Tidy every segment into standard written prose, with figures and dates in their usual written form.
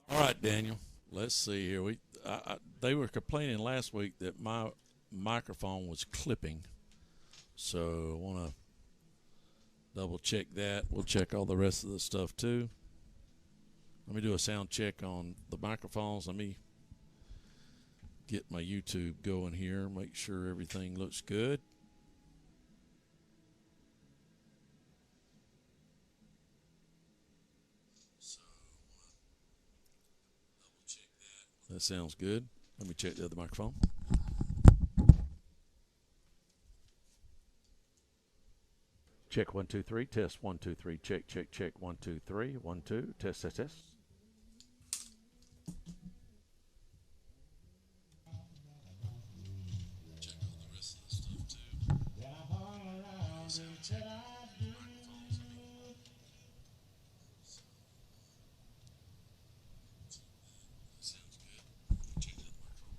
All right, Daniel. Let's see here. They were complaining last week that my microphone was clipping, so I want to double check that. We'll check all the rest of the stuff too. Let me do a sound check on the microphones. Let me get my YouTube going here. Make sure everything looks good. So double check that. That sounds good. Let me check the other microphone. Check 1 2 3. Test 1 2 3. Check 1 2 3. 1 2. Test. Check all the rest of the stuff too. Sound check. Microphones. Sounds good. Check the other microphone.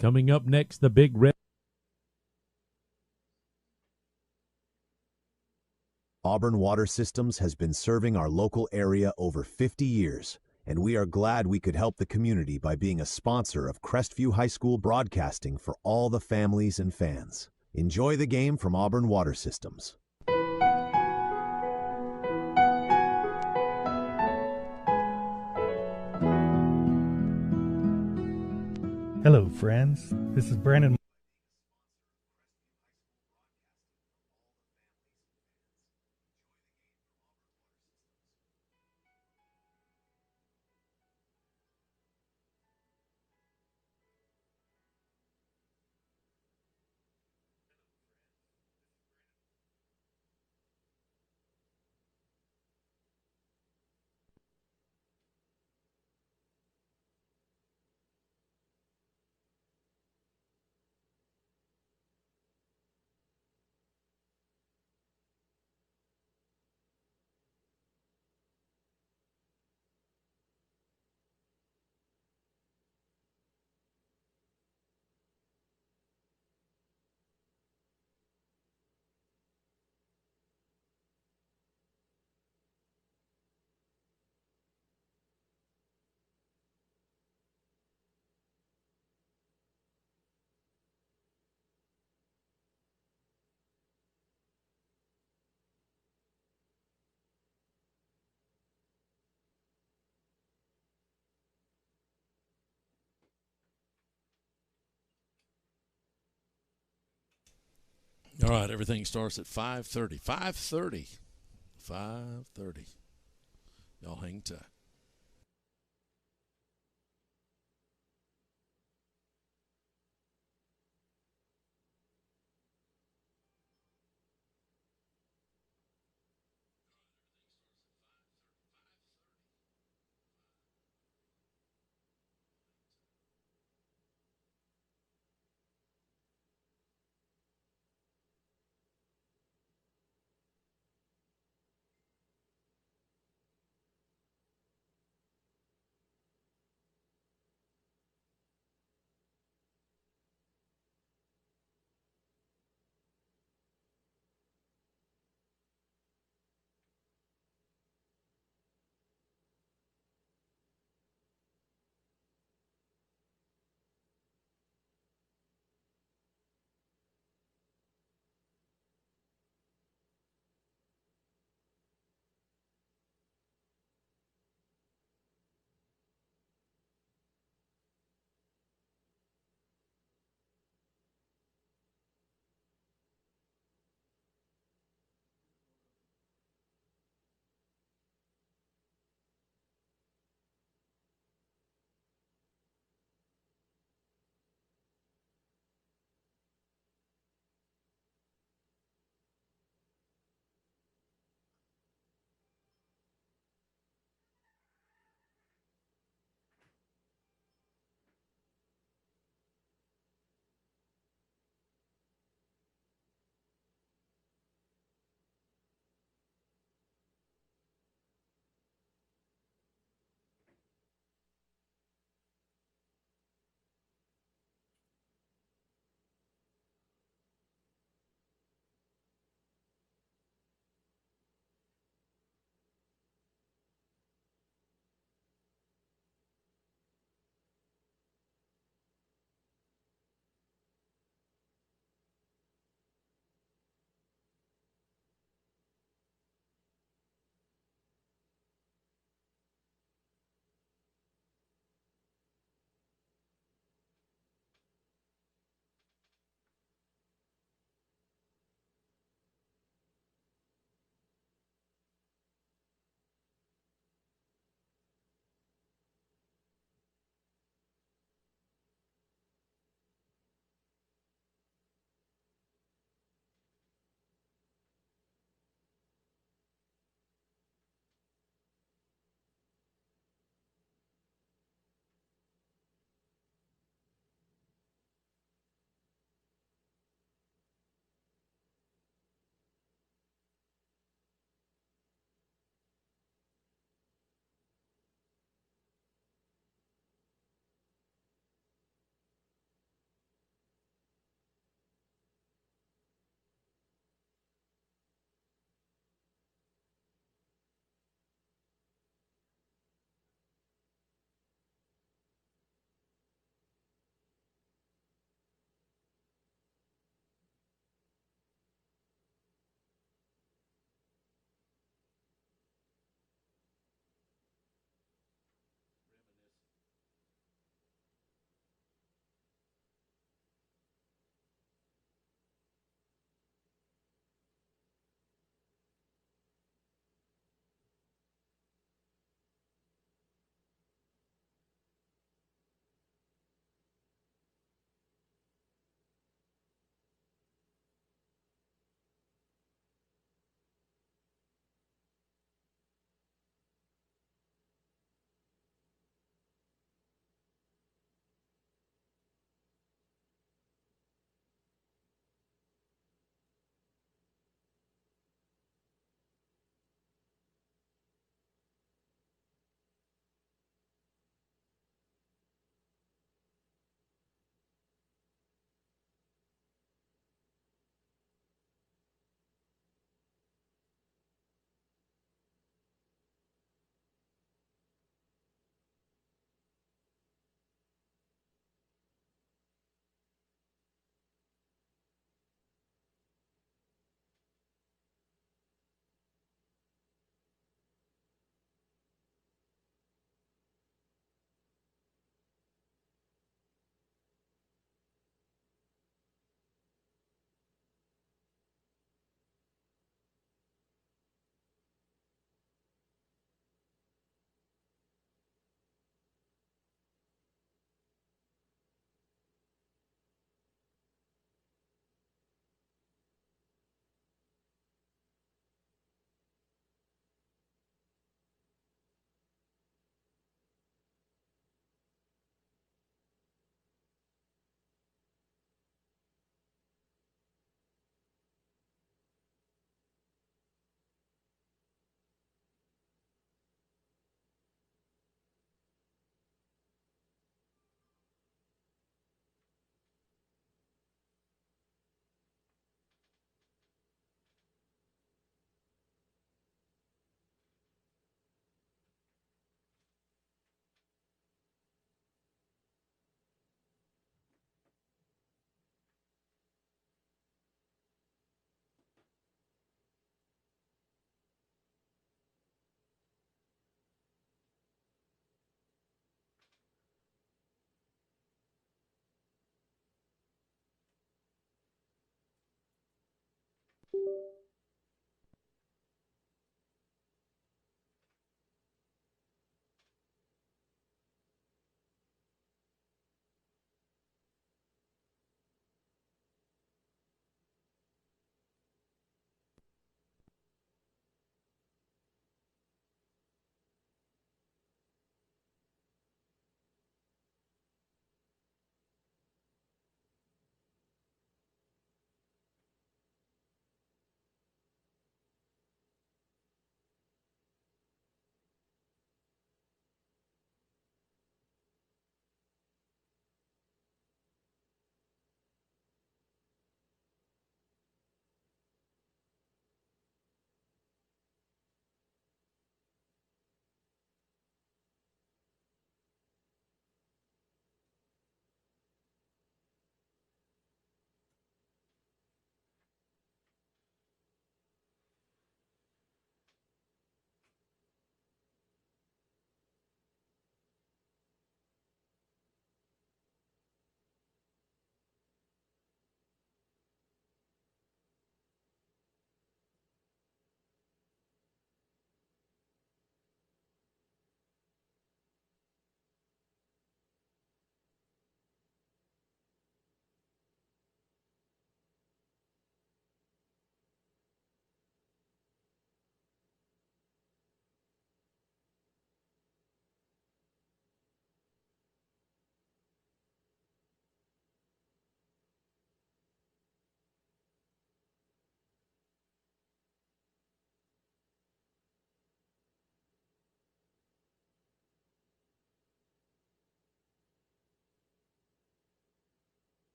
Coming up next, the Big Red. Auburn Water Systems has been serving our local area over 50 years, and we are glad we could help the community by being a sponsor of Crestview High School broadcasting for all the families and fans. Enjoy the game from Auburn Water Systems. Hello, friends. This is Brandon. All right, everything starts at 5:30. 5:30. 5:30. Y'all hang tight.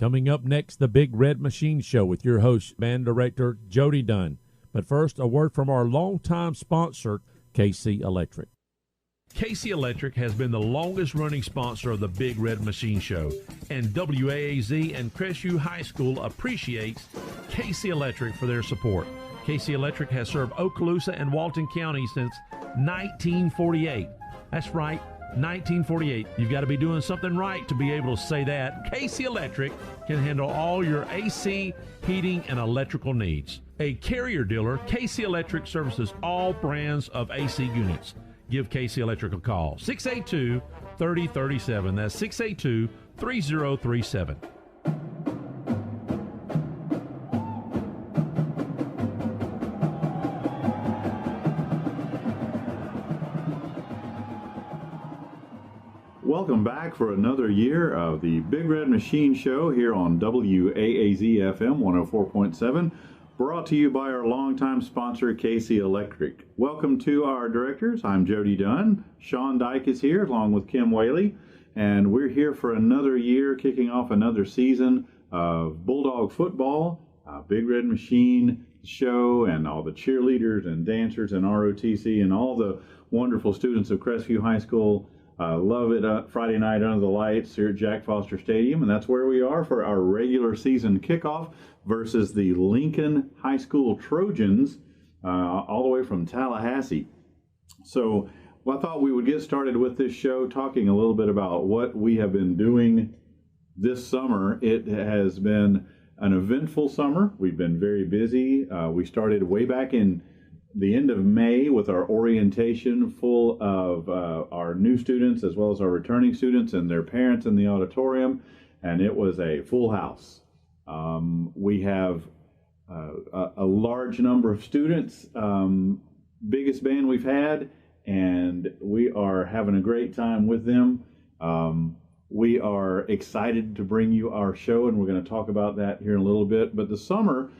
Coming up next, the Big Red Machine Show with your host, band director Jody Dunn. But first, a word from our longtime sponsor, KC Electric. KC Electric has been the longest-running sponsor of the Big Red Machine Show, and WAAZ and Crestview High School appreciates KC Electric for their support. KC Electric has served Okaloosa and Walton County since 1948. That's right, 1948. You've got to be doing something right to be able to say that. KC Electric can handle all your AC, heating, and electrical needs. A Carrier dealer, KC Electric services all brands of AC units. Give KC Electric a call, 682-3037. That's 682-3037. Welcome back for another year of the Big Red Machine Show here on WAAZ FM 104.7, brought to you by our longtime sponsor, KC Electric. Welcome to our directors. I'm Jody Dunn. Sean Dyke is here along with Kim Whaley, and we're here for another year, kicking off another season of Bulldog football, Big Red Machine Show, and all the cheerleaders and dancers and ROTC and all the wonderful students of Crestview High School. Love it Friday night under the lights here at Jack Foster Stadium, and that's where we are for our regular season kickoff versus the Lincoln High School Trojans, all the way from Tallahassee. So I thought we would get started with this show talking a little bit about what we have been doing this summer. It has been an eventful summer. We've been very busy. We started way back in the end of May with our orientation full of our new students as well as our returning students and their parents in the auditorium, and it was a full house. We have a large number of students, biggest band we've had, and we are having a great time with them. We are excited to bring you our show, and we're going to talk about that here in a little bit. But the summer,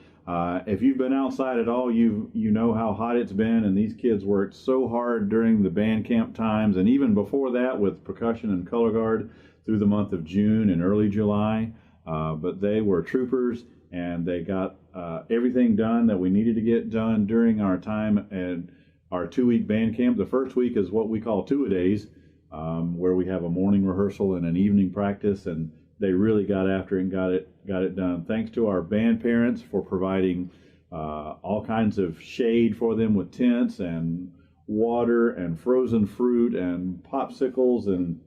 if you've been outside at all, you know how hot it's been, and these kids worked so hard during the band camp times, and even before that with percussion and color guard through the month of June and early July. But they were troopers, and they got everything done that we needed to get done during our time at our 2-week band camp. The first week is what we call two-a-days, where we have a morning rehearsal and an evening practice, and they really got after it and got it done. Thanks to our band parents for providing all kinds of shade for them with tents and water and frozen fruit and popsicles and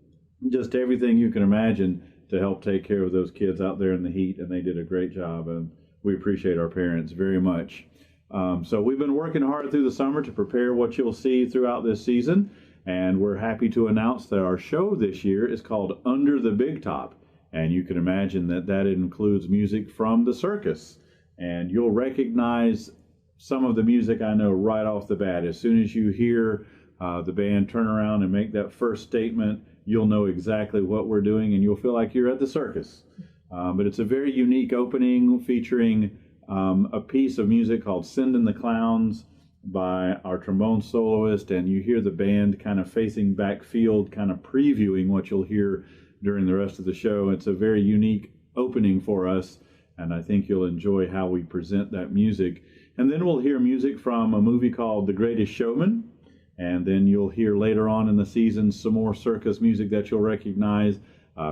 just everything you can imagine to help take care of those kids out there in the heat, and they did a great job, and we appreciate our parents very much. So we've been working hard through the summer to prepare what you'll see throughout this season, and we're happy to announce that our show this year is called Under the Big Top. And you can imagine that includes music from the circus. And you'll recognize some of the music, I know, right off the bat. As soon as you hear the band turn around and make that first statement, you'll know exactly what we're doing, and you'll feel like you're at the circus. But it's a very unique opening featuring a piece of music called Sending the Clowns by our trombone soloist, and you hear the band kind of facing backfield, kind of previewing what you'll hear during the rest of the show. It's a very unique opening for us, and I think you'll enjoy how we present that music. And then we'll hear music from a movie called The Greatest Showman, and then you'll hear later on in the season some more circus music that you'll recognize,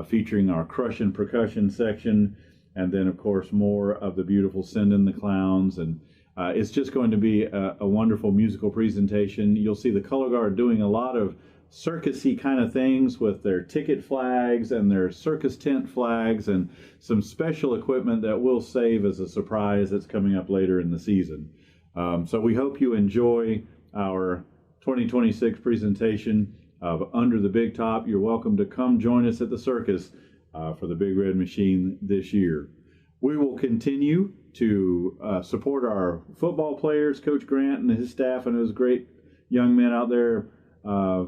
featuring our crush and percussion section, and then of course more of the beautiful Send in the Clowns. And it's just going to be a wonderful musical presentation. You'll see the color guard doing a lot of circusy kind of things with their ticket flags and their circus tent flags and some special equipment that we'll save as a surprise that's coming up later in the season. So we hope you enjoy our 2026 presentation of Under the Big Top. You're welcome to come join us at the circus for the Big Red Machine this year. We will continue to support our football players, Coach Grant and his staff and those great young men out there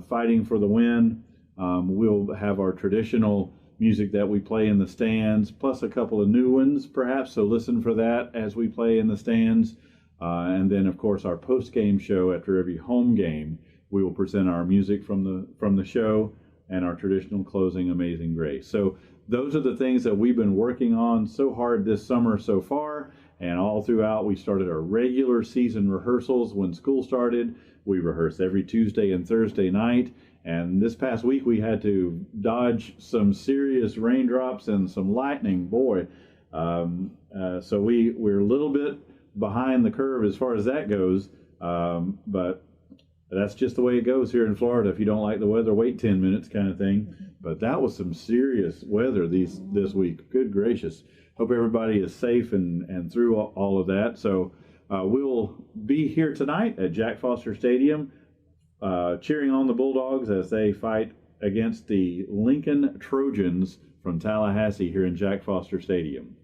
fighting for the win. We'll have our traditional music that we play in the stands, plus a couple of new ones perhaps, so listen for that as we play in the stands. And then of course our post-game show after every home game, we will present our music from the show. and our traditional closing, Amazing Grace. So those are the things that we've been working on so hard this summer so far, and all throughout. We started our regular season rehearsals when school started. We rehearse every Tuesday and Thursday night, and this past week we had to dodge some serious raindrops and some lightning. Boy, so we're a little bit behind the curve as far as that goes, but that's just the way it goes here in Florida. If you don't like the weather, wait 10 minutes kind of thing. But that was some serious weather this week. Good gracious. Hope everybody is safe and through all of that. So we'll be here tonight at Jack Foster Stadium cheering on the Bulldogs as they fight against the Lincoln Trojans from Tallahassee here in Jack Foster Stadium.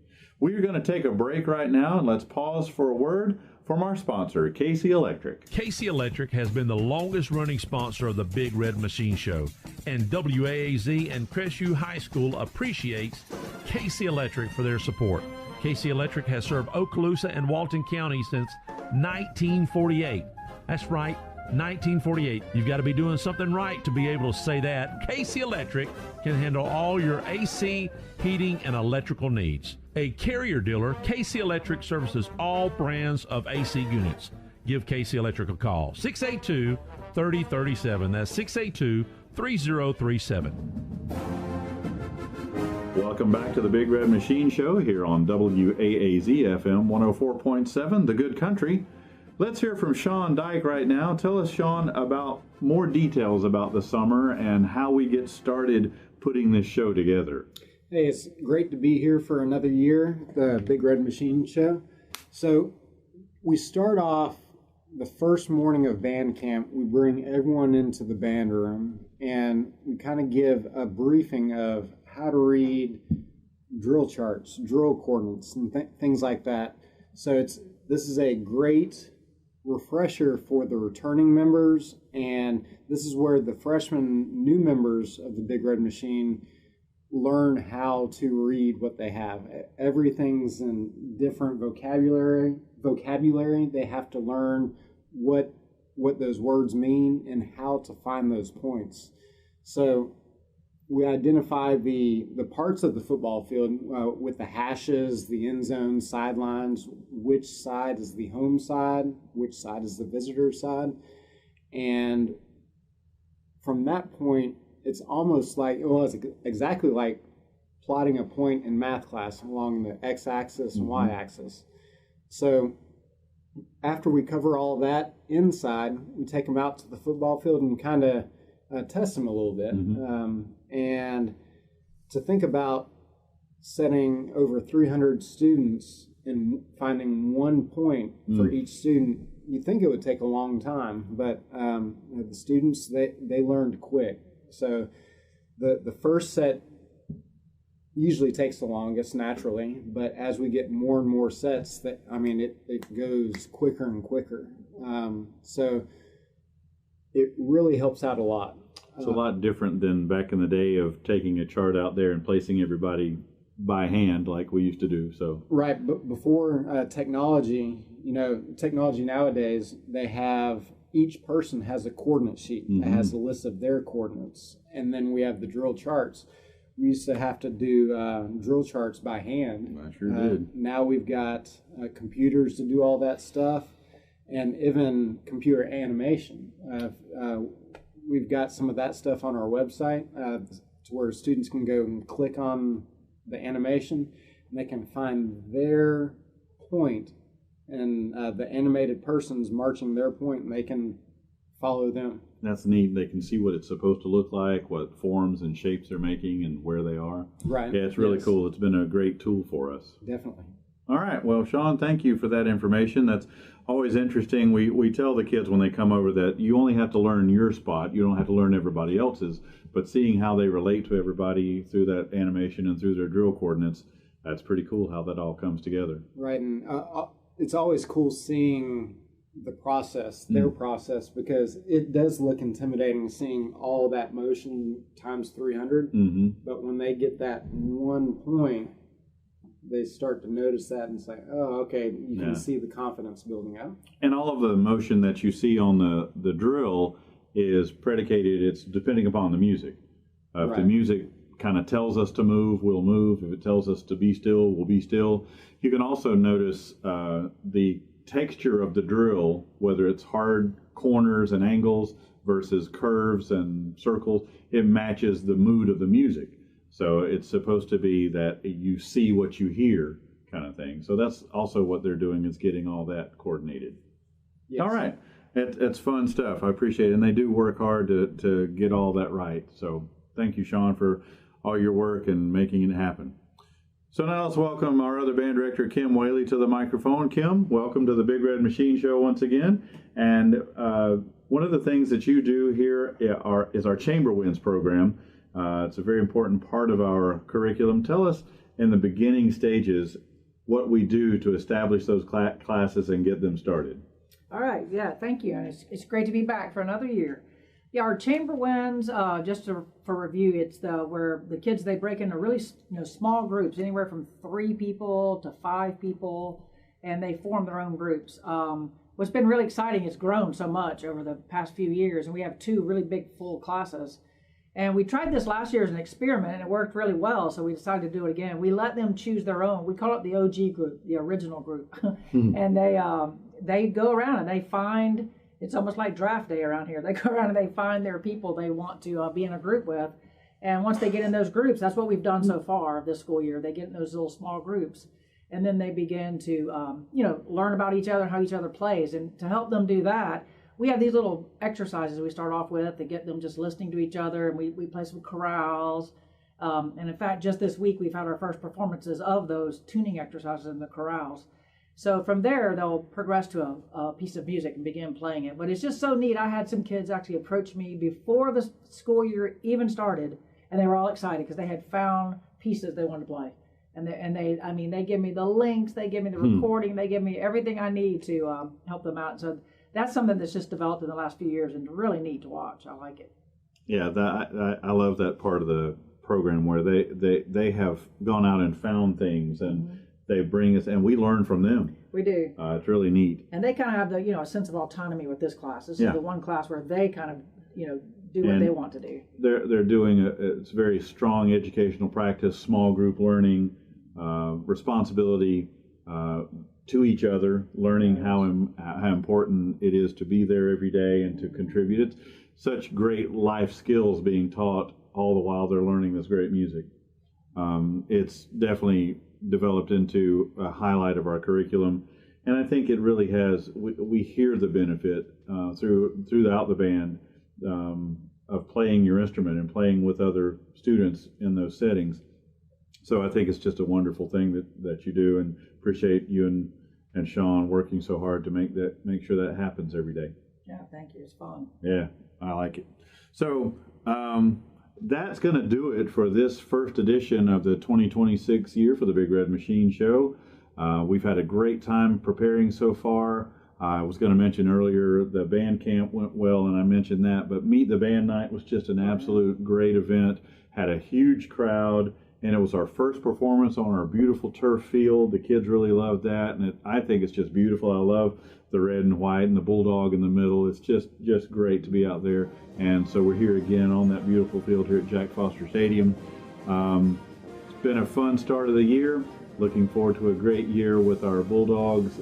We are going to take a break right now, and let's pause for a word from our sponsor, Casey Electric. Casey Electric has been the longest running sponsor of the Big Red Machine Show, and WAAZ and Crestview High School appreciates Casey Electric for their support. Casey Electric has served Okaloosa and Walton County since 1948. That's right, 1948. You've got to be doing something right to be able to say that. Casey Electric can handle all your AC, heating, and electrical needs. A Carrier dealer, Casey Electric services all brands of AC units. Give Casey Electric a call, 682-3037. That's 682-3037. Welcome back to the Big Red Machine Show here on WAAZ FM 104.7, The Good Country. Let's hear from Sean Dyke right now. Tell us, Sean, about more details about the summer and how we get started putting this show together. Hey, it's great to be here for another year, the Big Red Machine Show. So we start off the first morning of band camp. We bring everyone into the band room and we kind of give a briefing of how to read drill charts, drill coordinates, and things like that. So this is a great refresher for the returning members, and this is where the freshman new members of the Big Red Machine learn how to read what they have. Everything's in different vocabulary. They have to learn what those words mean and how to find those points. So we identify the parts of the football field with the hashes, the end zone, sidelines, which side is the home side, which side is the visitor side. And from that point, it's almost like, well, it's exactly like plotting a point in math class along the x-axis and y-axis. So after we cover all of that inside, we take them out to the football field and kind of test them a little bit. And to think about setting over 300 students and finding one point for each student, you'd think it would take a long time, but the students, they learned quick. So the first set usually takes the longest naturally, but as we get more and more sets, it goes quicker and quicker. So it really helps out a lot. It's a lot different than back in the day of taking a chart out there and placing everybody by hand like we used to do. So right, but before technology, technology nowadays, they have, each person has a coordinate sheet that has a list of their coordinates, and then we have the drill charts. We used to have to do drill charts by hand. I sure did. Now we've got computers to do all that stuff, and even computer animation. We've got some of that stuff on our website to where students can go and click on the animation, and they can find their point, and the animated person's marching their point, and they can follow them. That's neat. They can see what it's supposed to look like, what forms and shapes they're making, and where they are. Right. Yeah, it's really cool. It's been a great tool for us. Definitely. All right. Well, Sean, thank you for that information. That's always interesting. We tell the kids when they come over that you only have to learn your spot. You don't have to learn everybody else's. But seeing how they relate to everybody through that animation and through their drill coordinates, that's pretty cool how that all comes together. Right. And it's always cool seeing the process, their process, because it does look intimidating seeing all that motion times 300. But when they get that one point, they start to notice that and say, oh, okay, you can see the confidence building up. And all of the motion that you see on the drill is predicated, it's depending upon the music. If the Right. music kind of tells us to move, we'll move. If it tells us to be still, we'll be still. You can also notice the texture of the drill, whether it's hard corners and angles versus curves and circles. It matches the mood of the music. So it's supposed to be that you see what you hear kind of thing. So that's also what they're doing, is getting all that coordinated. Yes. All right. It's fun stuff. I appreciate it. And they do work hard to get all that right. So thank you, Sean, for all your work and making it happen. So now let's welcome our other band director, Kim Whaley, to the microphone. Kim, welcome to the Big Red Machine Show once again. And one of the things that you do here is our Chamber Winds program. It's a very important part of our curriculum. Tell us in the beginning stages what we do to establish those classes and get them started. All right, yeah, thank you. And it's great to be back for another year. Yeah, our Chamber Winds, for review, it's where the kids, they break into really small groups, anywhere from 3 people to 5 people, and they form their own groups. What's been really exciting, it's grown so much over the past few years, and we have 2 really big full classes. And we tried this last year as an experiment, and it worked really well, so we decided to do it again. We let them choose their own. We call it the OG group, the original group. And they go around and they find, it's almost like draft day around here. They go around and they find their people they want to be in a group with. And once they get in those groups, that's what we've done so far this school year. They get in those little small groups, and then they begin to, learn about each other and how each other plays. And to help them do that, we have these little exercises we start off with to get them just listening to each other, and we play some chorales. And in fact, just this week, we've had our first performances of those tuning exercises in the chorales. So from there, they'll progress to a piece of music and begin playing it. But it's just so neat. I had some kids actually approach me before the school year even started, and they were all excited because they had found pieces they wanted to play. And they give me the links, they give me the recording, they give me everything I need to help them out. So that's something that's just developed in the last few years and really neat to watch. I like it. Yeah, I love that part of the program where they have gone out and found things, and they bring us, and we learn from them. We do. It's really neat. And they kind of have the a sense of autonomy with this class. This is the one class where they kind of do what they want to do. They're doing it's very strong educational practice, small group learning, responsibility to each other, learning how important it is to be there every day and to contribute. It's such great life skills being taught all the while they're learning this great music. It's definitely developed into a highlight of our curriculum, and I think it really has. We hear the benefit throughout the band of playing your instrument and playing with other students in those settings. So I think it's just a wonderful thing that you do, and appreciate you and Sean working so hard to make sure that happens every day. Yeah, thank you. It's fun. Yeah, I like it. So that's going to do it for this first edition of the 2026 year for the Big Red Machine Show. We've had a great time preparing so far. I was going to mention earlier the band camp went well, and I mentioned that, but Meet the Band Night was just an absolute great event. Had a huge crowd, and it was our first performance on our beautiful turf field. The kids really loved that, and I think it's just beautiful. I love the red and white and the bulldog in the middle. It's just great to be out there. And so we're here again on that beautiful field here at Jack Foster Stadium. It's been a fun start of the year. Looking forward to a great year with our Bulldogs,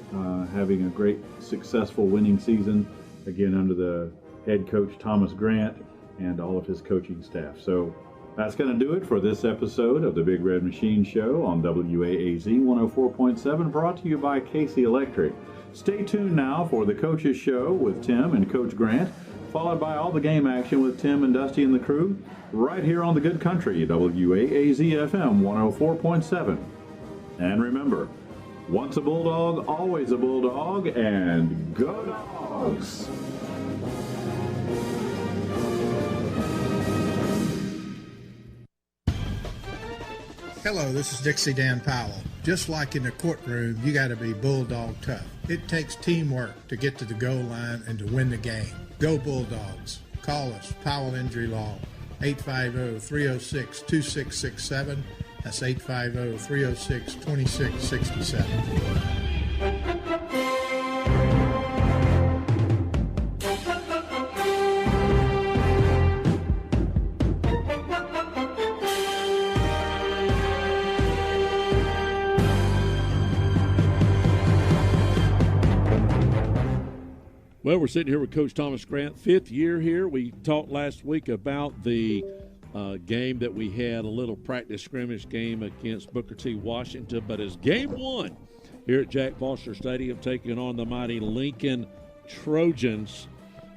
having a great, successful winning season, again under the head coach Thomas Grant and all of his coaching staff. So that's going to do it for this episode of the Big Red Machine Show on WAAZ 104.7, brought to you by Casey Electric. Stay tuned now for the Coaches Show with Tim and Coach Grant, followed by all the game action with Tim and Dusty and the crew, right here on the Good Country, WAAZ FM 104.7. And remember, once a Bulldog, always a Bulldog, and go Dogs! Hello, this is Dixie Dan Powell. Just like in the courtroom, you got to be Bulldog tough. It takes teamwork to get to the goal line and to win the game. Go Bulldogs. Call us, Powell Injury Law, 850-306-2667. That's 850-306-2667. Well, we're sitting here with Coach Thomas Grant, 5th year here. We talked last week about the game that we had, a little practice scrimmage game against Booker T. Washington, but it's game 1 here at Jack Foster Stadium, taking on the mighty Lincoln Trojans.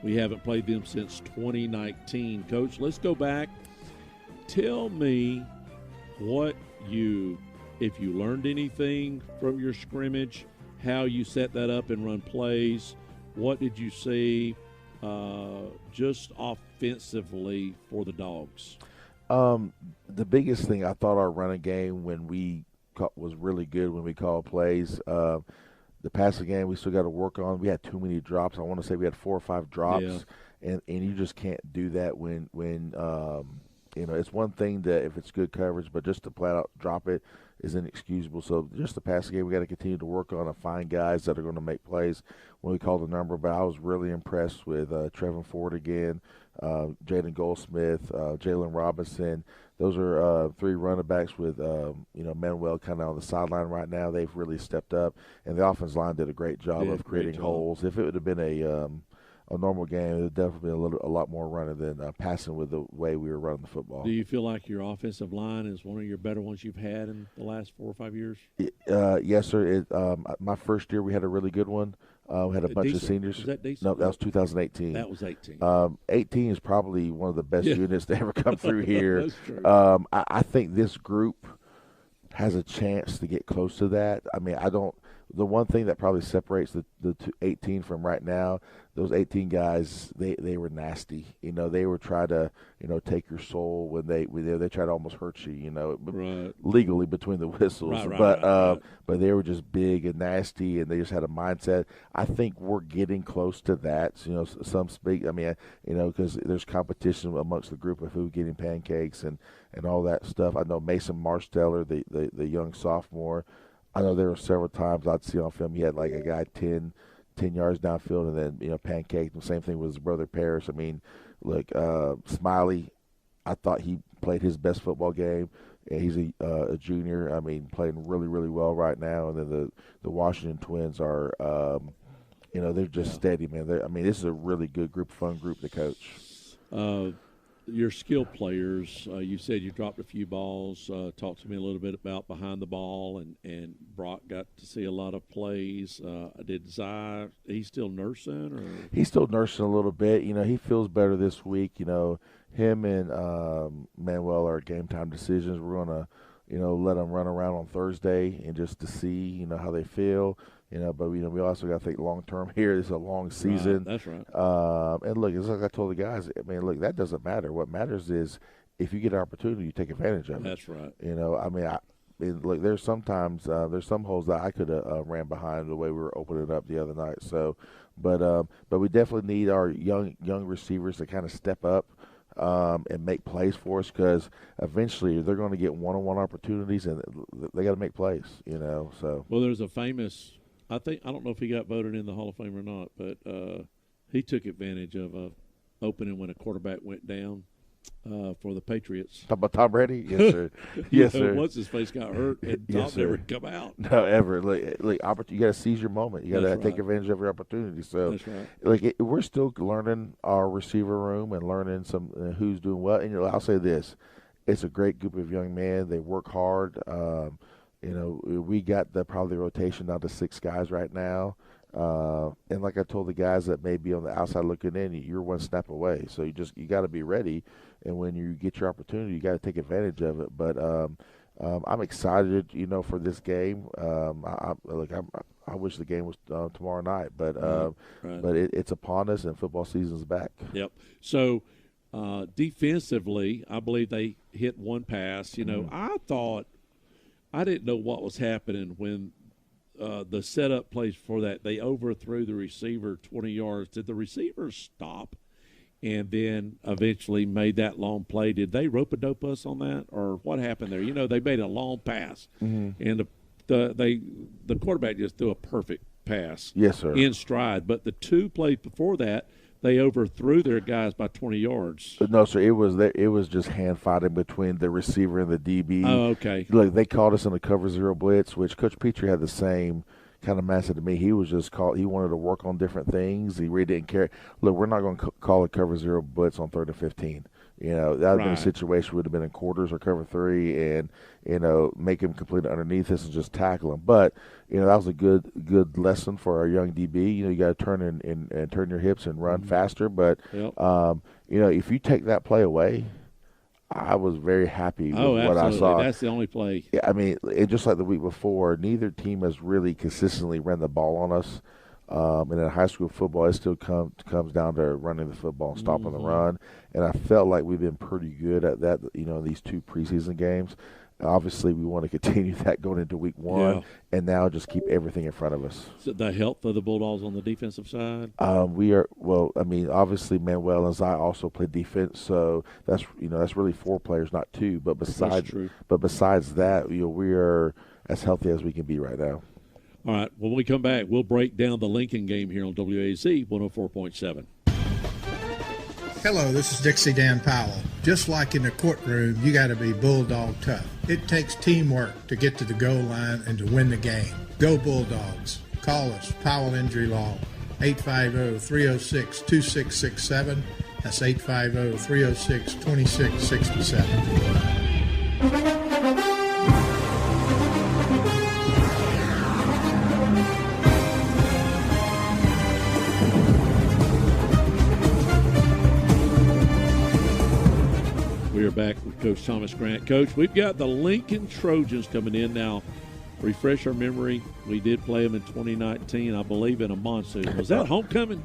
We haven't played them since 2019. Coach, let's go back. Tell me if you learned anything from your scrimmage, how you set that up and run plays. What did you see just offensively for the Dogs? The biggest thing, I thought our running game was really good when we called plays. The passing game we still got to work on. We had too many drops. I want to say we had 4 or 5 drops, and you just can't do that when it's one thing that if it's good coverage, but just to flat out drop it is inexcusable. So just the passing game, we got to continue to work on and find guys that are going to make plays when we call the number. But I was really impressed with Trevin Ford again, Jaden Goldsmith, Jalen Robinson. Those are 3 running backs with Manuel kind of on the sideline right now. They've really stepped up, and the offensive line did a great job of creating holes. If it would have been a normal game, it would definitely be a lot more running than passing with the way we were running the football. Do you feel like your offensive line is one of your better ones you've had in the last 4 or 5 years? Yes, sir. My first year, we had a really good one. We had a bunch of seniors. Was that decent? No, that was 2018. That was 18. 18 is probably one of the best units to ever come through here. That's true. I think this group has a chance to get close to that. I mean, the one thing that probably separates the 18 from right now, those 18 guys, they were nasty. They were trying to, take your soul when they try to almost hurt you, right. legally between the whistles. Right. But they were just big and nasty, and they just had a mindset. I think we're getting close to that. Some speak. I mean, because there's competition amongst the group of who getting pancakes and all that stuff. I know Mason Marsteller, the young sophomore. I know there were several times I'd see on film he had like a guy 10 yards downfield and then, pancaked. The same thing with his brother Parrish. I mean, look, Smiley, I thought he played his best football game. And he's a junior. I mean, playing really, really well right now. And then the Washington Twins are, they're just steady, man. This is a really good group, fun group to coach. Your skill players, you said you dropped a few balls. Talk to me a little bit about behind the ball, and Brock got to see a lot of plays. Did Zy, he's still nursing? Or? He's still nursing a little bit. He feels better this week. Him and Manuel are game time decisions. We're going to, let them run around on Thursday and just to see, how they feel. But we also got to think long term here. This is a long season. Right, that's right. And look, it's like I told the guys. I mean, look, that doesn't matter. What matters is if you get an opportunity, you take advantage of it. That's right. Look, there's sometimes there's some holes that I could have ran behind the way we were opening up the other night. So, but we definitely need our young receivers to kind of step up. And make plays for us, because eventually they're going to get one-on-one opportunities and they got to make plays. So. Well, there's a famous. I don't know if he got voted in the Hall of Fame or not, but he took advantage of a opening when a quarterback went down for the Patriots. Talk about Tom Brady? Yes, sir. Yes, sir. Once his face got hurt, and Tom never come out. No, ever. Look, you got to seize your moment. You got to take advantage of your opportunity. So, that's right. We're still learning our receiver room and learning some who's doing what. And I'll say this: it's a great group of young men. They work hard. We got probably the rotation down to 6 guys right now. And like I told the guys that may be on the outside looking in, you're one snap away. So you got to be ready. And when you get your opportunity, you got to take advantage of it. But I'm excited, for this game. I wish the game was tomorrow night, but but it's upon us and football season's back. Yep. So defensively, I believe they hit one pass. I didn't know what was happening when the setup plays for that. They overthrew the receiver 20 yards. Did the receiver stop and then eventually made that long play? Did they rope-a-dope us on that, or what happened there? They made a long pass, and the quarterback just threw a perfect pass. Yes, sir. In stride. But the 2 plays before that, they overthrew their guys by 20 yards. No, sir. It was just hand fighting between the receiver and the DB. Oh, okay. Look, they called us in a cover 0 blitz, which Coach Petrie had the same kind of massive to me. He was just he wanted to work on different things. He really didn't care. Look, we're not going to call a cover 0 blitz on 3rd and 15. You know, that would have been a situation would have been in quarters or cover 3 and, you know, make him completely underneath us and just tackle him. But, you know, that was a good lesson for our young DB. You know, you got to turn and turn your hips and run faster. But, you know, if you take that play away, I was very happy with what I saw. That's the only play. Yeah, I mean, just like the week before, neither team has really consistently ran the ball on us. And in high school football, it still comes down to running the football and stopping the run. And I felt like we've been pretty good at that, you know, these 2 preseason games. Obviously, we want to continue that going into week 1, and now just keep everything in front of us. So the health of the Bulldogs on the defensive side? We are I mean, obviously Manuel and Zai also play defense, so that's really 4 players, not 2. But besides that, you know, we are as healthy as we can be right now. All right. When we come back, we'll break down the Lincoln game here on WAZ 104.7. Hello, this is Dixie Dan Powell. Just like in the courtroom, you got to be bulldog tough. It takes teamwork to get to the goal line and to win the game. Go Bulldogs. Call us, Powell Injury Law, 850-306-2667. That's 850-306-2667. We are back with Coach Thomas Grant. Coach, we've got the Lincoln Trojans coming in now. Refresh our memory. We did play them in 2019, I believe, in a monsoon. Was that homecoming?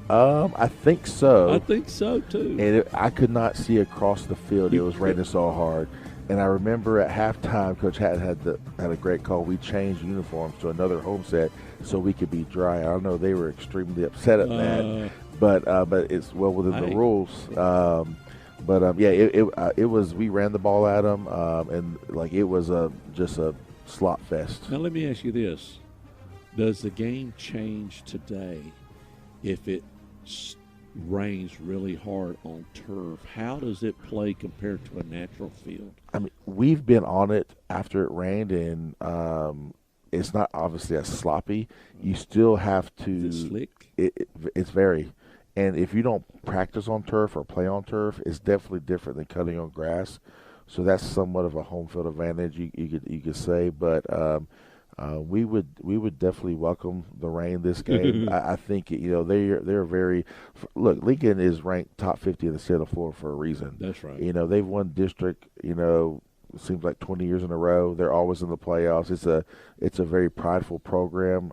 I think so. I think so, too. And I could not see across the field. It was raining so hard. And I remember at halftime, Coach Hatton had a great call. We changed uniforms to another home set so we could be dry. I know they were extremely upset at that, but it's well within the rules. It was. We ran the ball at them, and like it was just a slot fest. Now let me ask you this: does the game change today if it rains really hard on turf? How does it play compared to a natural field? I mean, we've been on it after it rained, and it's not obviously as sloppy. You still have to. Is it slick? It's very. And if you don't practice on turf or play on turf, it's definitely different than cutting on grass. So that's somewhat of a home field advantage, you could say. But we would definitely welcome the rain this game. I think they're very look. Lincoln is ranked top 50 in the state of Florida for a reason. That's right. You know, they've won district. You know, it seems like 20 years in a row. They're always in the playoffs. It's a very prideful program.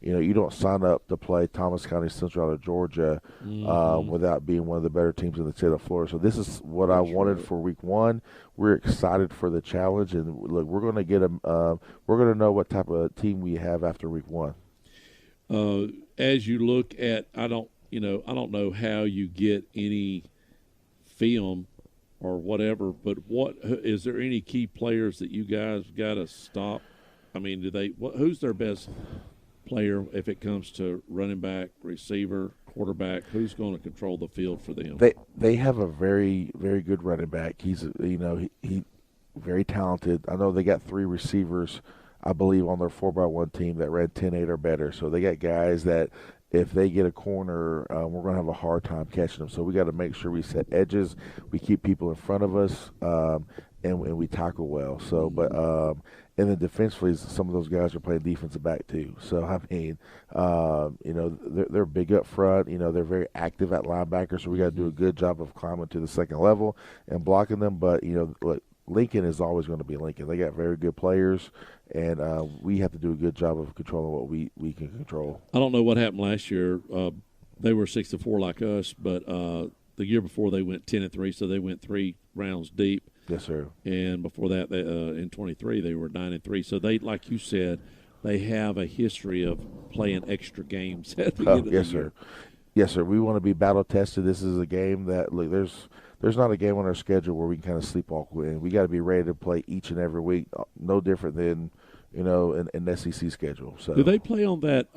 You know, you don't sign up to play Thomas County Central out of Georgia without being one of the better teams in the state of Florida. So this is what I wanted for week 1. We're excited for the challenge, and look, we're going to get we're going to know what type of team we have after week 1. As you look at, I don't know how you get any film or whatever, but is there any key players that you guys got to stop? I mean, who's their best player if it comes to running back, receiver, quarterback? Who's going to control the field for them? They have a very, very good running back. He's he very talented. I know they got 3 receivers, I believe, on their 4x1 team that ran 10-8 or better. So they got guys that if they get a corner, we're going to have a hard time catching them. So we got to make sure we set edges, we keep people in front of us, and we tackle well. So, but and then defensively, some of those guys are playing defensive back too. So I mean, they're big up front. You know, they're very active at linebacker. So we got to do a good job of climbing to the second level and blocking them. But Lincoln is always going to be Lincoln. They got very good players, and we have to do a good job of controlling what we can control. I don't know what happened last year. They were 6-4 like us, but the year before they went 10-3, so they went 3 rounds deep. Yes, sir. And before that, in 23, they were 9-3. So they, like you said, they have a history of playing extra games at the end of the year. Sir. Yes, sir. We want to be battle tested. This is a game that there's not a game on our schedule where we can kind of sleepwalk in. We got to be ready to play each and every week. No different than an SEC schedule. So do they play on that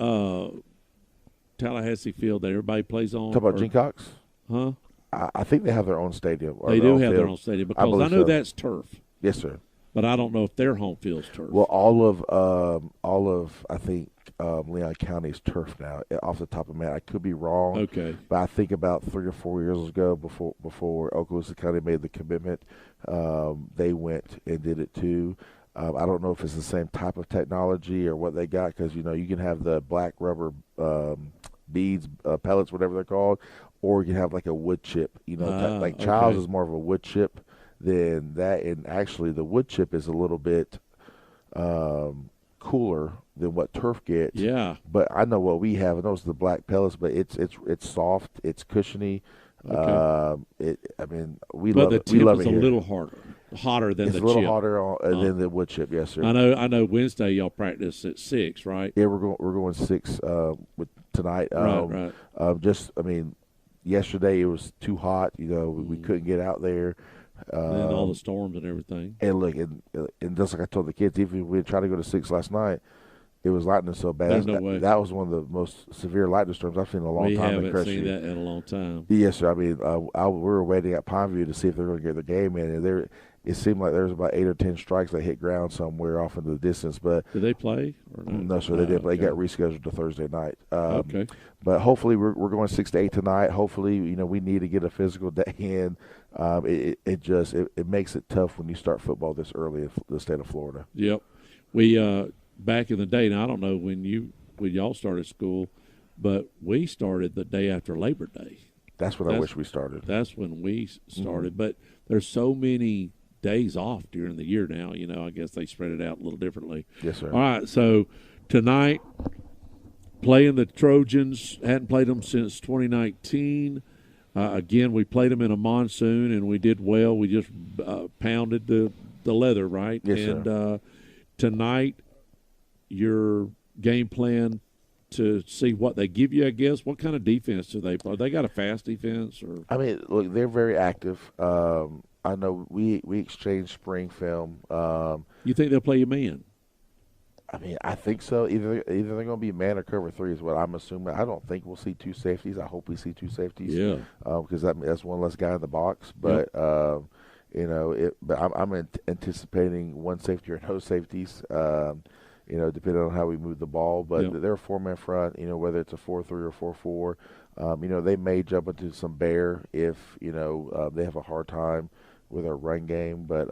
Tallahassee field that everybody plays on? Talk about Jincox? Huh? I think they have their own stadium. They do have their own stadium because I know that's turf. Yes, sir. but I don't know if their home field's turf. Well, all of I think Leon County's turf now. Off the top of my head, I could be wrong. Okay, but I think about 3 or 4 years ago, before Oklahoma County made the commitment, they went and did it too. I don't know if it's the same type of technology or what they got, because you can have the black rubber beads, pellets, whatever they're called, or you can have like a wood chip. Like Child's is more of a wood chip than that, and actually the wood chip is a little bit cooler than what turf gets. Yeah. But I know what we have, and those are the black pellets, but it's soft, it's cushiony. Okay. We but love the it. tip We love is it a here. little hotter than It's the a little chip. hotter than the wood chip. Yes, sir. I know. Wednesday y'all practice at 6, right? Yeah, we're going 6 with tonight. Right. Yesterday it was too hot. We couldn't get out there. And all the storms and everything. And look, and just like I told the kids, even if we tried to go to 6 last night, it was lightning so bad. There's no way. That was one of the most severe lightning storms I've seen in a long time. We haven't Crestview. seen that in a long time. Yes, sir. We were waiting at Pineview to see if they were going to get the game in, and it seemed like there was about 8 or 10 strikes that hit ground somewhere off into the distance. But did they play? Or no? No, sir, they didn't. They Okay. got rescheduled to Thursday night. Okay. But hopefully we're going 6 to 8 tonight. Hopefully, we need to get a physical day in. It makes it tough when you start football this early in the state of Florida. Yep. We back in the day. Now I don't know when y'all started school, but we started the day after Labor Day. That's when I wish we started. That's when we started. But there's so many days off during the year now. I guess they spread it out a little differently. Yes, sir. All right. So tonight, playing the Trojans. Hadn't played them since 2019. Again, we played them in a monsoon, and we did well. We just pounded the leather, right? Yes, and sir. Tonight, your game plan to see what they give you, I guess. What kind of defense do they play? They got a fast defense? Or Look, they're very active. I know we exchanged spring film. You think they'll play you man? I think so. Either they're going to be man or cover 3 is what I'm assuming. I don't think we'll see 2 safeties. I hope we see 2 safeties. Yeah. Because that's one less guy in the box. But but I'm anticipating 1 safety or no safeties. Depending on how we move the ball. But they're a 4-man front. Whether it's a 4-3 or 4-4. They may jump into some bear if they have a hard time with our run game. But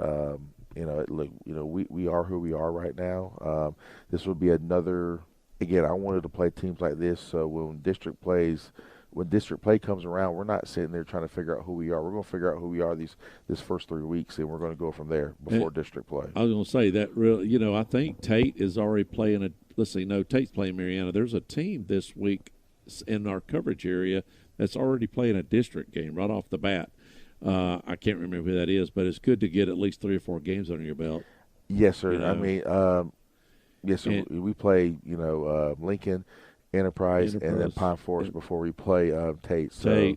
we are who we are right now. This would be another. Again, I wanted to play teams like this. So when district play comes around, we're not sitting there trying to figure out who we are. We're going to figure out who we are this first 3 weeks, and we're going to go from there before district play. I was going to say that really, I think Tate is already playing Tate's playing Mariana. There's a team this week in our coverage area that's already playing a district game right off the bat. I can't remember who that is, but it's good to get at least 3 or 4 games under your belt. Yes, sir. Yes, sir. We play, Lincoln, Enterprise, and then Pine Forest before we play Tate. So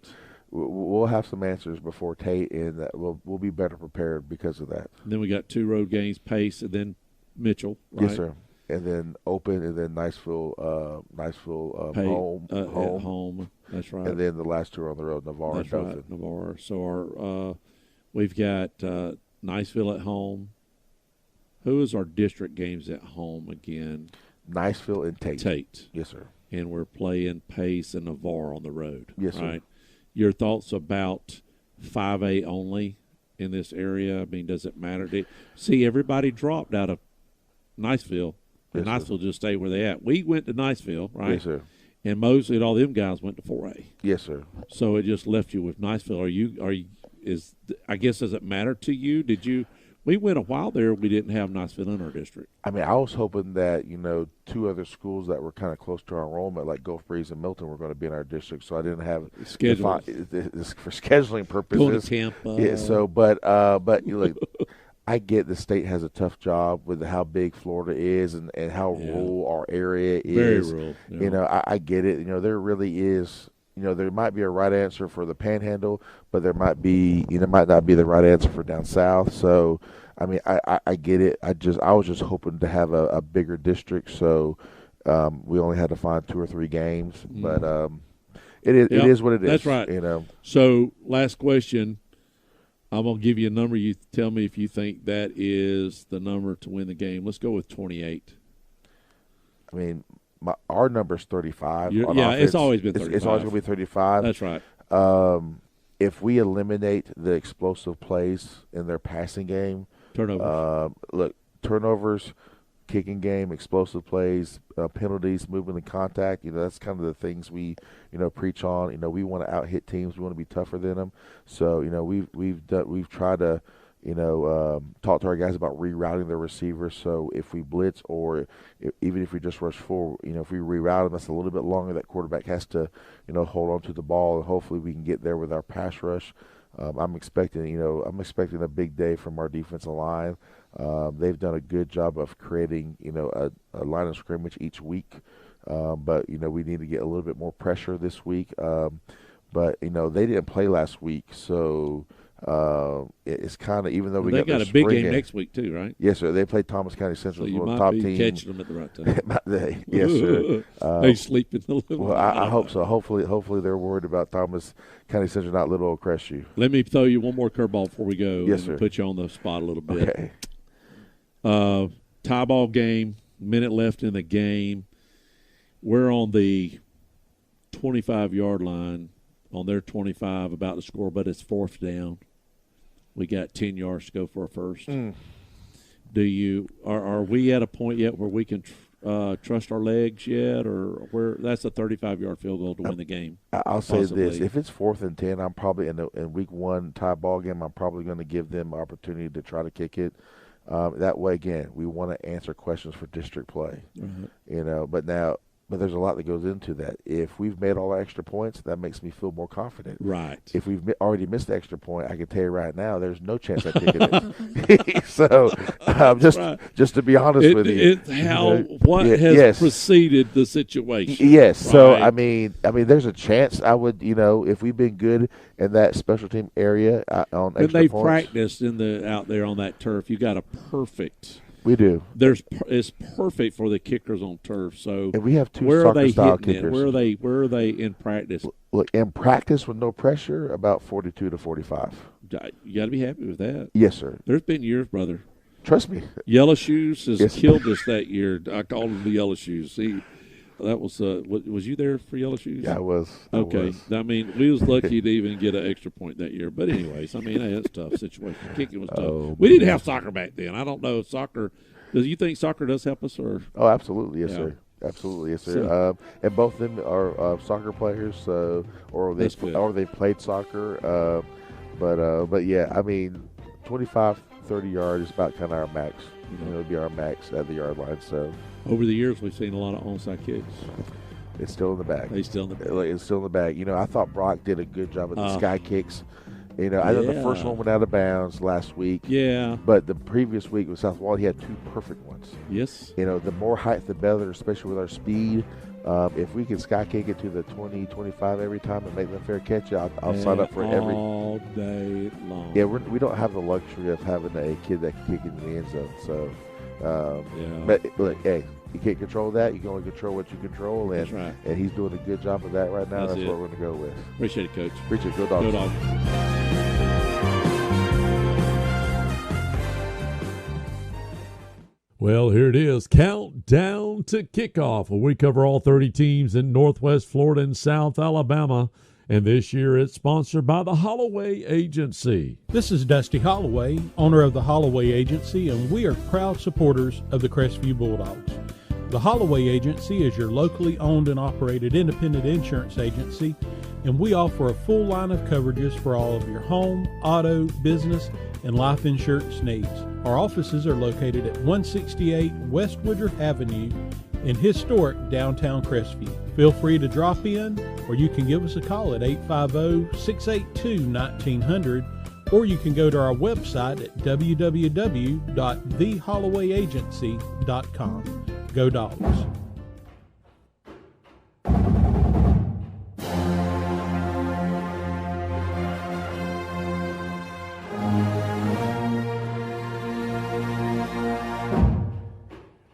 we'll have some answers before Tate, and we'll be better prepared because of that. And then we got 2 road games, Pace, and then Mitchell. Right? Yes, sir. And then Open, and then Niceville, home. At home. That's right. And then the last 2 are on the road, Navarre That's and Dothan. right, Navarre. So we've got Niceville at home. Who is our district games at home again? Niceville and Tate. Tate. Yes, sir. And we're playing Pace and Navarre on the road. Yes, sir. Right? Your thoughts about 5A only in this area? Does it matter? See, everybody dropped out of Niceville, and Yes, sir. Niceville just stayed where they at. We went to Niceville, right? Yes, sir. And Mosley and all them guys went to 4A. Yes, sir. So it just left you with Niceville. I guess, does it matter to you? We went a while there, we didn't have Niceville in our district. I was hoping that, 2 other schools that were kind of close to our enrollment, like Gulf Breeze and Milton, were going to be in our district, so I didn't have Schedule. for scheduling purposes. Going to Tampa. Yeah, so, but I get the state has a tough job with how big Florida is and how rural our area is. Very rural. Yeah. I get it. There really is. There might be a right answer for the Panhandle, but there might not be the right answer for down south. So, I get it. I was just hoping to have a bigger district, so we only had to find 2 or 3 games. But it is what it is. That's right. You know. So last question: I'm going to give you a number. You tell me if you think that is the number to win the game. Let's go with 28. I mean, our number's 35. Yeah, offense. It's always been 35. It's always going to be 35. That's right. If we eliminate the explosive plays in their passing game, turnovers, kicking game, explosive plays, penalties, movement and contact, that's kind of the things we, preach on. We want to out-hit teams. We want to be tougher than them. So, we've tried to, talk to our guys about rerouting their receivers. So if we blitz or even if we just rush forward, if we reroute them, that's a little bit longer. That quarterback has to, hold on to the ball, and hopefully we can get there with our pass rush. I'm expecting a big day from our defensive line. They've done a good job of creating, a line of scrimmage each week. But we need to get a little bit more pressure this week. But they didn't play last week, so it's kind of, even though they got a big game next week too, right? Yes, sir. They play Thomas County Central, so you one might top be team. Catching them at the right time. Yes, sir. They sleeping a little. Well, I hope so. Hopefully they're worried about Thomas County Central, not little old Crestview. Let me throw you one more curveball before we go. Yes, and sir. Put you on the spot a little bit. Okay. Tie ball game. Minute left in the game. We're on the 25-yard line, on their 25, about to score, but it's fourth down. We got 10 yards to go for a first. Are we at a point yet where we can trust our legs yet, or where that's a 35-yard field goal to win the game? I'll say possibly. this: if it's 4th and 10, I'm probably in week 1 tie ball game. I'm probably going to give them opportunity to try to kick it. That way, again, we want to answer questions for district play. But there's a lot that goes into that. If we've made all our extra points, that makes me feel more confident. Right. If we've already missed the extra point, I can tell you right now, there's no chance I'm kicking it. So, just to be honest with you, has preceded the situation. Yes. Right? So I mean, there's a chance I would, if we've been good in that special team area on extra points. And they practiced out there on that turf. You got a perfect. We do. It's perfect for the kickers on turf. So and we have 2 where soccer are they style hitting kickers. it? Where are they in practice? Look, in practice with no pressure, about 42 to 45. You got to be happy with that. Yes, sir. There's been years, brother. Trust me. Yellow Shoes has killed us that year. I called him the Yellow Shoes. See, that was you there for Yellow Shoes? Yeah, I was. Okay. I mean, we was lucky to even get an extra point that year. But anyways, I mean, that's a tough situation. Kicking was tough. We didn't have soccer back then. I don't know if soccer. Do you think soccer does help us, or? Oh, absolutely, yes, sir. Absolutely, yes, sir. And both of them are soccer players, or they played soccer. But yeah, I mean, 25, 30 yards is about kind of our max. It'll be our max at the yard line. So over the years, we've seen a lot of onside kicks. It's still in the bag. It's still in the bag. It's still in the bag. I thought Brock did a good job at the sky kicks. I know the first one went out of bounds last week. Yeah. But the previous week with South Wall, he had 2 perfect ones. Yes. The more height, the better, especially with our speed. If we can sky kick it to the 20, 25 every time and make them fair catch, I'll sign up for every. All day long. Yeah, we don't have the luxury of having a kid that can kick into the end zone. So, but look, hey, you can't control that. You can only control what you control, and That's right. And he's doing a good job of that right now. That's what we're going to go with. Appreciate it, Coach. Appreciate it. Go Dogs. Go Dogs. Well, here it is. Countdown to kickoff, where we cover all 30 teams in Northwest Florida and South Alabama. And this year it's sponsored by the Holloway Agency. This is Dusty Holloway, owner of the Holloway Agency, and we are proud supporters of the Crestview Bulldogs. The Holloway Agency is your locally owned and operated independent insurance agency, and we offer a full line of coverages for all of your home, auto, business, and life insurance needs. Our offices are located at 168 West Woodruff Avenue in historic downtown Crestview. Feel free to drop in, or you can give us a call at 850-682-1900, or you can go to our website at www.thehollowayagency.com. Go Dogs!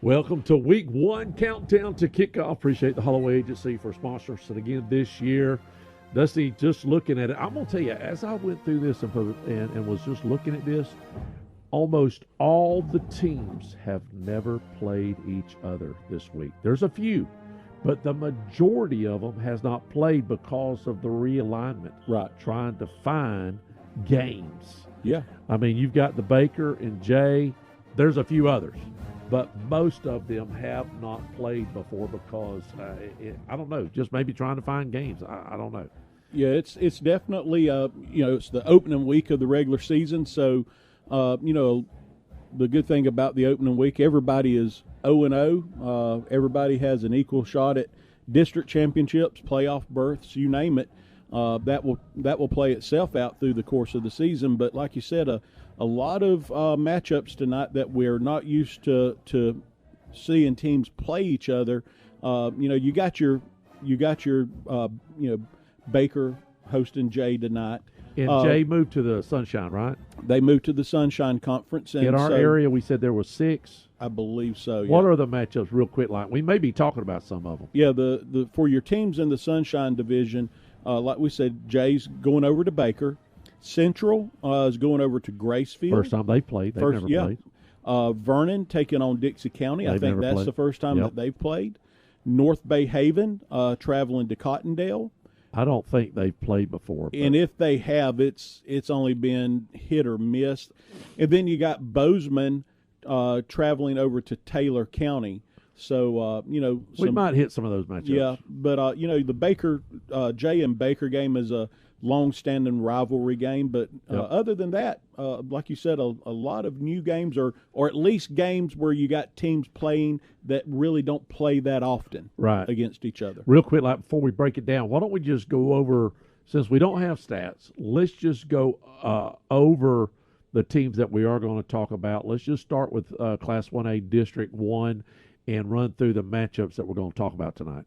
Welcome to Week 1 Countdown to Kickoff. Appreciate the Holloway Agency for sponsoring us again this year. Dusty, just looking at it, I'm going to tell you, as I went through this and was just looking at this, almost all the teams have never played each other this week. There's a few, but the majority of them has not played because of the realignment. Right. Trying to find games. Yeah. I mean, you've got the Baker and Jay. There's a few others, but most of them have not played before because, I don't know, just maybe trying to find games. I don't know. Yeah, it's definitely, it's the opening week of the regular season. So, the good thing about the opening week, everybody is 0-0. Everybody has an equal shot at district championships, playoff berths, you name it. That will play itself out through the course of the season. But like you said, a lot of matchups tonight that we're not used to seeing teams play each other. You got your Baker hosting Jay tonight. And Jay moved to the Sunshine, right? They moved to the Sunshine Conference. And in our area, we said there were 6. I believe so. Yeah. What are the matchups, real quick? Like we may be talking about some of them. Yeah, the for your teams in the Sunshine Division, like we said, Jay's going over to Baker. Central is going over to Crestview. First time they played. They've never played. Vernon taking on Dixie County. I think that's the first time that they've played. North Bay Haven traveling to Cottondale. I don't think they've played before. And if they have, it's only been hit or miss. And then you got Bozeman traveling over to Taylor County. So, we might hit some of those matchups. Yeah, but, the Baker, Jay and Baker game is a long-standing rivalry game. But other than that, like you said, a lot of new games or at least games where you got teams playing that really don't play that often against each other. Real quick, like before we break it down, why don't we just go over, since we don't have stats, let's just go over the teams that we are going to talk about. Let's just start with Class 1A District 1 and run through the matchups that we're going to talk about tonight.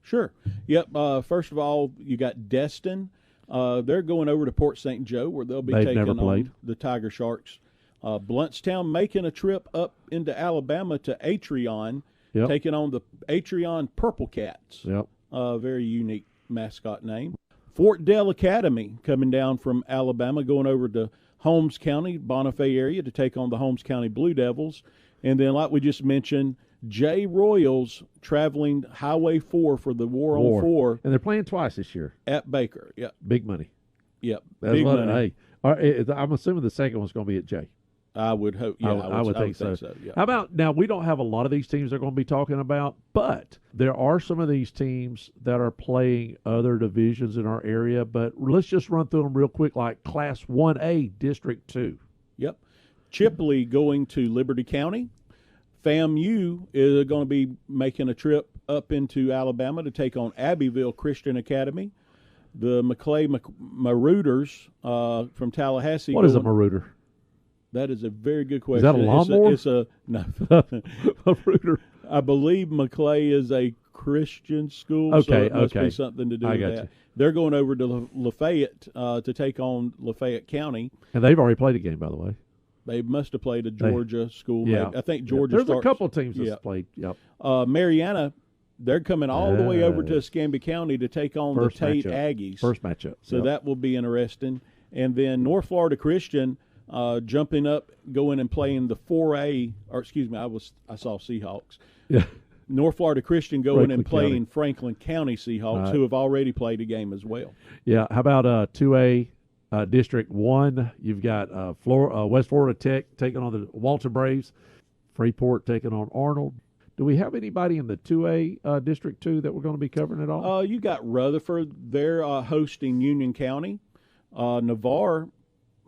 Sure. Yep. First of all, you got Destin. They're going over to Port St. Joe where they'll be taking on the Tiger Sharks. Bluntstown making a trip up into Alabama to Atrion, taking on the Atrion Purple Cats. Yep. Very unique mascot name. Fort Dell Academy coming down from Alabama, going over to Holmes County, Bonifay area to take on the Holmes County Blue Devils. And then, like we just mentioned, Jay Royals traveling Highway 4 for the War on 4. And they're playing twice this year. At Baker, yep. Big money. Yep, big money. Hey, I'm assuming the second one's going to be at Jay. I would hope, yeah. I would think so. Yeah. How about, now we don't have a lot of these teams they're going to be talking about, but there are some of these teams that are playing other divisions in our area, but let's just run through them real quick, like Class 1A District 2. Yep. Chipley going to Liberty County. FAMU is going to be making a trip up into Alabama to take on Abbeville Christian Academy. The McClay Marauders from Tallahassee. What is a Marauder? That is a very good question. Is that a lawnmower? No. Marauder. I believe McClay is a Christian school, okay, so it must be something to do with that. You. They're going over to Lafayette to take on Lafayette County. And they've already played a game, by the way. They must have played a Georgia school. Yeah. Maybe. I think Georgia There's starts. a couple teams that's played. Yep. Mariana, they're coming all the way over to Escambia County to take on the Tate Aggies. First matchup. So that will be interesting. And then North Florida Christian jumping up, going and playing the 4A, or excuse me, I saw Seahawks. Yeah. North Florida Christian going and playing Franklin County Seahawks, who have already played a game as well. Yeah. How about 2A District 1? You've got West Florida Tech taking on the Walter Braves, Freeport taking on Arnold. Do we have anybody in the 2A District 2 that we're going to be covering at all? You got Rutherford. They're hosting Union County. Navarre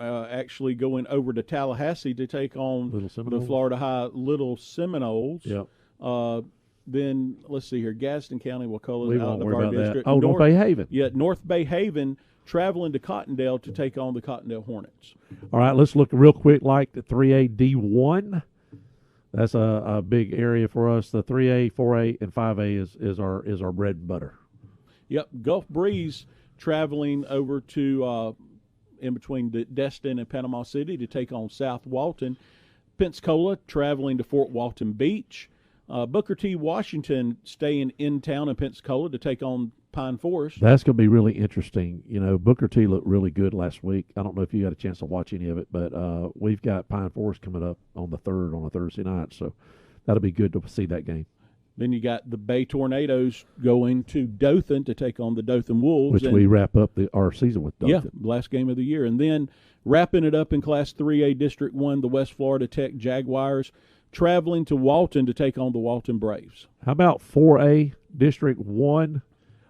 actually going over to Tallahassee to take on the Florida High Little Seminoles. Yep. Then let's see here, Gadsden County, Wakulla is out of our district. Oh, North Bay Haven. Yeah, North Bay Haven traveling to Cottondale to take on the Cottondale Hornets. All right, let's look real quick like the 3A D1. That's a big area for us. The 3A, 4A, and 5A is our bread and butter. Yep, Gulf Breeze traveling over to in between Destin and Panama City to take on South Walton. Pensacola traveling to Fort Walton Beach. Booker T. Washington staying in town in Pensacola to take on Pine Forest. That's going to be really interesting. You know, Booker T looked really good last week. I don't know if you got a chance to watch any of it, but we've got Pine Forest coming up on the 3rd on a Thursday night, so that'll be good to see that game. Then you got the Bay Tornadoes going to Dothan to take on the Dothan Wolves. Which we wrap up our season with Dothan. Yeah, last game of the year. And then wrapping it up in Class 3A District 1, the West Florida Tech Jaguars traveling to Walton to take on the Walton Braves. How about 4A District 1?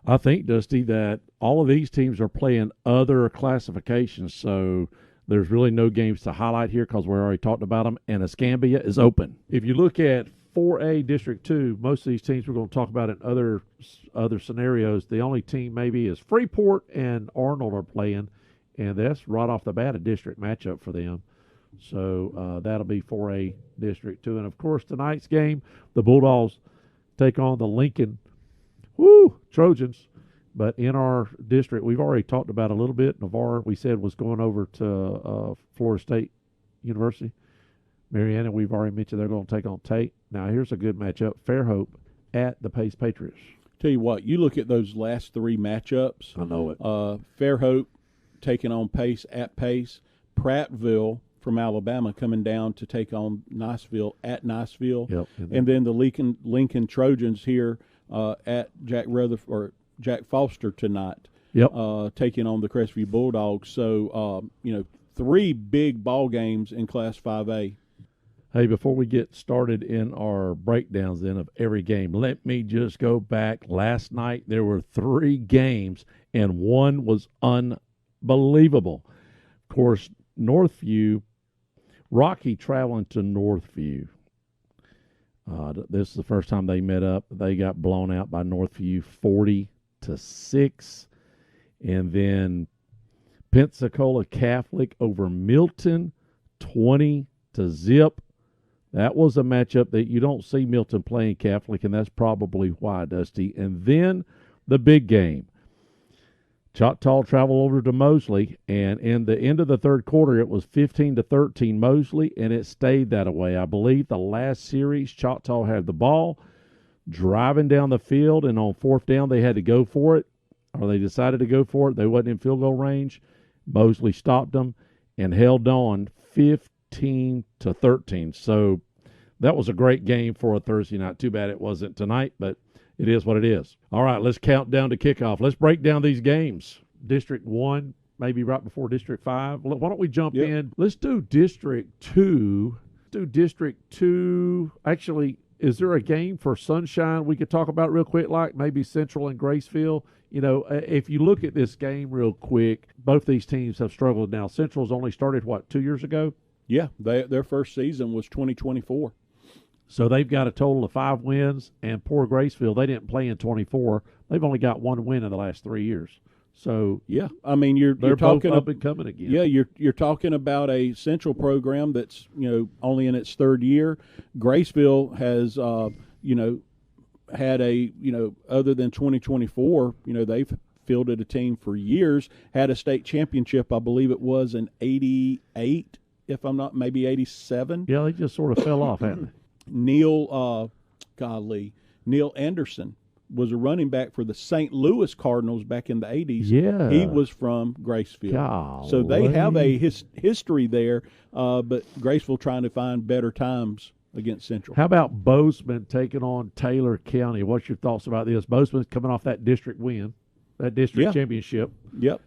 I think, Dusty, that all of these teams are playing other classifications, so there's really no games to highlight here because we already talked about them, and Escambia is open. If you look at 4A District 2, most of these teams we're going to talk about in other scenarios. The only team maybe is Freeport and Arnold are playing, and that's right off the bat a district matchup for them. So that'll be 4A District 2. And, of course, tonight's game, the Bulldogs take on the Lincoln Trojans. But in our district, we've already talked about a little bit. Navarre, we said, was going over to Florida State University. Mariana, we've already mentioned they're going to take on Tate. Now, here's a good matchup. Fairhope at the Pace Patriots. Tell you what, you look at those last 3 matchups. I know it. Fairhope taking on Pace at Pace. Prattville from Alabama coming down to take on Niceville at Niceville. Yep. And then the Lincoln Trojans here at Jack Foster tonight. Yep. Taking on the Crestview Bulldogs. So, 3 big ball games in Class 5A. Hey, before we get started in our breakdowns then of every game, let me just go back. Last night there were 3 games, and one was unbelievable. Of course, Northview, Rocky traveling to Northview. This is the first time they met up. They got blown out by Northview 40-6. And then Pensacola Catholic over Milton 20-0. That was a matchup that you don't see Milton playing Catholic, and that's probably why, Dusty. And then the big game. Choctaw traveled over to Mosley, and in the end of the third quarter, it was 15-13 Mosley, and it stayed that way. I believe the last series, Choctaw had the ball, driving down the field, and on 4th down, they had to go for it, or they decided to go for it. They wasn't in field goal range. Mosley stopped them and held on 15-13. So that was a great game for a Thursday night. Too bad it wasn't tonight, but it is what it is. All right, let's count down to kickoff. Let's break down these games. District 1, maybe right before District 5. Why don't we jump in? Let's do District 2. Actually, is there a game for Sunshine we could talk about real quick, like maybe Central and Graceville? You know, if you look at this game real quick, both these teams have struggled now. Central's only started, 2 years ago? Yeah, their first season was 2024. So they've got a total of 5 wins, and poor Graceville, they didn't play in 24. They've only got 1 win in the last 3 years. So yeah, I mean you're talking both up and coming again. Yeah, you're talking about a Central program that's only in its 3rd year. Graceville has had a other than 2024, they've fielded a team for years. Had a state championship, I believe it was in '88, if I'm not, maybe '87. Yeah, they just sort of fell off, haven't they? Neil Anderson was a running back for the St. Louis Cardinals back in the 80s. Yeah. He was from Graceville. Golly. So they have a history there, but Graceville trying to find better times against Central. How about Bozeman taking on Taylor County? What's your thoughts about this? Bozeman's coming off that district win, that district championship. Yep.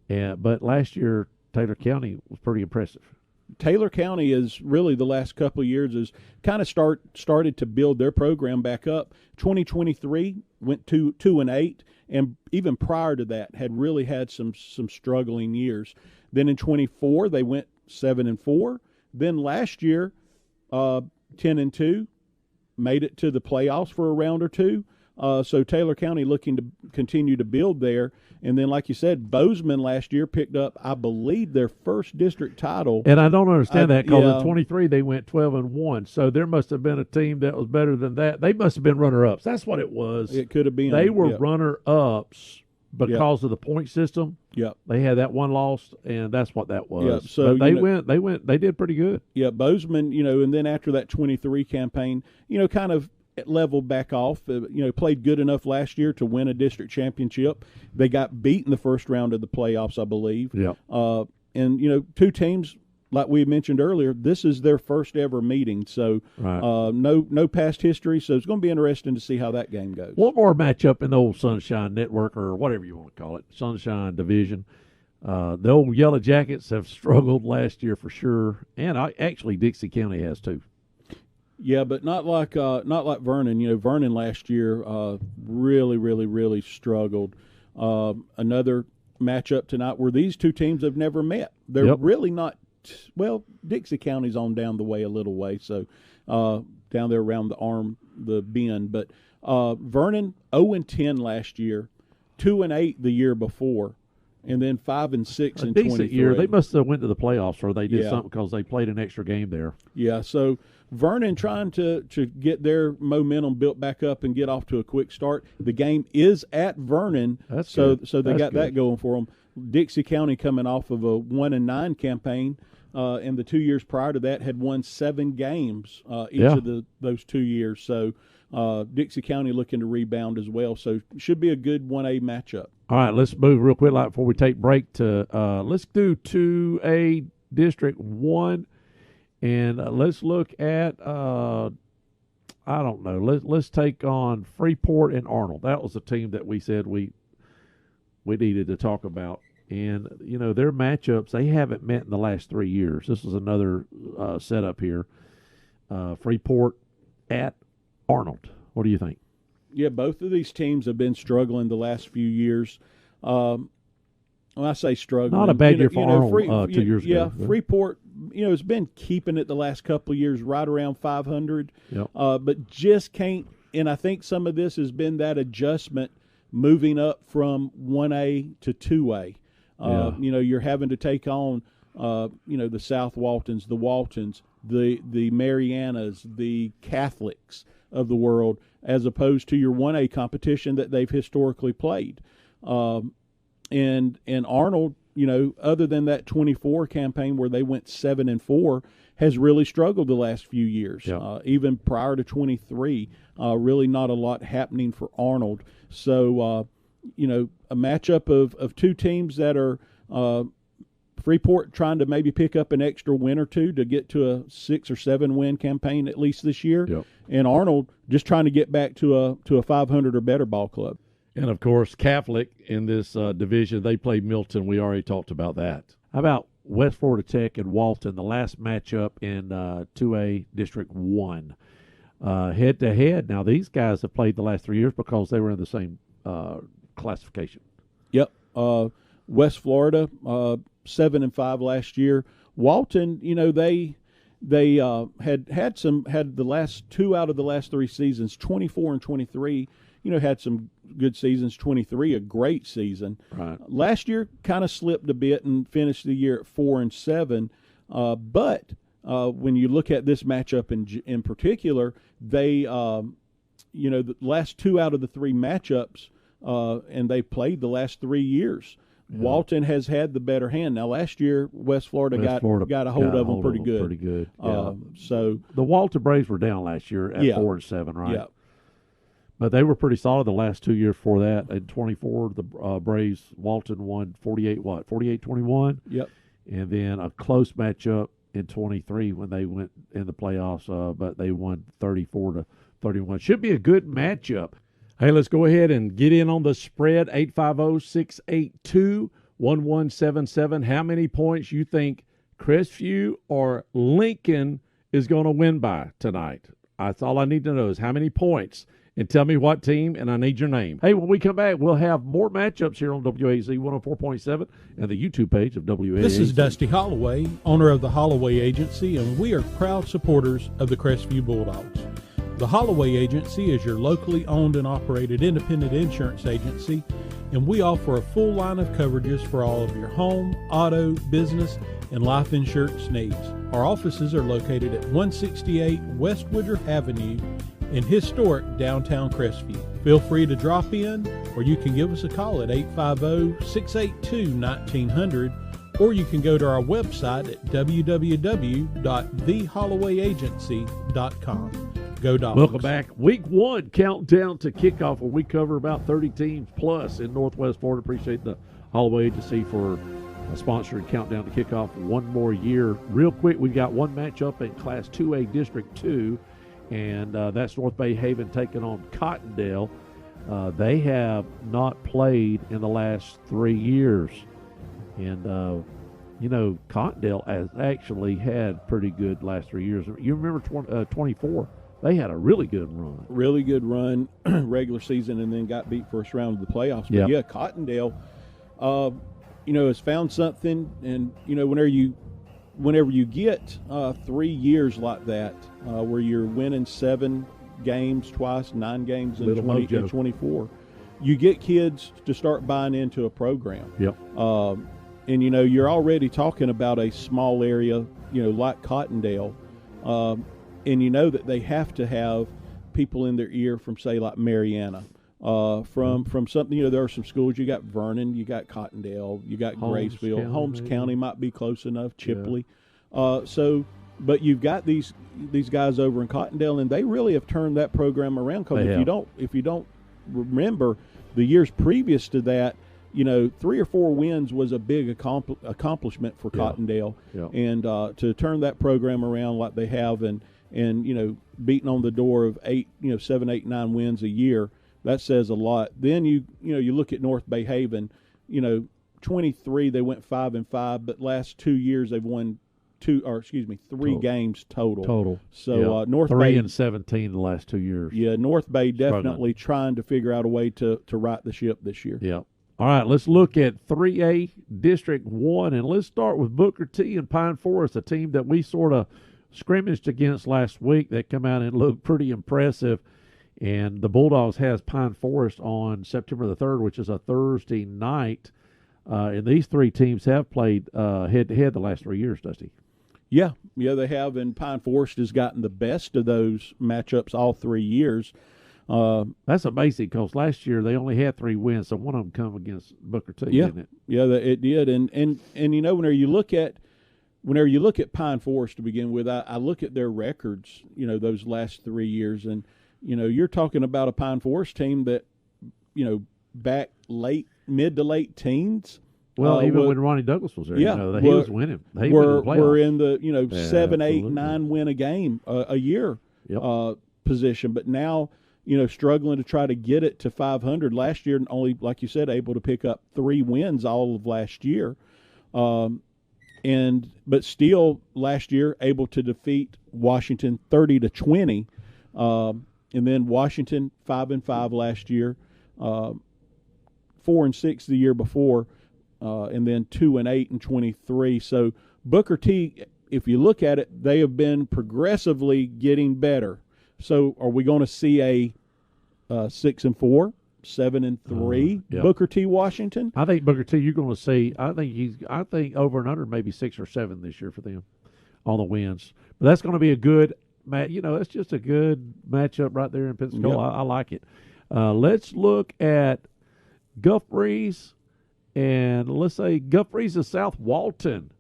But last year, Taylor County was pretty impressive. Taylor County is really the last couple of years is kind of started to build their program back up. 2023 went 2-8, and even prior to that had really had some struggling years. Then in 24 they went 7-4. Then last year 10-2, made it to the playoffs for a round or two. So Taylor County looking to continue to build there. And then, like you said, Bozeman last year picked up, I believe, their first district title. And I don't understand that because in 23 they went 12-1. So there must have been a team that was better than that. They must have been runner-ups. That's what it was. It could have been. They were runner-ups because of the point system. Yep. They had that one loss, and that's what that was. Yep. So but they did pretty good. Yeah, Bozeman, and then after that 23 campaign, kind of leveled back off. Played good enough last year to win a district championship. They got beat in the first round of the playoffs, I believe. Yeah. And two teams, like we mentioned earlier, this is their first ever meeting. So Right. no past history. So it's going to be interesting to see how that game goes. One more matchup in the old Sunshine Network, or whatever you want to call it, Sunshine Division. The old Yellow Jackets have struggled last year for sure, and actually Dixie County has too. Yeah, but not like Vernon. Vernon last year really, really, really struggled. Another matchup tonight where these two teams have never met. They're really not. Well, Dixie County's on down the way a little way, so down there around the bend. But Vernon 0-10 last year, 2-8 the year before, and then 5-6 in 23. Year. They must have went to the playoffs, or they did something because they played an extra game there. Yeah, so Vernon trying to get their momentum built back up and get off to a quick start. The game is at Vernon, so they got that going for them. Dixie County coming off of a 1-9 campaign, and the 2 years prior to that had won 7 games each of those 2 years. So Dixie County looking to rebound as well. So should be a good 1A matchup. All right, let's move real quick before we take break to let's do 2A District 1, and let's look at I don't know. Let's take on Freeport and Arnold. That was a team that we said we needed to talk about. And, their matchups, they haven't met in the last 3 years. This is another setup here. Freeport at Arnold. What do you think? Yeah, both of these teams have been struggling the last few years. When I say struggling, not a bad year for Arnold 2 years ago. Yeah, Freeport, has been keeping it the last couple of years right around 500. Yep. But just can't. And I think some of this has been that adjustment moving up from 1A to 2A. You're having to take on, the South Waltons, the Waltons, the Marianas, the Catholics of the world, as opposed to your 1A competition that they've historically played. And Arnold, other than that 24 campaign where they went 7-4, has really struggled the last few years. Yeah. Even prior to 23, really not a lot happening for Arnold. So, a matchup of two teams that are Freeport trying to maybe pick up an extra win or two to get to a 6 or 7 win campaign at least this year. Yep. And Arnold just trying to get back to a 500 or better ball club. And, of course, Catholic in this division, they played Milton. We already talked about that. How about West Florida Tech and Walton, the last matchup in 2A District 1? Head-to-head. Now, these guys have played the last 3 years because they were in the same classification. Yep. West Florida, 7-5 last year. Walton, they had the last 2 out of the last 3 seasons, 24 and 23. Had some good seasons. 23, a great season. Right. Last year, kind of slipped a bit and finished the year at 4-7. But when you look at this matchup in particular, they, the last 2 out of the 3 matchups, and they played the last 3 years. Yeah. Walton has had the better hand. Now, last year, West Florida got a hold of them pretty good. Yeah. So the Walton Braves were down last year at 4-7, right? Yeah. But they were pretty solid the last 2 years before that. In 24, the Braves, Walton won 48-21? Yep. And then a close matchup in 23 when they went in the playoffs, but they won 34-31. Should be a good matchup. Hey, let's go ahead and get in on the spread, 850-682-1177. How many points you think Crestview or Lincoln is going to win by tonight? That's all I need to know is how many points. And tell me what team, and I need your name. Hey, when we come back, we'll have more matchups here on WAZ 104.7 and the YouTube page of WAZ. This is Dusty Holloway, owner of the Holloway Agency, and we are proud supporters of the Crestview Bulldogs. The Holloway Agency is your locally owned and operated independent insurance agency, and we offer a full line of coverages for all of your home, auto, business, and life insurance needs. Our offices are located at 168 West Woodruff Avenue in historic downtown Crestview. Feel free to drop in, or you can give us a call at 850-682-1900, or you can go to our website at www.thehollowayagency.com. Go Dogs. Welcome back. Week 1 countdown to kickoff, where we cover about 30 teams plus in Northwest Florida. Appreciate the Holloway Agency for sponsoring countdown to kickoff one more year. Real quick, we've got one matchup in Class 2A District 2, and that's North Bay Haven taking on Cottondale. They have not played in the last 3 years. And, Cottondale has actually had pretty good last 3 years. You remember 24? They had a really good run. Really good run, regular season, and then got beat first round of the playoffs. But, yeah, Cottondale, has found something. And, whenever you get 3 years like that, where you're winning 7 games twice, 9 games in 24, you get kids to start buying into a program. Yep. And, you're already talking about a small area, like Cottondale. And that they have to have people in their ear from, say, like Mariana. From something, there are some schools. You got Vernon, you got Cottondale, you got Graceville. Holmes County might be close enough, Chipley. Yeah. But you've got these guys over in Cottondale, and they really have turned that program around. Because if you don't remember, the years previous to that, 3 or 4 wins was a big accomplishment for Cottondale. Yeah. And to turn that program around like they have, and beating on the door of 7, 8, 9 wins a year, that says a lot. Then you look at North Bay Haven, 23 they went 5-5, but last 2 years they've won 3 games total. So North 3 Bay and 17 the last 2 years. Yeah, North Bay definitely trying to figure out a way to right the ship this year. Yeah. All right, let's look at 3A District 1, and let's start with Booker T and Pine Forest, a team that we sort of scrimmaged against last week that come out and looked pretty impressive. And the Bulldogs has Pine Forest on September the 3rd, which is a Thursday night. And these 3 teams have played head-to-head the last 3 years, Dusty. Yeah, they have, and Pine Forest has gotten the best of those matchups all 3 years. That's amazing, because last year they only had 3 wins, so one of them come against Booker T, didn't it? Yeah, it did. And whenever you look at Pine Forest to begin with, I look at their records, those last 3 years, and you're talking about a Pine Forest team that, back mid to late teens. Well, even when Ronnie Douglas was there, he was winning. We're in the 7, 8, 9 win a game a year position, but now struggling to try to get it to 500. Last year, only, like you said, able to pick up 3 wins all of last year, but still last year able to defeat Washington 30-20, and then Washington 5-5 last year, 4-6 the year before. And then 2-8 and 23. So Booker T, if you look at it, they have been progressively getting better. So are we going to see a 6-4, 7-3 Booker T Washington? I think Booker T, you're going to see. I think over and under maybe 6 or 7 this year for them on the wins. But that's going to be a good match. That's just a good matchup right there in Pensacola. Yep. I like it. Let's look at Gulf Breeze. And let's say Gulf Breeze is South Walton.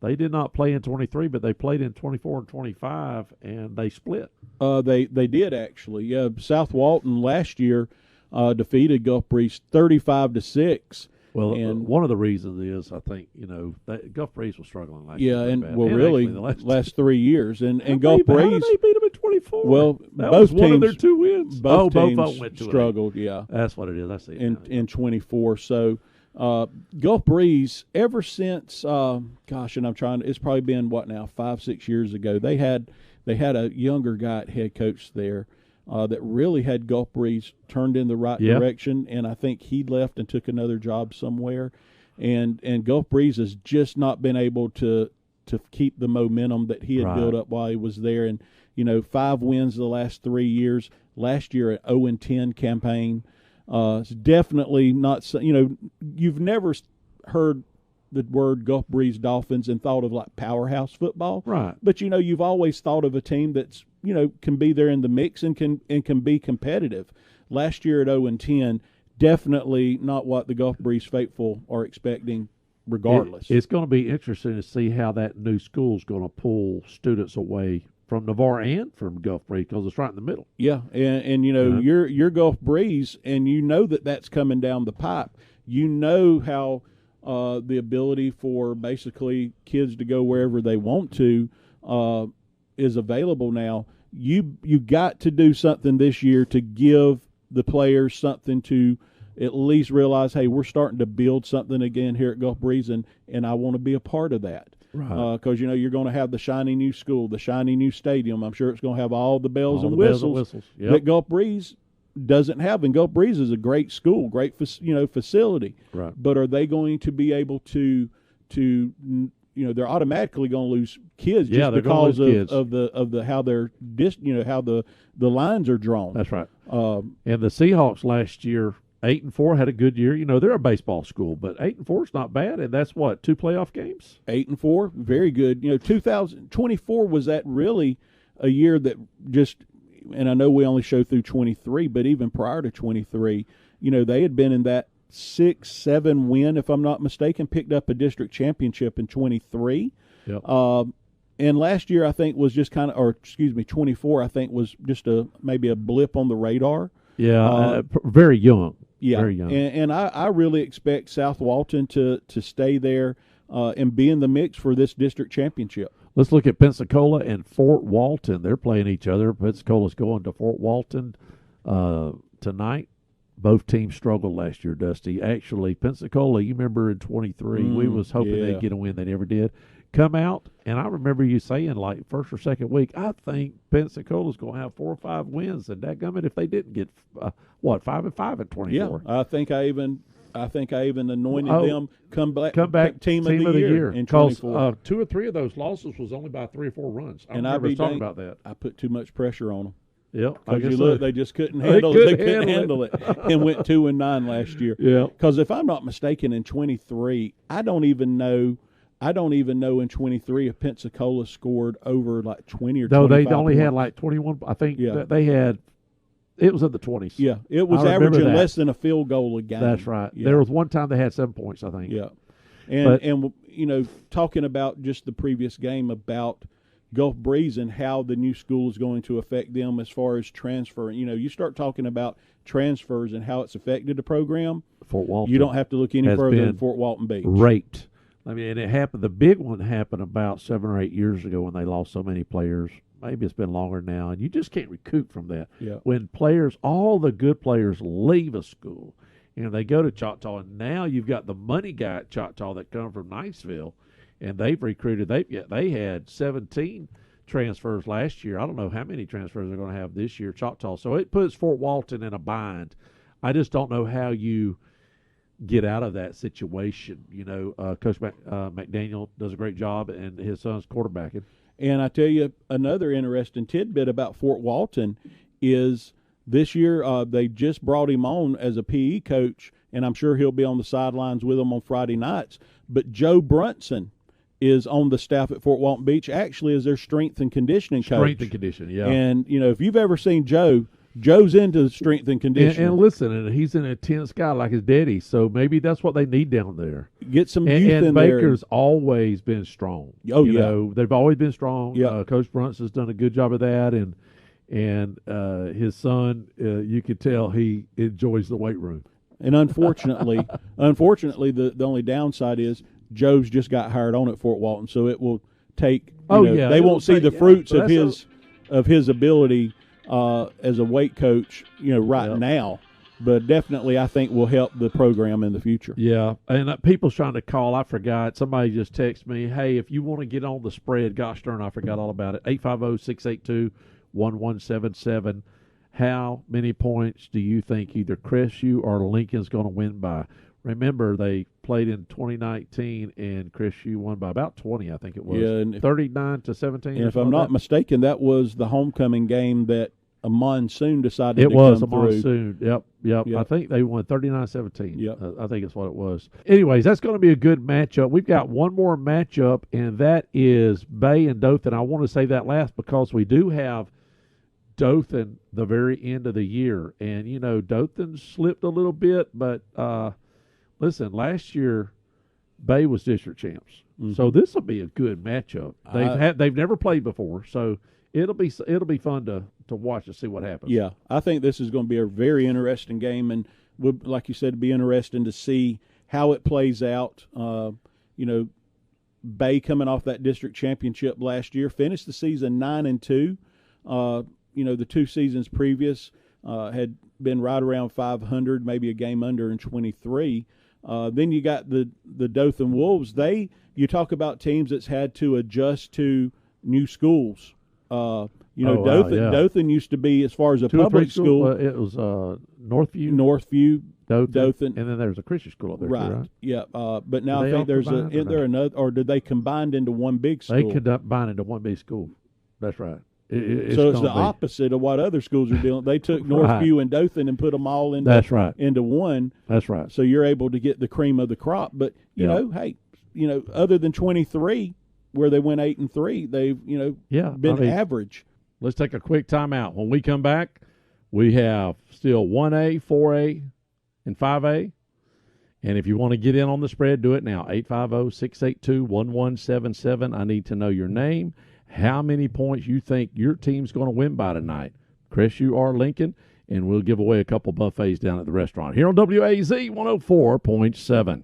They did not play in 23, but they played in 24 and 25, and they split. They did, actually. Yeah, South Walton last year defeated Gulf Breeze 35-6. Well, and one of the reasons is, I think, that Gulf Breeze was struggling last year. Yeah, really, the last 3 years. And Gulf Breeze. How did they beat them in 24? Well, that both was teams, one of their 2 wins. Both teams went to struggled, yeah. That's what it is. I see it in 24. So Gulf Breeze, ever since, and it's probably been, 5-6 years ago, they had a younger guy at head coach there that really had Gulf Breeze turned in the right direction, and I think he left and took another job somewhere. And Gulf Breeze has just not been able to keep the momentum that he had built up while he was there. And, 5 wins the last 3 years. Last year, an 0-10 campaign. It's definitely not, you've never heard the word Gulf Breeze Dolphins and thought of like powerhouse football. Right. But, you've always thought of a team that's, can be there in the mix and can be competitive. Last year at 0-10, definitely not what the Gulf Breeze faithful are expecting regardless. It's going to be interesting to see how that new school is going to pull students away from Navarre and from Gulf Breeze because it's right in the middle. Yeah, and you know, your Gulf Breeze, and you know that's coming down the pipe. You know how the ability for basically kids to go wherever they want to is available now. You got to do something this year to give the players something to at least realize, hey, we're starting to build something again here at Gulf Breeze, and I want to be a part of that. Right. Because, you know, you're going to have the shiny new school, the shiny new stadium. I'm sure it's going to have all the bells All and the whistles, bells and whistles. Yep. that Gulf Breeze doesn't have. And Gulf Breeze is a great school, great facility. Right. But are they going to be able to they're automatically going to lose kids just because of the how they're how the lines are drawn. That's right. And the Seahawks last year, 8-4, had a good year. You know, they're a baseball school, but 8-4 is not bad, and that's what, 2 playoff games? 8-4, very good. You know, 2024 was that really a year that just, and I know we only show through 23, but even prior to 23, you know, they had been in that 6-7 win, if I'm not mistaken, picked up a district championship in 23. Yep. And last year, I think, was just 24, I think, was just maybe a blip on the radar. Yeah, very young. Yeah, very young. And I really expect South Walton to stay there and be in the mix for this district championship. Let's look at Pensacola and Fort Walton. They're playing each other. Pensacola's going to Fort Walton tonight. Both teams struggled last year, Dusty. Actually, Pensacola, you remember in 23, we was hoping they'd get a win. They never did. Come out, and I remember you saying, like, first or second week, I think Pensacola's going to have 4 or 5 wins, and dadgummit if they didn't get, 5-5 at 24. Yeah, I think I even anointed them come back team of the year in 24. 2 or 3 of those losses was only by 3 or 4 runs. I and remember talking about that. I put too much pressure on them. Yeah, because they just couldn't handle it. They couldn't handle it, and went 2-9 last year. Yeah, because if I'm not mistaken, in 23, I don't even know in 23 if Pensacola scored over like 20 or 25 No, they only points. had like 21. I think they had. It was in the 20s. Yeah, it was averaging less than a field goal a game. That's right. Yeah. There was one time they had 7 points, I think. Yeah, and you know, talking about just the previous game about Gulf Breeze and how the new school is going to affect them as far as transferring. You know, you start talking about transfers and how it's affected the program. Fort Walton. You don't have to look any further than Fort Walton Beach. Raped. I mean, and it happened. The big one happened about 7 or 8 years ago when they lost so many players. Maybe it's been longer now, and you just can't recoup from that. Yeah. When players, all the good players, leave a school, and they go to Choctaw, and now you've got the money guy at Choctaw that come from Niceville, and they've recruited. They had 17 transfers last year. I don't know how many transfers they're going to have this year, Choctaw. So it puts Fort Walton in a bind. I just don't know how you get out of that situation. You know, Coach McDaniel does a great job, and his son's quarterbacking. And I tell you, another interesting tidbit about Fort Walton is this year they just brought him on as a PE coach, and I'm sure he'll be on the sidelines with them on Friday nights. But Joe Brunson is on the staff at Fort Walton Beach, actually as their strength and conditioning coach. Strength and conditioning, yeah. And, you know, if you've ever seen Joe's into strength and conditioning. And listen, and he's an intense guy like his daddy, so maybe that's what they need down there. Get some youth in there. And Baker's there. always been strong. Oh, you yeah. know, they've always been strong. Yeah. Coach Brunson's done a good job of that, and his son, you could tell he enjoys the weight room. And unfortunately, the only downside is Joe's just got hired on at Fort Walton, so it will take. They won't see the fruits of his ability as a weight coach, right now. But definitely, I think will help the program in the future. Yeah, and people's trying to call. I forgot. Somebody just texted me, hey, if you want to get on the spread, gosh darn, I forgot all about it. 850-682-1177. How many points do you think either Crestview or Lincoln's going to win by? Remember, they played in 2019, and Crestview won by about 20, I think it was. Yeah, 39-17. And if I'm not mistaken, that was the homecoming game that a monsoon decided to come through. It was a monsoon. Yep. I think they won 39-17. Yep. I think it's what it was. Anyways, that's going to be a good matchup. We've got one more matchup, and that is Bay and Dothan. I want to say that last because we do have Dothan the very end of the year. And, Dothan slipped a little bit, but listen, last year Bay was district champs. So this will be a good matchup. They've never played before, so it'll be fun to watch and see what happens. Yeah, I think this is going to be a very interesting game, and would, like you said, it'd be interesting to see how it plays out. Bay coming off that district championship last year, finished the season 9-2. The 2 seasons previous had been right around 500, maybe a game under in 23. Then you got the Dothan Wolves. You talk about teams that's had to adjust to new schools. Dothan used to be, as far as a public school, it was Northview, Dothan, and then there's a Christian school up there, right? Too, right? Yeah, but now I think there's another, or did they combined into one big school? They combined into one big school. That's right. It's the opposite of what other schools are doing. They took Northview and Dothan and put them all into into one. That's right. So you're able to get the cream of the crop. But other than 23, where they went 8-3, they've been average. Let's take a quick timeout. When we come back, we have still 1A, 4A, and 5A. And if you want to get in on the spread, do it now. 850-682-1177. I need to know your name, how many points you think your team's going to win by tonight. Crestview or Lincoln, and we'll give away a couple buffets down at the restaurant here on WAZ 104.7.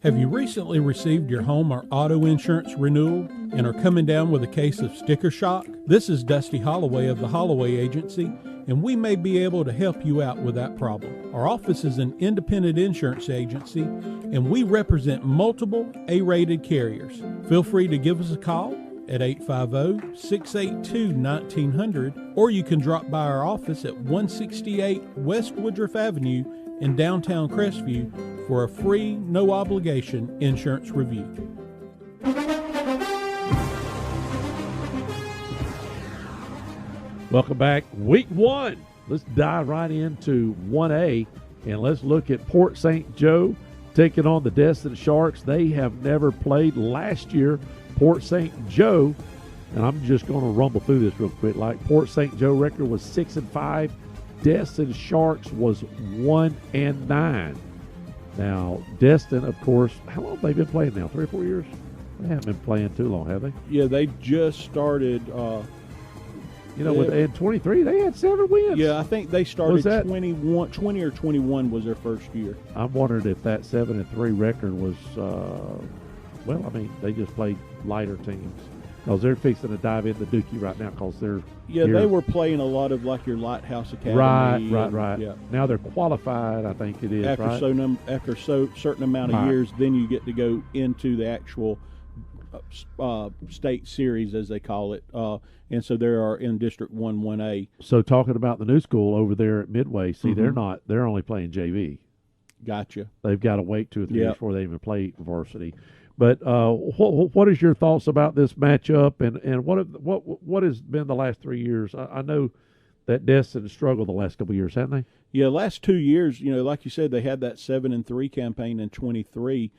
Have you recently received your home or auto insurance renewal and are coming down with a case of sticker shock? This is Dusty Holloway of the Holloway Agency, and we may be able to help you out with that problem. Our office is an independent insurance agency, and we represent multiple A-rated carriers. Feel free to give us a call at 850-682-1900, or you can drop by our office at 168 West Woodruff Avenue in downtown Crestview for a free, no-obligation insurance review. Welcome back. Week 1. Let's dive right into 1A, and let's look at Port St. Joe taking on the Destin Sharks. They have never played. Last year, Port St. Joe, and I'm just going to rumble through this real quick. Like Port St. Joe record was 6-5. Destin Sharks was 1-9. Now, Destin, of course, how long have they been playing now? 3 or 4 years? They haven't been playing too long, have they? Yeah, they just started. In 23, they had 7 wins. Yeah, I think they started 20 or 21 was their first year. I'm wondering if that 7-3 record was, they just played lighter teams. Because they're fixing to dive into Dookie right now because they're they were playing a lot of like your Lighthouse Academy. Right. Yeah. Now they're qualified, I think it is, after certain amount of years, then you get to go into the actual state series, as they call it. And so they are in District 1, 1A. So talking about the new school over there at Midway, they're only playing JV. Gotcha. They've got to wait 2 or 3 years before they even play varsity. But what is your thoughts about this matchup, and what has been the last 3 years? I know that Destin has struggled the last couple of years, haven't they? Yeah, last 2 years, like you said, they had that 7-3 campaign in 23,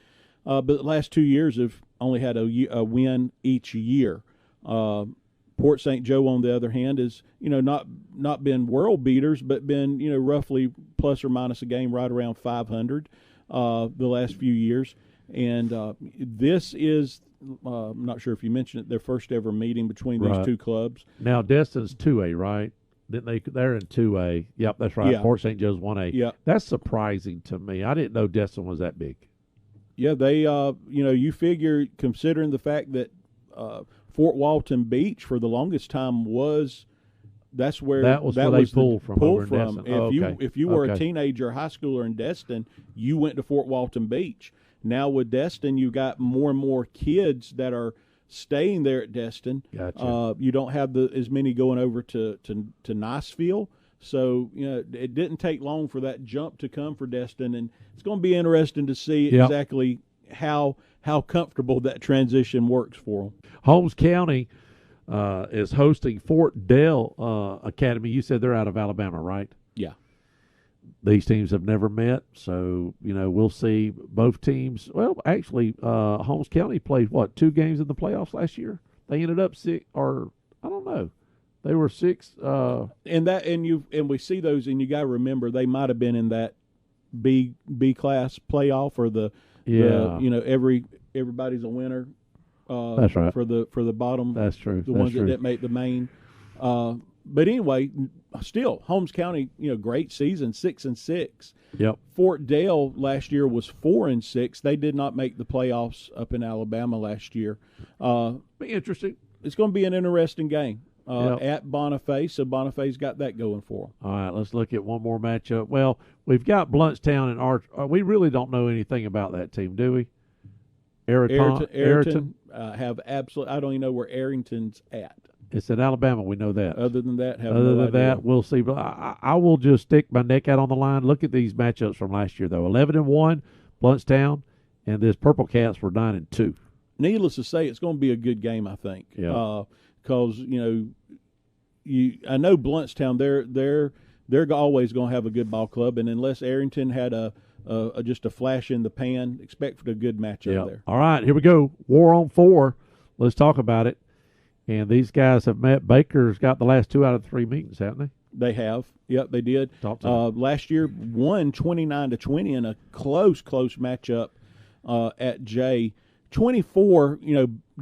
but the last 2 years have only had a win each year. Port St. Joe, on the other hand, is not been world beaters, but been roughly plus or minus a game right around 500 the last few years. And this is, I'm not sure if you mentioned it, their first ever meeting between these two clubs. Now, Destin's 2A, right? They're in 2A. Yep, that's right. Yeah. Port St. Joe's 1A. Yeah. That's surprising to me. I didn't know Destin was that big. Yeah, they, you figure, considering the fact that Fort Walton Beach for the longest time that's where they pulled from. If you were a teenager, high schooler in Destin, you went to Fort Walton Beach. Now with Destin, you got more and more kids that are staying there at Destin. Gotcha. You don't have as many going over to Niceville. So it didn't take long for that jump to come for Destin, and it's going to be interesting to see exactly how comfortable that transition works for them. Holmes County is hosting Fort Dell Academy. You said they're out of Alabama, right? Yeah. These teams have never met, so we'll see both teams. Well, actually, Holmes County played 2 games in the playoffs last year. They ended up 6, or I don't know. They were 6. And we see those, and you got to remember they might have been in that B class playoff or the You know, everybody's a winner. That's right. For the bottom. That's true. The ones that didn't make the main. But anyway, still Holmes County, great season, 6-6. Yep. Fort Dale last year was 4-6. They did not make the playoffs up in Alabama last year. Be interesting. It's going to be an interesting game Yep. at Boniface. So Boniface got that going for them. All right, let's look at one more matchup. Well, we've got Bluntstown and Arch. We really don't know anything about that team, do we? Arrington have absolutely. I don't even know where Arrington's at. It's in Alabama. We know that. Other than that, we'll see. But I will just stick my neck out on the line. Look at these matchups from last year, though. 11-1, Bluntstown, and this Purple Cats were 9-2. Needless to say, it's going to be a good game. I think. Yeah. Because I know Bluntstown. They're always going to have a good ball club, and unless Arrington had just a flash in the pan, expect for a good matchup there. All right, here we go. War on 4. Let's talk about it. And these guys have met. Baker's got the last 2 out of 3 meetings, haven't they? They have. Yep, they did. Talk to me. Last year, won 29-20 in a close matchup at Jay. 24,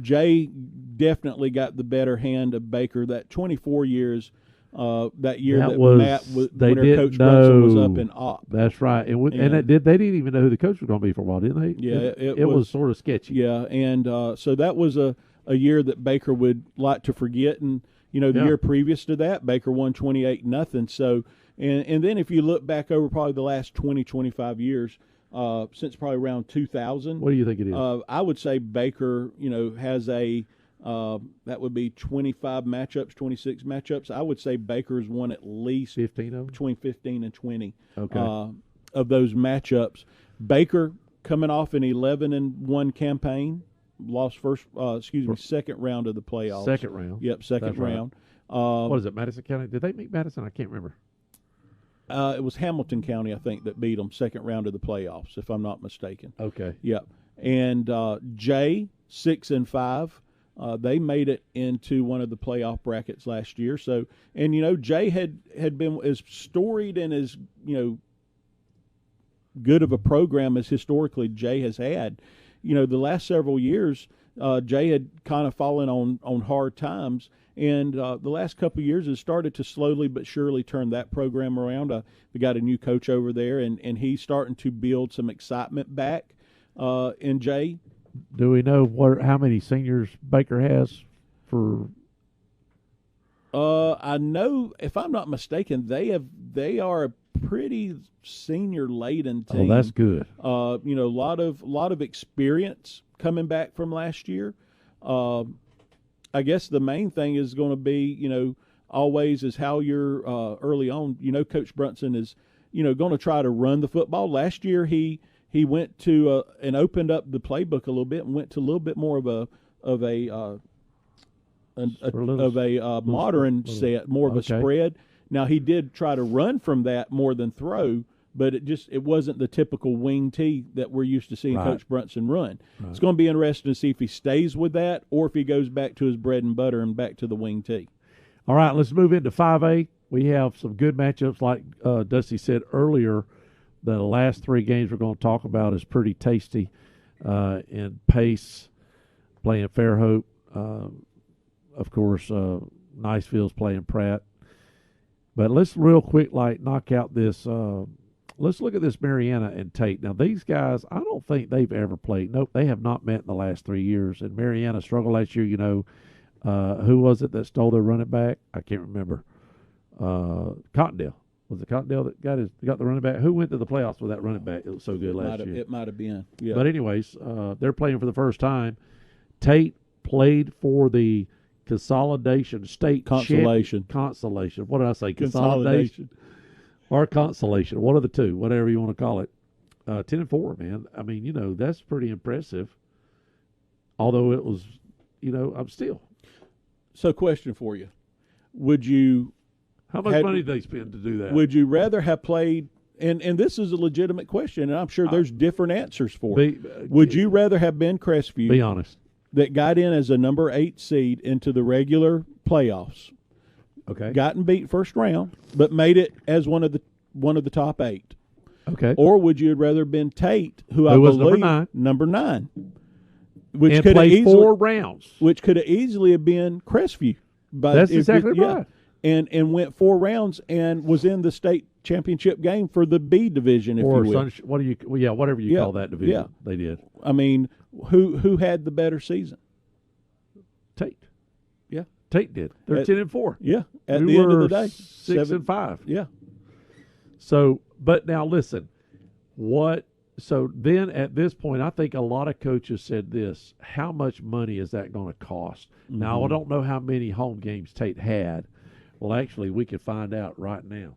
Jay definitely got the better hand of Baker. That 24 years, that year that Matt was, when Coach Brunson was up in Op. That's right. They didn't even know who the coach was going to be for a while, didn't they? Yeah, it was sort of sketchy. Yeah, and so that was a year that Baker would like to forget. And, the year previous to that, Baker won 28-0. So, and then if you look back over probably the last 20, 25 years, since probably around 2000. What do you think it is? I would say Baker, has that would be 25 matchups, 26 matchups. I would say Baker's won at least 15 of them? Between 15 and 20 of those matchups. Baker coming off an 11-1 campaign. Lost second round of the playoffs. Second round. Yep, second That's right. round. What is it, Madison County? Did they meet Madison? I can't remember. It was Hamilton County, I think, that beat them second round of the playoffs, if I'm not mistaken. Okay. Yep. And Jay, 6-5. They made it into one of the playoff brackets last year. So, and Jay had been as storied and as good of a program as historically Jay has had. The last several years, Jay had kind of fallen on hard times, and the last couple of years has started to slowly but surely turn that program around. They got a new coach over there, and he's starting to build some excitement back in Jay. Do we know how many seniors Baker has for? I know, if I'm not mistaken, they are a pretty senior laden team. Oh, that's good. A lot of experience coming back from last year. I guess the main thing is going to be, always is how you're early on. Coach Brunson is, going to try to run the football. Last year he went to and opened up the playbook a little bit and went to a little bit more of a modern set, more of a spread. Now he did try to run from that more than throw, but it wasn't the typical wing tee that we're used to seeing Coach Brunson run. Right. It's going to be interesting to see if he stays with that or if he goes back to his bread and butter and back to the wing tee. All right, let's move into 5A. We have some good matchups, like Dusty said earlier. The last 3 games we're going to talk about is pretty tasty. In Pace playing Fairhope, of course, Niceville's playing Pratt. But let's real quick knock out this. Let's look at this Mariana and Tate. Now, these guys, I don't think they've ever played. Nope, they have not met in the last 3 years. And Mariana struggled last year. Who was it that stole their running back? I can't remember. Cottondale. Was it Cottondale that got the running back? Who went to the playoffs with that running back? It was so good last year. It might have been. Yeah. But anyways, they're playing for the first time. Tate played for the Consolidation State Consolation. Consolation. What did I say? Consolidation or Consolation. One of the two, whatever you want to call it. 10-4, man. I mean, that's pretty impressive. Although it was, I'm still. So, question for you: would you? How much money did they spend to do that? Would you rather have played? And this is a legitimate question, and I'm sure there's different answers for it. Would you rather have been Crestview? Be honest. That got in as a number 8 seed into the regular playoffs. Okay. Gotten beat first round, but made it as one of the top 8. Okay. Or would you have rather been Tate, who I was believe number 9. Which and could have played easily 4 rounds. Which could have easily have been Crestview. But That's exactly right. And went 4 rounds and was in the state championship game for the B division, if or you will. Whatever you call that division. Yeah. They did. I mean, who had the better season? Tate. Yeah. Tate did. They're 10-4. Yeah. At we the end of were the day, 6-5. Yeah. So, but now listen, so then at this point, I think a lot of coaches said this: how much money is that going to cost? Mm-hmm. Now, I don't know how many home games Tate had. Well, actually, we could find out right now.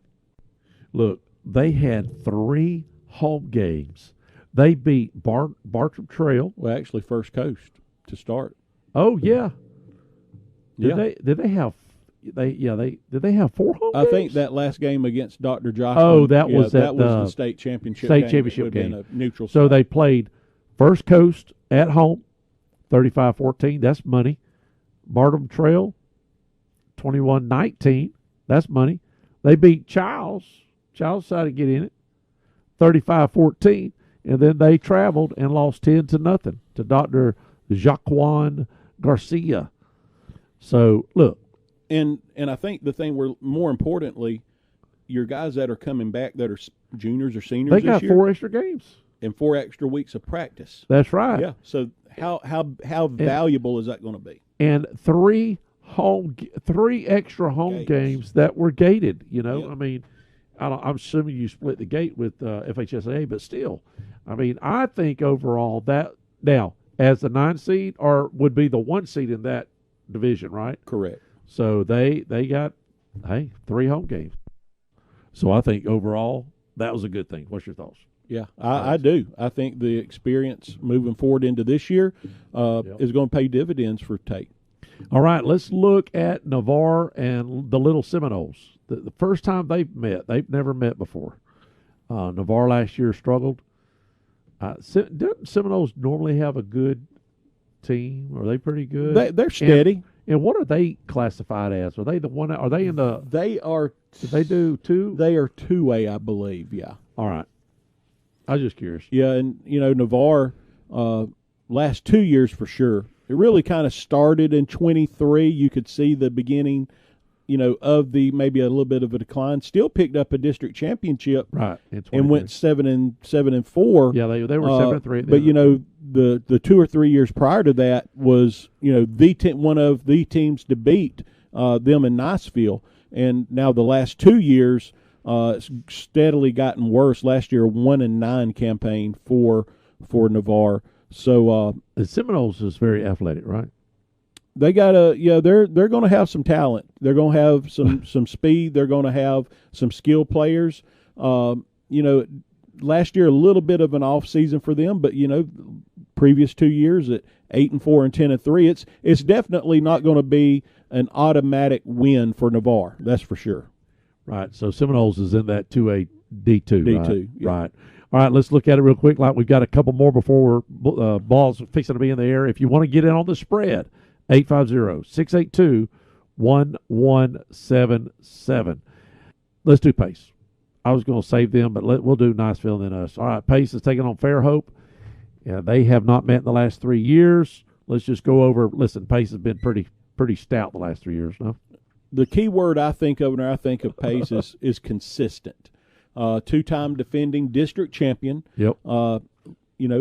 Look, they had 3 home games. They beat Bartram Trail. Well, actually, First Coast to start. Oh yeah. Did they have 4 home games? I think that last game against Dr. Jocelyn. Oh, that was the state championship state game. championship It would have game. been a neutral So site. they played First Coast at home, 35-14. That's money. Bartram Trail, 21-19. That's money. They beat Childs. Childs decided to get in it, 35-14. And then they traveled and lost 10-0 to Dr. Jaquan Garcia. So, look. And I think the thing where, more importantly, your guys that are coming back that are juniors or seniors They this got year, 4 extra games. and 4 extra weeks of practice. That's right. Yeah. So how valuable is that going to be? And 3 extra home games that were gated. You know, Yep. I mean, I'm assuming you split the gate with FHSA, but still, I mean, I think overall that now as the 9 seed or would be the 1 seed in that division, right? Correct. So they got 3 home games. So I think overall that was a good thing. What's your thoughts? Yeah, I do. I think the experience moving forward into this year is going to pay dividends for Tate. All right, let's look at Navarre and the Little Seminoles. The first time they've never met before. Navarre last year struggled. Don't Seminoles normally have a good team? Are they pretty good? They're steady. And what are they classified as? Are they the one? Are they in the? They are. Did they do 2? They are 2A, I believe. Yeah. All right. I was just curious. Yeah, and Navarre, last 2 years for sure. It really kind of started in 23. You could see the beginning, of the maybe a little bit of a decline. Still picked up a district championship, right, and went 7-4. Yeah, they were 7-3. But the 2 or 3 years prior to that was one of the teams to beat them in Niceville, and now the last 2 years it's steadily gotten worse. Last year, a 1-9 campaign for Navarre. So the Seminoles is very athletic, right? They got they're going to have some talent. They're going to have some speed. They're going to have some skill players. Last year a little bit of an off season for them, but previous 2 years at 8-4 and 10-3, it's definitely not going to be an automatic win for Navarre. That's for sure. Right. So Seminoles is in that 2A D2. D2, right? yeah. Right. All right, let's look at it real quick. Like we've got a couple more before balls fixing to be in the air. If you want to get in on the spread, 850-682-1177. Let's do Pace. I was going to save them, but we'll do Niceville and then us. All right, Pace is taking on Fairhope. Yeah, they have not met in the last 3 years. Let's just go over. Listen, Pace has been pretty stout the last 3 years, no? The key word I think of when I think of Pace is consistent. 2-time defending district champion. Yep. The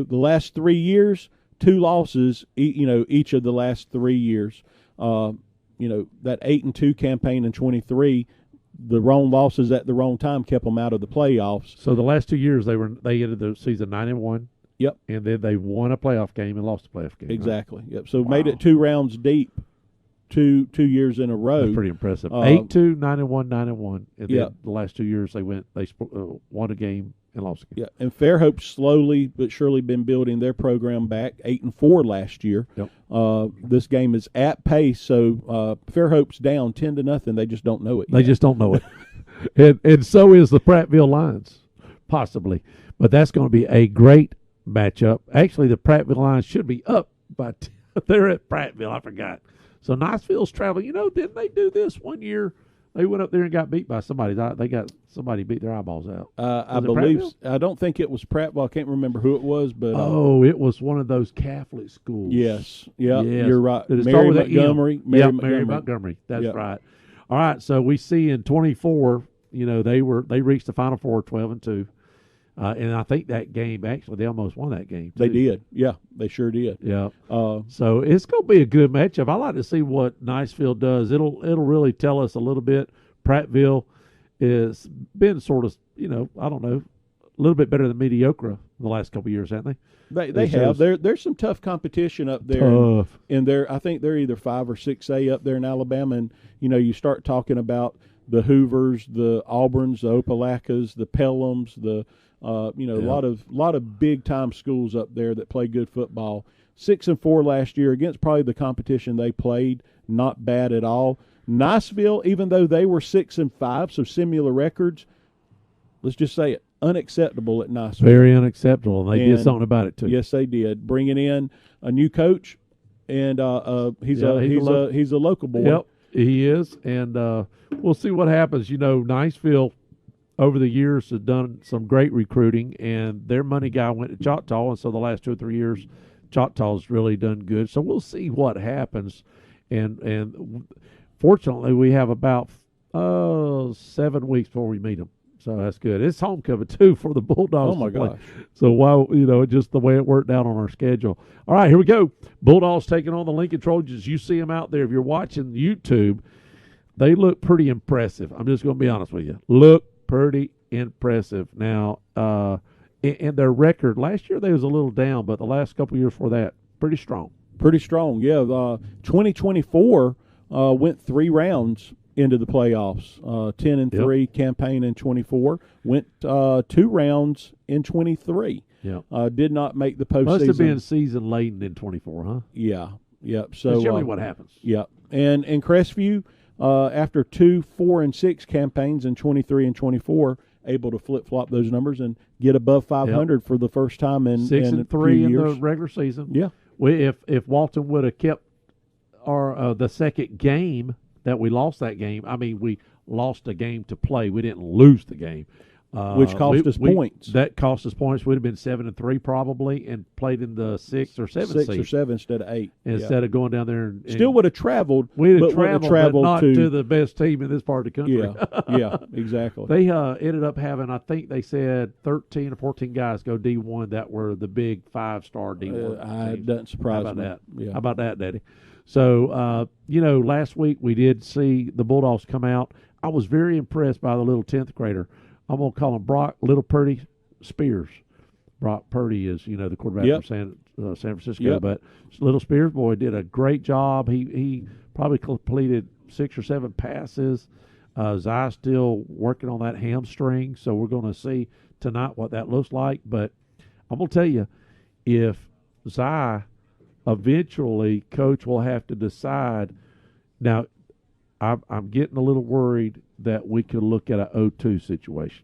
last 3 years, 2 losses. Each of the last 3 years. That 8-2 campaign in 23, the wrong losses at the wrong time kept them out of the playoffs. So the last 2 years they ended the season 9-1. Yep. And then they won a playoff game and lost a playoff game. Exactly. Right? Yep. So made it 2 rounds deep. Two years in a row. That's pretty impressive. 8-2, 9-1, 9-1. And then the last 2 years they won a game and lost a game. Yeah, and Fairhope slowly but surely been building their program back. 8-4 last year. Yep. This game is at Pace, so Fairhope's down 10-0. They just don't know it yet. They just don't know it. and so is the Prattville Lions, possibly. But that's going to be a great matchup. Actually, the Prattville Lions should be up, but they're at Prattville. I forgot. So Niceville's traveling. Didn't they do this one year They went up there and got beat by somebody. They got somebody beat their eyeballs out. I believe. I don't think it was Prattville. I can't remember who it was, but it was one of those Catholic schools. Yes, you're right. Did it Mary start with Montgomery. Mary Montgomery. That's right. All right, so we see in 24, they reached the Final Four 12-2. And I think that game, actually, they almost won that game, too. They did. Yeah, they sure did. Yeah. So it's going to be a good matchup. I like to see what Niceville does. It'll really tell us a little bit. Prattville has been sort of, I don't know, a little bit better than mediocre in the last couple of years, haven't they? They have. There's some tough competition up there. Tough. And I think they're either 5 or 6A up there in Alabama. And, you start talking about the Hoovers, the Auburns, the Opalakas, the Pelhams, the a lot of big time schools up there that play good football. 6-4 last year against probably the competition they played. Not bad at all. Niceville, even though they were 6-5, so similar records, let's just say it, unacceptable at Niceville. Very unacceptable. And they did something about it too. Yes, they did. Bringing in a new coach, and he's a local boy. Yep, he is, and we'll see what happens. Niceville over the years has done some great recruiting, and their money guy went to Choctaw, and so the last 2 or 3 years, Choctaw's really done good. So we'll see what happens, and fortunately, we have about 7 weeks before we meet them. So that's good. It's homecoming, too, for the Bulldogs. Oh, my gosh. So, just the way it worked out on our schedule. All right, here we go. Bulldogs taking on the Lincoln Trojans. You see them out there. If you're watching YouTube, they look pretty impressive. I'm just going to be honest with you. Look pretty impressive. Now, in their record, last year they was a little down, but the last couple of years before that, pretty strong. Pretty strong, yeah. 2024 went 3 rounds into the playoffs. 10-3 campaign in 24. Went 2 rounds in 23. Yeah. Did not make the postseason. Must have been season laden in 24, huh? Yeah. Yep. So that's generally what happens. Yep. And in Crestview, after 2 4-6 campaigns in 23 and 24, able to flip flop those numbers and get above 500 for the first time in 6-3 in years. the regular season. Yeah. If Walton would have kept our the second game that we lost that game, I mean, we lost a game to play. We didn't lose the game. Which cost us points. That cost us points. We'd have been 7-3 probably, and played in the 6 or 7 6 seed. or 7 instead of 8. Instead of going down there and still would have traveled. We'd have traveled, but not to the best team in this part of the country. Yeah, exactly. They ended up having, I think they said 13 or 14 guys go D1 that were the big 5-star D1. It doesn't surprise me. That? Yeah. How about that, Daddy? So, last week we did see the Bulldogs come out. I was very impressed by the little 10th grader. I'm going to call him Brock Little Purdy Spears. Brock Purdy is, the quarterback from San Francisco. But Little Spears boy did a great job. He probably completed 6 or 7 passes. Zai's still working on that hamstring, so we're going to see tonight what that looks like. But I'm going to tell you, if Zai eventually, Coach will have to decide. Now, I'm getting a little worried that we could look at an 0-2 situation.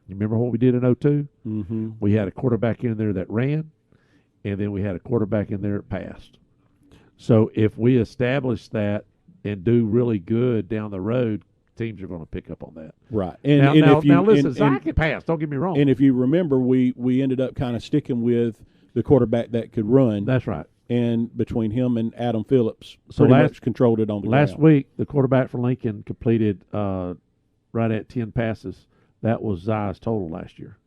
You remember what we did in 0-2? Mm-hmm. We had a quarterback in there that ran, and then we had a quarterback in there that passed. So if we establish that and do really good down the road, teams are going to pick up on that. Right. Now listen, Zach can pass. Don't get me wrong. And if you remember, we ended up kind of sticking with the quarterback that could run. That's right. And between him and Adam Phillips, pretty much controlled it on the ground. Last week, the quarterback for Lincoln completed right at 10 passes. That was Zai's total last year.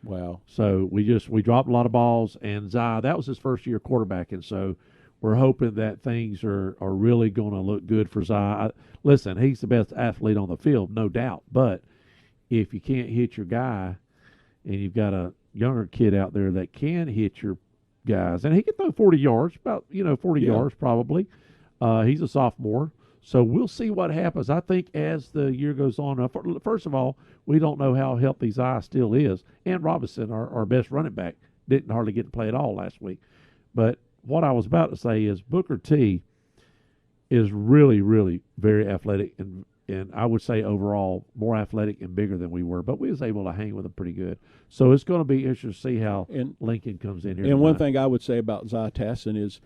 Wow. So we dropped a lot of balls, and Zai, that was his first year quarterbacking. So we're hoping that things are really going to look good for Zai. Listen, he's the best athlete on the field, no doubt. But if you can't hit your guy, and you've got a younger kid out there that can hit your guys, and he can throw 40 yards, about 40 yards probably. He's a sophomore, so we'll see what happens. I think as the year goes on, first of all, we don't know how healthy Zai still is, and Robinson, our best running back, didn't hardly get to play at all last week. But what I was about to say is Booker T is really, really very athletic, and I would say overall more athletic and bigger than we were, but we was able to hang with him pretty good. So it's going to be interesting to see how Lincoln comes in here. And one thing I would say about Zai Tassin is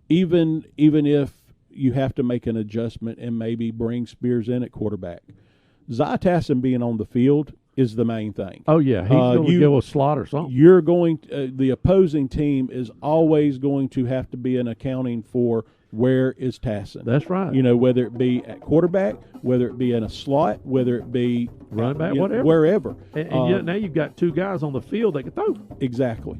even if you have to make an adjustment and maybe bring Spears in at quarterback. Zytassin being on the field is the main thing. Oh, yeah. He's going to go a slot or something. You're going the opposing team is always going to have to be an accounting for where is Tassin. That's right. Whether it be at quarterback, whether it be in a slot, whether it be running back, whatever. Wherever. And now you've got two guys on the field that can throw. Exactly.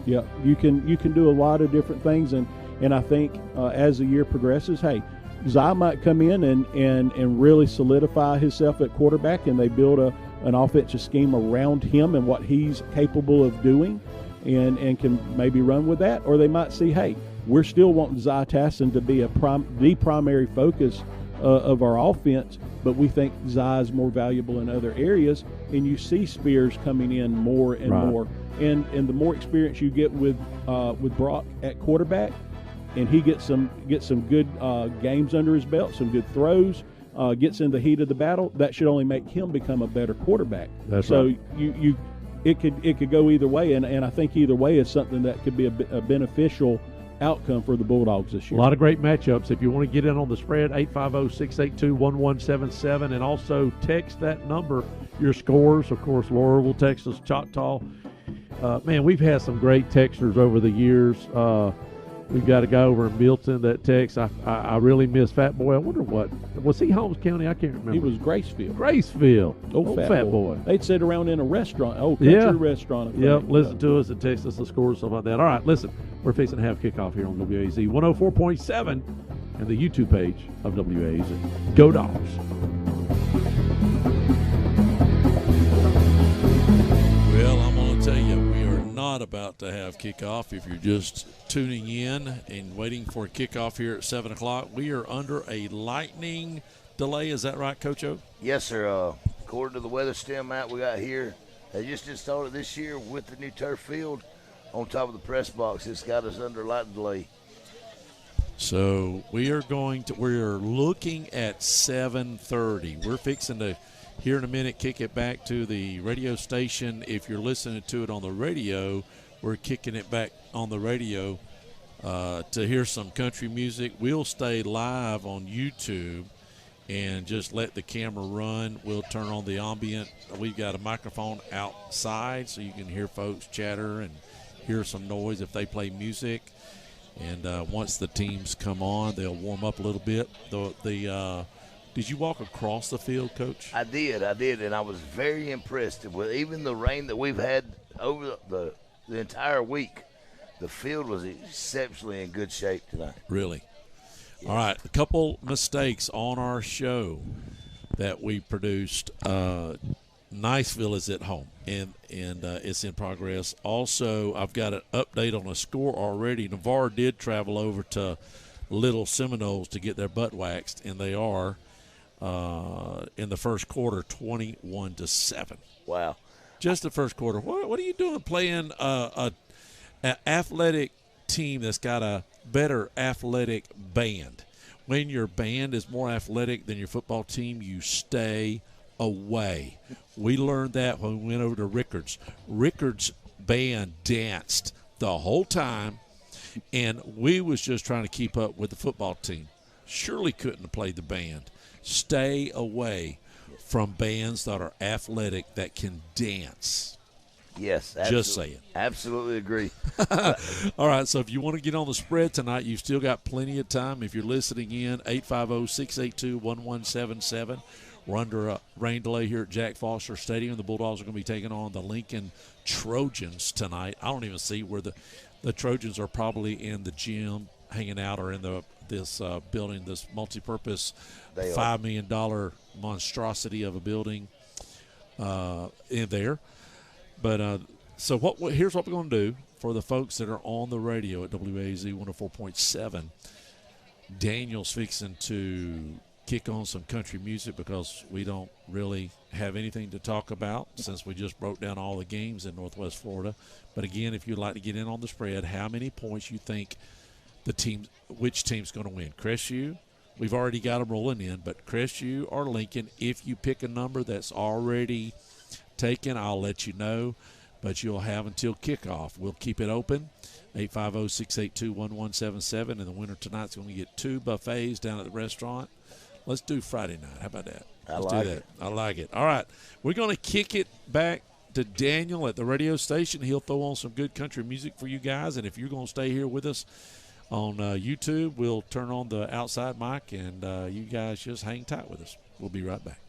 Yeah, you can do a lot of different things, and I think as the year progresses, hey, Zy might come in and really solidify himself at quarterback, and they build an offensive scheme around him and what he's capable of doing, and can maybe run with that. Or they might see, hey, we're still wanting Zy Tassin to be the primary focus of our offense, but we think Zy is more valuable in other areas, and you see Spears coming in more and more. And the more experience you get with Brock at quarterback, and he gets some good games under his belt, some good throws, gets in the heat of the battle, that should only make him become a better quarterback. That's so right. It could go either way, and I think either way is something that could be a beneficial outcome for the Bulldogs this year. A lot of great matchups. If you want to get in on the spread, 850-682-1177, and also text that number, your scores. Of course, Laura will text us Choctaw. Man, we've had some great texters over the years. We've got a guy over in Milton that texts. I really miss Fat Boy. I wonder was he Holmes County? I can't remember. He was Graceville. Graceville. Old Fat Boy. They'd sit around in a restaurant, country restaurant. Yep, listen to us and text us the scores, stuff like that. All right, listen, we're fixing to have kickoff here on WAZ 104.7 and the YouTube page of WAZ. Go Dogs. Well, I'm going to tell you, we are not about to have kickoff. If you're just tuning in and waiting for kickoff here at 7 o'clock, we are under a lightning delay. Is that right, Coach O? Yes, sir. According to the weather stem map we got here, they just installed it this year with the new turf field on top of the press box. It's got us under a lightning delay. So we're looking at 7:30. We're fixing to, here in a minute, kick it back to the radio station. If you're listening to it on the radio, we're kicking it back on the radio to hear some country music. We'll stay live on YouTube and just let the camera run. We'll turn on the ambient. We've got a microphone outside so you can hear folks chatter and hear some noise if they play music. And once the teams come on, they'll warm up a little bit. Did you walk across the field, Coach? I did, and I was very impressed with even the rain that we've had over the entire week. The field was exceptionally in good shape tonight. Really? Yes. All right, a couple mistakes on our show that we produced. Niceville is at home, and it's in progress. Also, I've got an update on a score already. Navarre did travel over to Little Seminoles to get their butt waxed, and they are in the first quarter 21-7. Wow. Just the first quarter. What are you doing playing an athletic team that's got a better athletic band? When your band is more athletic than your football team, you stay away. We learned that when we went over to Rickard's. Rickard's band danced the whole time, and we was just trying to keep up with the football team. Surely couldn't have played the band. Stay away from bands that are athletic that can dance. Yes, just saying. Absolutely agree. All right, so if you want to get on the spread tonight, you've still got plenty of time. If you're listening in, 850-682-1177. We're under a rain delay here at Jack Foster Stadium. The Bulldogs are going to be taking on the Lincoln Trojans tonight. I don't even see where the Trojans are, probably in the gym hanging out, or in this building, this multi-purpose $5 million monstrosity of a building in there. But so here's what we're going to do for the folks that are on the radio at WAZ 104.7. Daniel's fixing to kick on some country music because we don't really have anything to talk about since we just broke down all the games in Northwest Florida. But again, if you'd like to get in on the spread, how many points you think which team's going to win? Crestview, we've already got them rolling in, but Crestview or Lincoln, if you pick a number that's already taken, I'll let you know. but you'll have until kickoff. We'll keep it open, 850-682-1177, and the winner tonight's going to get 2 buffets down at the restaurant. Let's do Friday night. How about that? Let's do that. I like it. All right. We're going to kick it back to Daniel at the radio station. He'll throw on some good country music for you guys, and if you're going to stay here with us on YouTube, we'll turn on the outside mic, and you guys just hang tight with us. We'll be right back.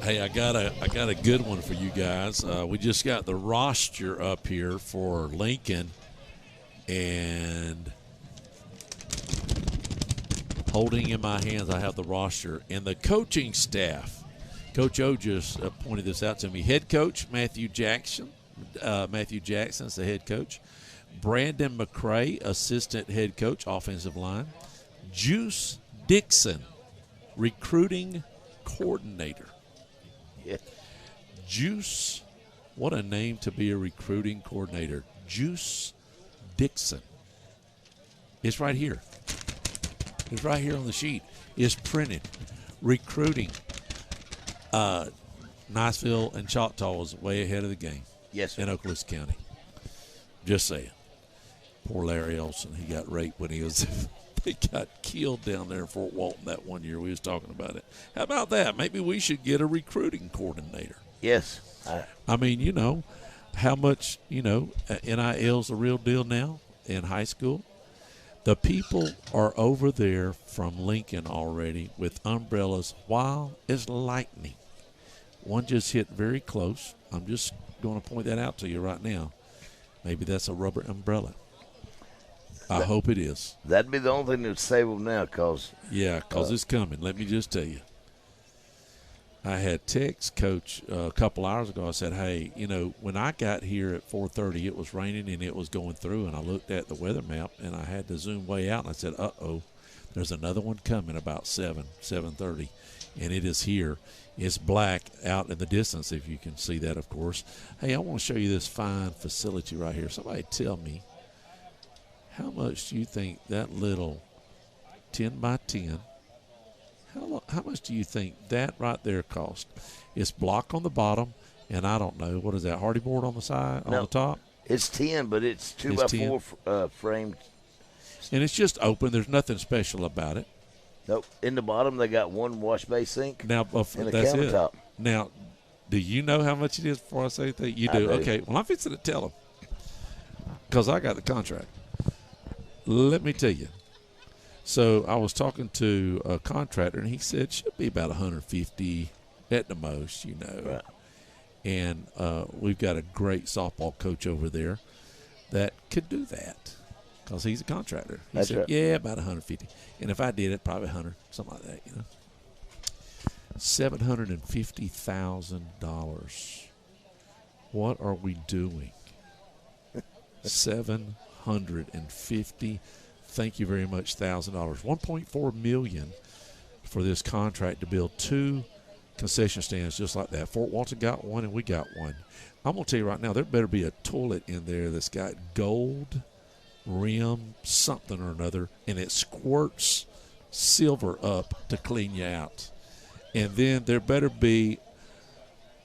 Hey, I got a good one for you guys. We just got the roster up here for Lincoln, and holding in my hands, I have the roster and the coaching staff. Coach O just pointed this out to me. Head coach Matthew Jackson. Matthew Jackson's the head coach. Brandon McCray, assistant head coach, offensive line. Juice Dixon, recruiting coordinator. Yeah. Juice, what a name to be a recruiting coordinator. Juice Dixon. It's right here. It's right here on the sheet. It's printed. Recruiting. Niceville and Choctaw was way ahead of the game. Yes, sir. In Okaloosa County. Just saying. Poor Larry Olson. He got raped when he was they got killed down there in Fort Walton that one year. We was talking about it. How about that? Maybe we should get a recruiting coordinator. Yes. I mean, you know, how much, you know, NIL's the real deal now in high school. The people are over there from Lincoln already with umbrellas wild as lightning. One just hit very close. I'm just going to point that out to you right now. Maybe that's a rubber umbrella. I hope it is. That'd be the only thing that'd save them now, because it's coming. Let me just tell you. I had text Coach a couple hours ago. I said, hey, you know, when I got here at 4:30, it was raining and it was going through, and I looked at the weather map, and I had to zoom way out, and I said, uh-oh, there's another one coming about 7:30, and it is here. It's black out in the distance, if you can see that, of course. Hey, I want to show you this fine facility right here. Somebody tell me, how much do you think that little 10 by 10, how much do you think that right there cost? It's block on the bottom, and I don't know, what is that, hardy board on the side, on the top? It's 10, but it's 2x4 framed. And it's just open. There's nothing special about it. Nope. In the bottom, they got one wash bay sink now, and a that's countertop. It. Now, do you know how much it is before I say that? You do? Okay. Well, I'm fixing to tell them because I got the contract. Let me tell you. So I was talking to a contractor, and he said it should be about 150 at the most, you know. Right. And we've got a great softball coach over there that could do that because he's a contractor. He said, right. Yeah, about 150. And if I did it, probably 100, something like that, you know. $750,000. What are we doing? 750. Thank you very much, $1,000. $1.4 million for this contract to build 2 concession stands just like that. Fort Walton got one, and we got one. I'm going to tell you right now, there better be a toilet in there that's got gold rim something or another, and it squirts silver up to clean you out. And then there better be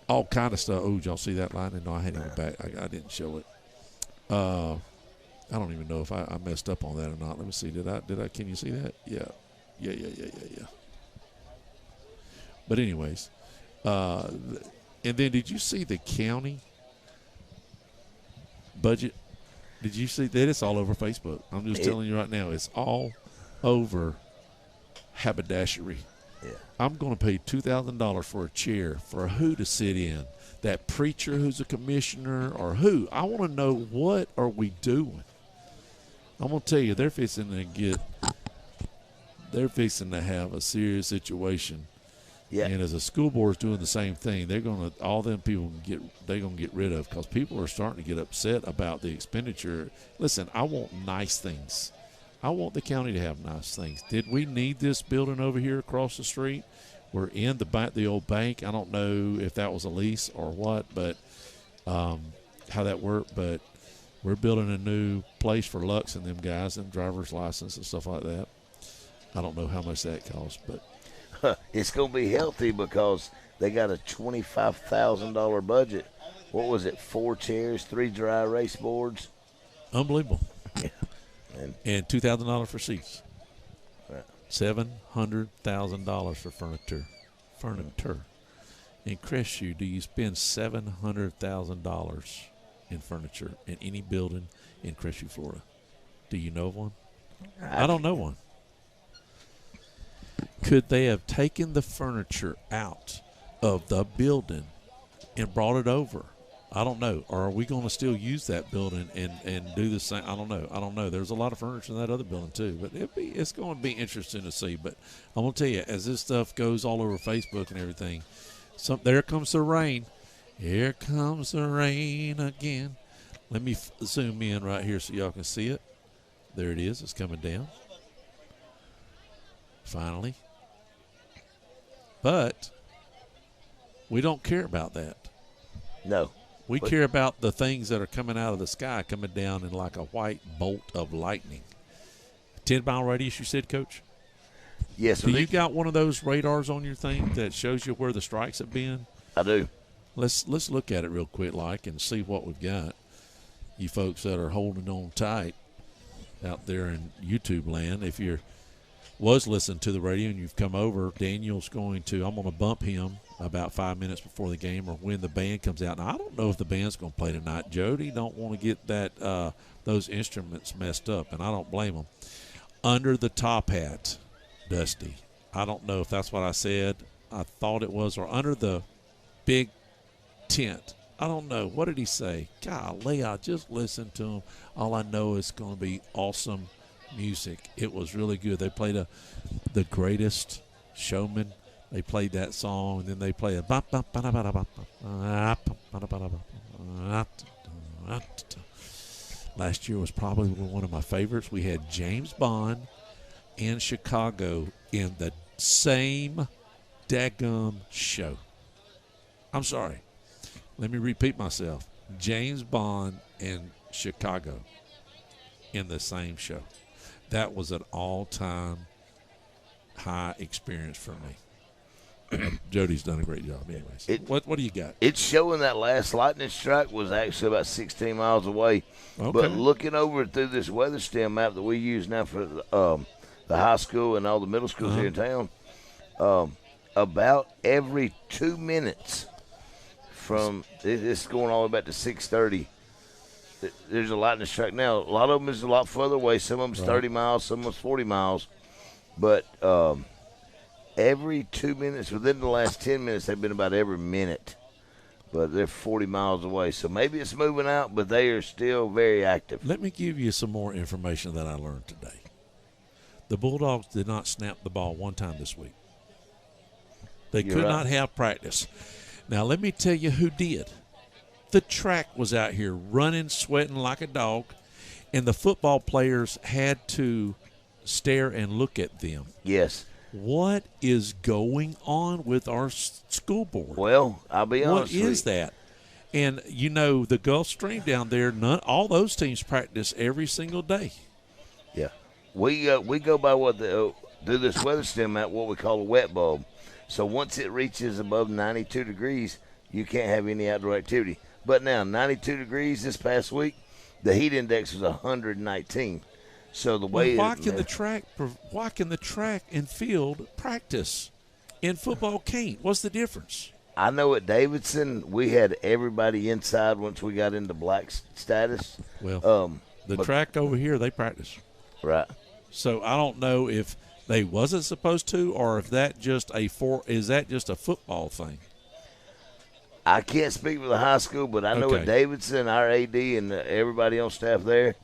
all kind of stuff. Oh, did y'all see that line? No, I hadn't even back. I didn't show it. I don't even know if I messed up on that or not. Let me see. Did I? Can you see that? Yeah. But anyways, and then did you see the county budget? Did you see that? It's all over Facebook. I'm just telling you right now, it's all over haberdashery. Yeah. I'm going to pay $2,000 for a chair for who to sit in. That preacher who's a commissioner or who? I want to know, what are we doing? I'm going to tell you, they're fixing to have a serious situation. Yeah. And as a school board is doing the same thing, all them people they're going to get rid of, because people are starting to get upset about the expenditure. Listen, I want nice things. I want the county to have nice things. Did we need this building over here across the street? We're in the old bank. I don't know if that was a lease or what, but how that worked. But we're building a new place for Lux and them guys, and driver's license and stuff like that. I don't know how much that costs, but it's going to be healthy because they got a $25,000 budget. What was it? 4 chairs, 3 dry erase boards. Unbelievable. Yeah. And $2,000 for seats. Right. $700,000 for furniture. In Crestview, do you spend $700,000 in furniture in any building in Crestview, Florida? Do you know of one? I don't know one. Could they have taken the furniture out of the building and brought it over. I don't know. Or are we going to still use that building and do the same? I don't know. There's a lot of furniture in that other building too, but it's going to be interesting to see. But I'm going to tell you, as this stuff goes all over Facebook and everything, there comes the rain. Here comes the rain again. Let me zoom in right here so y'all can see it. There it is. It's coming down. Finally. But we don't care about that. No. We care about the things that are coming out of the sky, coming down in like a white bolt of lightning. 10-mile radius, you said, Coach? Yes. Do you got one of those radars on your thing that shows you where the strikes have been? I do. Let's look at it real quick, and see what we've got. You folks that are holding on tight out there in YouTube land, if you was listening to the radio and you've come over, Daniel's I'm going to bump him about 5 minutes before the game or when the band comes out. Now, I don't know if the band's going to play tonight. Jody don't want to get those instruments messed up, and I don't blame them. Under the top hat, Dusty. I don't know if that's what I said. I thought it was, or under the big tent. I don't know. What did he say? Golly, I just listened to him. All I know is going to be awesome music. It was really good. They played The Greatest Showman. They played that song, and then they played last year was probably one of my favorites. We had James Bond in Chicago in the same daggum show. I'm sorry. Let me repeat myself. James Bond in Chicago in the same show. That was an all-time high experience for me. Jody's done a great job anyways. What do you got? It's showing that last lightning strike was actually about 16 miles away. Okay. But looking over through this weather stem map that we use now for the high school and all the middle schools here in town, about every 2 minutes from it's going all the way back to 6:30. There's a lightning strike now. A lot of them is a lot further away. Some of them's 30 miles, some of them's 40 miles. But every 2 minutes, within the last 10 minutes, they've been about every minute. But they're 40 miles away. So maybe it's moving out, but they are still very active. Let me give you some more information that I learned today. The Bulldogs did not snap the ball one time this week. They could not have practice. Now, let me tell you who did. The track was out here running, sweating like a dog, and the football players had to stare and look at them. Yes. What is going on with our school board? Well, I'll be honest with you. What is that? And, you know, the Gulf Stream down there, all those teams practice every single day. Yeah. We go by do this weather stem at what we call a wet bulb. So once it reaches above 92 degrees, you can't have any outdoor activity. But now, 92 degrees this past week, the heat index was 119. So the way why can the track and field practice and football can't? What's the difference? I know at Davidson we had everybody inside once we got into black status. Well, the track over here they practice. Right. So I don't know if they wasn't supposed to, or if is that just a football thing? I can't speak for the high school, but I know at Davidson, our AD and everybody on staff there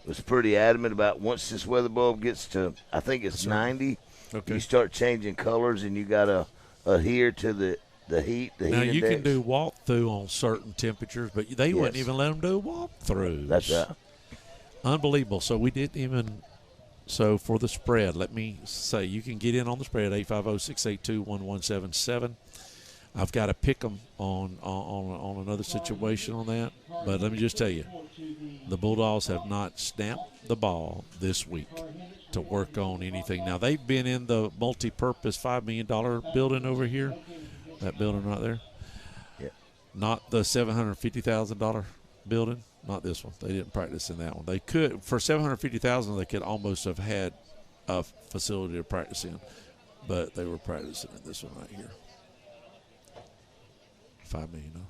was pretty adamant about once this weather bulb gets to, I think it's 90, you start changing colors and you got to adhere to the heat. Now, heat you index. can do walkthrough on certain temperatures, but they wouldn't even let them do walkthroughs. That's right. Unbelievable. So we didn't even – so for the spread, let me say, you can get in on the spread, 850-682-1177. I've got to pick them on another situation on that. But let me just tell you, the Bulldogs have not snapped the ball this week to work on anything. Now, they've been in the multi-purpose $5 million building over here, that building right there. Yeah. Not the $750,000 building, not this one. They didn't practice in that one. They could, for $750,000, they could almost have had a facility to practice in, but they were practicing in this one right here. $5 million.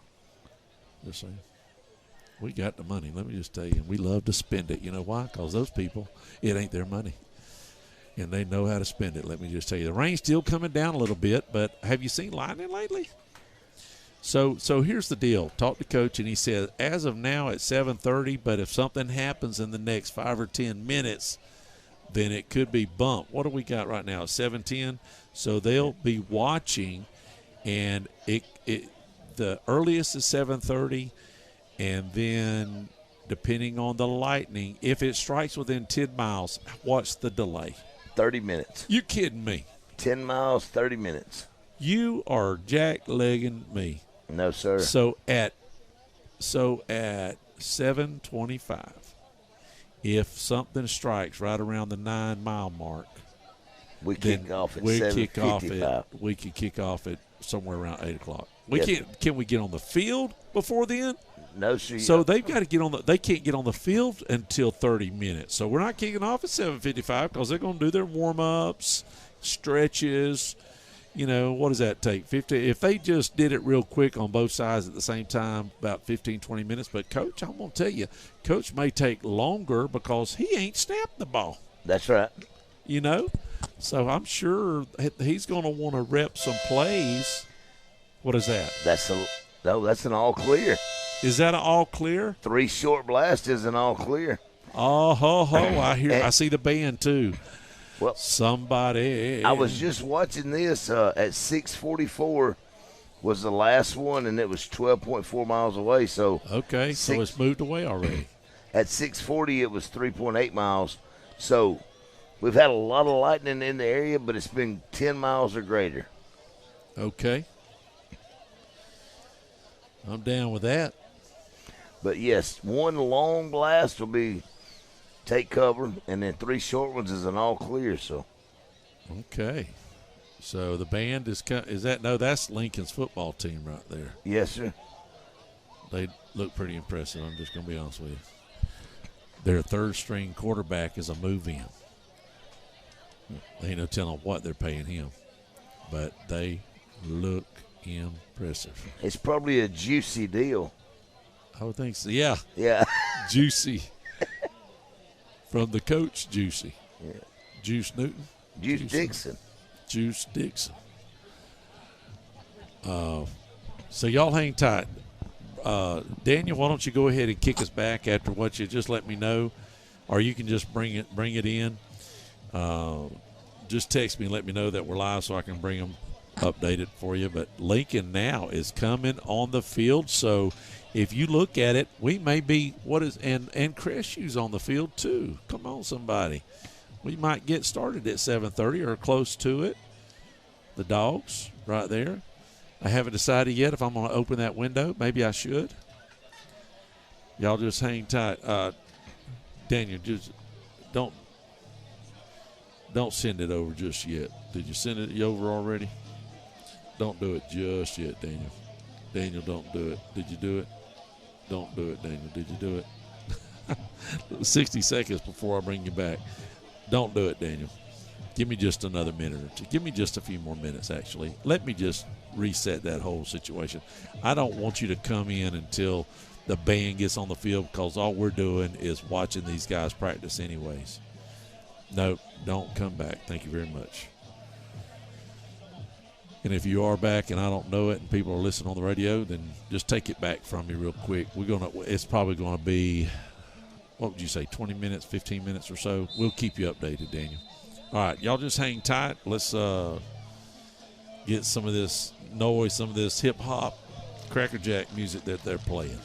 Just saying. We got the money. Let me just tell you, we love to spend it. You know why? Because those people, it ain't their money, and they know how to spend it. Let me just tell you, the rain's still coming down a little bit. But have you seen lightning lately? So here's the deal. Talked to Coach, and he said, as of now at 7:30, but if something happens in the next 5 or 10 minutes, then it could be bumped. What do we got right now? 7:10. So they'll be watching, and the earliest is 7:30, and then depending on the lightning, if it strikes within 10 miles, what's the delay? 30 minutes. You kidding me? 10 miles, 30 minutes. You are jack-legging me. No, sir. So at 7:25, if something strikes right around the 9-mile mark, we kick off at 7:55. We could kick off at somewhere around 8 o'clock. Can we get on the field before then? No, sir. So they've got to get on they can't get on the field until 30 minutes. So we're not kicking off at 7:55 because they're going to do their warm-ups, stretches. You know, what does that take? 50. If they just did it real quick on both sides at the same time, about 15, 20 minutes. But, Coach, I'm going to tell you, Coach may take longer because he ain't snapped the ball. That's right. You know? So I'm sure he's going to want to rep some plays. What is that? That's an all clear. Is that an all clear? 3 short blasts is an all clear. Oh, ho, ho. I see the band, too. Well, somebody. I was just watching this at 6:44 was the last one, and it was 12.4 miles away. So okay, so it's moved away already. At 6:40, it was 3.8 miles. So we've had a lot of lightning in the area, but it's been 10 miles or greater. Okay, I'm down with that. But yes, one long blast will be take cover, and then 3 short ones is an all clear. So, okay. So the band that's Lincoln's football team right there. Yes, sir. They look pretty impressive. I'm just going to be honest with you. Their third-string quarterback is a move-in. They ain't no telling what they're paying him, but they look impressive. It's probably a juicy deal. I would think so. Yeah. Yeah. Juicy. From the coach, Juicy. Yeah. Juice Newton. Juice Dixon. Juice Dixon. So y'all hang tight. Daniel, why don't you go ahead and kick us back after what you just let me know, or you can just bring it in. Just text me and let me know that we're live so I can bring them updated for you. But Lincoln now is coming on the field, so if you look at it, we may be and Crestview's on the field too. Come on, somebody. We might get started at 7:30 or close to it. The Dogs right there. I haven't decided yet if I'm going to open that window. Maybe I should. Y'all just hang tight. Daniel, just don't send it over just yet. Did you send it over already? Don't do it just yet, Daniel. Daniel, don't do it. Did you do it? Don't do it, Daniel. Did you do it? 60 seconds before I bring you back. Don't do it, Daniel. Give me just another minute or two. Give me just a few more minutes, actually. Let me just reset that whole situation. I don't want you to come in until the band gets on the field because all we're doing is watching these guys practice anyways. No, don't come back. Thank you very much. And if you are back and I don't know it and people are listening on the radio, then just take it back from me real quick. It's probably going to be, what would you say, 20 minutes, 15 minutes or so? We'll keep you updated, Daniel. All right, y'all just hang tight. Let's get some of this noise, some of this hip-hop, Cracker Jack music that they're playing.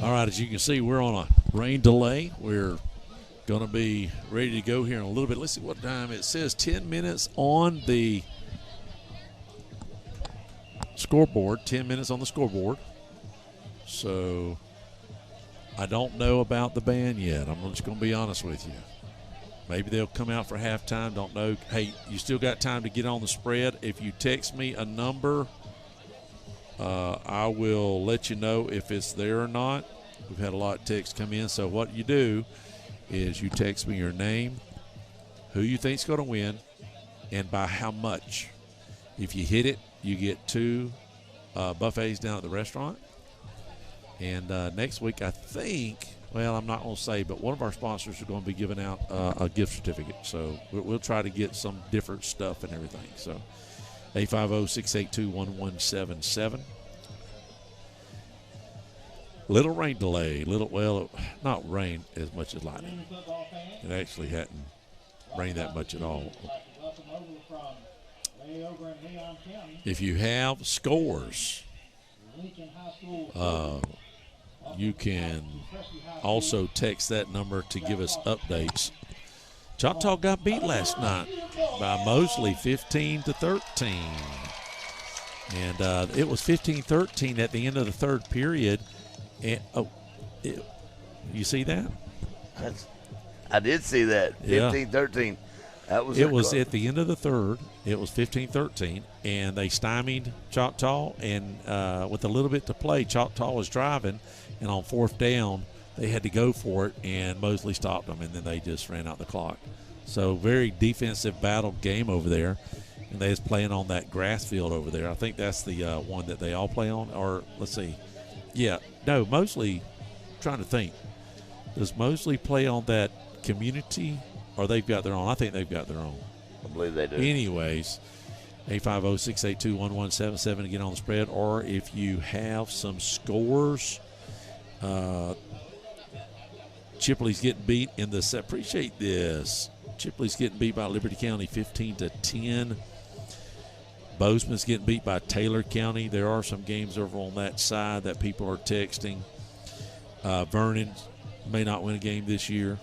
All right, as you can see, we're on a rain delay. We're going to be ready to go here in a little bit. Let's see what time it says. 10 minutes on the scoreboard. 10 minutes on the scoreboard. So I don't know about the band yet. I'm just going to be honest with you. Maybe they'll come out for halftime. Don't know. Hey, you still got time to get on the spread. If you text me a number, I will let you know if it's there or not. We've had a lot of texts come in. So what you do is you text me your name, who you think's going to win, and by how much. If you hit it, you get 2 buffets down at the restaurant. And next week, I think, well, I'm not going to say, but one of our sponsors are going to be giving out a gift certificate. So we'll try to get some different stuff and everything. So 850-682-1177. Little rain delay. Well, not rain as much as lightning. It actually hadn't rained that much at all. If you have scores, you can also text that number to give us updates. Choctaw got beat last night by Mosley 15-13. And it was 15-13 at the end of the third period. And you see that? I did see that. 15-13. It was at the end of the third. It was 15-13, and they stymied Choctaw. And with a little bit to play, Choctaw was driving, and on fourth down, they had to go for it, and Mosley stopped them, and then they just ran out the clock. So very defensive battle game over there, and they was playing on that grass field over there. I think that's the one that they all play on. Or let's see, Mosley. Trying to think, does Mosley play on that community? Or they've got their own. I think they've got their own. I believe they do. Anyways, 850-682-1177 to get on the spread. Or if you have some scores, Chipley's getting beat in the set. Appreciate this. Chipley's getting beat by Liberty County 15-10. Bozeman's getting beat by Taylor County. There are some games over on that side that people are texting. Vernon may not win a game this year.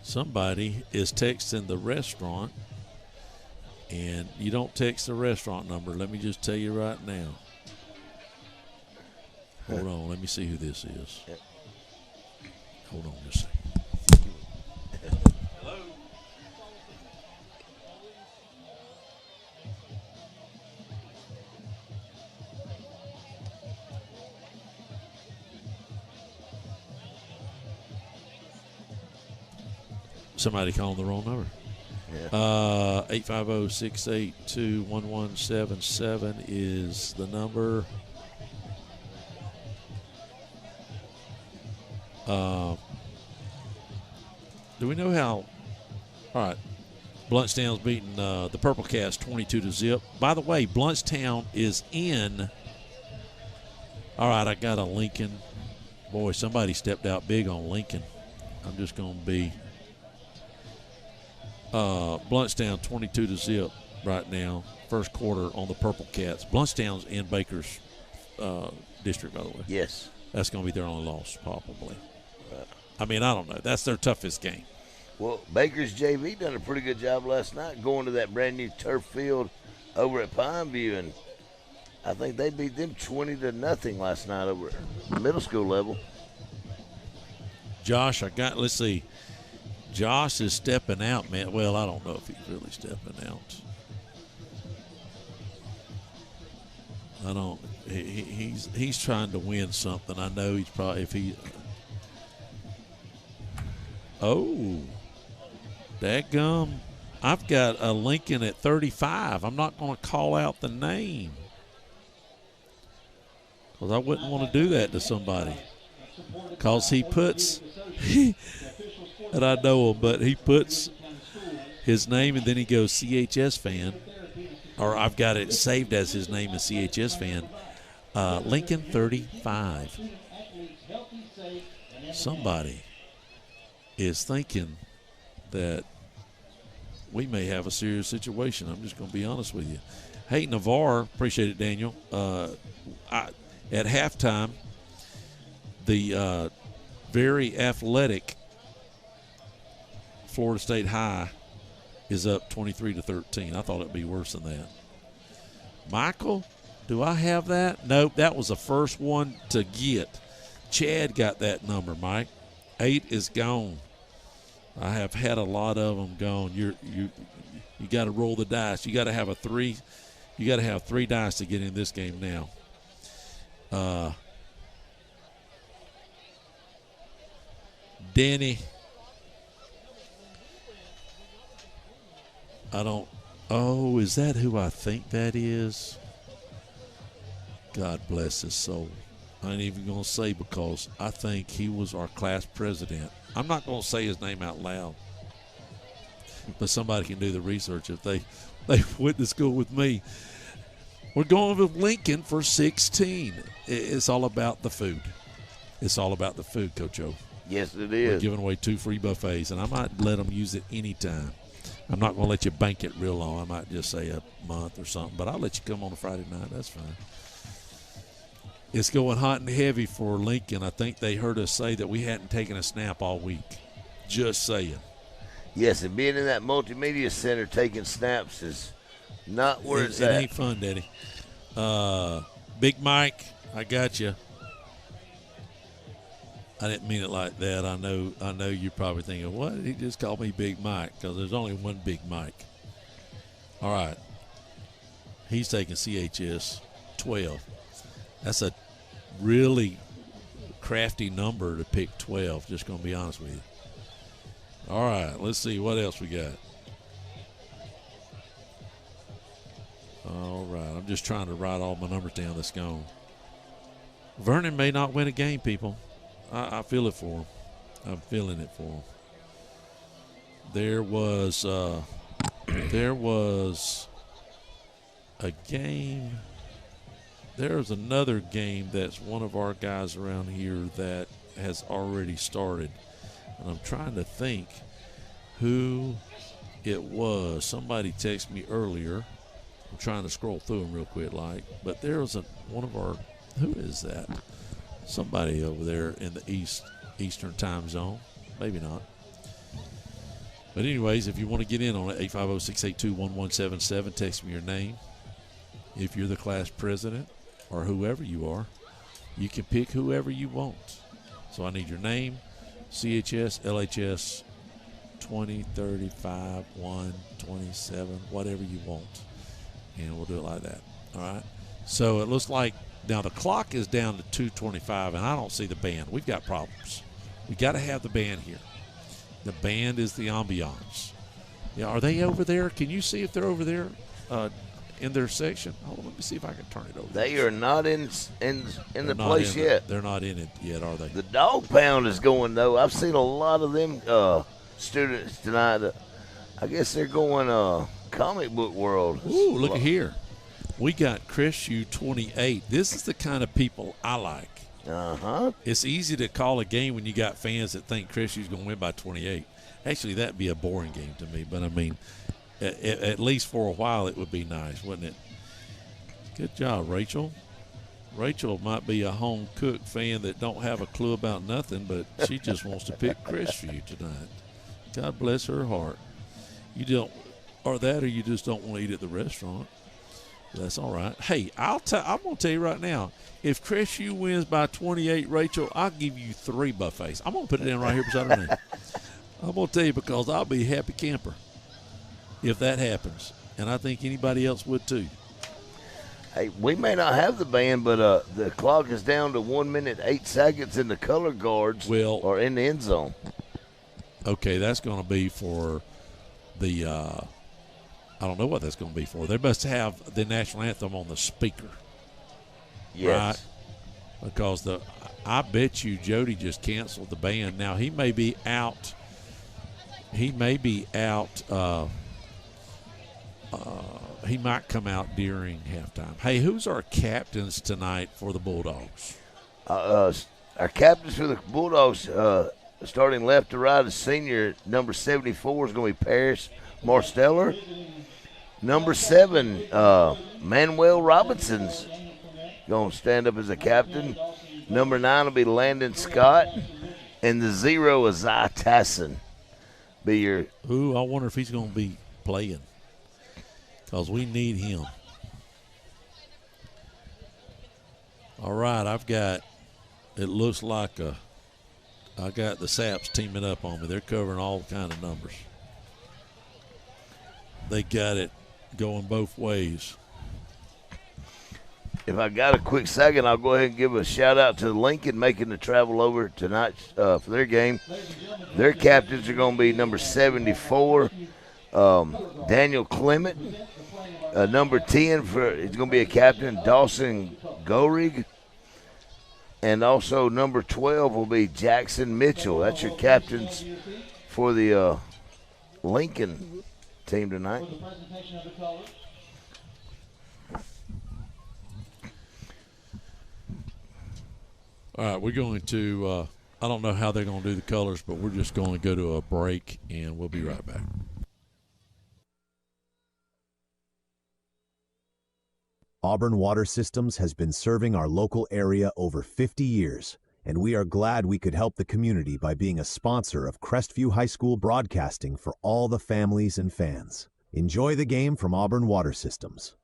Somebody is texting the restaurant, and you don't text the restaurant number. Let me just tell you right now. Hold on. Let me see who this is. Hold on just a second. Hello? Somebody calling the wrong number. 850-682-1177 is the number. Do we know how? All right. Bluntstown's beating the Purple Cats 22-0. By the way, Bluntstown is in. All right, I got a Lincoln. Boy, somebody stepped out big on Lincoln. I'm just going to be. Bluntstown 22-0 right now. First quarter on the Purple Cats. Bluntstown's in Baker's district, by the way. Yes. That's going to be their only loss, probably. I mean, I don't know. That's their toughest game. Well, Baker's JV done a pretty good job last night going to that brand new turf field over at Pineview, and I think they beat them 20-0 last night over at middle school level. Josh, let's see. Josh is stepping out, man. Well, I don't know if he's really stepping out. I don't. He's trying to win something. I know he's probably Oh, dadgum. I've got a Lincoln at 35. I'm not going to call out the name because I wouldn't want to do that to somebody because he puts and I know him, but he puts his name and then he goes CHS fan, or I've got it saved as his name is CHS fan. Lincoln 35. Somebody is thinking that we may have a serious situation. I'm just going to be honest with you. Hey, Navarre, appreciate it, Daniel. At halftime, the very athletic Florida State High is up 23-13. I thought it'd be worse than that. Michael, do I have that? Nope, that was the first one to get. Chad got that number, Mike. 8 is gone. I have had a lot of them gone. You got to roll the dice. You got to have 3. You got to have 3 dice to get in this game now. Danny, oh, is that who I think that is? God bless his soul. I ain't even going to say, because I think he was our class president. I'm not going to say his name out loud, but somebody can do the research if they went to school with me. We're going with Lincoln for 16. It's all about the food. It's all about the food, Coach O. Yes, it is. We're giving away 2 free buffets, and I might let them use it anytime. I'm not going to let you bank it real long. I might just say a month or something, but I'll let you come on a Friday night. That's fine. It's going hot and heavy for Lincoln. I think they heard us say that we hadn't taken a snap all week. Just saying. Yes, and being in that multimedia center taking snaps is not where it's at. It ain't fun, Daddy. Big Mike, I got you. I didn't mean it like that. I know you're probably thinking, what? He just called me Big Mike, because there's only one Big Mike. All right. He's taking CHS 12. That's a really crafty number to pick 12, just going to be honest with you. All right, let's see what else we got. All right, I'm just trying to write all my numbers down that's gone. Vernon may not win a game, people. I feel it for him. I'm feeling it for him. There was a game. There's another game that's one of our guys around here that has already started. And I'm trying to think who it was. Somebody texted me earlier. I'm trying to scroll through them real quick, but there was one of our, who is that? Somebody over there in the Eastern time zone. Maybe not. But anyways, if you want to get in on it, 850-682-1177, text me your name. If you're the class president or whoever you are, you can pick whoever you want. So I need your name, CHS, LHS, 20, 35, 1, 27, whatever you want. And we'll do it like that. All right? So it looks like now the clock is down to 2:25, and I don't see the band. We've got problems. We got to have the band here. The band is the ambiance. Yeah, are they over there? Can you see if they're over there in their section? Hold on, let me see if I can turn it over. They are not in the place yet. They're not in it yet, are they? The dog pound is going, though. I've seen a lot of them students tonight. I guess they're going comic book world. Ooh, look at here. We got Crestview 28. This is the kind of people I like. Uh-huh. It's easy to call a game when you got fans that think Crestview's going to win by 28. Actually, that'd be a boring game to me. But, I mean, at least for a while it would be nice, wouldn't it? Good job, Rachel. Rachel might be a home-cooked fan that don't have a clue about nothing, but she just wants to pick Crestview tonight. God bless her heart. You don't – or that, or you just don't want to eat at the restaurant. That's all right. Hey, I'm going to tell you right now, if Crestview wins by 28, Rachel, I'll give you 3 buffets. I'm going to put it down right here beside her name. I'm going to tell you because I'll be a happy camper if that happens. And I think anybody else would too. Hey, we may not have the band, but the clock is down to 1 minute, 8 seconds, and the color guards are in the end zone. Okay, that's going to be for the I don't know what that's going to be for. They must have the national anthem on the speaker. Yes. Right? Because I bet you Jody just canceled the band. Now, he may be out. He might come out during halftime. Hey, who's our captains tonight for the Bulldogs? Our captains for the Bulldogs, starting left to right, is senior number 74 is going to be Paris Marsteller. Number 7, Manuel Robinson's going to stand up as a captain. Number 9 will be Landon Scott. And the 0 is Zy Tasson. Be your. Ooh, I wonder if he's going to be playing, because we need him. All right, it looks like I got the Saps teaming up on me. They're covering all kind of numbers. They got it going both ways. If I got a quick second, I'll go ahead and give a shout-out to Lincoln making the travel over tonight for their game. Their captains are going to be number 74, Daniel Clement. Number 10, he's going to be a captain, Dawson Gorig. And also number 12 will be Jackson Mitchell. That's your captains for the Lincoln team tonight. All right, we're going to, I don't know how they're going to do the colors, but we're just going to go to a break, and we'll be right back. Auburn Water Systems has been serving our local area over 50 years, and we are glad we could help the community by being a sponsor of Crestview High School broadcasting for all the families and fans. Enjoy the game from Auburn Water Systems.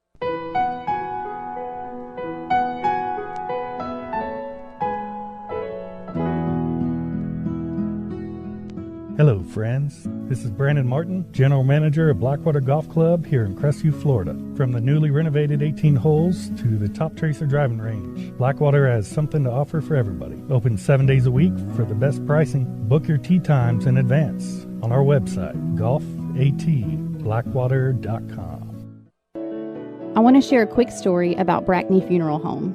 Hello, friends. This is Brandon Martin, General Manager of Blackwater Golf Club here in Crestview, Florida. From the newly renovated 18 holes to the Top Tracer driving range, Blackwater has something to offer for everybody. Open 7 days a week for the best pricing. Book your tee times in advance on our website, golfatblackwater.com. I want to share a quick story about Brackney Funeral Home.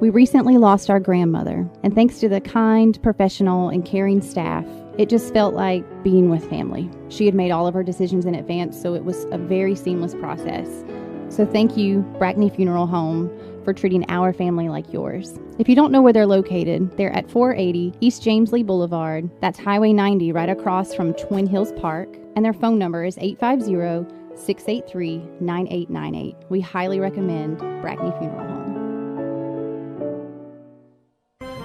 We recently lost our grandmother, and thanks to the kind, professional, and caring staff, it just felt like being with family. She had made all of her decisions in advance, so it was a very seamless process. So thank you, Brackney Funeral Home, for treating our family like yours. If you don't know where they're located, they're at 480 East James Lee Boulevard. That's Highway 90 right across from Twin Hills Park. And their phone number is 850-683-9898. We highly recommend Brackney Funeral Home.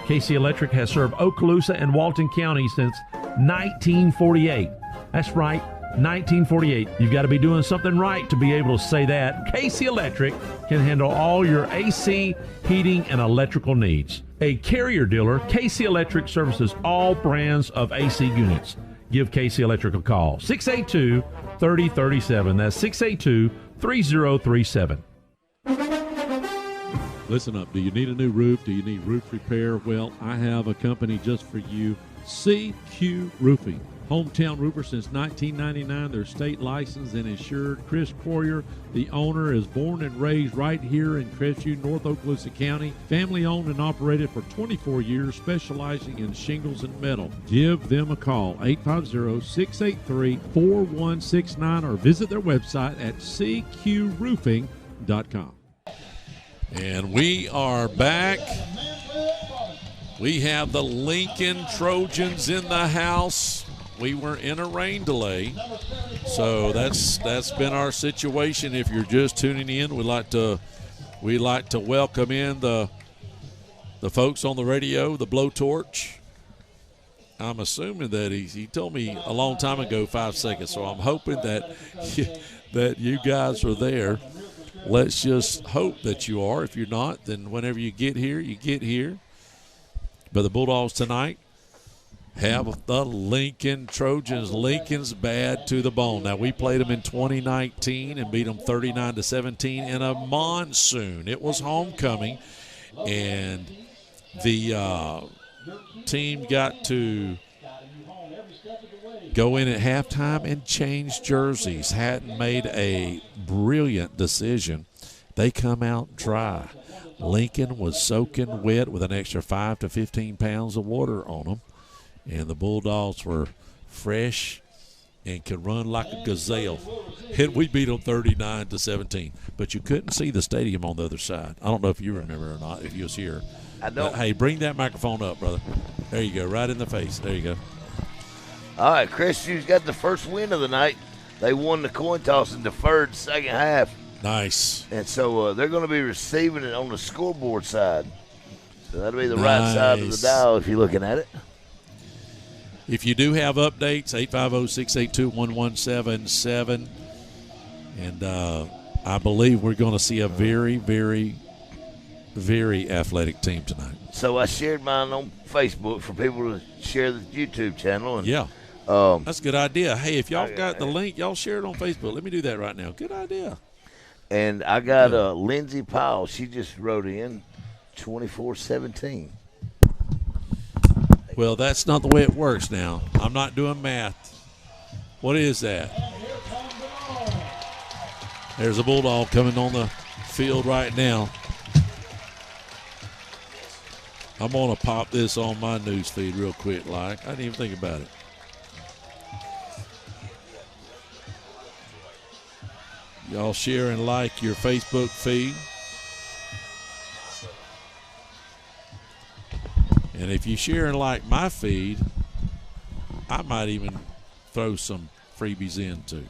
KC Electric has served Okaloosa and Walton County since 1948. That's right, 1948. You've got to be doing something right to be able to say that. KC Electric can handle all your AC, heating, and electrical needs. A Carrier dealer, KC Electric services all brands of AC units. Give KC Electric a call, 682-3037. That's 682-3037. Listen up. Do you need a new roof? Do you need roof repair? Well, I have a company just for you, CQ Roofing. Hometown roofer since 1999. They're state licensed and insured. Chris Poirier, the owner, is born and raised right here in Crestview, North Okaloosa County. Family owned and operated for 24 years, specializing in shingles and metal. Give them a call, 850-683-4169, or visit their website at cqroofing.com. And we are back. We have the Lincoln Trojans in the house. We were in a rain delay, so that's been our situation. If you're just tuning in, we like to welcome in the folks on the radio, the Blowtorch. I'm assuming that he told me a long time ago 5 seconds, so I'm hoping that that you guys are there. Let's just hope that you are. If you're not, then whenever you get here, you get here. But the Bulldogs tonight have the Lincoln Trojans. Lincoln's bad to the bone. Now, we played them in 2019 and beat them 39-17 in a monsoon. It was homecoming, and the team got to go in at halftime and change jerseys. Hadn't made a brilliant decision. They come out dry. Lincoln was soaking wet with an extra 5 to 15 pounds of water on them. And the Bulldogs were fresh and could run like a gazelle. And we beat them 39-17. But you couldn't see the stadium on the other side. I don't know if you remember or not, if you was here. I don't. Hey, bring that microphone up, brother. There you go, right in the face. There you go. All right, Crestview's got the first win of the night They won the coin toss and deferred second half. Nice. And so they're going to be receiving it on the scoreboard side. So that'll be the right side of the dial if you're looking at it. If you do have updates, 850-682-1177. And I believe we're going to see a very, very, very athletic team tonight. So I shared mine on Facebook for people to share the YouTube channel. And, yeah. That's a good idea. Hey, if y'all got the link, y'all share it on Facebook. Let me do that right now. Good idea. And I got Lindsay Powell. She just wrote in 24-17. Well, that's not the way it works now. I'm not doing math. What is that? There's a Bulldog coming on the field right now. I'm going to pop this on my news feed real quick. I didn't even think about it. Y'all share and like your Facebook feed. And if you share and like my feed, I might even throw some freebies in too.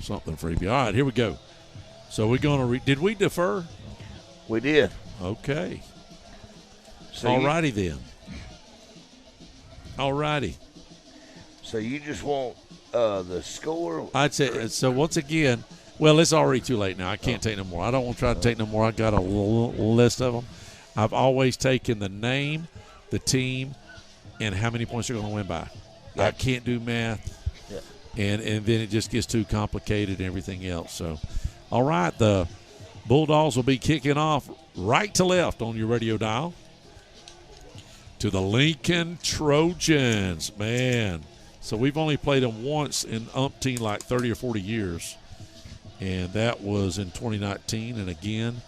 Something freebie. All right, here we go. So we're going to did we defer? We did. Okay. So all righty then. All righty. So you just want the score? I'd say so. Once again, well, it's already too late now. I can't take no more. I don't want to try to take no more. I got a list of them. I've always taken the name, the team, and how many points they're going to win by. Yeah. I can't do math, and then it just gets too complicated and everything else. So, all right, the Bulldogs will be kicking off right to left on your radio dial to the Lincoln Trojans. Man, so we've only played them once in umpteen, like 30 or 40 years, and that was in 2019. And again,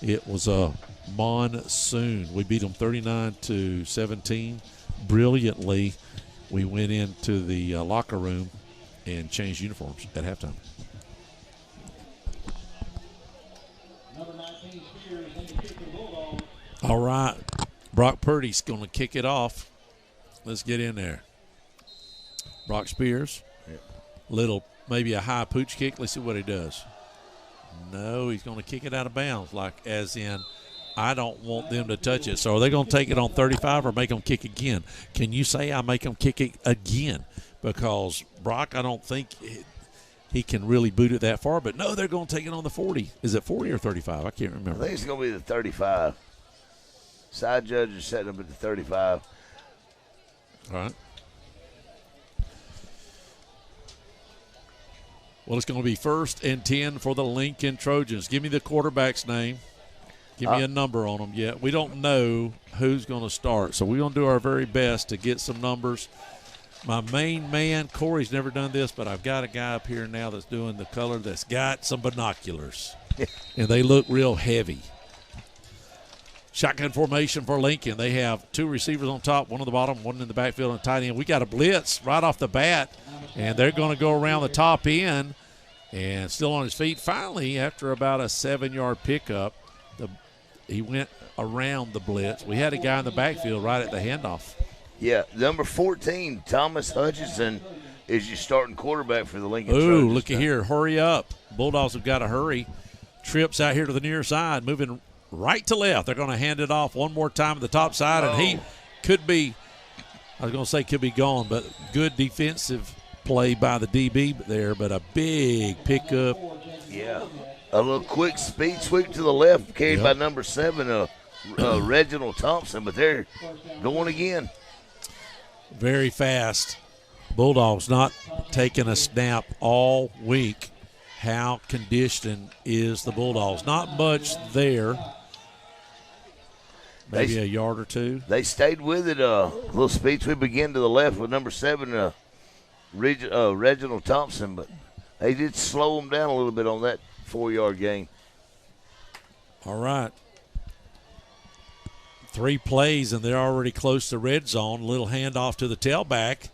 it was a monsoon. We beat them 39-17 brilliantly. We went into the locker room and changed uniforms at halftime. All right, Brock Purdy's going to kick it off. Let's get in there. Brock Spears, little maybe a high pooch kick. Let's see what he does. No, he's going to kick it out of bounds, like as in I don't want them to touch it. So are they going to take it on 35 or make them kick again? Can you say I make them kick it again? Because Brock, I don't think he can really boot it that far. But, no, they're going to take it on the 40. Is it 40 or 35? I can't remember. I think it's going to be the 35. Side judge is setting up at the 35. All right. Well, it's going to be 1st and 10 for the Lincoln Trojans. Give me the quarterback's name. Give me a number on them yet. We don't know who's going to start, so we're going to do our very best to get some numbers. My main man, Corey's never done this, but I've got a guy up here now that's doing the color that's got some binoculars, and they look real heavy. Shotgun formation for Lincoln. They have 2 receivers on top, 1 on the bottom, 1 in the backfield, and tight end. We got a blitz right off the bat, and they're going to go around the top end and still on his feet. Finally, after about a 7-yard pickup, he went around the blitz. We had a guy in the backfield right at the handoff. Yeah, number 14, Thomas Hutchinson, is your starting quarterback for the Lincoln Trojans. Ooh, looky here. Hurry up. Bulldogs have got to hurry. Trips out here to the near side, moving right to left. They're going to hand it off one more time at the top side, and he could be, I was going to say could be gone, but good defensive play by the DB there, but a big pickup. Yeah. A little quick speed sweep to the left carried by number 7, Reginald Thompson, but they're going again. Very fast. Bulldogs not taking a snap all week. How conditioned is the Bulldogs? Not much there. Maybe a yard or 2. They stayed with it. A little speed sweep again to the left with number 7, Reginald Thompson, but they did slow them down a little bit on that 4-yard gain. All right. 3 plays, and they're already close to red zone. Little handoff to the tailback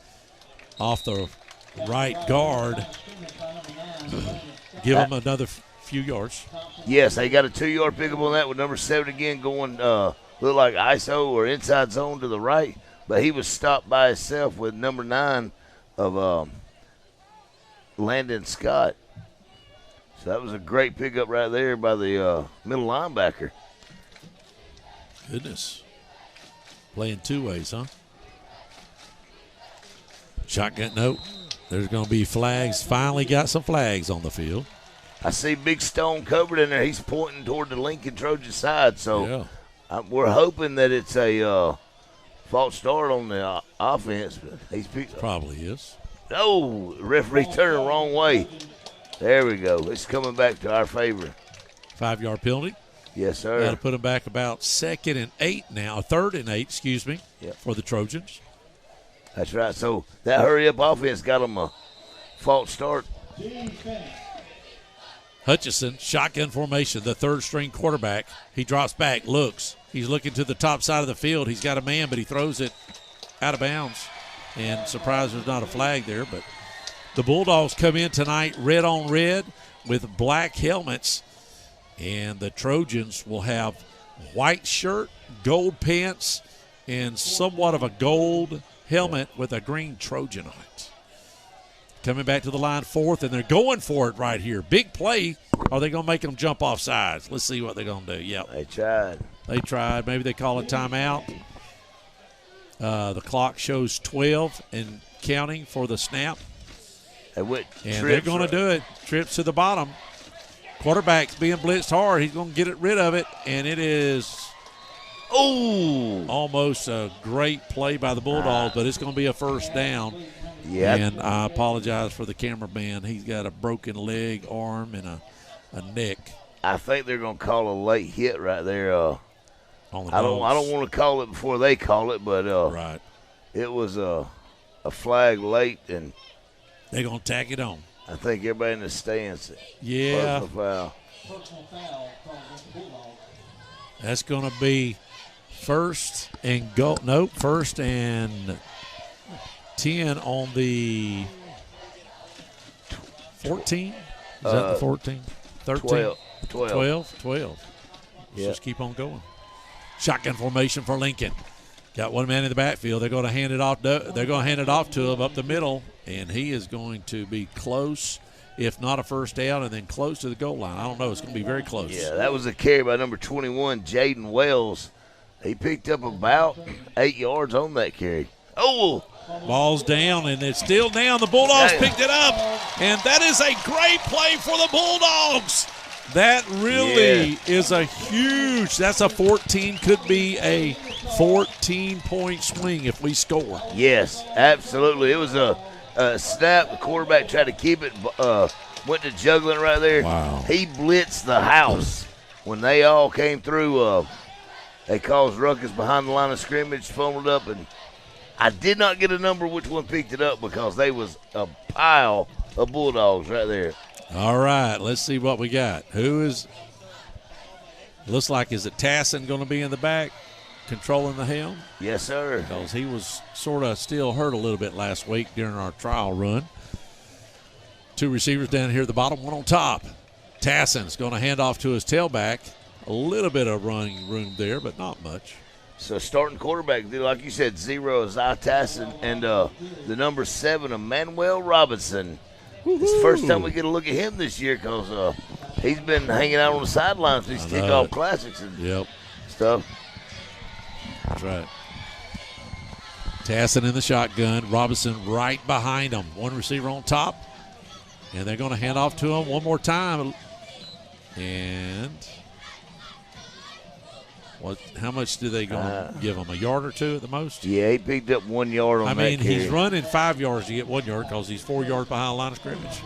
off the right guard. Give them another few yards. Yes, they got a 2-yard pickup on that with number 7 again going look like ISO or inside zone to the right, but he was stopped by himself with number 9 of Landon Scott. So that was a great pickup right there by the middle linebacker. Goodness. Playing two ways, huh? Shotgun, nope. There's going to be flags. Finally got some flags on the field. I see Big Stone covered in there. He's pointing toward the Lincoln Trojan side. So we're hoping that it's a false start on the offense. But he's probably is. Oh, referee turned the wrong way. There we go. It's coming back to our favor. 5-yard penalty. Yes, sir. Got to put them back about 2nd and 8 now. 3rd and 8, excuse me, for the Trojans. That's right. So that hurry-up offense got them a false start. Hutchison, shotgun formation, the 3rd-string quarterback. He drops back, looks. He's looking to the top side of the field. He's got a man, but he throws it out of bounds. And surprised there's not a flag there, but the Bulldogs come in tonight red on red with black helmets, and the Trojans will have white shirt, gold pants, and somewhat of a gold helmet with a green Trojan on it. Coming back to the line 4th, and they're going for it right here. Big play. Are they going to make them jump off sides? Let's see what they're going to do. Yep. They tried. Maybe they call a timeout. The clock shows 12 and counting for the snap. And they're going to do it. Trips to the bottom. Quarterback's being blitzed hard. He's going to get rid of it, and it is almost a great play by the Bulldogs, but it's going to be a first down. Yeah. And I apologize for the cameraman. He's got a broken leg, arm, and a neck. I think they're going to call a late hit right there. On the I don't want to call it before they call it, but right. It was a flag late, and they're going to tack it on. I think everybody in the stands. Yeah. Personal foul. That's going to be first and 10 on the 14. Is that the 14? 13? 12. Let's just keep on going. Shotgun formation for Lincoln. Got one man in the backfield. They're going to hand it off. They're going to hand it off to him up the middle, and he is going to be close, if not a first down, and then close to the goal line. I don't know. It's going to be very close. Yeah, that was a carry by number 21, Jaden Wells. He picked up about 8 yards on that carry. Oh! Ball's down, and it's still down. The Bulldogs picked it up, and that is a great play for the Bulldogs. That really is a huge – that's a 14, could be a 14-point swing if we score. Yes, absolutely. It was a snap. The quarterback tried to keep it, went to juggling right there. Wow. He blitzed the house. When they all came through, they caused ruckus behind the line of scrimmage, fumbled up, and I did not get a number which one picked it up because they was a pile of Bulldogs right there. All right, let's see what we got. Looks like, is it Tassin going to be in the back controlling the helm? Yes, sir. Because he was sort of still hurt a little bit last week during our trial run. 2 receivers down here at the bottom, 1 on top. Tassin's going to hand off to his tailback. A little bit of running room there, but not much. So starting quarterback, like you said, 0 is Tassin, and the number 7, Emmanuel Robinson. It's the first time we get a look at him this year because he's been hanging out on the sidelines these kickoff classics and stuff. That's right. Tassin in the shotgun. Robinson right behind him. 1 receiver on top. And they're going to hand off to him one more time. And how much do they go give him? A yard or 2 at the most? Yeah, he picked up 1 yard on that carry. He's running 5 yards to get 1 yard because he's 4 yards behind the line of scrimmage.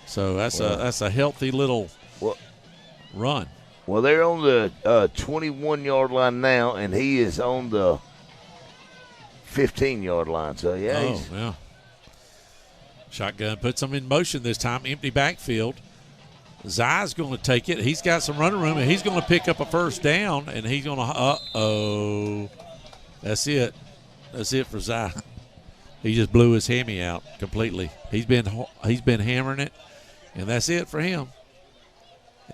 So that's a healthy little run. Well, they're on the 21-yard line now, and he is on the 15-yard line. So, yeah. Shotgun puts them in motion this time. Empty backfield. Zai's going to take it. He's got some running room, and he's going to pick up a first down, and he's going to That's it. That's it for Zai. He just blew his hammy out completely. He's been hammering it, and that's it for him.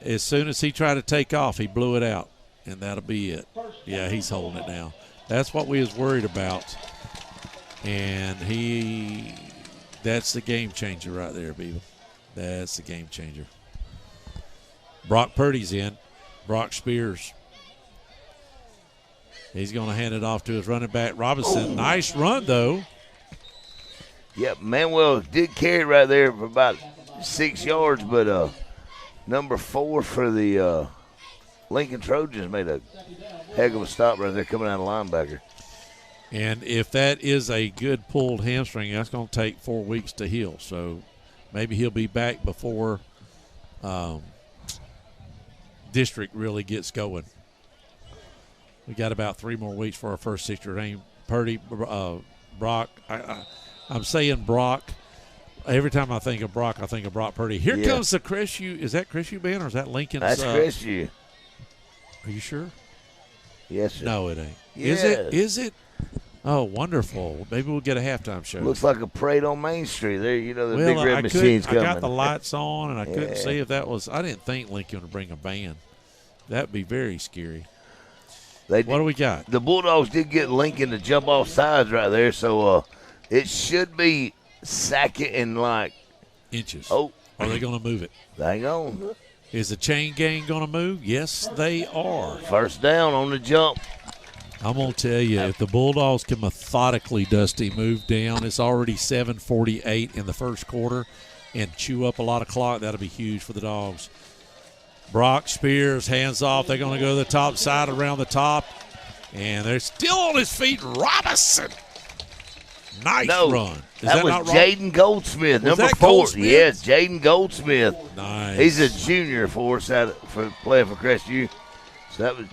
As soon as he tried to take off, he blew it out, and that'll be it. Yeah, he's holding it now. That's what we was worried about. And That's the game changer right there, Beaver. That's the game changer. Brock Purdy's in. Brock Spears. He's going to hand it off to his running back, Robinson. Nice run, though. Yep, Manuel did carry it right there for about 6 yards, but number 4 for the Lincoln Trojans made a heck of a stop right there coming out of linebacker. And if that is a good pulled hamstring, that's going to take 4 weeks to heal. So maybe he'll be back before district really gets going. We got about 3 more weeks for our first 6-year name. Purdy, Brock. I'm saying Brock. Every time I think of Brock, I think of Brock Purdy. Here comes the Crestview. Is that Crestview band or is that Lincoln's? That's Crestview. Are you sure? Yes, sir. No, it ain't. Yes. Is it? Oh, wonderful. Maybe we'll get a halftime show. Looks like a parade on Main Street. There, the well, big red machine's coming. I got the lights on, and I couldn't see if that was – I didn't think Lincoln would bring a band. That would be very scary. What do we got? The Bulldogs did get Lincoln to jump off sides right there, so it should be second and like inches. Oh, are they going to move it? Hang on. Is the chain gang going to move? Yes, they are. First down on the jump. I'm going to tell you, if the Bulldogs can methodically, Dusty, move down, it's already 7:48 in the first quarter, and chew up a lot of clock, that'll be huge for the Dogs. Brock Spears, hands off. They're going to go to the top side around the top. And they're still on his feet. Robinson. Nice run. That was Jaden Goldsmith, number 4. Goldsmith? Yes, Jaden Goldsmith. Nice. He's a junior for us for playing for Crestview. So that was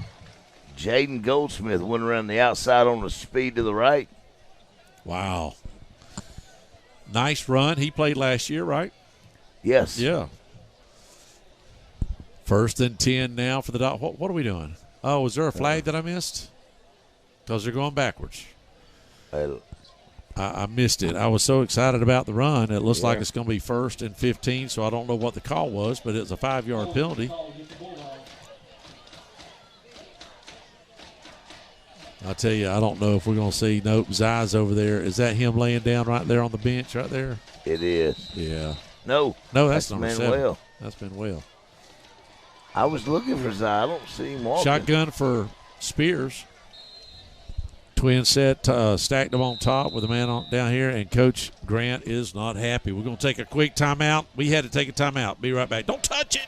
Jaden Goldsmith. Went around the outside on the speed to the right. Wow. Nice run. He played last year, right? Yes. Yeah. 1st and 10 now for the Dogs. What are we doing? Oh, was there a flag that I missed? Because they're going backwards. I missed it. I was so excited about the run. It looks like it's going to be 1st and 15, so I don't know what the call was, but it was a 5-yard penalty. I'll tell you, I don't know if we're going to see Zai's over there. Is that him laying down right there on the bench right there? It is. Yeah. No, that's number Manuel. 7. That's Manuel. I was looking for Zai. I don't see him walking. Shotgun for Spears. Twin set, stacked them on top with a man down here, and Coach Grant is not happy. We're going to take a quick timeout. We had to take a timeout. Be right back. Don't touch it.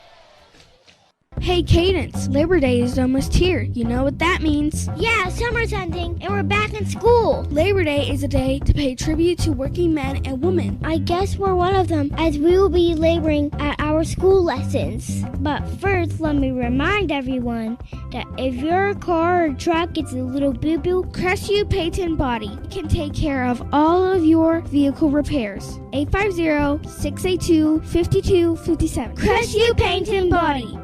Hey, Cadence, Labor Day is almost here. You know what that means. Yeah, summer's ending, and we're back in school. Labor Day is a day to pay tribute to working men and women. I guess we're one of them, as we will be laboring at our school lessons. But first, let me remind everyone that if your car or truck gets a little boo-boo, Crestview Paint and Body can take care of all of your vehicle repairs. 850-682-5257. Crestview Paint and Body.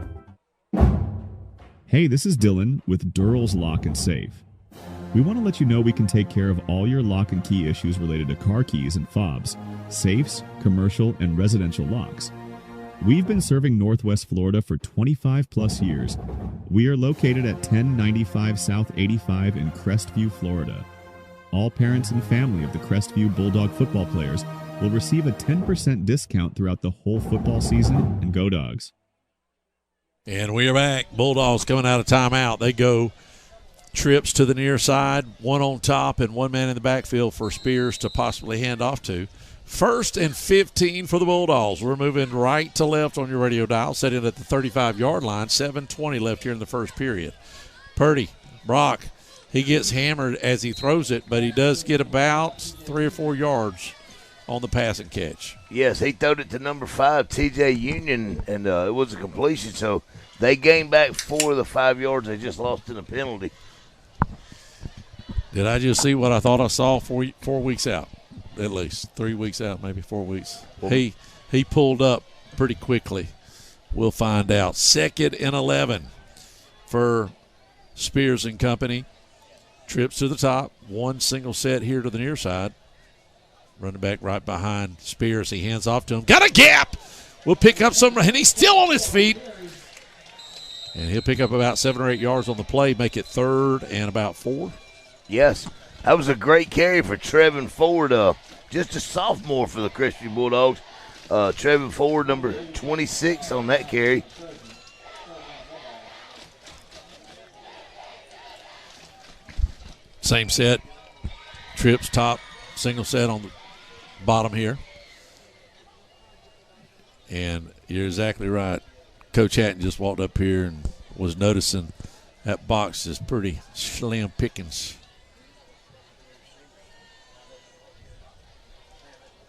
Hey, this is Dylan with Durrell's Lock and Safe. We want to let you know we can take care of all your lock and key issues related to car keys and fobs, safes, commercial, and residential locks. We've been serving Northwest Florida for 25 plus years. We are located at 1095 South 85 in Crestview, Florida. All parents and family of the Crestview Bulldog football players will receive a 10% discount throughout the whole football season, and go Dogs. And we are back. Bulldogs coming out of timeout. They go trips to the near side, one on top and one man in the backfield for Spears to possibly hand off to. 1st and 15 for the Bulldogs. We're moving right to left on your radio dial, set in at the 35-yard line. 7:20 left here in the first period. Purdy, Brock, he gets hammered as he throws it, but he does get about 3 or 4 yards on the pass and catch. Yes, he throwed it to number 5, TJ Union, and it was a completion. So they gained back 4 of the 5 yards they just lost in a penalty. Did I just see what I thought I saw 4 weeks out? At least 3 weeks out, maybe 4 weeks. He pulled up pretty quickly. We'll find out. 2nd and 11 for Spears and company. Trips to the top. One single set here to the near side. Running back right behind Spears. He hands off to him. Got a gap. We'll pick up some, and he's still on his feet. And he'll pick up about 7 or 8 yards on the play, make it 3rd and about 4. Yes. That was a great carry for Trevin Ford, just a sophomore for the Crestview Bulldogs. Trevin Ford, number 26 on that carry. Same set. Trips top, single set on the bottom here. And you're exactly right. Coach Hatton just walked up here and was noticing that box is pretty slim pickings.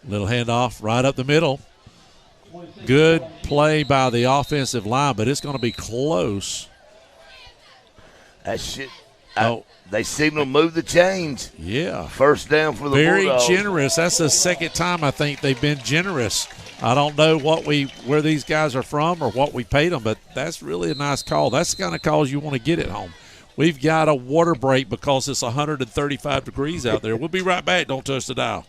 Little handoff right up the middle. Good play by the offensive line, but it's going to be close. That shit. They signal move the chains. Yeah. First down for the Very Bulldogs. generous. That's the second time I think they've been generous. I don't know where these guys are from or what we paid them, but that's really a nice call. That's the kind of calls you want to get at home. We've got a water break because it's 135 degrees out there. We'll be right back. Don't touch the dial.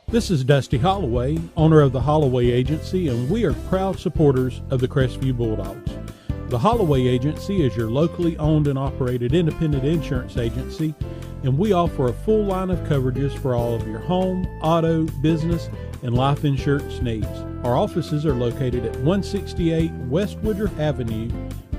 This is Dusty Holloway, owner of the Holloway Agency, and we are proud supporters of the Crestview Bulldogs. The Holloway Agency is your locally owned and operated independent insurance agency, and we offer a full line of coverages for all of your home, auto, business, and life insurance needs. Our offices are located at 168 West Woodruff Avenue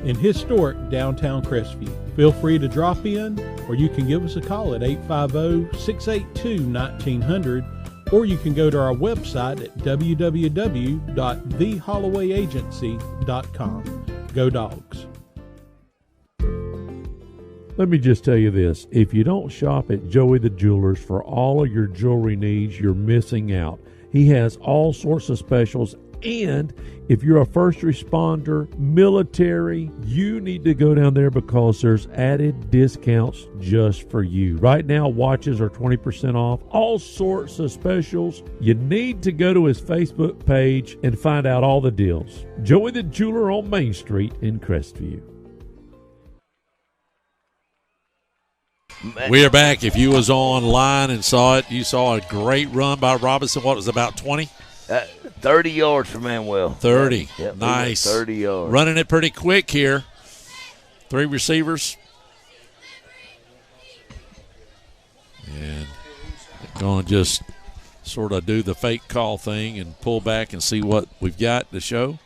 in historic downtown Crestview. Feel free to drop in, or you can give us a call at 850-682-1900, or you can go to our website at www.thehollowayagency.com. Go Dogs. Let me just tell you this. If you don't shop at Joey the Jewelers for all of your jewelry needs, you're missing out. He has all sorts of specials, and if you're a first responder, military, you need to go down there because there's added discounts just for you. Right now, watches are 20% off, all sorts of specials. You need to go to his Facebook page and find out all the deals. Joey the Jeweler on Main Street in Crestview. We are back. If you was online and saw it, you saw a great run by Robinson. What was it, about 20? 30 yards for Manuel. 30. Yep, Nice. 30 yards. Running it pretty quick here. 3 receivers. And going to just sort of do the fake call thing and pull back and see what we've got to show.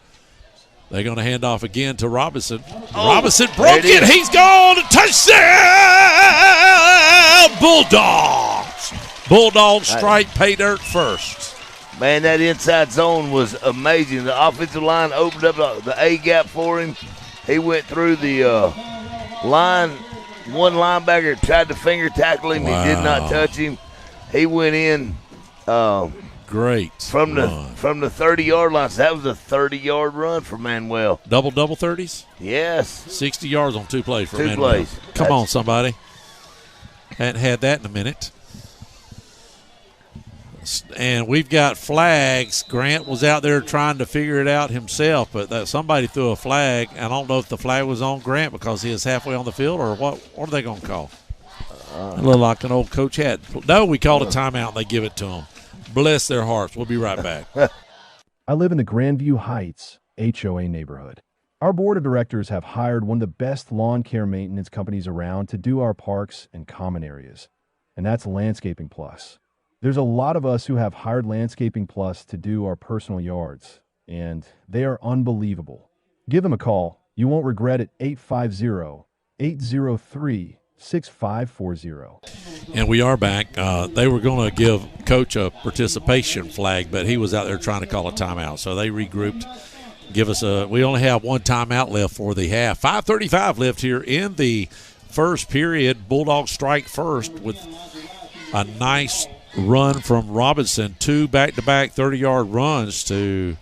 They're going to hand off again to Robinson. Robinson broke it. He's gone. Touchdown! Bulldogs. Bulldogs strike pay dirt first. Man, that inside zone was amazing. The offensive line opened up the A gap for him. He went through the line. One linebacker tried to finger tackle him. Wow. He did not touch him. He went in. Great from the 30-yard line. So that was a 30-yard run for Manuel. Double 30s? Yes. 60 yards on 2 plays for Manuel. 2 plays. Come on, somebody. Hadn't had that in a minute. And we've got flags. Grant was out there trying to figure it out himself, but somebody threw a flag. I don't know if the flag was on Grant because he was halfway on the field, or what are they going to call? A little like an old coach had. No, we called a timeout and they give it to him. Bless their hearts. We'll be right back. I live in the Grandview Heights HOA neighborhood. Our board of directors have hired one of the best lawn care maintenance companies around to do our parks and common areas, and that's Landscaping Plus. There's a lot of us who have hired Landscaping Plus to do our personal yards, and they are unbelievable. Give them a call. You won't regret it. 850-803-6540. And we are back. They were going to give Coach a participation flag, but he was out there trying to call a timeout. So they regrouped. We only have one timeout left for the half. 5:35 left here in the first period. Bulldogs strike first with a nice run from Robinson. 2 back-to-back 30-yard runs to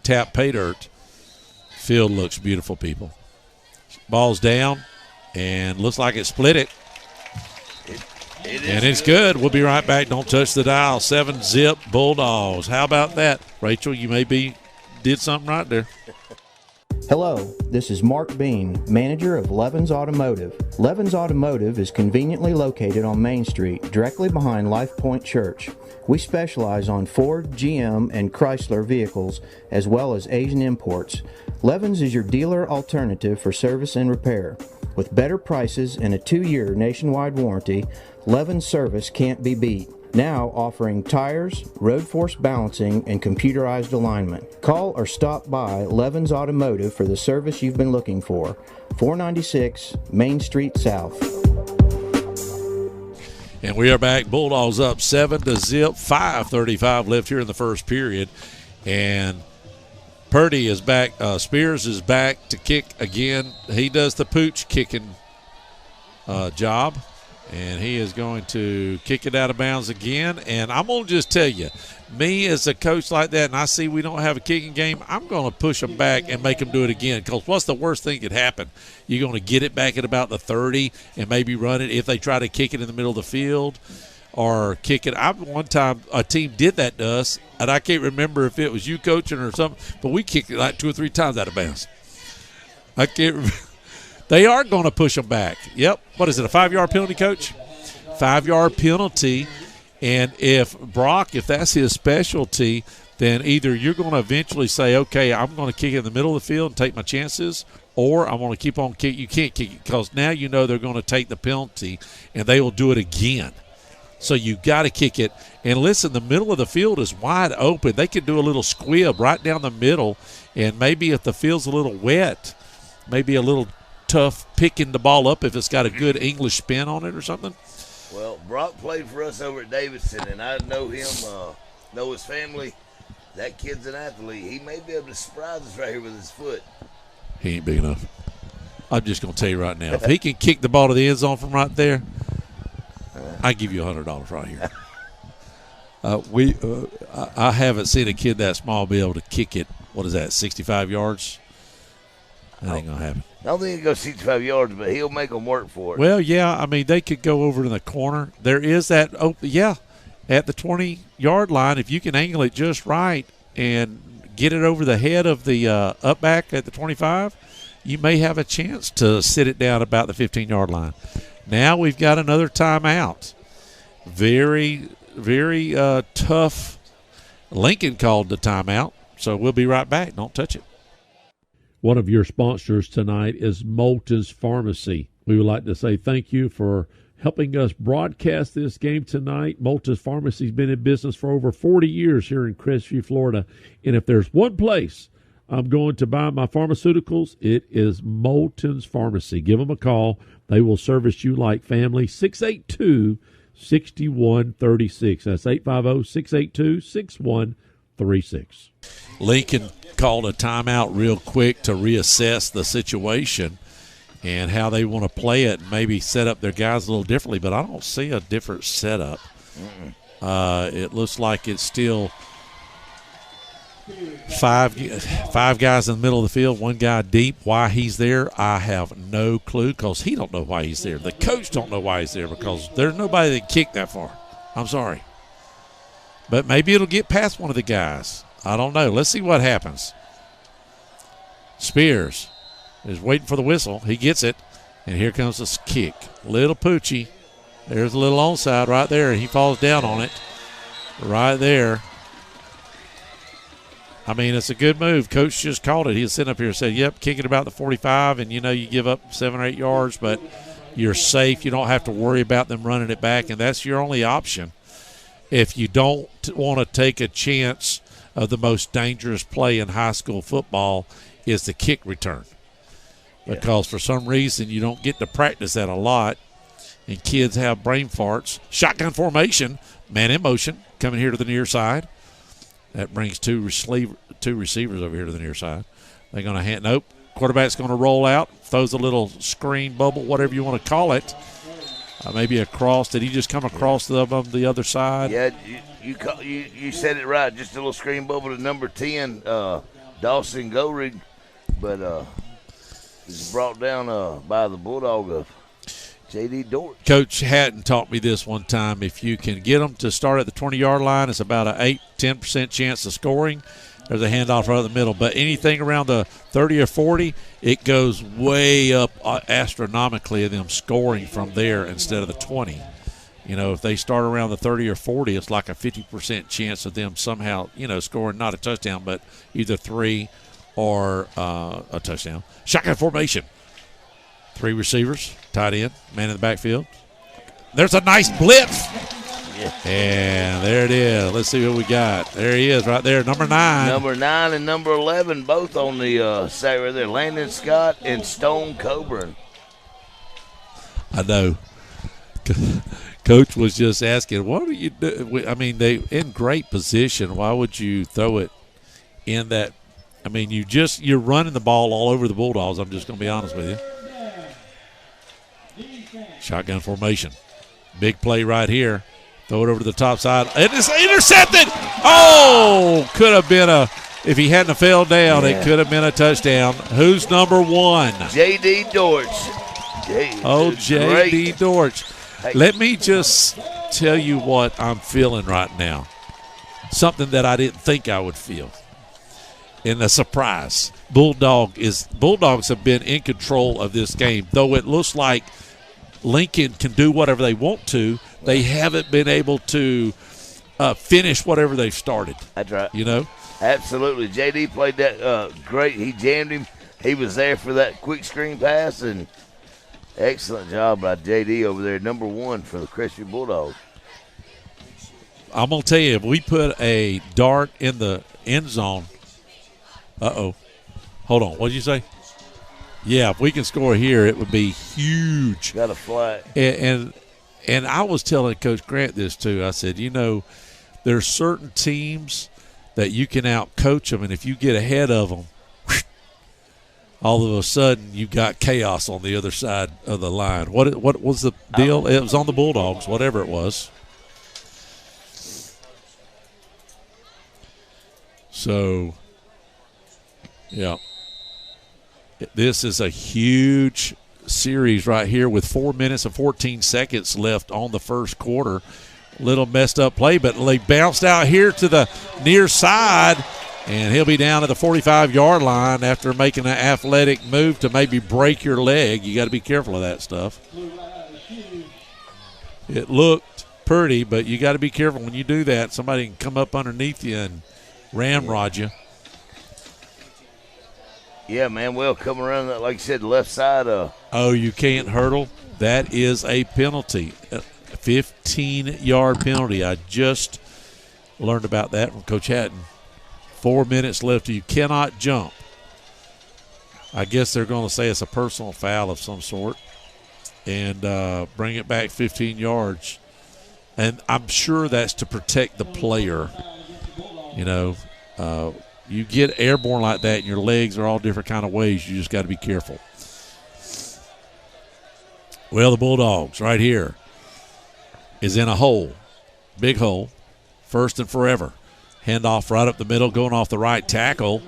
tap pay dirt. Field looks beautiful, people. Ball's down. And looks like it split it. And it's good. We'll be right back. Don't touch the dial. 7-zip Bulldogs. How about that? Rachel, you did something right there. Hello, this is Mark Bean, manager of Levens Automotive. Levens Automotive is conveniently located on Main Street, directly behind Life Point Church. We specialize on Ford, GM, and Chrysler vehicles, as well as Asian imports. Levens is your dealer alternative for service and repair. With better prices and a 2-year nationwide warranty, Levin's service can't be beat. Now offering tires, road force balancing, and computerized alignment. Call or stop by Levin's Automotive for the service you've been looking for. 496 Main Street South. And we are back. Bulldogs up 7-0. 5:35 left here in the first period. And Purdy is back. Spears is back to kick again. He does the pooch kicking job. And he is going to kick it out of bounds again. And I'm going to just tell you, me as a coach like that, and I see we don't have a kicking game, I'm going to push them back and make them do it again. Because what's the worst thing that could happen? You're going to get it back at about the 30 and maybe run it if they try to kick it in the middle of the field or kick it. One time a team did that to us, and I can't remember if it was you coaching or something, but we kicked it like 2 or 3 times out of bounds. I can't remember. They are going to push them back. Yep. What is it, a 5-yard penalty, Coach? 5-yard penalty. And if Brock, if that's his specialty, then either you're going to eventually say, okay, I'm going to kick it in the middle of the field and take my chances, or I'm going to keep on kicking. You can't kick it because now you know they're going to take the penalty, and they will do it again. So you got to kick it. And listen, the middle of the field is wide open. They could do a little squib right down the middle, and maybe if the field's a little wet, maybe a little tough picking the ball up if it's got a good English spin on it or something. Well, Brock played for us over at Davidson, and I know him, know his family. That kid's an athlete. He may be able to surprise us right here with his foot. He ain't big enough. I'm just going to tell you right now, if he can kick the ball to the end zone from right there, I give you $100 right here. I haven't seen a kid that small be able to kick it. What is that, 65 yards? That ain't going to happen. I don't think he'll go 65 yards, but he'll make them work for it. Well, yeah, I mean, they could go over to the corner. There is that, at the 20-yard line, if you can angle it just right and get it over the head of the up back at the 25, you may have a chance to sit it down about the 15-yard line. Now we've got another timeout. Very, very tough. Lincoln called the timeout, so we'll be right back. Don't touch it. One of your sponsors tonight is Moulton's Pharmacy. We would like to say thank you for helping us broadcast this game tonight. Moulton's Pharmacy has been in business for over 40 years here in Crestview, Florida. And if there's one place I'm going to buy my pharmaceuticals, it is Moulton's Pharmacy. Give them a call. They will service you like family. 682-6136. That's 850-682-6136. Lincoln called a timeout real quick to reassess the situation and how they want to play it and maybe set up their guys a little differently, but I don't see a different setup. It looks like it's still five guys in the middle of the field, one guy deep. Why he's there, I have no clue because he don't know why he's there. The coach don't know why he's there because there's nobody that kicked that far. I'm sorry. But maybe it'll get past one of the guys. I don't know. Let's see what happens. Spears is waiting for the whistle. He gets it, and here comes this kick. Little Poochie. There's a little onside right there, and he falls down on it right there. I mean, it's a good move. Coach just called it. He was sitting up here and said, yep, kick it about the 45, and, you give up 7 or 8 yards, but you're safe. You don't have to worry about them running it back, and that's your only option if you don't want to take a chance of the most dangerous play in high school football is the kick return. Because for some reason you don't get to practice that a lot, and kids have brain farts. Shotgun formation, man in motion, coming here to the near side. That brings two receivers over here to the near side. They're going to hand – nope. Quarterback's going to roll out, throws a little screen bubble, whatever you want to call it. Maybe a cross. Did he just come across the other side? Yeah, you said it right. Just a little screen bubble to number 10, Dawson Gorig. But it's brought down by the Bulldog of J.D. Dort. Coach Hatton taught me this one time. If you can get them to start at the 20-yard line, it's about an 8-10% chance of scoring. There's a handoff right in the middle. But anything around the 30 or 40, it goes way up astronomically of them scoring from there instead of the 20. If they start around the 30 or 40, it's like a 50% chance of them somehow, scoring not a touchdown, but either 3 or a touchdown. Shotgun formation. Three receivers, tight end, man in the backfield. There's a nice blitz. Yeah. And there it is. Let's see what we got. There he is right there, number 9. Number 9 and number 11, both on the sack right there. Landon Scott and Stone Coburn. I know. Coach was just asking, what do you do? I mean, they in great position. Why would you throw it in that? I mean, you're running the ball all over the Bulldogs. I'm just going to be honest with you. Shotgun formation. Big play right here. Throw it over to the top side. It is intercepted. Oh, could have been if he hadn't fell down, It could have been a touchdown. Who's number 1? J.D. Dortch. J.D. Dortch. Hey. Let me just tell you what I'm feeling right now. Something that I didn't think I would feel. And a surprise. Bulldogs have been in control of this game. Though it looks like Lincoln can do whatever they want to, they haven't been able to finish whatever they've started. That's right. You know? Absolutely. J.D. played that great. He jammed him. He was there for that quick screen pass, and excellent job by J.D. over there, number 1 for the Crestview Bulldogs. I'm going to tell you, if we put a dart in the end zone, hold on. What did you say? Yeah, if we can score here, it would be huge. Got a flag. And I was telling Coach Grant this too. I said, there's certain teams that you can out-coach them, and if you get ahead of them, all of a sudden you got chaos on the other side of the line. What was the deal? It was on the Bulldogs, whatever it was. So, yeah. This is a huge series right here with 4 minutes and 14 seconds left on the first quarter. Little messed up play, but they bounced out here to the near side, and he'll be down at the 45-yard line after making an athletic move to maybe break your leg. You got to be careful of that stuff. It looked pretty, but you got to be careful when you do that. Somebody can come up underneath you and ramrod you. Yeah, Manuel coming around that, like you said, the left side. You can't hurdle? That is a penalty. A 15-yard penalty. I just learned about that from Coach Hatton. 4 minutes left. You cannot jump. I guess they're going to say it's a personal foul of some sort and bring it back 15 yards. And I'm sure that's to protect the player. You get airborne like that and your legs are all different kind of ways. You just got to be careful. Well, the Bulldogs right here is in a hole, big hole, first and forever. Handoff right up the middle, going off the right tackle,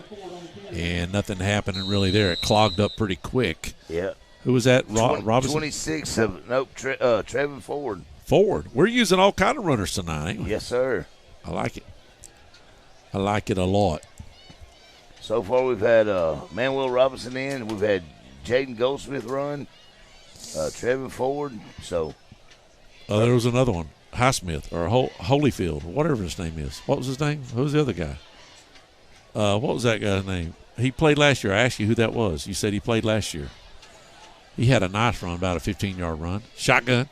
and nothing happening really there. It clogged up pretty quick. Yeah. Who was that? Robinson? 26 of Trevin Ford. Ford. We're using all kind of runners tonight, ain't we? Yes, sir. I like it. I like it a lot. So far, we've had Manuel Robinson in. We've had Jaden Goldsmith run, Trevin Ford. So, there was another one, Highsmith or Holyfield, whatever his name is. What was his name? Who was the other guy? What was that guy's name? He played last year. I asked you who that was. You said he played last year. He had a nice run, about a 15-yard run. Shotgun.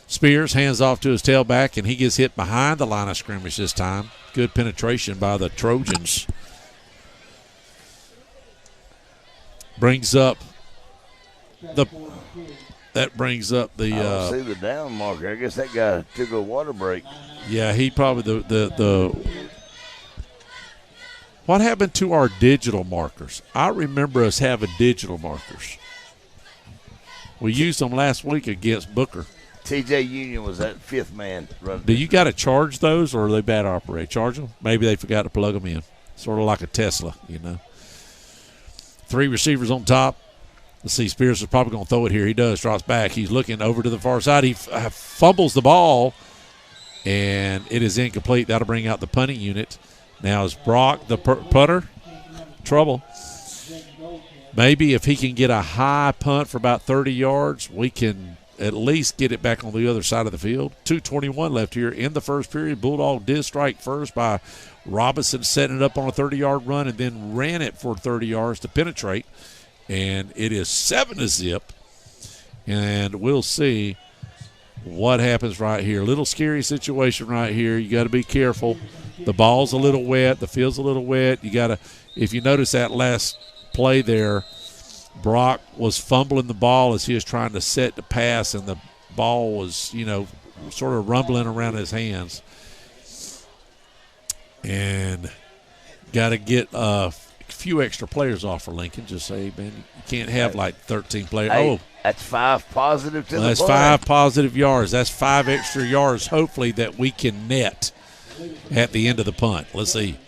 Spears hands off to his tailback, and he gets hit behind the line of scrimmage this time. Good penetration by the Trojans. Brings up the I don't see the down marker. I guess that guy took a water break. Yeah, he probably the what happened to our digital markers? I remember us having digital markers. We used them last week against Booker. TJ Union was that fifth man running. Do you got to charge those, or are they bad operate? Charge them? Maybe they forgot to plug them in. Sort of like a Tesla, Three receivers on top. Let's see, Spears is probably going to throw it here. He does. Drops back. He's looking over to the far side. He fumbles the ball, and it is incomplete. That'll bring out the punting unit. Now is Brock the punter? Trouble. Maybe if he can get a high punt for about 30 yards, we can at least get it back on the other side of the field. 2:21 left here in the first period. Bulldog did strike first by Robinson setting it up on a 30-yard run and then ran it for 30 yards to penetrate. And it is 7-0. and we'll see what happens right here. A little scary situation right here. You got to be careful. The ball's a little wet. The field's a little wet. You got to, if you notice that last play there, Brock was fumbling the ball as he was trying to set the pass, and the ball was, sort of rumbling around his hands. And got to get a few extra players off for Lincoln. Just say, man, you can't have like 13 players. Hey, that's 5 positive to the that's punt. 5 positive yards. That's 5 extra yards, hopefully, that we can net at the end of the punt. Let's see.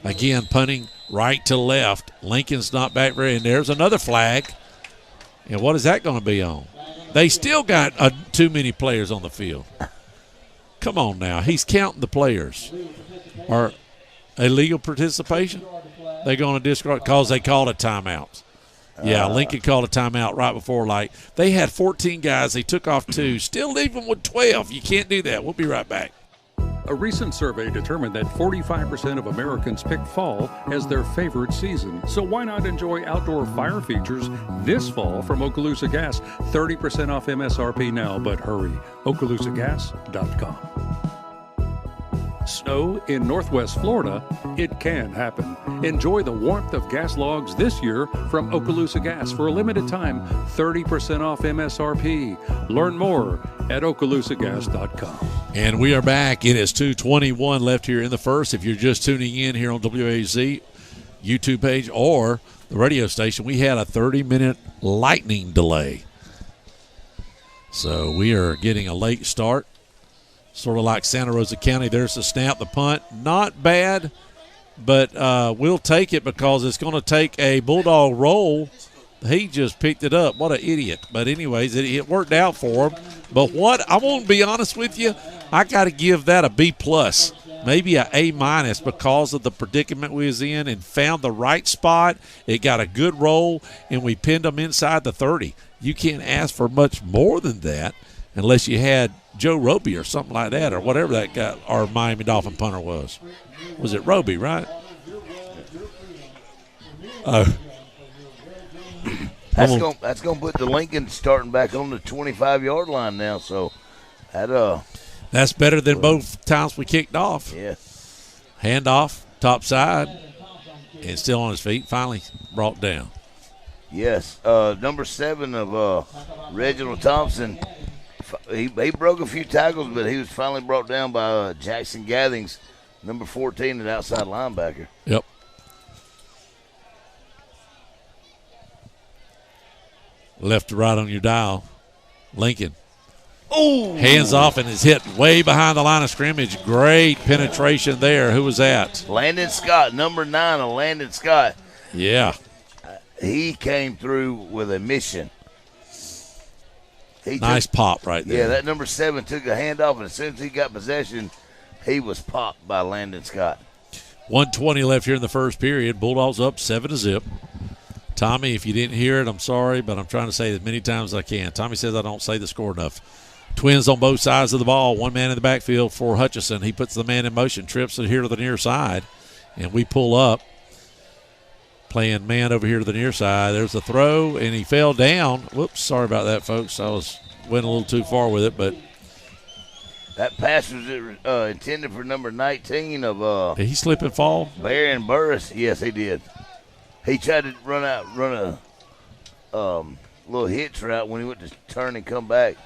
Again, punting right to left. Lincoln's not back very, and there's another flag. And what is that going to be on? They still got too many players on the field. Come on now. He's counting the players. Or illegal participation? They're going to discard because they called a timeout. Yeah, Lincoln called a timeout right before, they had 14 guys. They took off 2. Still leaving with 12. You can't do that. We'll be right back. A recent survey determined that 45% of Americans pick fall as their favorite season. So why not enjoy outdoor fire features this fall from Okaloosa Gas? 30% off MSRP now, but hurry. OkaloosaGas.com. Snow in Northwest Florida, it can happen. Enjoy the warmth of gas logs this year from Okaloosa Gas. For a limited time, 30% off MSRP. Learn more at OkaloosaGas.com. And we are back. It is 2:21 left here in the first. If you're just tuning in here on WAZ YouTube page or the radio station, we had a 30-minute lightning delay. So we are getting a late start. Sort of like Santa Rosa County. There's the snap, the punt. Not bad, but we'll take it because it's going to take a Bulldog roll. He just picked it up. What an idiot. But anyways, it worked out for him. But what, I won't be honest with you, I got to give that a B+, maybe a A- because of the predicament we was in and found the right spot. It got a good roll, and we pinned them inside the 30. You can't ask for much more than that unless you had Joe Roby or something like that, or whatever that guy, our Miami Dolphin punter was. Was it Roby, right? That's going to put the Lincoln starting back on the 25-yard line now. So that's better than both times we kicked off. Yeah. Handoff, top side, and still on his feet. Finally brought down. Yes. Number 7 of Reginald Thompson. He broke a few tackles, but he was finally brought down by Jackson Gathings, number 14, an outside linebacker. Yep. Left to right on your dial. Lincoln. Oh! Hands off and is hit way behind the line of scrimmage. Great penetration there. Who was that? Landon Scott, number 9 of Landon Scott. Yeah. He came through with a mission. Nice pop right there. Yeah, that number 7 took a handoff, and as soon as he got possession, he was popped by Landon Scott. 1:20 left here in the first period. Bulldogs up 7-0. Tommy, if you didn't hear it, I'm sorry, but I'm trying to say it as many times as I can. Tommy says I don't say the score enough. Twins on both sides of the ball. One man in the backfield for Hutchison. He puts the man in motion, trips it here to the near side, and we pull up. Playing man over here to the near side. There's a throw, and he fell down. Whoops, sorry about that, folks. I went a little too far with it, but that pass was intended for number 19 of did he slip and fall? Barron Burris. Yes, he did. He tried to run a little hitch route when he went to turn and come back.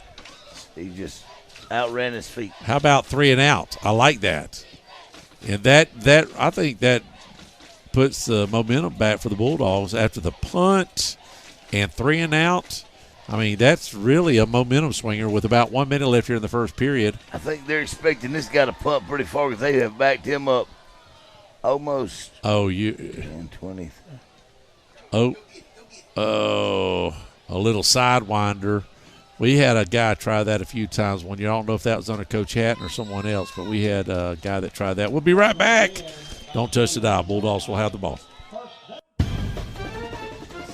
He just outran his feet. How about 3 and out? I like that. And that I think that puts the momentum back for the Bulldogs after the punt and 3 and out. I mean, that's really a momentum swinger with about 1 minute left here in the first period. I think they're expecting this guy to punt pretty far because they have backed him up almost. 10, 20. A little sidewinder. We had a guy try that a few times one year. I don't know if that was under Coach Hatton or someone else, but we had a guy that tried that. We'll be right back. Don't touch the dial. Bulldogs will have the ball.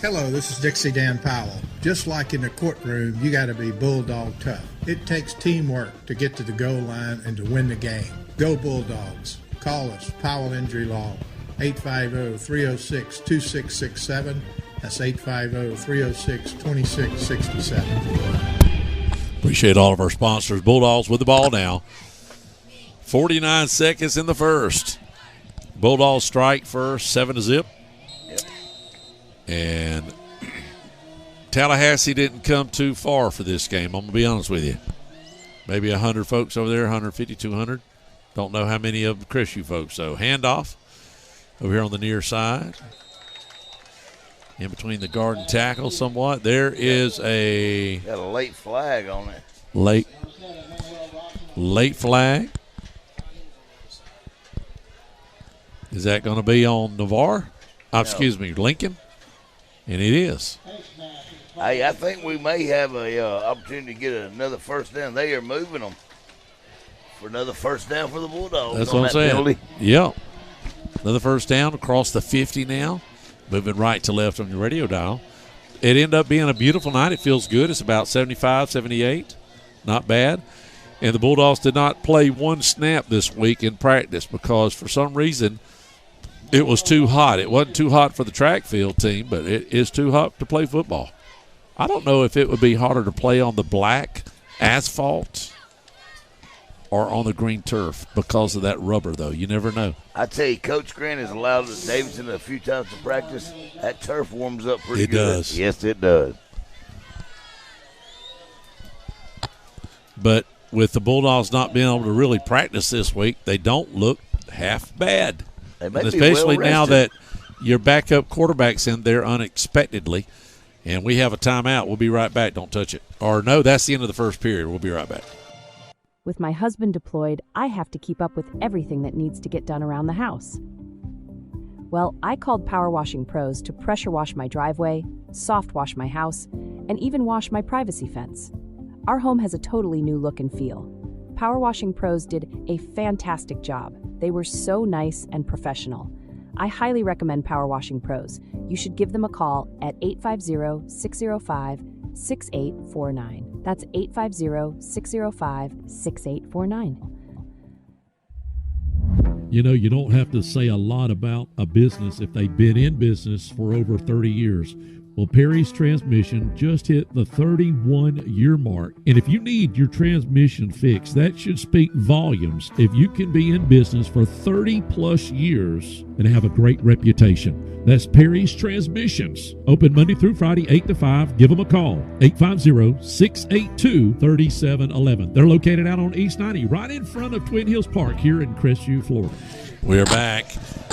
Hello, this is Dixie Dan Powell. Just like in the courtroom, you got to be Bulldog tough. It takes teamwork to get to the goal line and to win the game. Go Bulldogs. Call us, Powell Injury Law, 850-306-2667. That's 850-306-2667. Appreciate all of our sponsors. Bulldogs with the ball now. 49 seconds in the first. Bulldogs strike first, 7-0. Yep. And Tallahassee didn't come too far for this game. I'm going to be honest with you. Maybe 100 folks over there, 150, 200. Don't know how many of the Crestview folks. So handoff over here on the near side. In between the guard and tackle somewhat. There is a... Got a late flag on it. Late flag. Is that going to be on Navarre? No. Excuse me, Lincoln? And it is. Hey, I think we may have a opportunity to get another first down. They are moving them for another first down for the Bulldogs. That's what I'm saying. Penalty. Yep. Another first down across the 50 now. Moving right to left on your radio dial. It ended up being a beautiful night. It feels good. It's about 75, 78. Not bad. And the Bulldogs did not play one snap this week in practice because for some reason it was too hot. It wasn't too hot for the track field team, but it is too hot to play football. I don't know if it would be harder to play on the black asphalt or on the green turf because of that rubber, though. You never know. I tell you, Coach Grant has allowed Davidson a few times to practice. That turf warms up pretty good. It does. Yes, it does. But with the Bulldogs not being able to really practice this week, they don't look half bad. They may And be especially now well-rested. that your backup quarterback's in there unexpectedly. And we have a timeout. We'll be right back. Don't touch it. Or, no, that's the end of the first period. We'll be right back. With my husband deployed, I have to keep up with everything that needs to get done around the house. Well, I called Power Washing Pros to pressure wash my driveway, soft wash my house, and even wash my privacy fence. Our home has a totally new look and feel. Power Washing Pros did a fantastic job. They were so nice and professional. I highly recommend Power Washing Pros. You should give them a call at 850-605-6849. That's 850-605-6849. You know, you don't have to say a lot about a business if they've been in business for over 30 years. Well, Perry's Transmission just hit the 31-year mark. And if you need your transmission fixed, that should speak volumes if you can be in business for 30-plus years and have a great reputation. That's Perry's Transmissions. Open Monday through Friday, 8 to 5. Give them a call, 850-682-3711. They're located out on East 90, right in front of Twin Hills Park here in Crestview, Florida. We're back.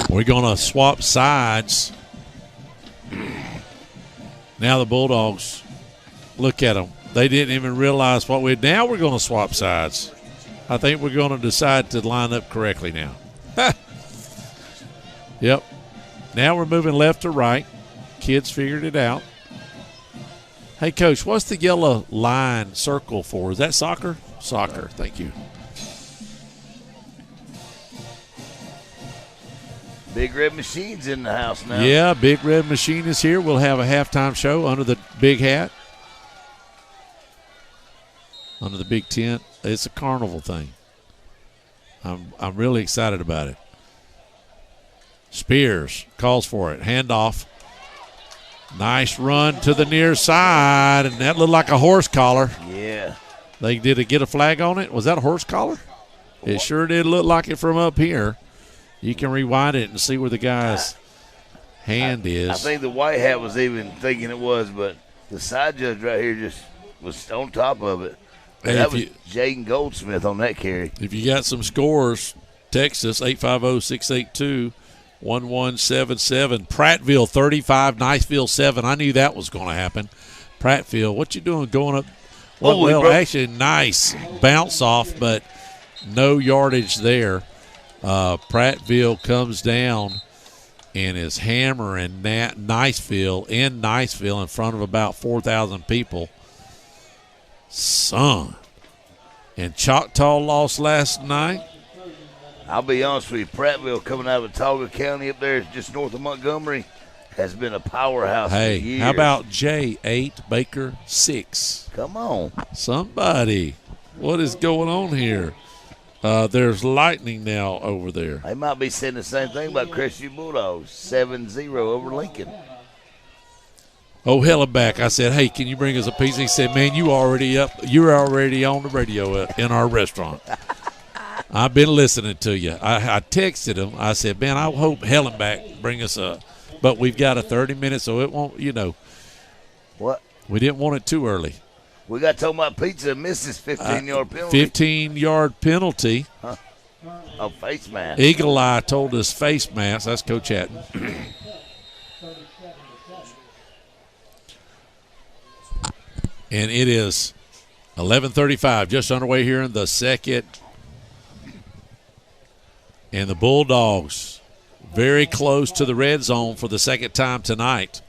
We're going to swap sides. Now the Bulldogs, look at them. They didn't even realize what we. Now we're going to swap sides. I think we're going to decide to line up correctly now. Yep. Now we're moving left to right. Kids figured it out. Hey, Coach, what's the yellow line circle for? Is that soccer? Soccer. Thank you. Big Red Machine's in the house now. Yeah, Big Red Machine is here. We'll have a halftime show under the big hat. Under the big tent. It's a carnival thing. I'm really excited about it. Spears calls for it. Handoff. Nice run to the near side, and that looked like a horse collar. Yeah. Did it get a flag on it? Was that a horse collar? It sure did look like it from up here. You can rewind it and see where the guy's hand is. I think the white hat was even thinking it was, but the side judge right here just was on top of it. Hey, that was Jaden Goldsmith on that carry. If you got some scores, text us 850-682-1177. Prattville 35, Niceville 7. I knew that was going to happen. Prattville, what you doing going up? Well, actually, nice bounce off, but no yardage there. Prattville comes down and is hammering Niceville in front of about 4,000 people. Son. And Choctaw lost last night. I'll be honest with you, Prattville coming out of Watauga County up there just north of Montgomery has been a powerhouse for years. How about Jay 8, Baker 6? Come on. Somebody. What is going on here? There's lightning now over there. They might be saying the same thing about Crestview Bulldogs, 7-0 over Lincoln. Oh, Hellenbach. I said, hey, can you bring us a pizza? He said, man, you're already on the radio in our restaurant. I've been listening to you. I texted him. I said, man, I hope Hellenbach bring us but we've got a 30 minutes, so it won't, What? We didn't want it too early. We got talking about pizza and misses 15-yard penalty. 15-yard penalty. Huh. Oh, face mask. Eagle Eye told us face mask. That's Coach Hatton. And it is 11:35, just underway here in the second. And the Bulldogs very close to the red zone for the second time tonight.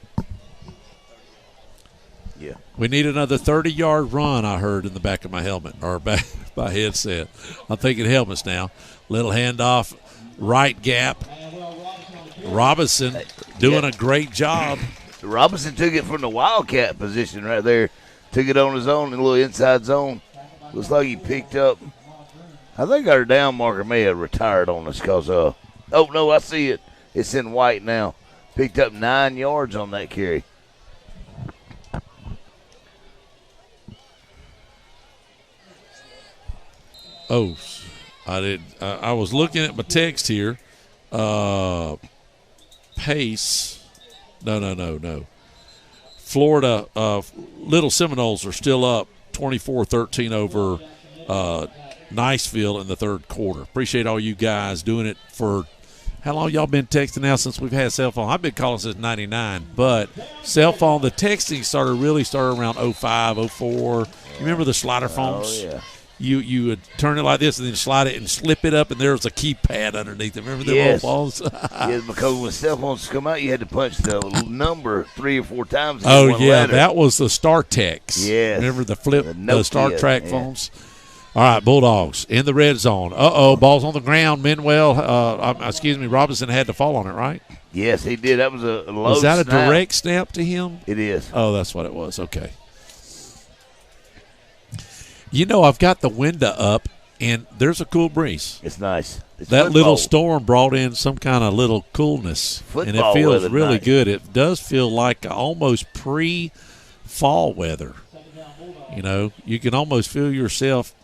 Yeah. We need another 30-yard run, I heard in the back of my helmet, or back my headset. I'm thinking helmets now. Little handoff, right gap. Robinson doing a great job. Robinson took it from the Wildcat position right there. Took it on his own in a little inside zone. Looks like he picked up. I think our down marker may have retired on us because, oh, no, I see it. It's in white now. Picked up 9 yards on that carry. Oh, I was looking at my text here. Pace. No. Florida, Little Seminoles are still up 24-13 over Niceville in the third quarter. Appreciate all you guys doing it for how long y'all been texting now since we've had cell phone? I've been calling since 99, but cell phone, the texting started around 05, 04. You remember the slider phones? Oh, yeah. You would turn it like this and then slide it and slip it up, and there was a keypad underneath it. Remember them old phones? Yes, because when cell phones come out, you had to punch the number 3 or 4 times. Oh, yeah, letter. that was the StarTex. Yes. Remember the Star Trek phones? Yeah. All right, Bulldogs in the red zone. Ball's on the ground. Robinson had to fall on it, right? Yes, he did. That was a low Was that snap. a direct snap to him? It is. Oh, that's what it was. Okay. I've got the window up, and there's a cool breeze. It's nice. It's that football. little storm brought in some kind of little coolness, and it feels really nice. good. It does feel like almost pre-fall weather. You can almost feel yourself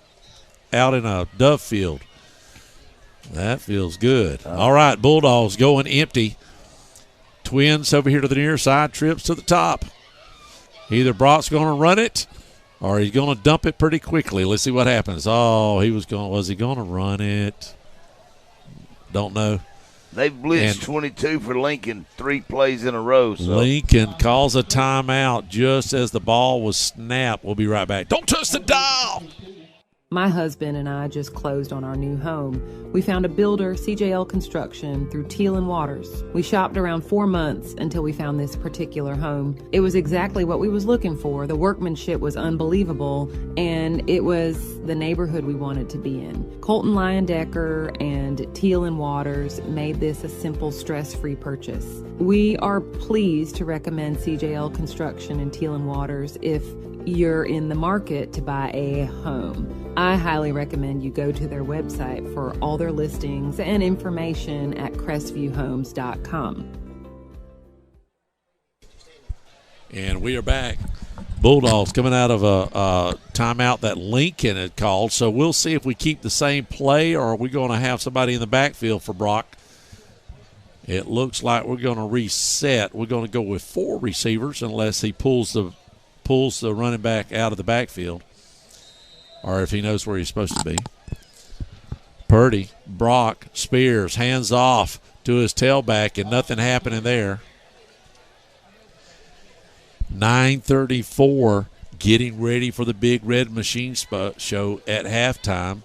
out in a dove field. That feels good. All right, Bulldogs going empty. Twins over here to the near side, trips to the top. Either Brock's going to run it or he's going to dump it pretty quickly. Let's see what happens. Was he going to run it? Don't know. They've blitzed 22 for Lincoln 3 plays in a row. So. Lincoln calls a timeout just as the ball was snapped. We'll be right back. Don't touch the dial. My husband and I just closed on our new home. We found a builder, CJL Construction, through Teal and Waters. We shopped around 4 months until we found this particular home. It was exactly what we was looking for. The workmanship was unbelievable, and it was the neighborhood we wanted to be in. Colton Leyendecker and Teal and Waters made this a simple, stress-free purchase. We are pleased to recommend CJL Construction and Teal and Waters if you're in the market to buy a home. I highly recommend you go to their website for all their listings and information at crestvviewhomes.com. And we are back. Bulldogs coming out of a timeout that Lincoln had called. So we'll see if we keep the same play or are we going to have somebody in the backfield for Brock. It looks like we're going to reset. We're going to go with 4 receivers unless he pulls the running back out of the backfield or if he knows where he's supposed to be. Purdy, Brock, Spears, hands off to his tailback, and nothing happening there. 9:34, getting ready for the Big Red Machine show at halftime,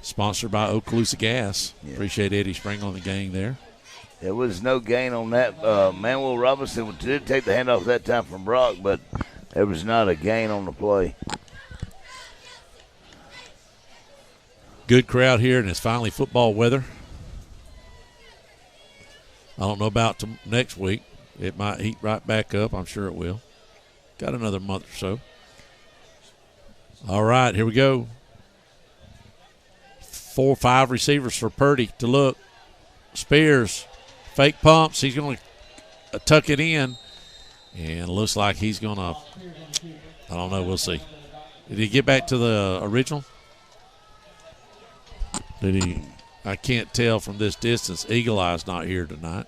sponsored by Okaloosa Gas. Yeah. Appreciate Eddie Spring on the gang there. There was no gain on that. Manuel Robinson did take the handoff that time from Brock, but there was not a gain on the play. Good crowd here, and it's finally football weather. I don't know about next week. It might heat right back up. I'm sure it will. Got another month or so. All right, here we go. 4 or 5 receivers for Purdy to look. Spears, fake pumps. He's going to tuck it in. And it looks like he's going to, I don't know, we'll see. Did he get back to the original? Did he? I can't tell from this distance. Eagle Eye's not here tonight.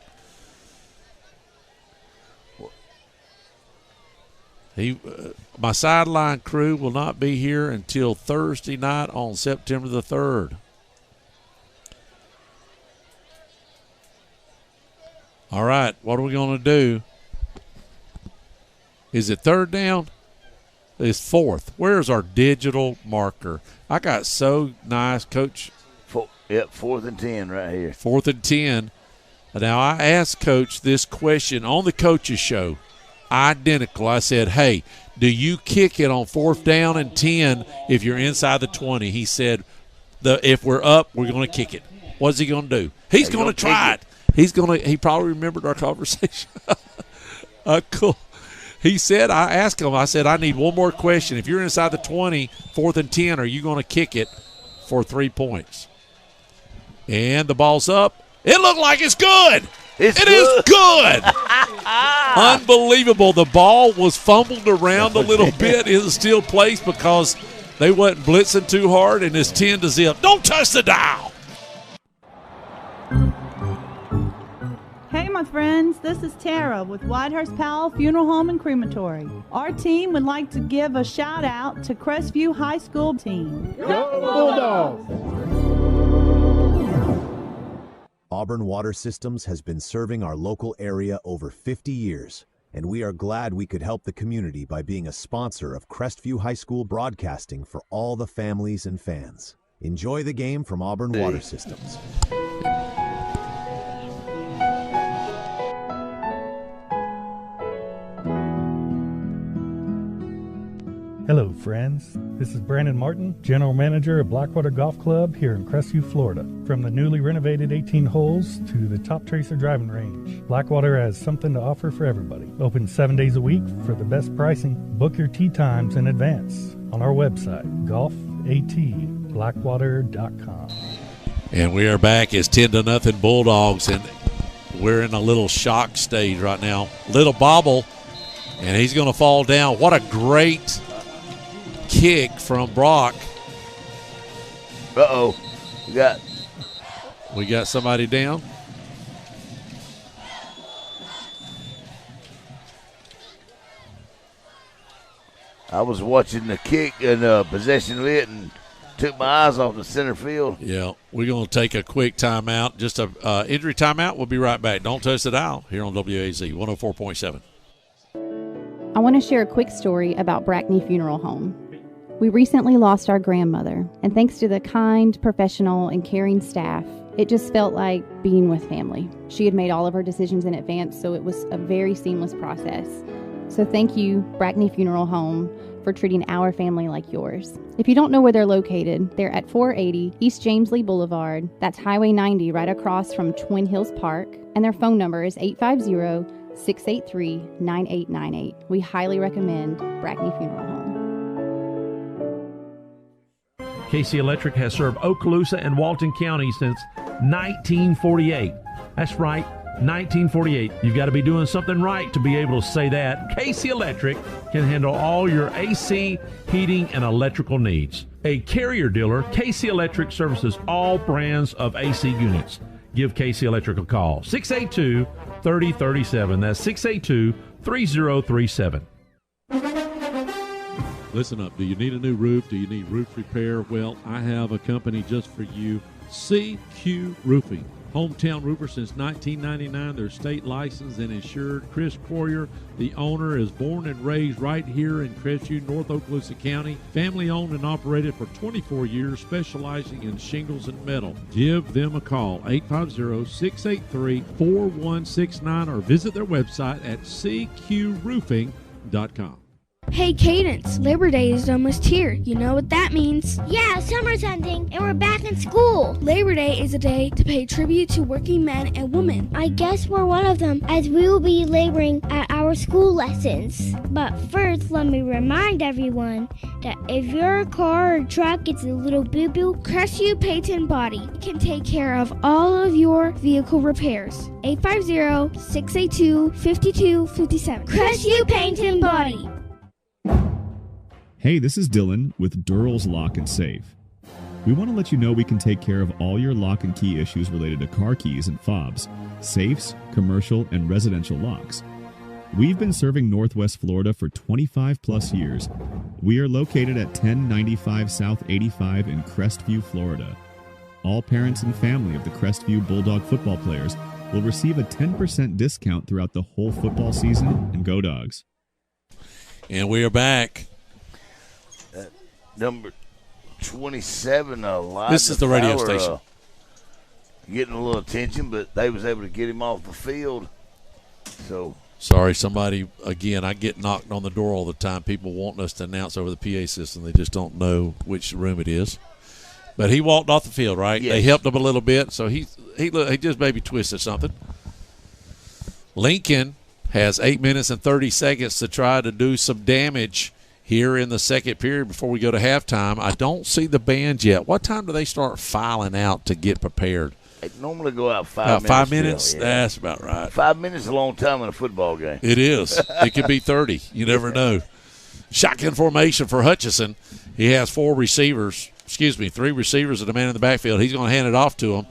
My sideline crew will not be here until Thursday night on September the 3rd. All right, what are we going to do? Is it third down? It's fourth. Where's our digital marker? I got so nice, Coach. Yep, 4th and 10 right here. 4th and 10. Now, I asked Coach this question on the coaches show. Identical. I said, hey, do you kick it on 4th down and 10 if you're inside the 20? He said, if we're up, we're going to kick it. What's he going to do? He's going to try it. He probably remembered our conversation. Cool. He said, I asked him, I said, I need one more question. If you're inside the 20, 4th and 10, are you going to kick it for 3 points? And the ball's up. It looked like it's good. It is good. Unbelievable. The ball was fumbled around a little bit. It was still placed because they wasn't blitzing too hard, and it's 10-0. Don't touch the dial. Hey, my friends, this is Tara with Whitehurst Powell Funeral Home and Crematory. Our team would like to give a shout out to Crestview High School team. Go Bulldogs! Auburn Water Systems has been serving our local area over 50 years, and we are glad we could help the community by being a sponsor of Crestview High School broadcasting for all the families and fans. Enjoy the game from Auburn Water Systems. Hello, friends. This is Brandon Martin, General Manager at Blackwater Golf Club here in Crestview, Florida. From the newly renovated 18 holes to the Top Tracer driving range, Blackwater has something to offer for everybody. Open 7 days a week for the best pricing. Book your tee times in advance on our website, golfatblackwater.com. And we are back. It's 10-0 Bulldogs, and we're in a little shock stage right now. Little bobble, and he's going to fall down. What a great kick from Brock. Uh-oh. We got somebody down. I was watching the kick and possession lit and took my eyes off the center field. Yeah, we're going to take a quick timeout. Just a injury timeout. We'll be right back. Don't touch the dial here on WAZ 104.7. I want to share a quick story about Brackney Funeral Home. We recently lost our grandmother, and thanks to the kind, professional, and caring staff, it just felt like being with family. She had made all of her decisions in advance, so it was a very seamless process. So thank you, Brackney Funeral Home, for treating our family like yours. If you don't know where they're located, they're at 480 East James Lee Boulevard. That's Highway 90 right across from Twin Hills Park, and their phone number is 850-683-9898. We highly recommend Brackney Funeral Home. KC Electric has served Okaloosa and Walton County since 1948. That's right, 1948. You've got to be doing something right to be able to say that. KC Electric can handle all your AC, heating, and electrical needs. A Carrier dealer, KC Electric services all brands of AC units. Give KC Electric a call, 682-3037. That's 682-3037. Listen up. Do you need a new roof? Do you need roof repair? Well, I have a company just for you, CQ Roofing. Hometown roofer since 1999. They're state licensed and insured. Chris Poirier, the owner, is born and raised right here in Crestview, North Okaloosa County. Family owned and operated for 24 years, specializing in shingles and metal. Give them a call, 850-683-4169, or visit their website at cqroofing.com. Hey, Cadence, Labor Day is almost here. You know what that means? Yeah, summer's ending and we're back in school. Labor Day is a day to pay tribute to working men and women. I guess we're one of them, as we will be laboring at our our school lessons. But first, let me remind everyone that if your car or truck gets a little boo-boo, Crestview Paint and Body can take care of all of your vehicle repairs. 850-682-5257. Crestview Paint and Body. Hey, this is Dylan with Durrell's Lock and Safe. We want to let you know we can take care of all your lock and key issues related to car keys and fobs, safes, commercial, and residential locks. We've been serving Northwest Florida for 25 plus years. We are located at 1095 South 85 in Crestview, Florida. All parents and family of the Crestview Bulldog football players will receive a 10% discount throughout the whole football season, and go Dogs. And we are back. Number 27, this is the radio station. Getting a little attention, but they was able to get him off the field. So sorry, somebody, again, I get knocked on the door all the time. People wanting us to announce over the PA system. They just don't know which room it is. But he walked off the field, right? Yes. They helped him a little bit, so he just maybe twisted something. Lincoln has 8 minutes and 30 seconds to try to do some damage here in the second period before we go to halftime. I don't see the band yet. What time do they start filing out to get prepared? they normally go out 5 minutes. 5 minutes? Still, yeah. That's about right. 5 minutes is a long time in a football game. It is. It could be 30. You never know. Shotgun formation for Hutchison. He has 3 receivers and a man in the backfield. He's going to hand it off to him.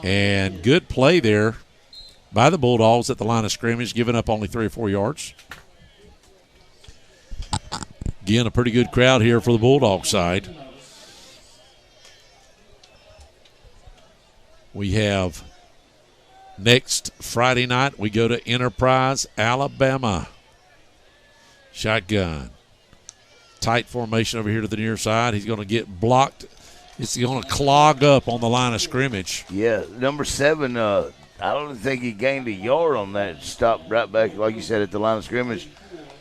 And good play there by the Bulldogs at the line of scrimmage, giving up only 3 or 4 yards. Again, a pretty good crowd here for the Bulldog side. We have next Friday night, we go to Enterprise, Alabama. Shotgun. Tight formation over here to the near side. He's going to get blocked. It's going to clog up on the line of scrimmage. Yeah, number 7, I don't think he gained a yard on that. Stopped right back, like you said, at the line of scrimmage.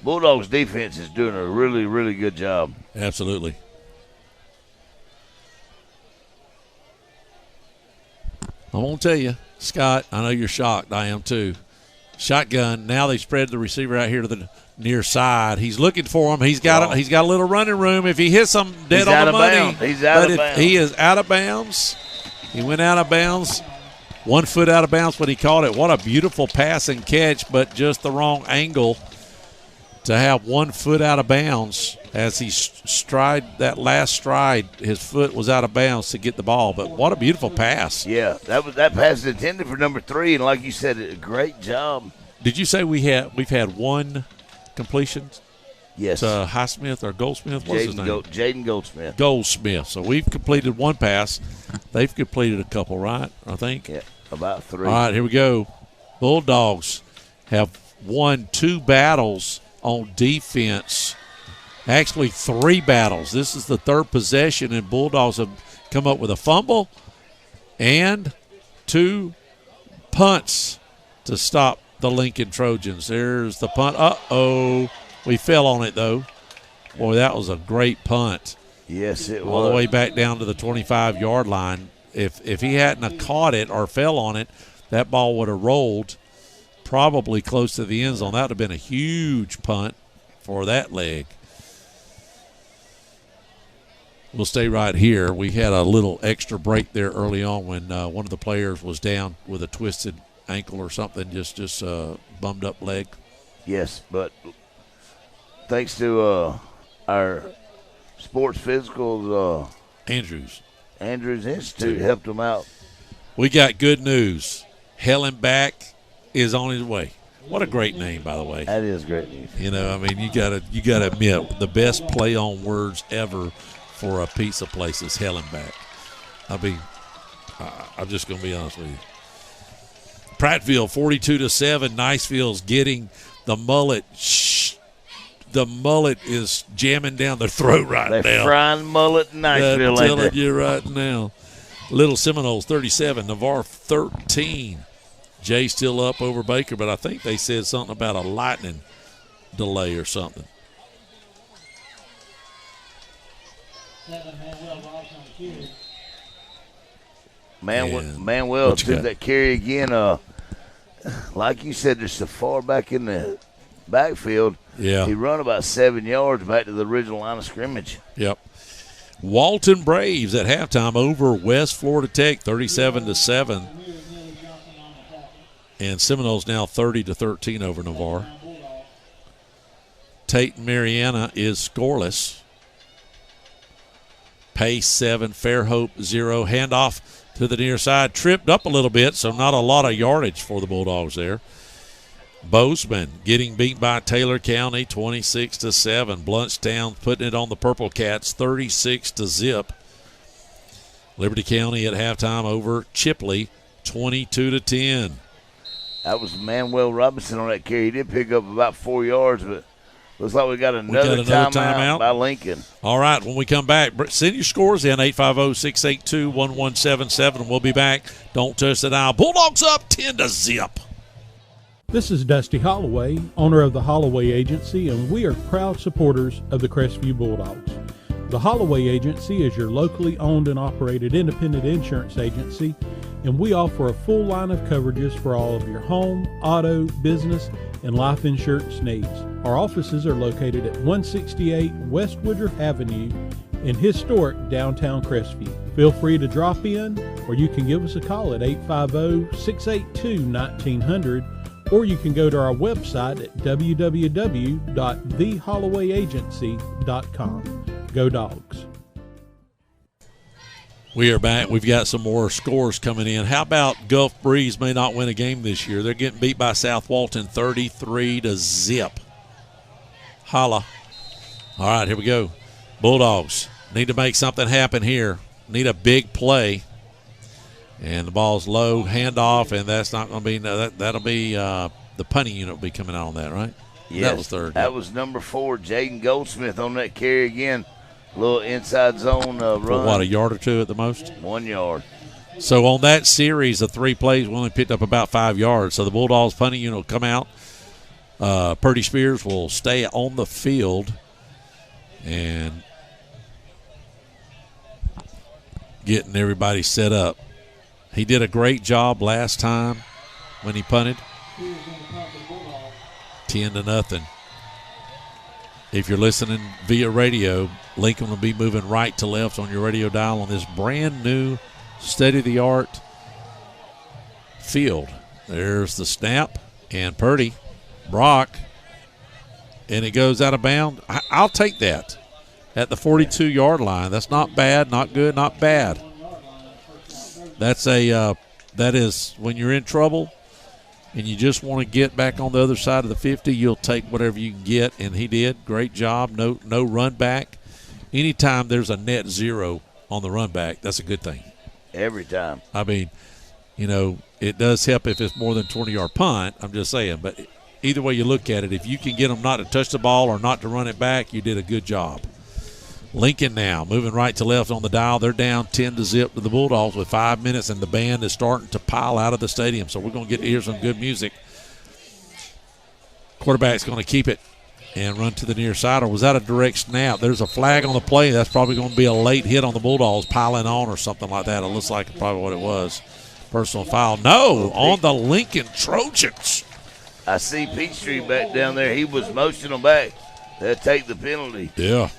Bulldogs defense is doing a really, really good job. Absolutely. I'm going to tell you, Scott, I know you're shocked. I am too. Shotgun. Now they spread the receiver out here to the near side. He's looking for him. He's got a little running room. If he hits him dead on the money. He's out of bounds. He is out of bounds. He went out of bounds. 1 foot out of bounds when he caught it. What a beautiful pass and catch, but just the wrong angle to have 1 foot out of bounds. As he that last stride, his foot was out of bounds to get the ball. But what a beautiful pass. Yeah, that pass is intended for number 3, and like you said, a great job. Did you say we've had 1 completion? Yes. Highsmith or Goldsmith? What's his name? Jaden Goldsmith. Goldsmith. So we've completed 1 pass. They've completed a couple, right? I think. Yeah, about 3. All right, here we go. Bulldogs have won 2 battles on defense. Actually, 3 battles. This is the 3rd possession, and Bulldogs have come up with a fumble and 2 punts to stop the Lincoln Trojans. There's the punt. Uh-oh. We fell on it, though. Boy, that was a great punt. Yes, it was. All the way back down to the 25-yard line. If he hadn't have caught it or fell on it, that ball would have rolled probably close to the end zone. That would have been a huge punt for that leg. We'll stay right here. We had a little extra break there early on when one of the players was down with a twisted ankle or something, just bummed up leg. Yes, but thanks to our sports physicals, Andrews Institute helped them out. We got good news. Hellenbach is on his way. What a great name, by the way. That is great news. You know, I mean, you gotta admit, the best play on words ever for a pizza place is Hellenbach. I mean, I'm just gonna be honest with you. Prattville 42-7. Niceville's getting the mullet. The mullet is jamming down their throat right now. They're frying mullet in Niceville, I'm telling you right now. Little Seminoles 37, Navarre 13. Jay still up over Baker, but I think they said something about a lightning delay or something. Manuel took that carry again. Like you said, they're so far back in the backfield. Yeah. He run about 7 yards back to the original line of scrimmage. Yep. Walton Braves at halftime over West Florida Tech, 37-7. And Seminoles now 30-13 over Navarre. Tate and Mariana is scoreless. Pace 7, Fairhope 0. Handoff to the near side. Tripped up a little bit, so not a lot of yardage for the Bulldogs there. Bozeman getting beat by Taylor County 26-7. Bluntstown putting it on the Purple Cats 36-0. Liberty County at halftime over Chipley 22-10. That was Manuel Robinson on that carry. He did pick up about 4 yards, but looks like we got another timeout by Lincoln. All right, when we come back, send your scores in 850-682-1177. We'll be back. Don't touch the dial. Bulldogs up 10-0. This is Dusty Holloway, owner of the Holloway Agency, and we are proud supporters of the Crestview Bulldogs. The Holloway Agency is your locally owned and operated independent insurance agency, and we offer a full line of coverages for all of your home, auto, business, and life insurance needs. Our offices are located at 168 West Woodruff Avenue in historic downtown Crestview. Feel free to drop in, or you can give us a call at 850-682-1900, or you can go to our website at www.thehollowayagency.com. Go Dogs. We are back. We've got some more scores coming in. How about Gulf Breeze may not win a game this year? They're getting beat by South Walton 33-0. Holla. All right, here we go. Bulldogs need to make something happen here. Need a big play. And the ball's low, handoff, and that's not going to be that'll be the punting unit will be coming out on that, right? Yes, that was third. That was number 4, Jaden Goldsmith on that carry again. Little inside zone run. For what, a yard or two at the most? 1 yard. So on that series of 3 plays, we only picked up about 5 yards. So the Bulldogs punting unit will come out. Purdy Spears will stay on the field and getting everybody set up. He did a great job last time when he punted. 10-0. If you're listening via radio, Lincoln will be moving right to left on your radio dial on this brand new state-of-the-art field. There's the snap, and Purdy, Brock, and it goes out of bounds. I'll take that at the 42-yard line. That's not bad, not good, not bad. That is when you're in trouble and you just want to get back on the other side of the 50, you'll take whatever you can get, and he did. Great job. No run back. Anytime there's a net zero on the run back, that's a good thing. Every time. I mean, it does help if it's more than 20-yard punt. I'm just saying. But either way you look at it, if you can get them not to touch the ball or not to run it back, you did a good job. Lincoln now moving right to left on the dial. They're down 10-0 to the Bulldogs with 5 minutes, and the band is starting to pile out of the stadium. So we're going to get to hear some good music. Quarterback's going to keep it and run to the near side. Or was that a direct snap? There's a flag on the play. That's probably going to be a late hit on the Bulldogs, piling on or something like that. It looks like probably what it was. Personal foul. No, on the Lincoln Trojans. I see Peachtree back down there. He was motioning them back. They'll take the penalty. Yeah.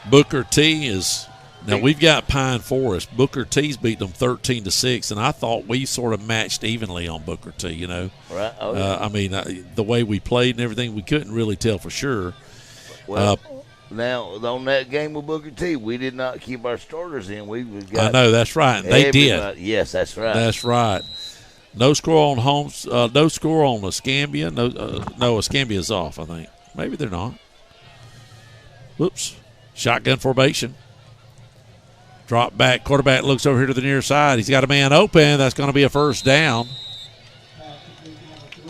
Booker T is now we've got Pine Forest. Booker T's beat them 13-6, and I thought we sort of matched evenly on Booker T. Right. Oh, yeah. I mean, the way we played and everything, we couldn't really tell for sure. Well, now on that game with Booker T, we did not keep our starters in. We got I know that's right. And they did. Yes, that's right. That's right. No score on Holmes. No score on Escambia. No, Escambia's off. I think maybe they're not. Whoops. Shotgun formation. Drop back. Quarterback looks over here to the near side. He's got a man open. That's going to be a first down.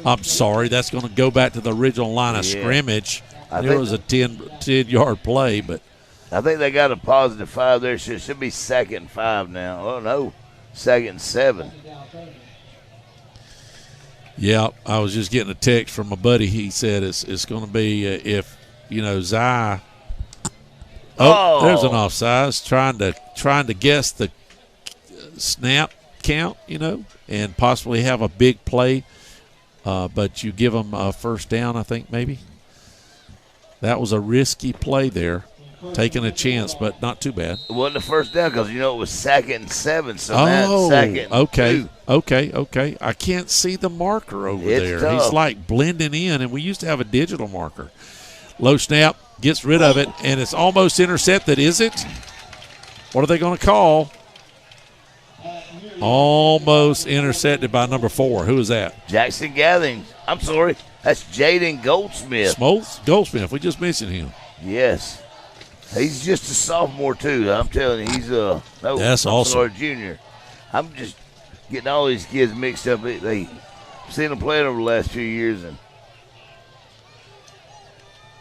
I'm sorry. That's going to go back to the original line of scrimmage. There was a 10-yard play, but I think they got a positive 5 there. It should be 2nd and 5 now. Oh, no. 2nd and 7. Yeah, I was just getting a text from a buddy. He said it's going to be if, Zai. Oh, there's an offsides trying to guess the snap count, and possibly have a big play but you give them a first down, I think, maybe. That was a risky play there, taking a chance, but not too bad. It wasn't a first down because, it was 2nd and 7, so now it's 2nd and okay. 2. Okay. I can't see the marker over It's there. tough. He's like blending in, and we used to have a digital marker. Low snap, gets rid of it, and it's almost intercepted, is it? What are they going to call? Almost intercepted by number 4. Who is that? Jackson Gathering. I'm sorry. That's Jaden Goldsmith. Goldsmith. We just mentioned him. Yes. He's just a sophomore, too. I'm telling you, he's That's awesome. Or a junior. I'm just getting all these kids mixed up. They seen them playing over the last few years. And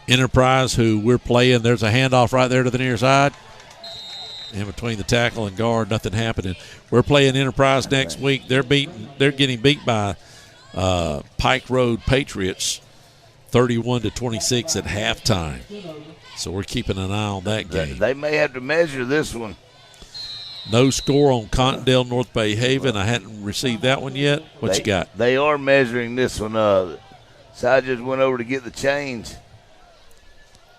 Enterprise, who we're playing, there's a handoff right there to the near side. In between the tackle and guard, nothing happening. We're playing Enterprise next week. They're getting beat by Pike Road Patriots 31-26 at halftime. So we're keeping an eye on that game. They may have to measure this one. No score on Cottondale North Bay Haven. I hadn't received that one yet. What you got? They are measuring this one. So I just went over to get the change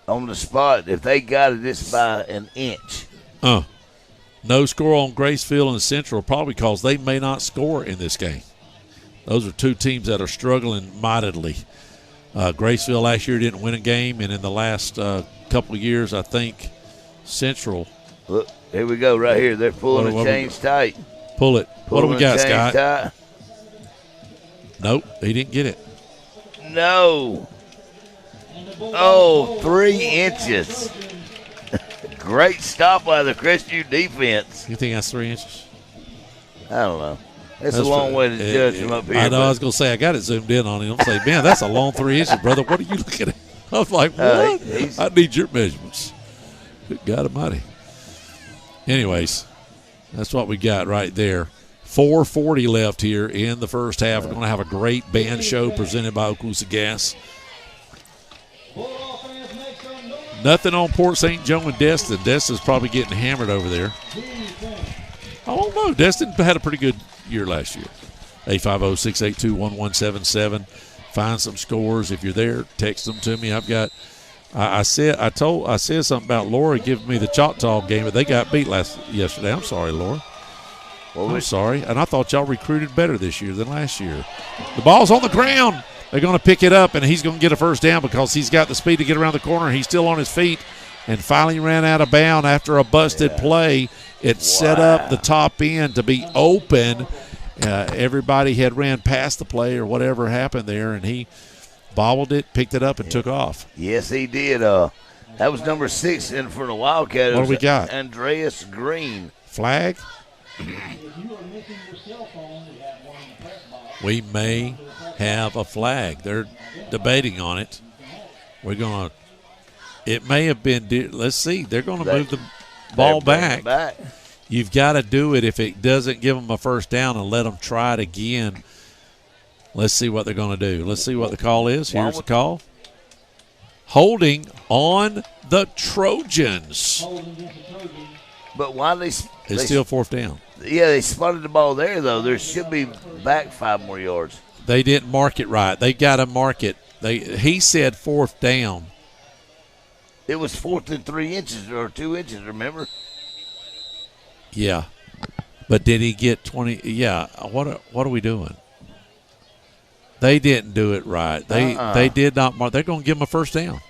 on the spot. If they got it, it's by an inch. No score on Gracefield and Central, probably because they may not score in this game. Those are two teams that are struggling mightily. Gracefield last year didn't win a game, and in the last couple of years, I think Central. Look, here we go right here. They're pulling the chains tight. Pull it. What do we got, Scott? Tight. Nope, he didn't get it. No. Oh, 3 inches. Great stop by the Crestview defense. You think that's 3 inches? I don't know. It's a long way to judge him up here. I know. I was going to say, I got it zoomed in on him. I'm saying, man, that's a long 3 inches, brother. What are you looking at? I was like, what? I need your measurements. Good God almighty. Anyways, that's what we got right there. 4:40 left here in the first half. We're going to have a great band show presented by Okaloosa Gas. Nothing on Port St. Joe and Destin. Destin's probably getting hammered over there. I don't know. Destin had a pretty good year last year. 850-682-1177. Find some scores. If you're there, text them to me. I said something about Laura giving me the Choctaw game, but they got beat yesterday. I'm sorry, Laura. I'm sorry. And I thought y'all recruited better this year than last year. The ball's on the ground. They're going to pick it up, and he's going to get a first down because he's got the speed to get around the corner. He's still on his feet and finally ran out of bounds after a busted play. It set up the top end to be open. Everybody had ran past the play or whatever happened there, and he bobbled it, picked it up, and took off. Yes, he did. That was number 6 in for the Wildcat. What do we got? Andreas Green. Flag? We may have a flag. They're debating on it. It may have been, let's see, they're going to move the ball back. You've got to do it if it doesn't give them a first down and let them try it again. Let's see what they're going to do. Let's see what the call is. Here's the call. Holding on the Trojans. But why it's still 4th down. Yeah, they spotted the ball there, though. There should be back 5 more yards. They didn't mark it right. They got to mark it. He said 4th down. It was 4th and 3 inches or 2 inches, remember? Yeah. But did he get 20? Yeah. What are we doing? They didn't do it right. They did not mark. They're going to give him a first down.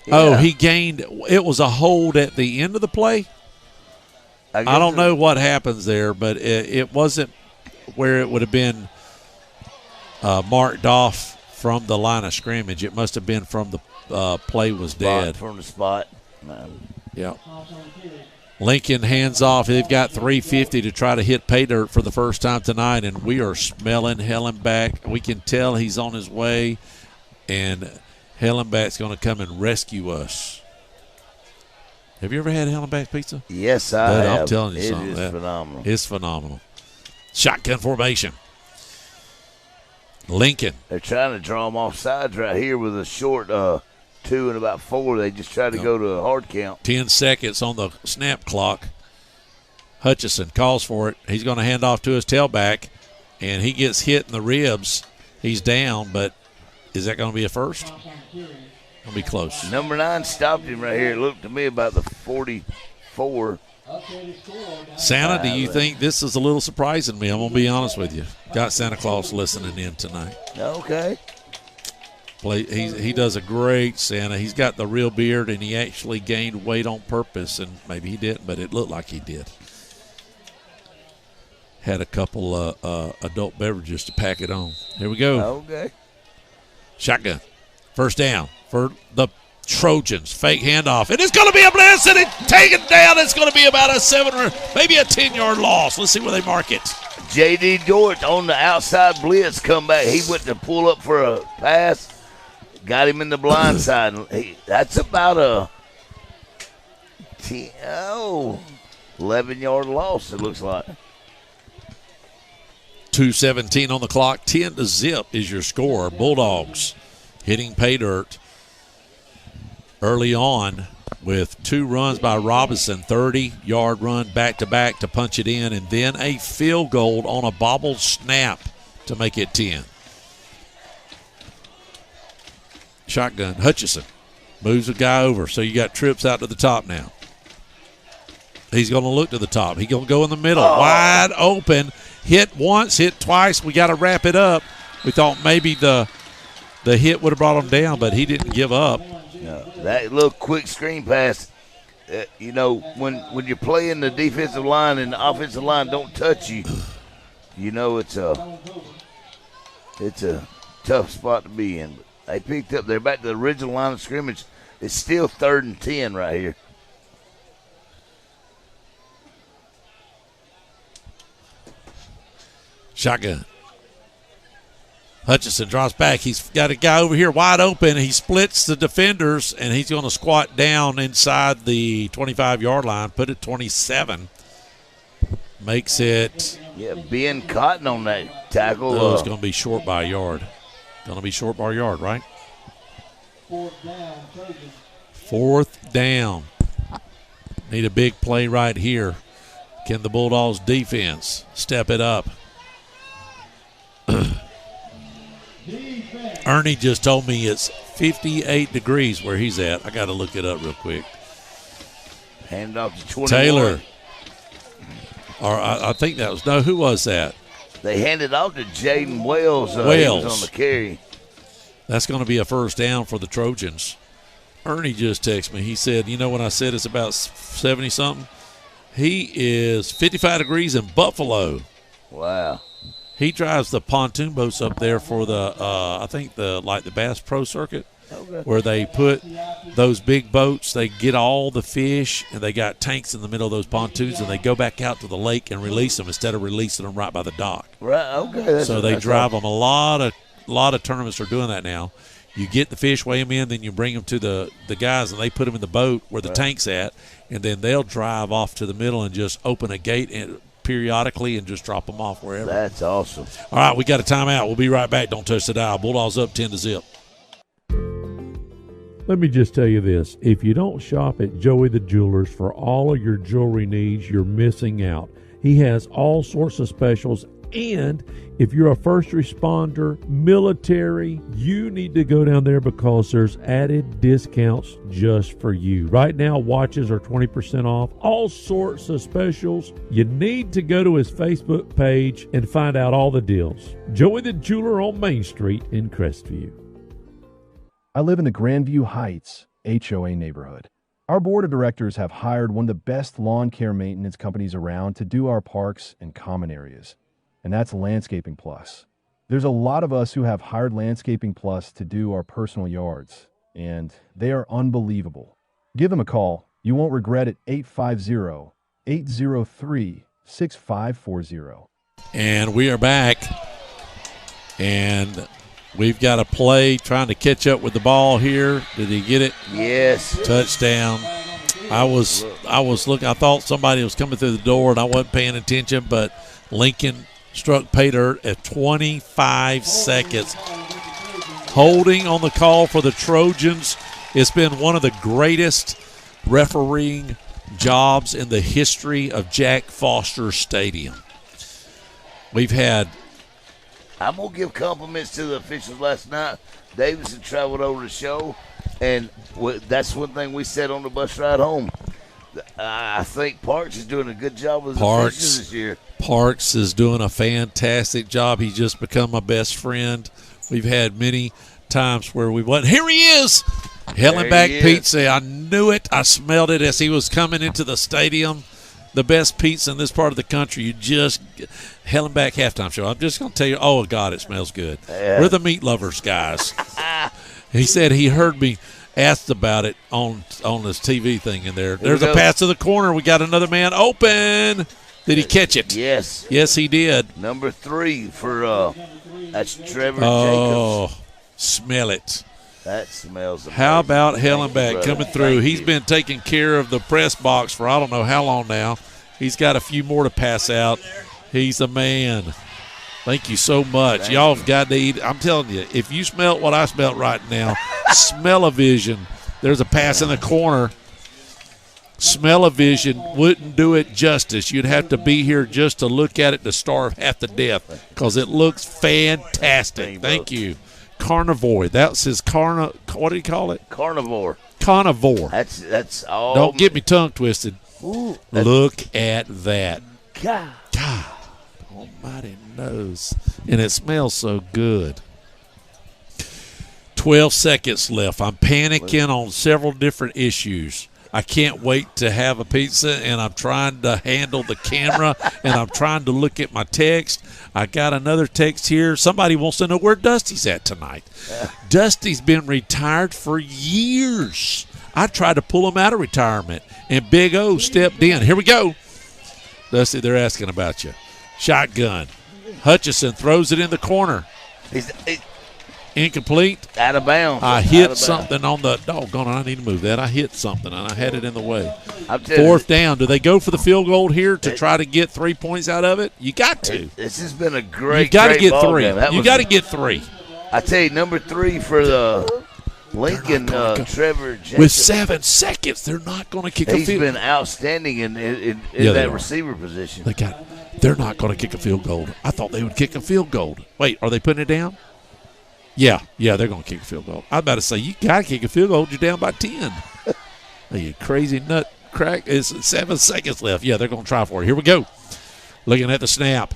Yeah. Oh, he gained. It was a hold at the end of the play. I don't know what happens there, but it wasn't where it would have been marked off from the line of scrimmage. It must have been from the play was dead. From the spot. Yeah. Lincoln hands off. They've got 350 to try to hit pay dirt for the first time tonight, and we are smelling Hellenbach. We can tell he's on his way, and Hellenbach's going to come and rescue us. Have you ever had Hellenbach's pizza? Yes, I have. I'm telling you something. It is phenomenal. It's phenomenal. Shotgun formation. Lincoln. They're trying to draw them off sides right here with a short 2 and about 4. They just try to go to a hard count. 10 seconds on the snap clock. Hutchison calls for it. He's going to hand off to his tailback, and he gets hit in the ribs He's down, but is that going to be a first? Going to be close. Number 9 stopped him right here. It looked to me about the 44. Santa, do you think this is a little surprising to me? I'm going to be honest with you. Got Santa Claus listening in tonight. Okay. He does a great Santa. He's got the real beard, and he actually gained weight on purpose, and maybe he didn't, but it looked like he did. Had a couple adult beverages to pack it on. Here we go. Okay. Shotgun. First down for the Trojans. Fake handoff. And it's going to be a blitz, and it's taken down. It's going to be about a 7 or maybe a 10-yard loss. Let's see where they mark it. J.D. George on the outside blitz come back. He went to pull up for a pass. Got him in the blind side. That's about a 11-yard loss, it looks like. 2:17 on the clock. 10-0 is your score. Bulldogs hitting pay dirt early on with 2 runs by Robinson, 30-yard run back-to-back to punch it in, and then a field goal on a bobbled snap to make it 10. Shotgun. Hutchison moves a guy over, so you got trips out to the top now. He's going to look to the top. He's going to go in the middle. Wide open. Hit once, hit twice. We got to wrap it up. We thought maybe the hit would have brought him down, but he didn't give up. No, that little quick screen pass, when you're playing the defensive line and the offensive line don't touch you, it's a tough spot to be in. But they picked up. They're back to the original line of scrimmage. It's still 3rd and 10 right here. Shotgun. Hutchison drops back. He's got a guy over here wide open. He splits the defenders, and he's going to squat down inside the 25-yard line, put it 27. Makes it. Yeah, Ben Cotton on that tackle. Oh, it's going to be short by a yard. Going to be short by a yard, right? 4th down. Need a big play right here. Can the Bulldogs defense step it up? Ernie just told me it's 58 degrees where he's at. I got to look it up real quick. Hand off to 21. Taylor. Or I think that was, no, who was that? They handed off to Jaden Wells. He was on the carry. That's going to be a first down for the Trojans. Ernie just texted me. He said, when I said it's about 70-something? He is 55 degrees in Buffalo. Wow. He drives the pontoon boats up there for the, I think the Bass Pro Circuit, where they put those big boats. They get all the fish, and they got tanks in the middle of those pontoons, and they go back out to the lake and release them instead of releasing them right by the dock. Right. Okay. So they drive them. A lot of tournaments are doing that now. You get the fish, weigh them in, then you bring them to the guys, and they put them in the boat where the tank's at, and then they'll drive off to the middle and just open a gate and periodically and just drop them off wherever. That's awesome. All right, we got a timeout. We'll be right back. Don't touch the dial. Bulldogs up 10-0. Let me just tell you this. If you don't shop at Joey the Jewelers for all of your jewelry needs, you're missing out. He has all sorts of specials, and if you're a first responder, military, you need to go down there because there's added discounts just for you. Right now, watches are 20% off, all sorts of specials. You need to go to his Facebook page and find out all the deals. Joey the Jeweler on Main Street in Crestview. I live in the Grandview Heights HOA neighborhood. Our board of directors have hired one of the best lawn care maintenance companies around to do our parks and common areas, and that's Landscaping Plus. There's a lot of us who have hired Landscaping Plus to do our personal yards, and they are unbelievable. Give them a call. You won't regret it. 850-803-6540. And we are back, and we've got a play trying to catch up with the ball here. Did he get it? Yes. Touchdown. I was looking. I thought somebody was coming through the door, and I wasn't paying attention, but Lincoln struck pay dirt at 25 seconds. Holding on the call for the Trojans. It's been one of the greatest refereeing jobs in the history of Jack Foster Stadium. We've had I'm going to give compliments to the officials last night. Davidson traveled over the show, and that's one thing we said on the bus ride home. I think Parks is doing a good job with the officials this year. Parks is doing a fantastic job. He's just become my best friend. We've had many times where we went, here he is, Hellenbach Pizza. I knew it. I smelled it as he was coming into the stadium. The best pizza in this part of the country. Hellenbach halftime show. I'm just going to tell you, oh, God, it smells good. Yeah. We're the meat lovers, guys. He said he heard me asked about it on this TV thing in there. There's a pass to the corner. We got another man open. Did he catch it? Yes. Yes, he did. Number 3 for that's Trevor Jacobs. Oh, smell it. That smells amazing. How about Hellenbach coming through? He's you. been taking care of the press box for I don't know how long now. He's got a few more to pass out. He's a man. Thank you so much. Y'all have got to eat. I'm telling you, if you smelt what I smelt right now, smell-o-vision. There's a pass in the corner. Smell-o-vision wouldn't do it justice. You'd have to be here just to look at it to starve half to death because it looks fantastic. Thank you. Carnivore. That's his what do you call it? Carnivore. That's all. Don't get me tongue twisted. Ooh, look at that. God almighty knows. And it smells so good. 12 seconds left. I'm panicking on several different issues. I can't wait to have a pizza, and I'm trying to handle the camera, and I'm trying to look at my text. I got another text here. Somebody wants to know where Dusty's at tonight. Dusty's been retired for years. I tried to pull him out of retirement, and Big O stepped in. Here we go. Dusty, they're asking about you. Shotgun. Hutchison throws it in the corner. Incomplete. Out of bounds. I hit something on the doggone. I need to move that. I hit something, and I had it in the way. Fourth down. Do they go for the field goal here to try to get 3 points out of it? You got to. This has been a great. You got to get ball 3. Game. You got to get 3. I tell you, number 3 for the Lincoln Trevor Jacobs. With 7 seconds, they're not going to kick a field. He's been outstanding in that receiver position. They're not going to kick a field goal. I thought they would kick a field goal. Wait, are they putting it down? Yeah, they're going to kick a field goal. I'm about to say, you got to kick a field goal. You're down by 10. You crazy nut crack. It's 7 seconds left. Yeah, they're going to try for it. Here we go. Looking at the snap.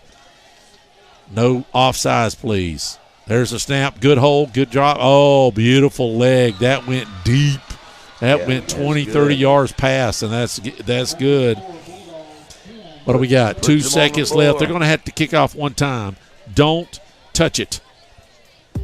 No offsides, please. There's a snap. Good hold. Good drop. Oh, beautiful leg. That went deep. That went 20, 30 yards past, and that's good. What do we got? 2 seconds left. They're going to have to kick off one time. Don't touch it.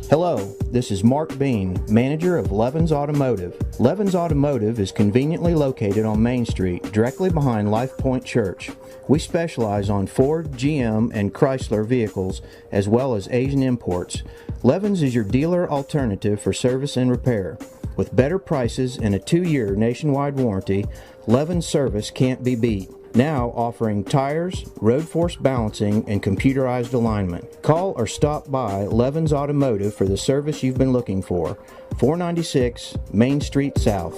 Hello, this is Mark Bean, manager of Levens Automotive. Levens Automotive is conveniently located on Main Street, directly behind Life Point Church. We specialize on Ford, GM, and Chrysler vehicles, as well as Asian imports. Levens is your dealer alternative for service and repair. With better prices and a 2-year nationwide warranty, Levens service can't be beat. Now offering tires, road force balancing, and computerized alignment. Call or stop by Levens Automotive for the service you've been looking for. 496 Main Street South.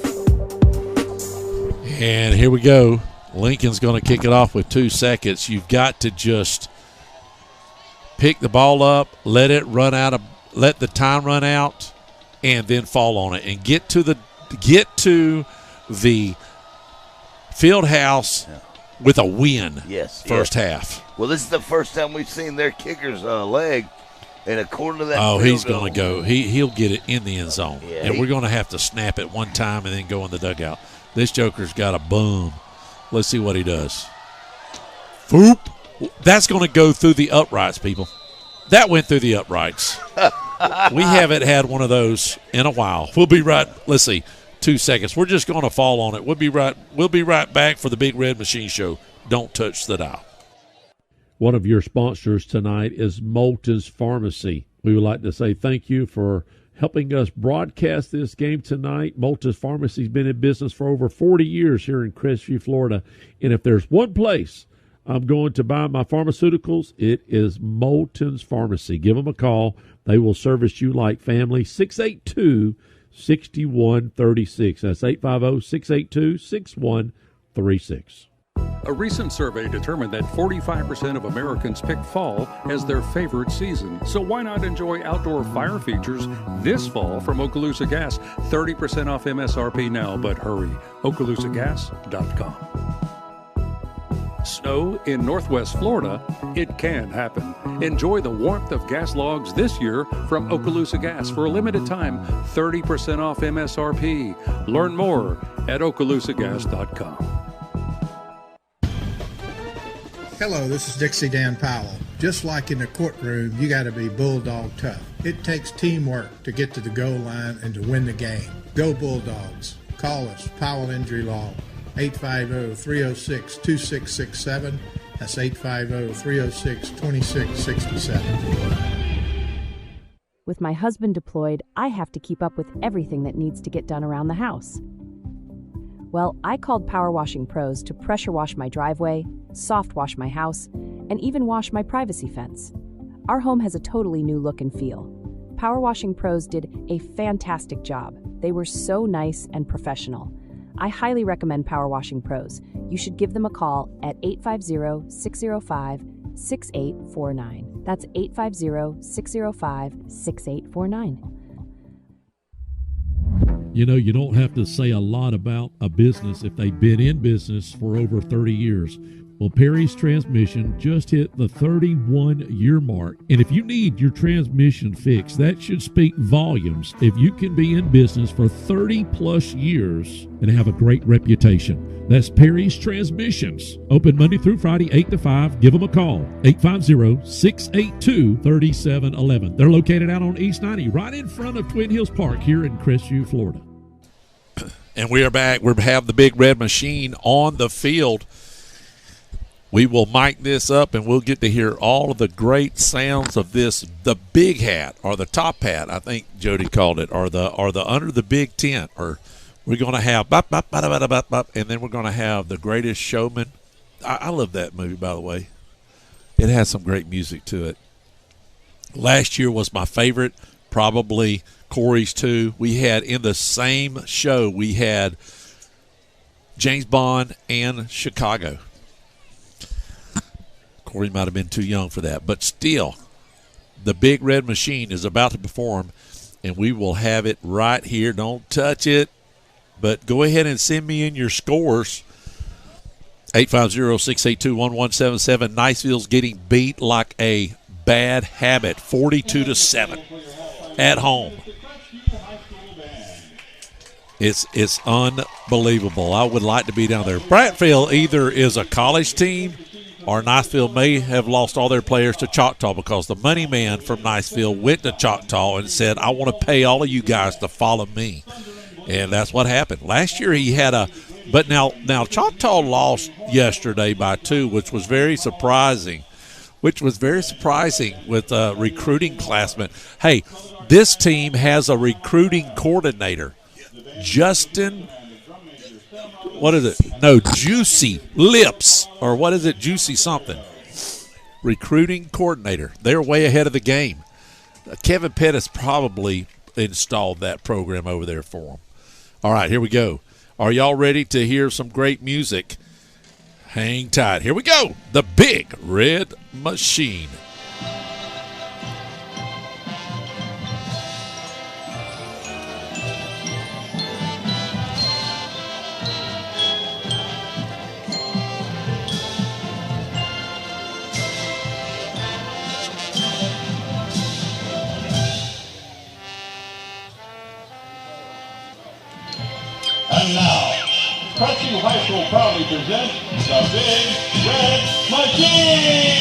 And here we go. Lincoln's going to kick it off with 2 seconds. You've got to just pick the ball up, let the time run out, and then fall on it and get to the field house with a win. First half. Well, this is the first time we've seen their kicker's leg, and according to that, he's going to go. He'll get it in the end zone, and we're going to have to snap it one time and then go in the dugout. This joker's got a boom. Let's see what he does. Foop. That's going to go through the uprights, people. That went through the uprights. We haven't had one of those in a while. We'll be right. Let's see. 2 seconds. We're just going to fall on it. We'll be right back for the Big Red Machine Show. Don't touch the dial. One of your sponsors tonight is Moulton's Pharmacy. We would like to say thank you for helping us broadcast this game tonight. Moulton's Pharmacy has been in business for over 40 years here in Crestview, Florida. And if there's one place I'm going to buy my pharmaceuticals, it is Moulton's Pharmacy. Give them a call. They will service you like family. 682-6136. That's 850-682-6136. A recent survey determined that 45% of Americans pick fall as their favorite season. So why not enjoy outdoor fire features this fall from Okaloosa Gas? 30% off MSRP now, but hurry. OkaloosaGas.com. Snow in Northwest Florida, it can happen. Enjoy the warmth of gas logs this year from Okaloosa Gas for a limited time, 30% off MSRP. Learn more at OkaloosaGas.com. Hello, this is Dixie Dan Powell. Just like in the courtroom, you got to be bulldog tough. It takes teamwork to get to the goal line and to win the game. Go Bulldogs. Call us, Powell Injury Law, 850-306-2667. That's 850-306-2667. With my husband deployed, I have to keep up with everything that needs to get done around the house. Well, I called Power Washing Pros to pressure wash my driveway, soft wash my house, and even wash my privacy fence. Our home has a totally new look and feel. Power Washing Pros did a fantastic job. They were so nice and professional. I highly recommend Power Washing Pros. You should give them a call at 850-605-6849. That's 850-605-6849. You know, you don't have to say a lot about a business if they've been in business for over 30 years. Well, Perry's Transmission just hit the 31-year mark. And if you need your transmission fixed, that should speak volumes if you can be in business for 30-plus years and have a great reputation. That's Perry's Transmissions. Open Monday through Friday, 8 to 5. Give them a call, 850-682-3711. They're located out on East 90, right in front of Twin Hills Park here in Crestview, Florida. And we are back. We have the Big Red Machine on the field. We will mic this up, and we'll get to hear all of the great sounds of this, the big hat, or the top hat, I think Jody called it, or the under the big tent, or we're going to have bop, bop, bop, bop, bop, bop, and then we're going to have The Greatest Showman. I love that movie, by the way. It has some great music to it. Last year was my favorite, probably Corey's too. We had in the same show, we had James Bond and Chicago. Corey might have been too young for that, but still, the Big Red Machine is about to perform, and we will have it right here. Don't touch it, but go ahead and send me in your scores. 850-682-1177. Niceville's getting beat like a bad habit, 42-7 at home. It's unbelievable. I would like to be down there. Brattville either is a college team or Niceville may have lost all their players to Choctaw, because the money man from Niceville went to Choctaw and said, I want to pay all of you guys to follow me. And that's what happened. Last year he had but now Choctaw lost yesterday by 2, which was very surprising. With recruiting classmen. Hey, this team has a recruiting coordinator, Justin. What is it? No, Juicy Lips, or what is it? Juicy something. Recruiting coordinator. They're way ahead of the game. Kevin Pettis probably installed that program over there for them. All right, here we go. Are y'all ready to hear some great music? Hang tight. Here we go. The Big Red Machine. And now, Crestview High School proudly presents the Big Red Machine!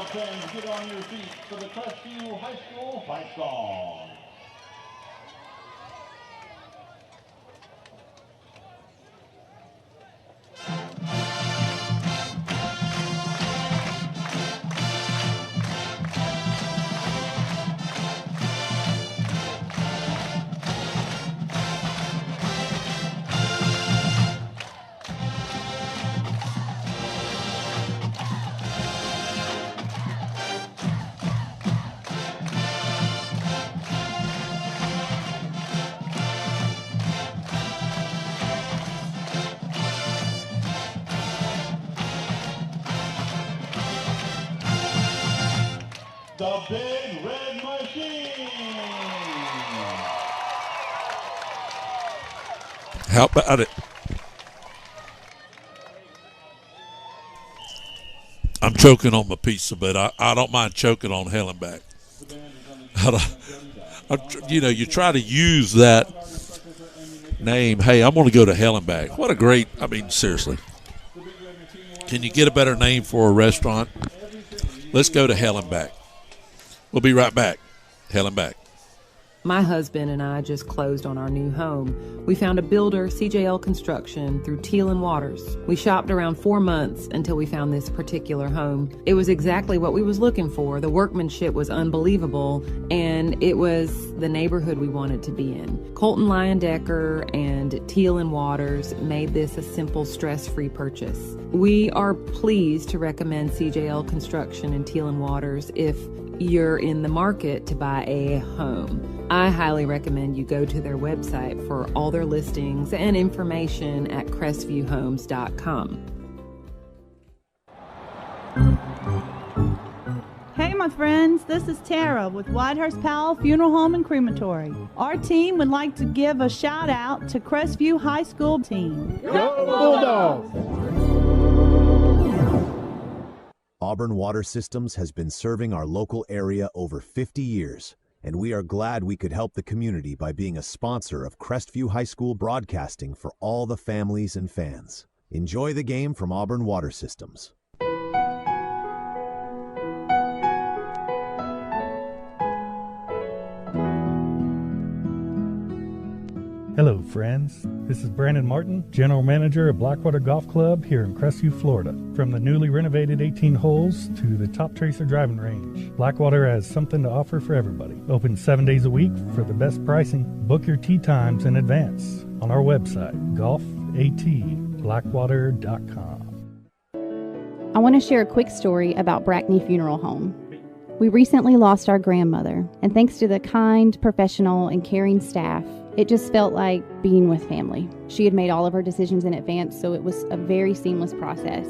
fans, get on your feet for the Crestview High School fight song. The Big Red Machine. How about it? I'm choking on my pizza, but I don't mind choking on hell and back. You try to use that name. Hey, I'm going to go to hell and back. What a great, seriously. Can you get a better name for a restaurant? Let's go to hell and back. We'll be right back. Hell and back. My husband and I just closed on our new home. We found a builder, CJL Construction, through Teal and Waters. We shopped around 4 months until we found this particular home. It was exactly what we was looking for. The workmanship was unbelievable, and it was the neighborhood we wanted to be in. Colton Leyendecker and Teal and Waters made this a simple, stress-free purchase. We are pleased to recommend CJL Construction and Teal and Waters if you're in the market to buy a home. I highly recommend you go to their website for all their listings and information at crestvviewhomes.com. Hey, my friends, this is Tara with Whitehurst Powell Funeral Home and Crematory. Our team would like to give a shout out to Crestview High School team. Go Bulldogs! Auburn Water Systems has been serving our local area over 50 years, and we are glad we could help the community by being a sponsor of Crestview High School broadcasting for all the families and fans. Enjoy the game from Auburn Water Systems. Hello, friends. This is Brandon Martin, General Manager of Blackwater Golf Club here in Crestview, Florida. From the newly renovated 18 holes to the Top Tracer driving range, Blackwater has something to offer for everybody. Open 7 days a week for the best pricing. Book your tee times in advance on our website, golfatblackwater.com. I want to share a quick story about Brackney Funeral Home. We recently lost our grandmother, and thanks to the kind, professional, and caring staff, it just felt like being with family. She had made all of her decisions in advance, so it was a very seamless process.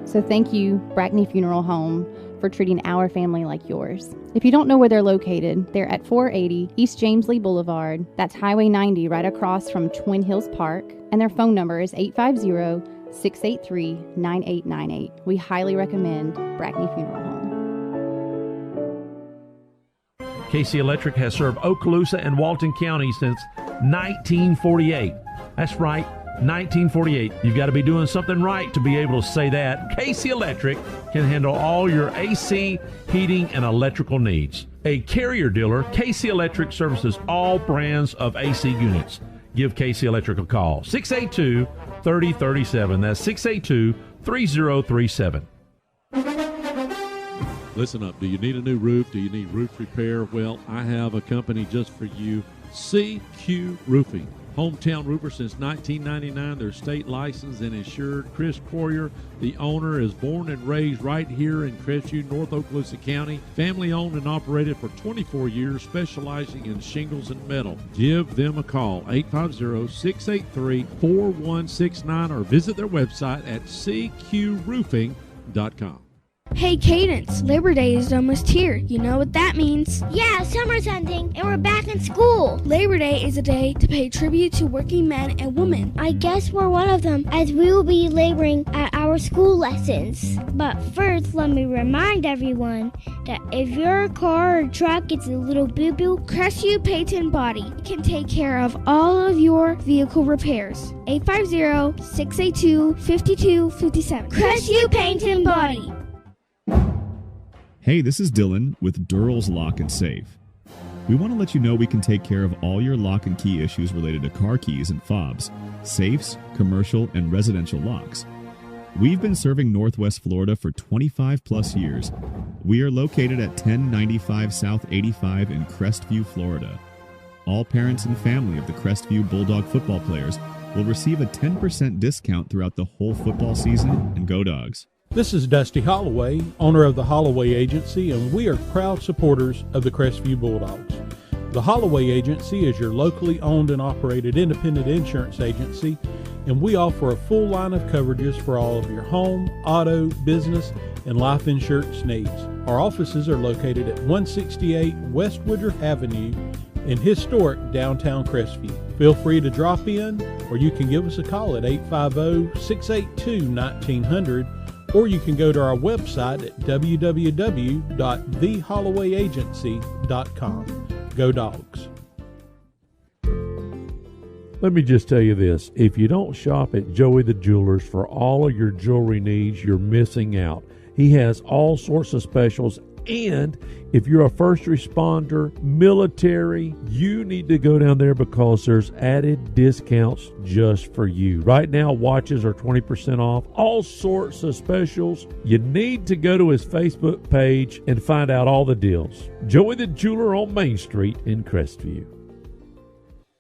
So thank you, Brackney Funeral Home, for treating our family like yours. If you don't know where they're located, they're at 480 East James Lee Boulevard. That's Highway 90 right across from Twin Hills Park. And their phone number is 850-683-9898. We highly recommend Brackney Funeral Home. KC Electric has served Okaloosa and Walton County since 1948. That's right, 1948. You've got to be doing something right to be able to say that. KC Electric can handle all your AC, heating, and electrical needs. A Carrier dealer, KC Electric services all brands of AC units. Give KC Electric a call, 682-3037. That's 682-3037. Listen up. Do you need a new roof? Do you need roof repair? Well, I have a company just for you, CQ Roofing. Hometown roofer since 1999. They're state licensed and insured. Chris Poirier, the owner, is born and raised right here in Crestview, North Okaloosa County. Family owned and operated for 24 years, specializing in shingles and metal. Give them a call, 850-683-4169, or visit their website at cqroofing.com. Hey Cadence, Labor Day is almost here. You know what that means? Yeah, summer's ending and we're back in school. Labor Day is a day to pay tribute to working men and women. I guess we're one of them, as we will be laboring at our school lessons. But first, let me remind everyone that if your car or truck gets a little boo-boo, Crestview Paint and Body can take care of all of your vehicle repairs. 850-682-5257. Crestview Paint and Body. Hey, this is Dylan with Durrell's Lock and Safe. We want to let you know we can take care of all your lock and key issues related to car keys and fobs, safes, commercial, and residential locks. We've been serving Northwest Florida for 25 plus years. We are located at 1095 South 85 in Crestview, Florida. All parents and family of the Crestview Bulldog football players will receive a 10% discount throughout the whole football season, and go Dogs. This is Dusty Holloway, owner of the Holloway Agency, and we are proud supporters of the Crestview Bulldogs. The Holloway Agency is your locally owned and operated independent insurance agency, and we offer a full line of coverages for all of your home, auto, business, and life insurance needs. Our offices are located at 168 West Woodruff Avenue in historic downtown Crestview. Feel free to drop in, or you can give us a call at 850-682-1900, or you can go to our website at www.thehollowayagency.com. Go Dogs. Let me just tell you this. If you don't shop at Joey the Jewelers for all of your jewelry needs, you're missing out. He has all sorts of specials, and if you're a first responder, military, you need to go down there because there's added discounts just for you. Right now, watches are 20% off, all sorts of specials. You need to go to his Facebook page and find out all the deals. Joey the Jeweler on Main Street in Crestview.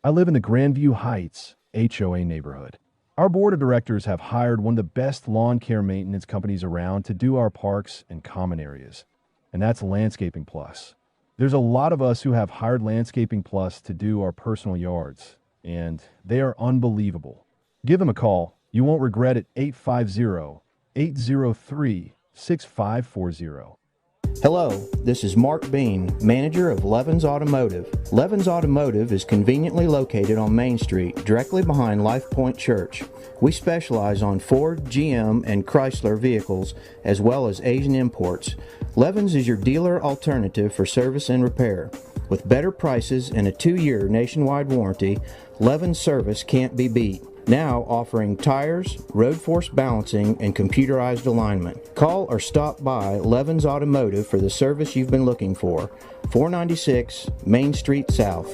I live in the Grandview Heights HOA neighborhood. Our board of directors have hired one of the best lawn care maintenance companies around to do our parks and common areas, and that's Landscaping Plus. There's a lot of us who have hired Landscaping Plus to do our personal yards, and they are unbelievable. Give them a call. You won't regret it. 850-803-6540. Hello, this is Mark Bean, manager of Levens Automotive. Levens Automotive is conveniently located on Main Street, directly behind Life Point Church. We specialize on Ford, GM, and Chrysler vehicles, as well as Asian imports. Levens is your dealer alternative for service and repair. With better prices and a 2-year nationwide warranty, Levens service can't be beat. Now offering tires, road force balancing, and computerized alignment. Call or stop by Levens Automotive for the service you've been looking for. 496 Main Street South.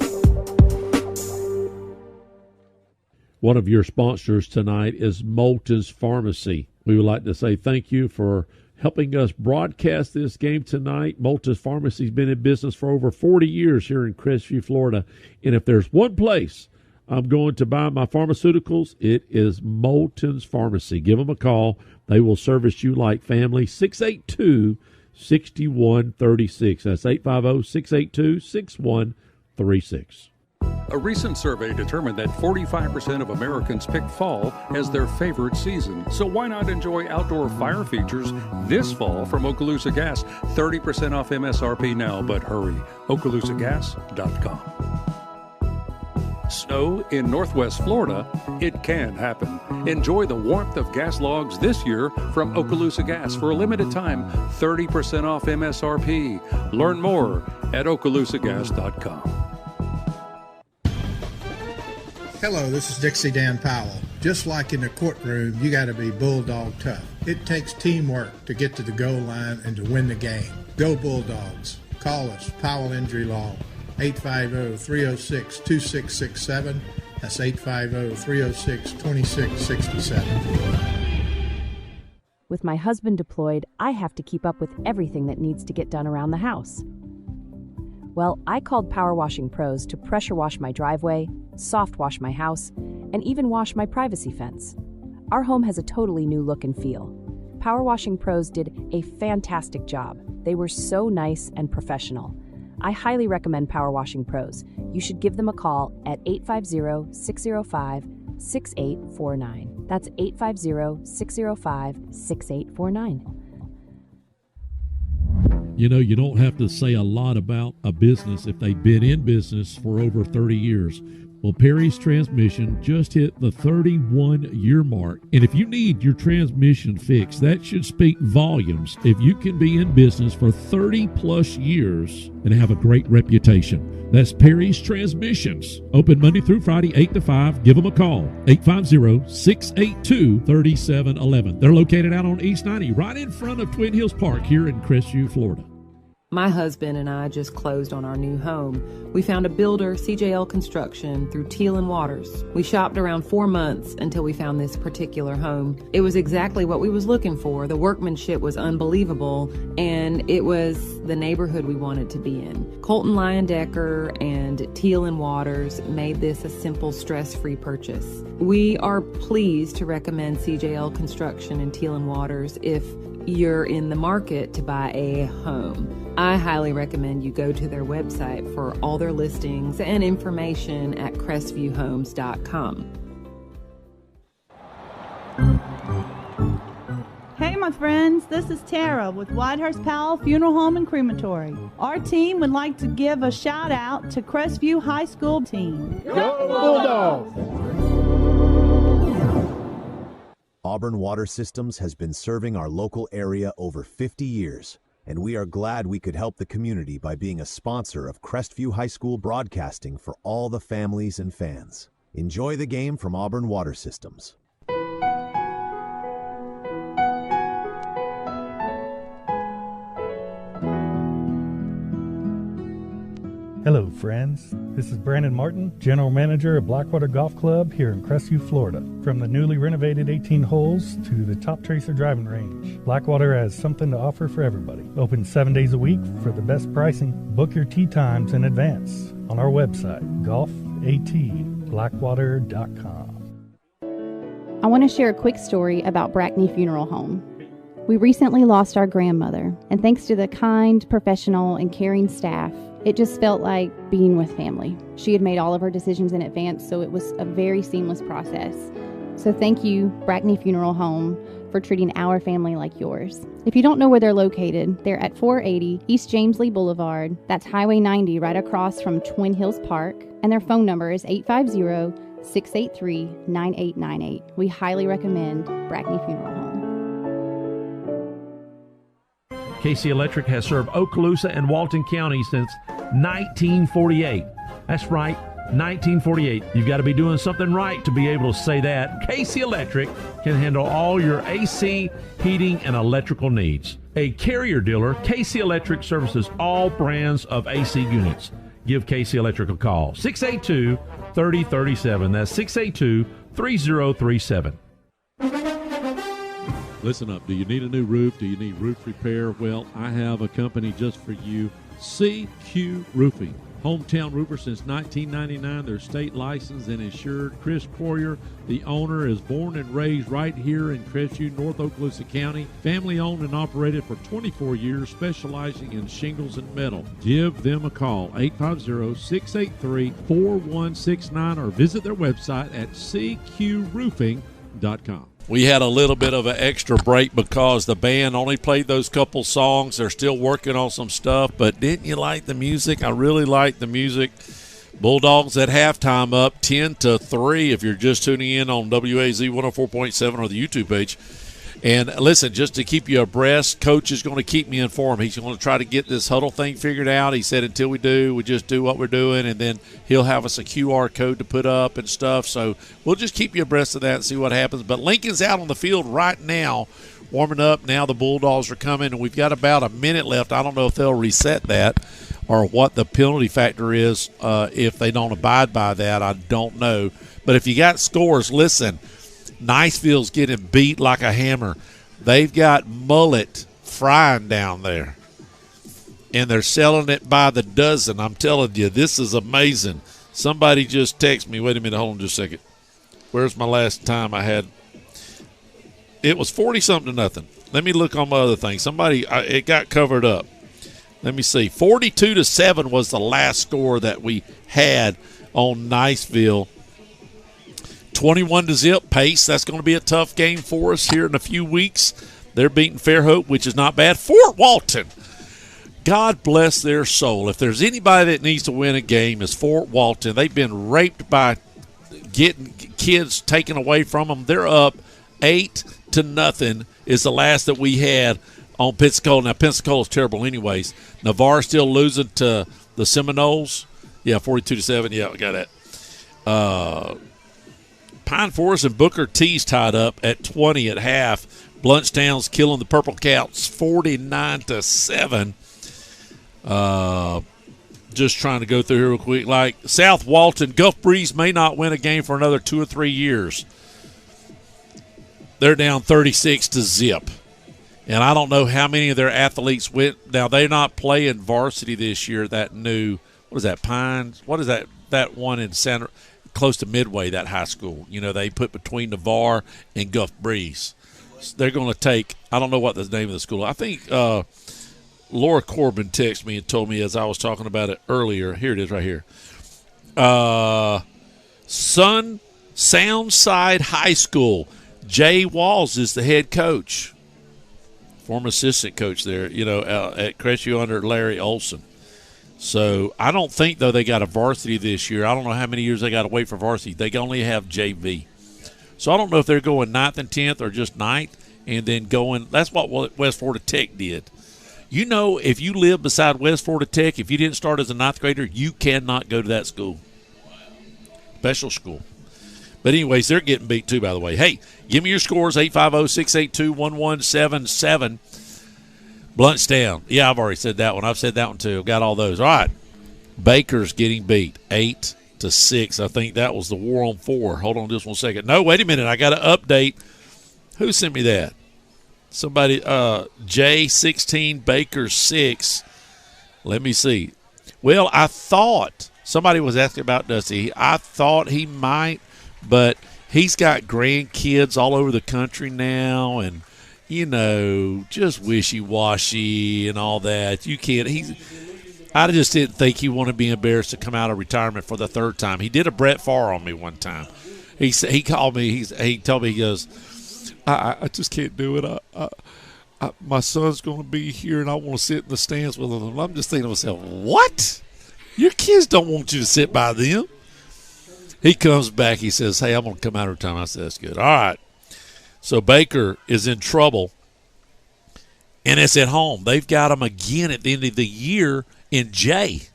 One of your sponsors tonight is Moulton's Pharmacy. We would like to say thank you for helping us broadcast this game tonight. Moulton's Pharmacy has been in business for over 40 years here in Crestview, Florida. And if there's one place I'm going to buy my pharmaceuticals, it is Moulton's Pharmacy. Give them a call. They will service you like family. 682-6136. That's 850-682-6136. A recent survey determined that 45% of Americans pick fall as their favorite season. So why not enjoy outdoor fire features this fall from Okaloosa Gas? 30% off MSRP now, but hurry. OkaloosaGas.com. Snow in Northwest Florida, it can happen. Enjoy the warmth of gas logs this year from Okaloosa Gas for a limited time, 30% off MSRP. Learn more at OkaloosaGas.com. Hello, this is Dixie Dan Powell. Just like in the courtroom, you got to be bulldog tough. It takes teamwork to get to the goal line and to win the game. Go Bulldogs. Call us, Powell Injury Law, 850-306-2667. That's 850-306-2667. With my husband deployed, I have to keep up with everything that needs to get done around the house. Well, I called Power Washing Pros to pressure wash my driveway, soft wash my house, and even wash my privacy fence. Our home has a totally new look and feel. Power Washing Pros did a fantastic job. They were so nice and professional. I highly recommend Power Washing Pros. You should give them a call at 850-605-6849. That's 850-605-6849. You know, you don't have to say a lot about a business if they've been in business for over 30 years. Well, Perry's Transmission just hit the 31-year mark. And if you need your transmission fixed, that should speak volumes if you can be in business for 30-plus years and have a great reputation. That's Perry's Transmissions. Open Monday through Friday, 8 to 5. Give them a call, 850-682-3711. They're located out on East 90, right in front of Twin Hills Park here in Crestview, Florida. My husband and I just closed on our new home. We found a builder, CJL Construction, through Teal and Waters. We shopped around 4 months until we found this particular home. It was exactly what we was looking for. The workmanship was unbelievable, and it was the neighborhood we wanted to be in. Colton Leyendecker and Teal and Waters made this a simple, stress-free purchase. We are pleased to recommend CJL Construction and Teal and Waters if you're in the market to buy a home. I highly recommend you go to their website for all their listings and information at crestvviewhomes.com. Hey, my friends, this is Tara with Whitehurst Powell Funeral Home and Crematory. Our team would like to give a shout out to Crestview High School team. Go Bulldogs! Auburn Water Systems has been serving our local area over 50 years, and we are glad we could help the community by being a sponsor of Crestview High School broadcasting for all the families and fans. Enjoy the game from Auburn Water Systems. Hello, friends. This is Brandon Martin, General Manager of Blackwater Golf Club here in Crestview, Florida. From the newly renovated 18 holes to the Top Tracer driving range, Blackwater has something to offer for everybody. Open 7 days a week for the best pricing. Book your tee times in advance on our website, golfatblackwater.com. I want to share a quick story about Brackney Funeral Home. We recently lost our grandmother, and thanks to the kind, professional, and caring staff, it just felt like being with family. She had made all of her decisions in advance, so it was a very seamless process. So thank you, Brackney Funeral Home, for treating our family like yours. If you don't know where they're located, they're at 480 East James Lee Boulevard. That's Highway 90 right across from Twin Hills Park. And their phone number is 850-683-9898. We highly recommend Brackney Funeral Home. KC Electric has served Okaloosa and Walton County since 1948. That's right, 1948. You've got to be doing something right to be able to say that. KC Electric can handle all your AC, heating, and electrical needs. A Carrier dealer, KC Electric services all brands of AC units. Give KC Electric a call, 682-3037. That's 682-3037. Listen up. Do you need a new roof? Do you need roof repair? Well, I have a company just for you, CQ Roofing. Hometown roofer since 1999. They're state licensed and insured. Chris Poirier, the owner, is born and raised right here in Crestview, North Okaloosa County. Family owned and operated for 24 years, specializing in shingles and metal. Give them a call, 850-683-4169, or visit their website at cqroofing.com. We had a little bit of an extra break because the band only played those couple songs. They're still working on some stuff, but didn't you like the music? I really liked the music. Bulldogs at halftime up 10-3 if you're just tuning in on WAZ 104.7 or the YouTube page. And listen, just to keep you abreast, Coach is going to keep me informed. He's going to try to get this huddle thing figured out. He said until we do, we just do what we're doing, and then he'll have us a QR code to put up and stuff. So we'll just keep you abreast of that and see what happens. But Lincoln's out on the field right now, warming up. Now the Bulldogs are coming, and we've got about a minute left. I don't know if they'll reset that or what the penalty factor is if they don't abide by that. I don't know. But if you got scores, listen, Niceville's getting beat like a hammer. They've got mullet frying down there, and they're selling it by the dozen. I'm telling you, this is amazing. Somebody just texted me. Wait a minute. Hold on just a second. Where's my last time I had? It was 40-something to nothing. Let me look on my other thing. It got covered up. Let me see. 42-7 was the last score that we had on Niceville. 21-0 Pace. That's going to be a tough game for us here in a few weeks. They're beating Fairhope, which is not bad. Fort Walton, God bless their soul. If there's anybody that needs to win a game, it's Fort Walton. They've been raped by getting kids taken away from them. They're up 8-0 is the last that we had on Pensacola. Now, Pensacola's terrible anyways. Navarre still losing to the Seminoles. Yeah, 42-7. Yeah, we got that. Pine Forest and Booker T's tied up at 20 at half. Bluntstown's killing the Purple Cats 49-7. Just trying to go through here real quick. Like South Walton, Gulf Breeze may not win a game for another 2 or 3 years. They're down 36-0. And I don't know how many of their athletes went. Now, they're not playing varsity this year. That new, what is that, Pines? What is that one in Santa, close to Midway, that high school? You know, they put between the VAR and Gulf Breeze. So they're going to take, I don't know what the name of the school. I think Laura Corbin texted me and told me as I was talking about it earlier. Here it is right here. Soundside High School. Jay Walls is the head coach. Former assistant coach there, at Crestview under Larry Olson. So I don't think, though, they got a varsity this year. I don't know how many years they got to wait for varsity. They only have JV. So I don't know if they're going 9th and 10th or just 9th and then going – that's what West Florida Tech did. If you live beside West Florida Tech, if you didn't start as a 9th grader, you cannot go to that school. Special school. But anyways, they're getting beat too, by the way. Hey, give me your scores, 850-682-1177. Bluntstown. Yeah, I've already said that one. I've said that one too. I've got all those. All right. Baker's getting beat 8-6. I think that was the War on 4. Hold on just one second. No, wait a minute. I got to update. Who sent me that? Somebody, J16, Baker 6. Let me see. Well, I thought somebody was asking about Dusty. I thought he might. But he's got grandkids all over the country now and, just wishy-washy and all that. You can't – I just didn't think he wanted to be embarrassed to come out of retirement for the 3rd time. He did a Brett Favre on me one time. He called me. He told me, he goes, I just can't do it. My son's going to be here and I want to sit in the stands with him. I'm just thinking to myself, what? Your kids don't want you to sit by them. He comes back. He says, hey, I'm going to come out of retirement. I said, that's good. All right. So Baker is in trouble, and it's at home. They've got him again at the end of the year in J.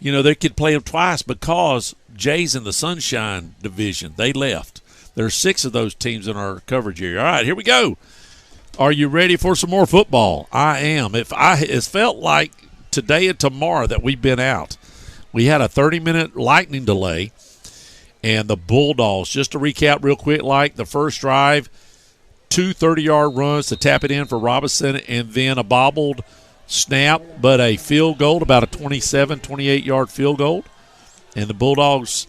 They could play him twice because Jay's in the Sunshine Division. They left. There's 6 of those teams in our coverage area. All right, here we go. Are you ready for some more football? I am. It's felt like today and tomorrow that we've been out. We had a 30-minute lightning delay, and the Bulldogs, just to recap real quick, like the first drive, 2 30-yard runs to tap it in for Robinson, and then a bobbled snap, but a field goal, about a 27, 28-yard field goal. And the Bulldogs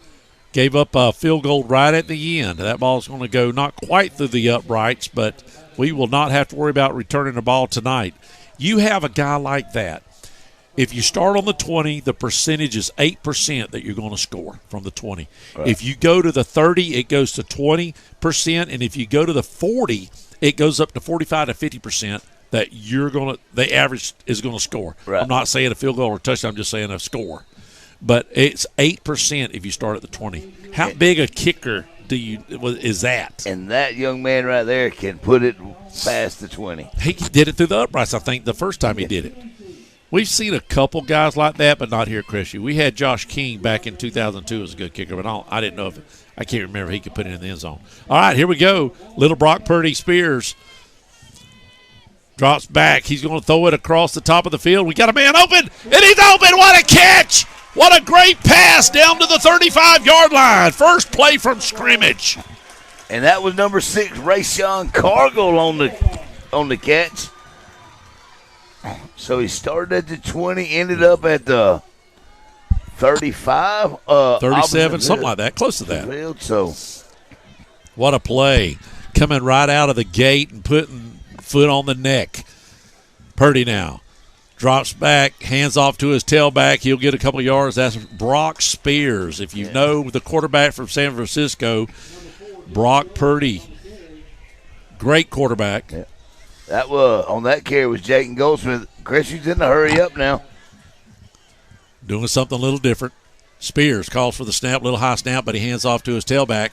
gave up a field goal right at the end. That ball's going to go not quite through the uprights, but we will not have to worry about returning the ball tonight. You have a guy like that. If you start on the 20, the percentage is 8% that you're going to score from the 20. Right. If you go to the 30, it goes to 20%. And if you go to the 40, it goes up to 45 to 50% that the average is going to score. Right. I'm not saying a field goal or a touchdown. I'm just saying a score. But it's 8% if you start at the 20. How big a kicker is that? And that young man right there can put it past the 20. He did it through the uprights, I think, the first time he did it. We've seen a couple guys like that, but not here at Crestview. We had Josh King back in 2002 as a good kicker, but I didn't know I can't remember if he could put it in the end zone. All right, here we go. Little Brock Purdy Spears drops back. He's going to throw it across the top of the field. We got a man open, and he's open. What a catch! What a great pass down to the 35-yard line. First play from scrimmage. And that was number 6, Rayshawn Cargill on the catch. So he started at the 20, ended up at the 35. 37, something like that, close to that. So, what a play. Coming right out of the gate and putting foot on the neck. Purdy now drops back, hands off to his tailback. He'll get a couple of yards. That's Brock Spears. If you know the quarterback from San Francisco, Brock Purdy, great quarterback. Yeah. That was on that carry was Jayden Goldsmith. Crestvew's in a hurry up now. Doing something a little different. Spears calls for the snap, little high snap, but he hands off to his tailback.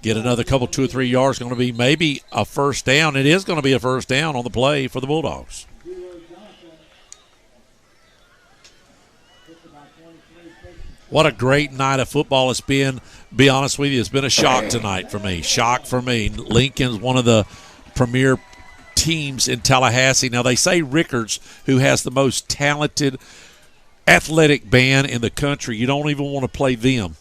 Get another couple, 2 or 3 yards. Going to be maybe a first down. It is going to be a first down on the play for the Bulldogs. What a great night of football it's been. Be honest with you, it's been a shock tonight for me. Shock for me. Lincoln's one of the premier teams in Tallahassee. Now, they say Rickards, who has the most talented athletic band in the country, you don't even want to play them.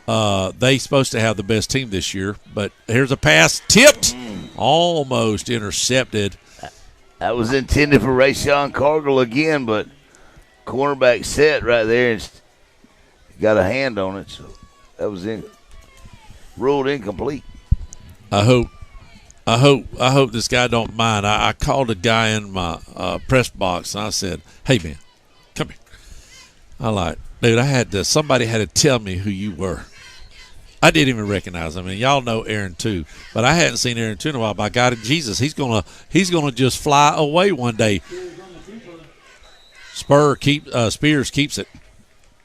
They supposed to have the best team this year. But here's a pass, tipped, almost intercepted. That was intended for Rayshawn Cargill again, but cornerback set right there and got a hand on it, so that was ruled incomplete. I hope this guy don't mind. I called a guy in my press box and I said, "Hey man, come here." I like, dude, somebody had to tell me who you were. I didn't even recognize him. I mean, y'all know Aaron too, but I hadn't seen Aaron too in a while. By God and Jesus, he's gonna just fly away one day. Spears keeps it.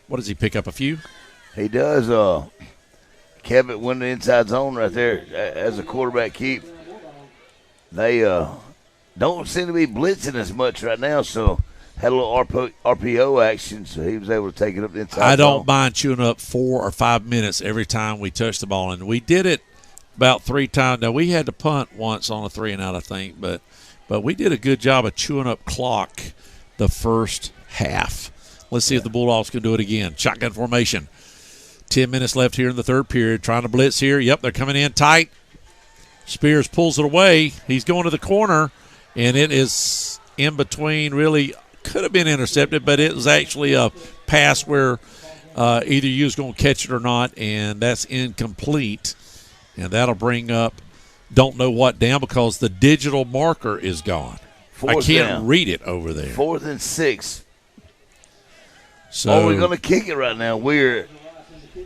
What does he pick up? A few? He does. Kevin went the inside zone right there as a quarterback keep. They don't seem to be blitzing as much right now, so had a little RPO action, so he was able to take it up the inside zone. I don't mind chewing up 4 or 5 minutes every time we touch the ball, and we did it about 3 times. Now, we had to punt once on a 3-and-out, I think, but we did a good job of chewing up clock the first half. Let's see if the Bulldogs can do it again. Shotgun formation. 10 minutes left here in the third period. Trying to blitz here. Yep, they're coming in tight. Spears pulls it away. He's going to the corner, and it is in between. Really could have been intercepted, but it was actually a pass where either you was going to catch it or not, and that's incomplete. And that'll bring up don't know what down because the digital marker is gone. I can't read it over there. 4th and 6. So we're going to kick it right now.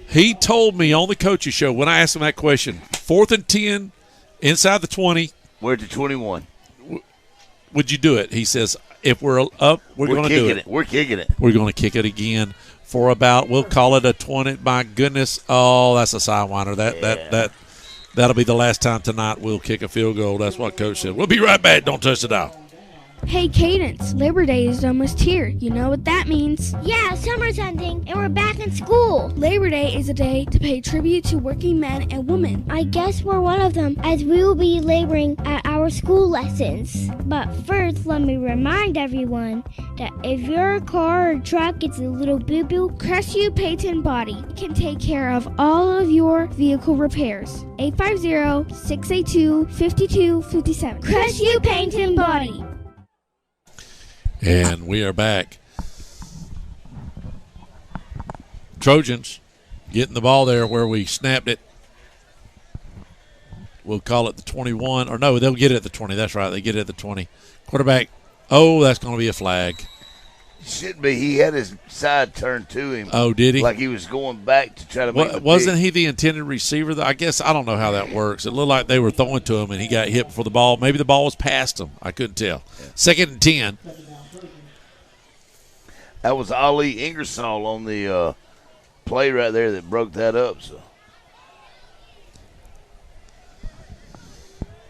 He told me on the coach's show when I asked him that question, 4th and 10, inside the 20. We're at the 21. Would you do it? He says, if we're up, we're going to do it. We're kicking it. We're going to kick it again for about, we'll call it a 20. My goodness. Oh, that's a sidewinder. That'll be the last time tonight we'll kick a field goal. That's what Coach said. We'll be right back. Don't touch the dial. Hey, Cadence, Labor Day is almost here. You know what that means. Yeah, summer's ending, and we're back in school. Labor Day is a day to pay tribute to working men and women. I guess we're one of them, as we will be laboring at our school lessons. But first, let me remind everyone that if your car or truck gets a little boo-boo, Crestview Paint and Body can take care of all of your vehicle repairs. 850-682-5257. Crestview Paint and Body. And we are back. Trojans getting the ball there where we snapped it. We'll call it the 21. Or no, they'll get it at the 20. That's right. They get it at the 20. Quarterback. Oh, that's going to be a flag. Shouldn't be. He had his side turned to him. Oh, did he? Like he was going back to try to make the Wasn't pick. he the intended receiver? I guess I don't know how that works. It looked like they were throwing to him, and he got hit before the ball. Maybe the ball was past him. I couldn't tell. Yeah. 2nd and 10. That was Ali Ingersoll on the play right there that broke that up. So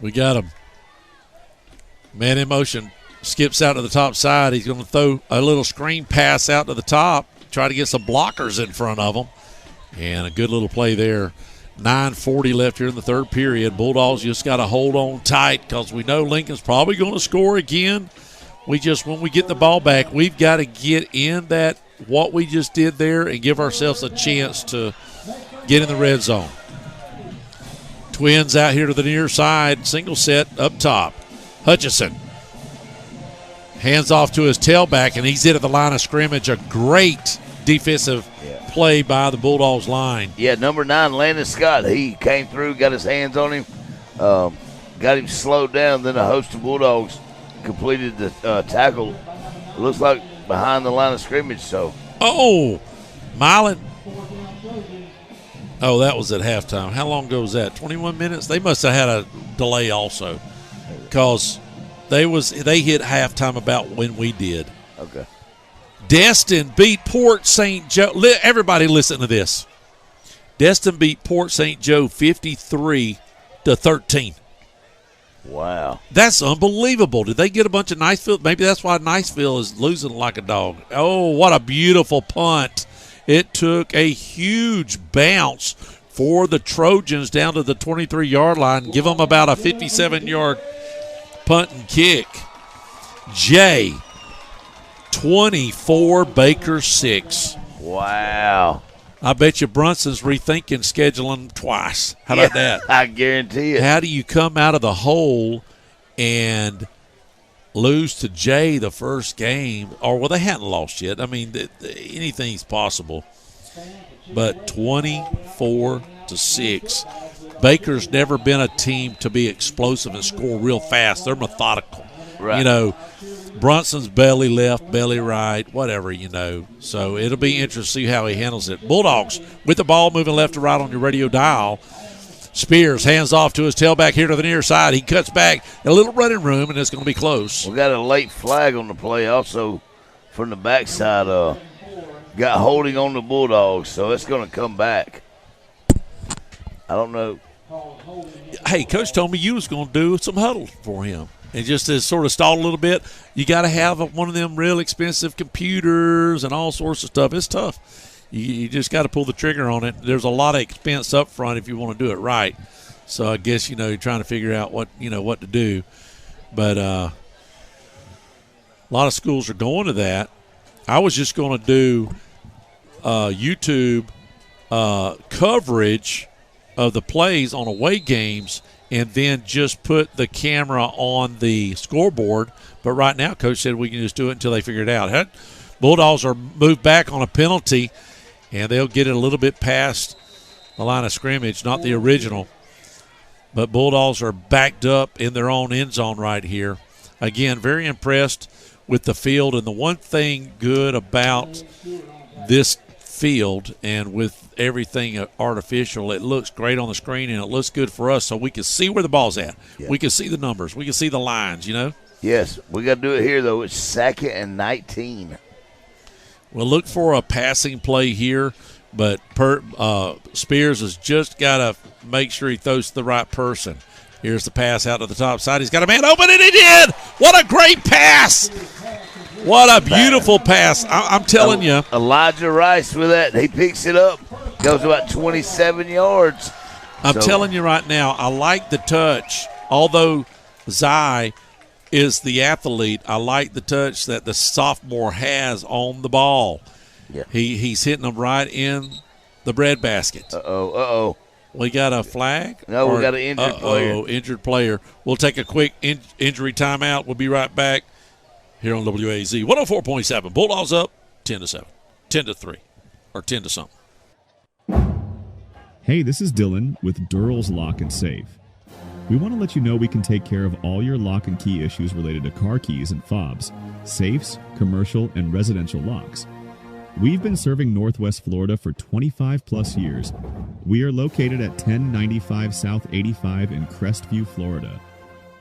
we got him. Man in motion. Skips out to the top side. He's going to throw a little screen pass out to the top, try to get some blockers in front of him. And a good little play there. 9:40 left here in the third period. Bulldogs just got to hold on tight because we know Lincoln's probably going to score again. When we get the ball back, we've got to get in what we just did there and give ourselves a chance to get in the red zone. Twins out here to the near side, single set up top. Hutchison hands off to his tailback, and he's in at the line of scrimmage. A great defensive play by the Bulldogs line. Yeah, number 9, Landon Scott, he came through, got his hands on him, got him slowed down. Then a host of Bulldogs completed the tackle. It looks like behind the line of scrimmage. So, Milan. Oh, that was at halftime. How long ago was that? 21 minutes. They must have had a delay also, because they hit halftime about when we did. Okay. Destin beat Port St. Joe. Everybody listen to this. Destin beat Port St. Joe 53-13. Wow. That's unbelievable. Did they get a bunch of Niceville? Maybe that's why Niceville is losing like a dog. Oh, what a beautiful punt. It took a huge bounce for the Trojans down to the 23-yard line, give them about a 57-yard punt and kick. Jay, 24, Baker 6. Wow. I bet you Brunson's rethinking scheduling twice. How about that? I guarantee it. How do you come out of the hole and lose to Jay the first game? Or, well, they hadn't lost yet. I mean, anything's possible. But 24-6. Baker's never been a team to be explosive and score real fast. They're methodical. Right. You know, Brunson's belly left, belly right, whatever, you know. So it'll be interesting to see how he handles it. Bulldogs with the ball moving left to right on your radio dial. Spears hands off to his tailback here to the near side. He cuts back. A little running room, and it's going to be close. We got a late flag on the play also from the backside. Got holding on the Bulldogs, so it's going to come back. I don't know. Hey, Coach told me you was going to do some huddle for him. And just to sort of stall a little bit, you got to have one of them real expensive computers and all sorts of stuff. It's tough. You just got to pull the trigger on it. There's a lot of expense up front if you want to do it right. So I guess, you're trying to figure out what to do. But a lot of schools are going to that. I was just going to do YouTube coverage of the plays on away games and then just put the camera on the scoreboard. But right now, Coach said we can just do it until they figure it out. Bulldogs are moved back on a penalty, and they'll get it a little bit past the line of scrimmage, not the original. But Bulldogs are backed up in their own end zone right here. Again, very impressed with the field. And the one thing good about this field and with everything artificial, it looks great on the screen and it looks good for us so we can see where the ball's at. Yeah. We can see the numbers. We can see the lines, Yes, we got to do it here, though. It's 2nd and 19. We'll look for a passing play here, but Spears has just got to make sure he throws to the right person. Here's the pass out to the top side. He's got a man open, and he did! What a great pass! What a beautiful pass. I'm telling you. Elijah Rice with that. He picks it up. Goes about 27 yards. I'm telling you right now, I like the touch. Although Zai is the athlete, I like the touch that the sophomore has on the ball. Yeah. He's hitting them right in the breadbasket. Uh-oh. We got a flag? No, we got an injured player. Injured player. We'll take a quick injury timeout. We'll be right back here on WAZ 104.7. Bulldogs up 10-7, 10-3, or 10 to something. Hey, this is Dylan with Durrell's Lock and Safe. We want to let you know we can take care of all your lock and key issues related to car keys and fobs, safes, commercial, and residential locks. We've been serving Northwest Florida for 25 plus years. We are located at 1095 South 85 in Crestview, Florida.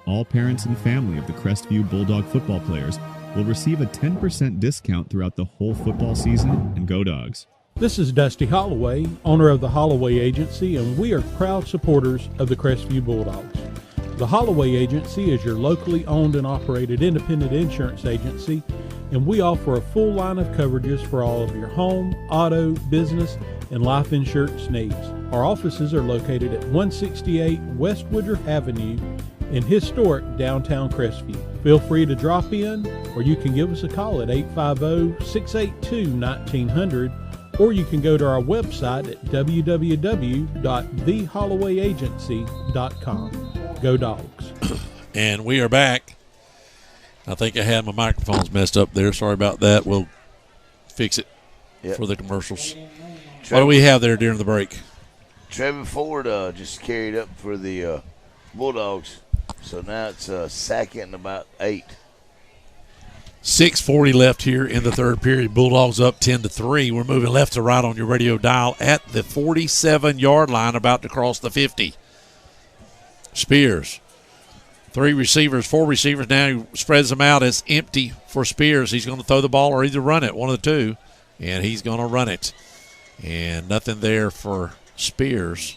All parents and family of the Crestview Bulldog football players will receive a 10% discount throughout the whole football season, and go Dogs. This is Dusty Holloway, owner of the Holloway Agency, and we are proud supporters of the Crestview Bulldogs. The Holloway Agency is your locally owned and operated independent insurance agency, and we offer a full line of coverages for all of your home, auto, business, and life insurance needs. Our offices are located at 168 West Woodruff Avenue in historic downtown Crestview. Feel free to drop in, or you can give us a call at 850-682-1900, or you can go to our website at www.thehollowayagency.com. Go Dogs. And we are back. I think I had my microphones messed up there. Sorry about that. We'll fix it for the commercials. What do we have there during the break? Trevor Ford just carried up for the Bulldogs. So now it's 2nd and about 8. 6:40 left here in the third period. Bulldogs up 10-3. We're moving left to right on your radio dial at the 47-yard line, about to cross the 50. Spears. 4 receivers now. He spreads them out. It's empty for Spears. He's going to throw the ball or either run it, one of the two, and he's going to run it. And nothing there for Spears.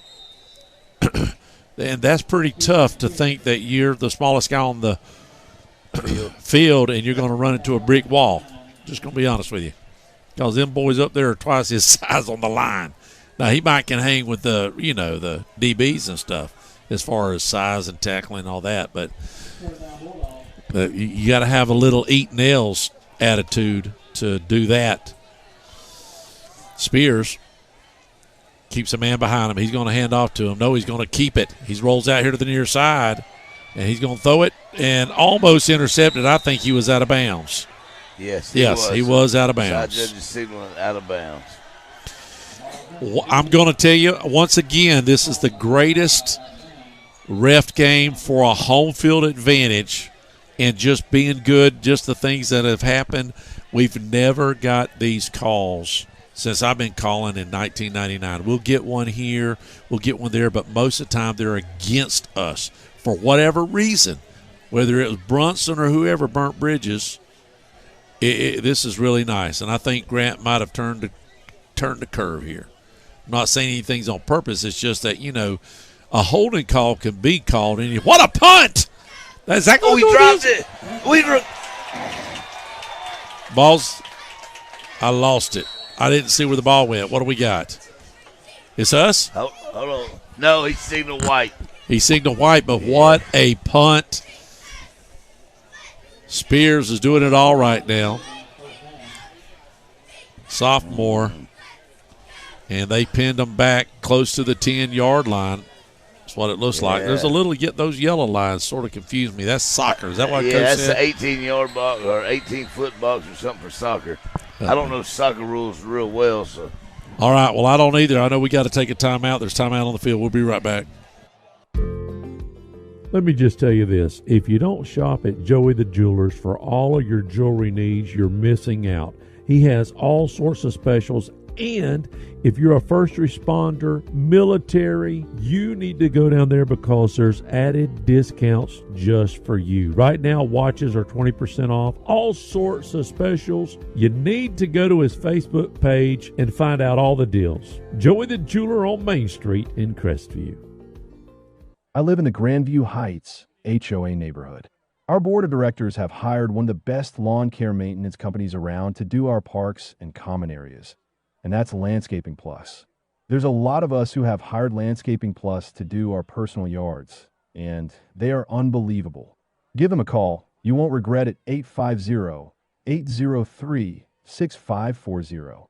And that's pretty tough to think that you're the smallest guy on the field and you're going to run into a brick wall. Just going to be honest with you. Because them boys up there are twice his size on the line. Now, he might can hang with the DBs and stuff as far as size and tackling and all that. But You got to have a little eat nails attitude to do that. Spears keeps a man behind him. He's going to hand off to him. No, he's going to keep it. He rolls out here to the near side, and he's going to throw it and almost intercepted. I think he was out of bounds. Yes, he was out of bounds. Side judge's signal out of bounds. I'm going to tell you, once again, this is the greatest ref game for a home field advantage and just being good, just the things that have happened. We've never got these calls since I've been calling in 1999. We'll get one here, we'll get one there, but most of the time they're against us for whatever reason, whether it was Brunson or whoever burnt bridges. This is really nice, and I think Grant might have turned the curve here. I'm not saying anything's on purpose. It's just that, a holding call can be called. And what a punt! That's exactly he dropped it. Balls. I lost it. I didn't see where the ball went. What do we got? It's us? Hold on. No, he signaled white. He signaled white, but what a punt. Spears is doing it all right now. Sophomore. And they pinned them back close to the 10-yard line. That's what it looks like. There's a little, those yellow lines sort of confuse me. That's soccer. Is that what Coach that's said? the 18-yard box or 18-foot box or something for soccer. I don't know soccer rules real well. So. All right. Well, I don't either. I know we got to take a timeout. There's timeout on the field. We'll be right back. Let me just tell you this. If you don't shop at Joey the Jewelers for all of your jewelry needs, you're missing out. He has all sorts of specials. And if you're a first responder, military, you need to go down there because there's added discounts just for you. Right now, watches are 20% off, all sorts of specials. You need to go to his Facebook page and find out all the deals. Joey the Jeweler on Main Street in Crestview. I live in the Grandview Heights HOA neighborhood. Our board of directors have hired one of the best lawn care maintenance companies around to do our parks and common areas. And that's Landscaping Plus. There's a lot of us who have hired Landscaping Plus to do our personal yards, and they are unbelievable. Give them a call. You won't regret it. 850-803-6540.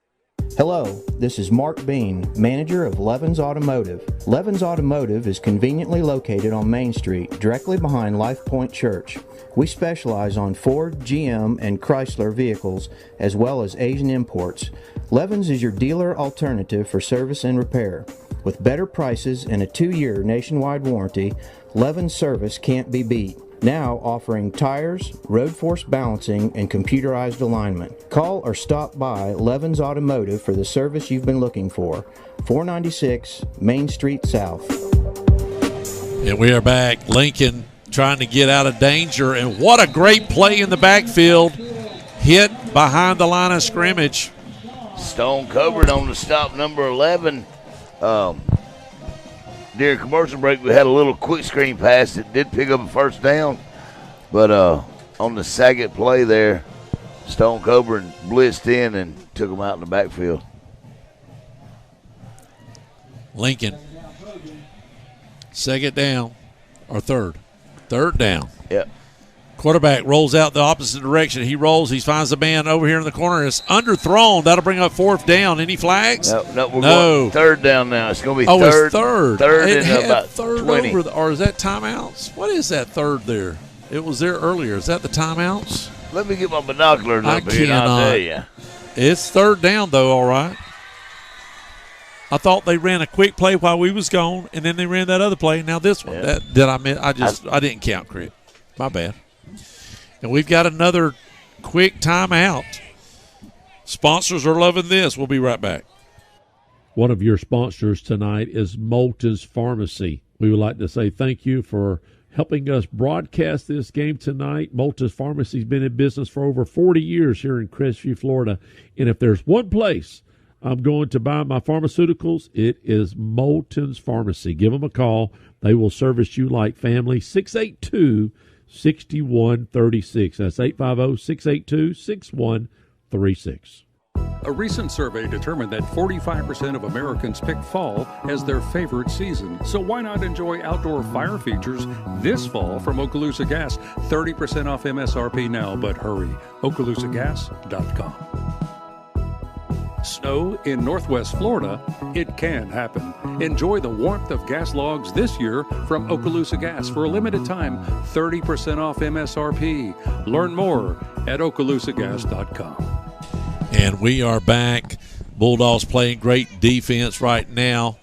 Hello, this is Mark Bean, manager of Levens Automotive. Levens Automotive is conveniently located on Main Street, directly behind Life Point Church. We specialize on Ford, GM, and Chrysler vehicles, as well as Asian imports. Levens is your dealer alternative for service and repair. With better prices and a 2-year nationwide warranty, Levens service can't be beat. Now offering tires, road force balancing, and computerized alignment. Call or stop by Levens Automotive for the service you've been looking for. 496 Main Street South. And we are back. Lincoln trying to get out of danger, and what a great play in the backfield. Hit behind the line of scrimmage. Stone covered on the stop, number 11. During commercial break, we had a little quick screen pass that did pick up a first down. But on the second play there, Stone Coburn blitzed in and took him out in the backfield. Lincoln, second down or third down. Yep. Quarterback rolls out the opposite direction. He rolls. He finds the man over here in the corner. It's underthrown. That'll bring up fourth down. Any flags? No. We're going third down now. It's going to be third. It's third. Third it and had about third 20. over or is that timeouts? What is that third there? It was there earlier. Is that the timeouts? Let me get my binoculars up here and I'll tell you. It's third down, though, all right. I thought they ran a quick play while we was gone, and then they ran that other play. Now this one. Yeah. I didn't count correct. My bad. And we've got another quick timeout. Sponsors are loving this. We'll be right back. One of your sponsors tonight is Moulton's Pharmacy. We would like to say thank you for helping us broadcast this game tonight. Moulton's Pharmacy has been in business for over 40 years here in Crestview, Florida. And if there's one place I'm going to buy my pharmaceuticals, it is Moulton's Pharmacy. Give them a call. They will service you like family. 682-6136. That's 850-682-6136. A recent survey determined that 45% of Americans pick fall as their favorite season. So why not enjoy outdoor fire features this fall from Okaloosa Gas? 30% off MSRP now, but hurry. OkaloosaGas.com. Snow in Northwest Florida, it can happen. Enjoy the warmth of gas logs this year from Okaloosa Gas. For a limited time, 30% off MSRP. Learn more at OkaloosaGas.com. And we are back. Bulldogs playing great defense right now.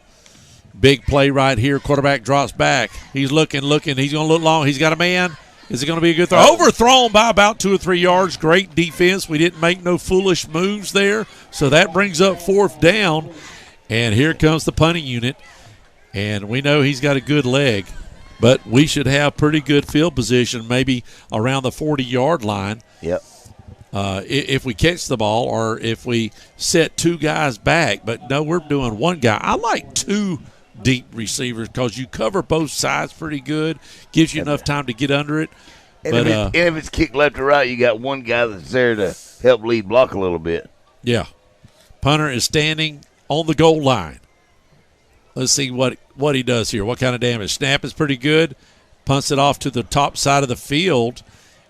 Big play right here. Quarterback drops back. He's looking. He's going to look long. He's got a man. Is it going to be a good throw? Overthrown by about 2 or 3 yards. Great defense. We didn't make no foolish moves there. So that brings up 4th down. And here comes the punting unit. And we know he's got a good leg. But we should have pretty good field position, maybe around the 40-yard line. Yep. If we catch the ball or if we set 2 guys back. But, no, we're doing 1 guy. I like 2 deep receivers because you cover both sides pretty good, gives you enough time to get under it. And, but, if it's kicked left or right, you got 1 guy that's there to help lead block a little bit. Yeah. Punter is standing on the goal line. Let's see what he does here. What kind of damage? Snap is pretty good. Punts it off to the top side of the field,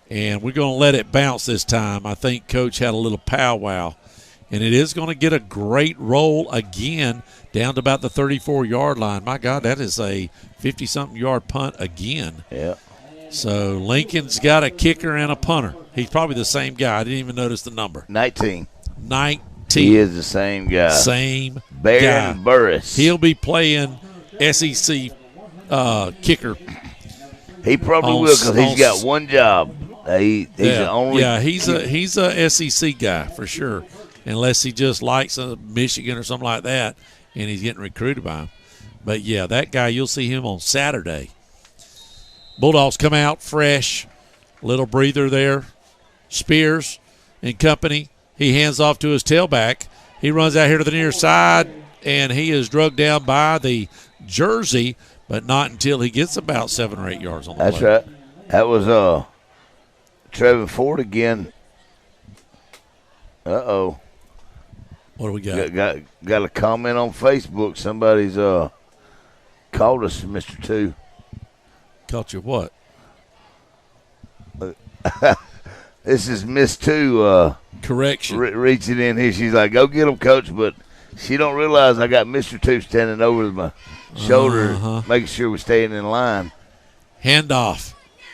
and we're going to let it bounce this time. I think Coach had a little powwow. And it is going to get a great roll again down to about the 34-yard line. My God, that is a 50-something yard punt again. Yeah. So Lincoln's got a kicker and a punter. He's probably the same guy. I didn't even notice the number. 19. He is the same guy. Same Baron guy. Burris. He'll be playing SEC kicker. He probably will because he's got 1 job. He's the only. Yeah, he's a SEC guy for sure. Unless he just likes Michigan or something like that, and he's getting recruited by him. But, yeah, that guy, you'll see him on Saturday. Bulldogs come out fresh. Little breather there. Spears and company. He hands off to his tailback. He runs out here to the near side, and he is drugged down by the jersey, but not until he gets about 7 or 8 yards on the play. That's right. That was Trevor Ford again. Uh-oh. What do we got? Got a comment on Facebook. Somebody's called us Mr. 2. Called you what? This is Miss 2. Correction. Reaching in here. She's like, go get him, Coach. But she don't realize I got Mr. 2 standing over my shoulder, making sure we're staying in line. Handoff.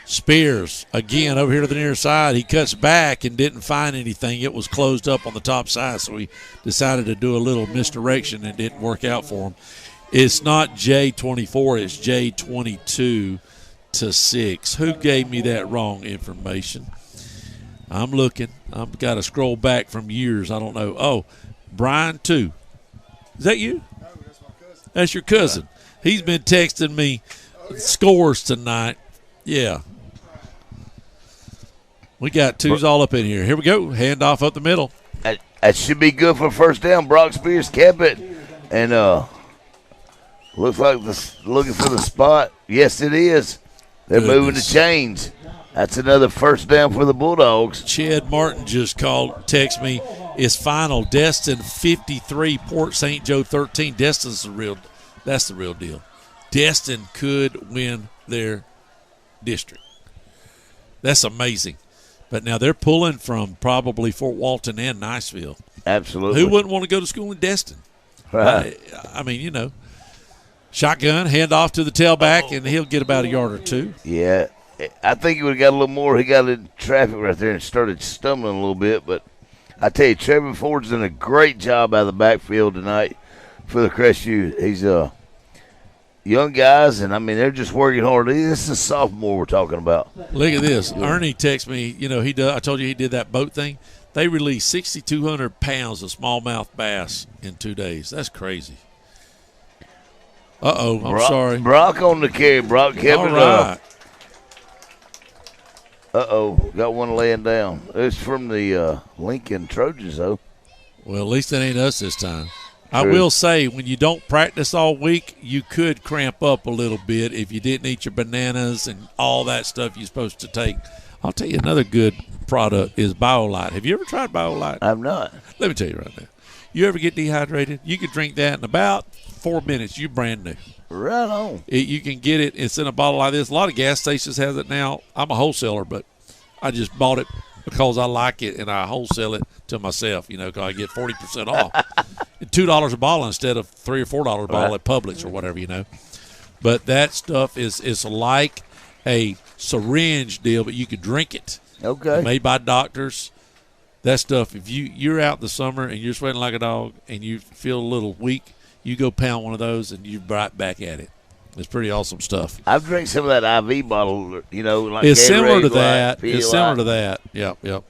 Spears, again, over here to the near side. He cuts back and didn't find anything. It was closed up on the top side, so he decided to do a little misdirection and it didn't work out for him. It's not J24, it's J22 to 6. Who gave me that wrong information? I'm looking. I've got to scroll back from years. I don't know. Oh, Brian 2. Is that you? No, that's my cousin. That's your cousin. He's been texting me scores tonight. Yeah. We got 2s all up in here. Here we go. Handoff up the middle. That should be good for 1st down. Brock Spears kept it. And looks like looking for the spot. Yes, it is. They're moving the chains. That's another 1st down for the Bulldogs. Chad Martin just text me. It's final. Destin 53, Port St. Joe 13. That's the real deal. Destin could win their district. That's amazing. But now they're pulling from probably Fort Walton and Niceville. Absolutely. Who wouldn't want to go to school in Destin? Right. I mean, shotgun, hand off to the tailback, and he'll get about a yard or 2. Yeah. I think he would have got a little more. He got in traffic right there and started stumbling a little bit. But I tell you, Trevor Ford's done a great job out of the backfield tonight for the Crestview. He's young guys, and, I mean, they're just working hard. This is a sophomore we're talking about. Look at this. Ernie texted me, I told you he did that boat thing. They released 6,200 pounds of smallmouth bass in 2 days. That's crazy. I'm sorry. Brock on the carry. Brock kept it right. up. Got one laying down. It's from the Lincoln Trojans, though. Well, at least it ain't us this time. True. I will say, when you don't practice all week, you could cramp up a little bit if you didn't eat your bananas and all that stuff you're supposed to take. I'll tell you another good product is BioLite. Have you ever tried BioLite? I've not. Let me tell you right now. You ever get dehydrated? You can drink that in about 4 minutes. You're brand new. Right on. You can get it. It's in a bottle like this. A lot of gas stations have it now. I'm a wholesaler, but I just bought it because I like it, and I wholesale it to myself, because I get 40% off. $2 a bottle instead of $3 or $4 a bottle at Publix or whatever, But that stuff is like a syringe deal, but you could drink it. Okay. Made by doctors. That stuff, if you're out in the summer and you're sweating like a dog and you feel a little weak, you go pound one of those and you're right back at it. It's pretty awesome stuff. I've drank some of that IV bottle, like it's Gatorade, similar to like that. Pedialyte. It's similar to that. Yep.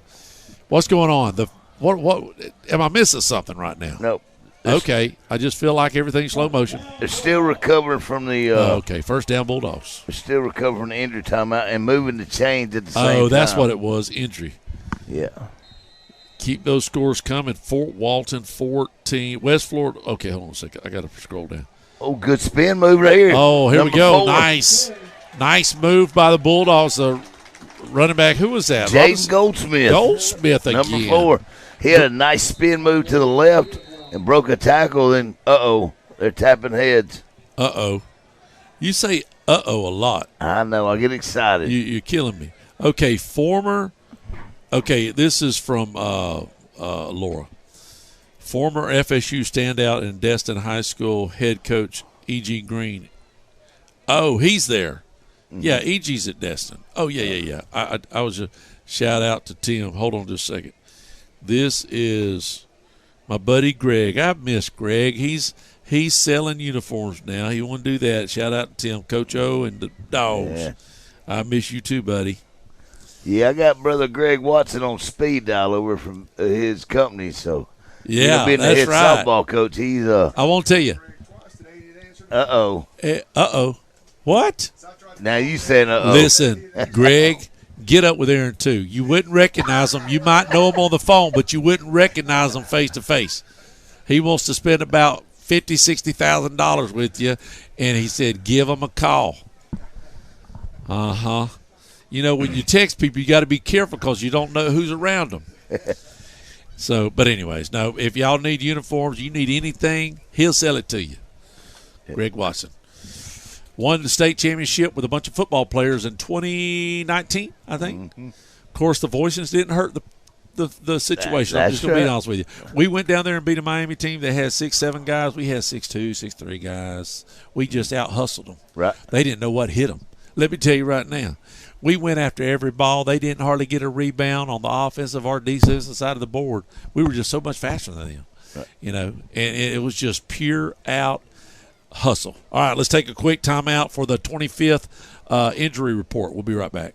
What's going on? What am I missing something right now? No. Okay. I just feel like everything's slow motion. They're still recovering from the okay, first down Bulldogs. They're still recovering from the injury timeout and moving the chains at the same time. Oh, that's what it was, injury. Yeah. Keep those scores coming. Fort Walton 14. West Florida. Okay, hold on a second. I got to scroll down. Oh, good spin move right here. Oh, here Number we go. 4. Nice move by the Bulldogs. The running back, who was that? Jaden Goldsmith. Goldsmith again. Number 4. He had a nice spin move to the left and broke a tackle. Then, they're tapping heads. You say a lot. I know. I get excited. You're killing me. Okay, this is from Laura. Former FSU standout and Destin High School head coach E.G. Green. Oh, he's there. Mm-hmm. Yeah, E.G.'s at Destin. Oh, yeah. I was just shout out to Tim. Hold on just a second. This is my buddy Greg. I miss Greg. He's selling uniforms now. He want to do that. Shout out to Tim, Coach O, and the Dogs. Yeah. I miss you too, buddy. Yeah, I got brother Greg Watson on speed dial over from his company, so yeah, being that's the head right. softball coach, he's I won't tell you. What? Now you saying Listen, Greg, get up with Aaron too. You wouldn't recognize him. You might know him on the phone, but you wouldn't recognize him face to face. He wants to spend about $50,000-$60,000 with you, and he said give him a call. When you text people, you got to be careful because you don't know who's around them. So, but anyways, no, if y'all need uniforms, you need anything, he'll sell it to you. Greg Watson. Won the state championship with a bunch of football players in 2019, I think. Mm-hmm. Of course, the voicings didn't hurt the situation. I'm That's just going to be right. honest with you. We went down there and beat a Miami team that had 6'7" guys. We had 6'2", 6'3" guys. We just out-hustled them. Right. They didn't know what hit them. Let me tell you right now. We went after every ball. They didn't hardly get a rebound on the offensive or defensive side of the board. We were just so much faster than them, right. And it was just pure out hustle. All right, let's take a quick timeout for the 25th injury report. We'll be right back.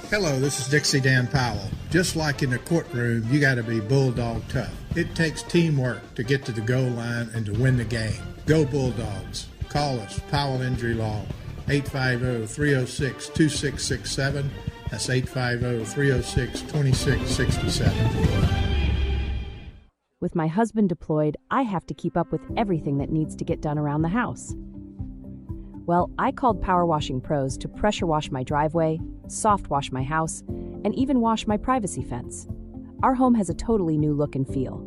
Hello, this is Dixie Dan Powell. Just like in the courtroom, you got to be bulldog tough. It takes teamwork to get to the goal line and to win the game. Go Bulldogs. Call us, Powell Injury Law, 850-306-2667. That's 850-306-2667. With my husband deployed, I have to keep up with everything that needs to get done around the house. Well, I called Power Washing Pros to pressure wash my driveway, soft wash my house, and even wash my privacy fence. Our home has a totally new look and feel.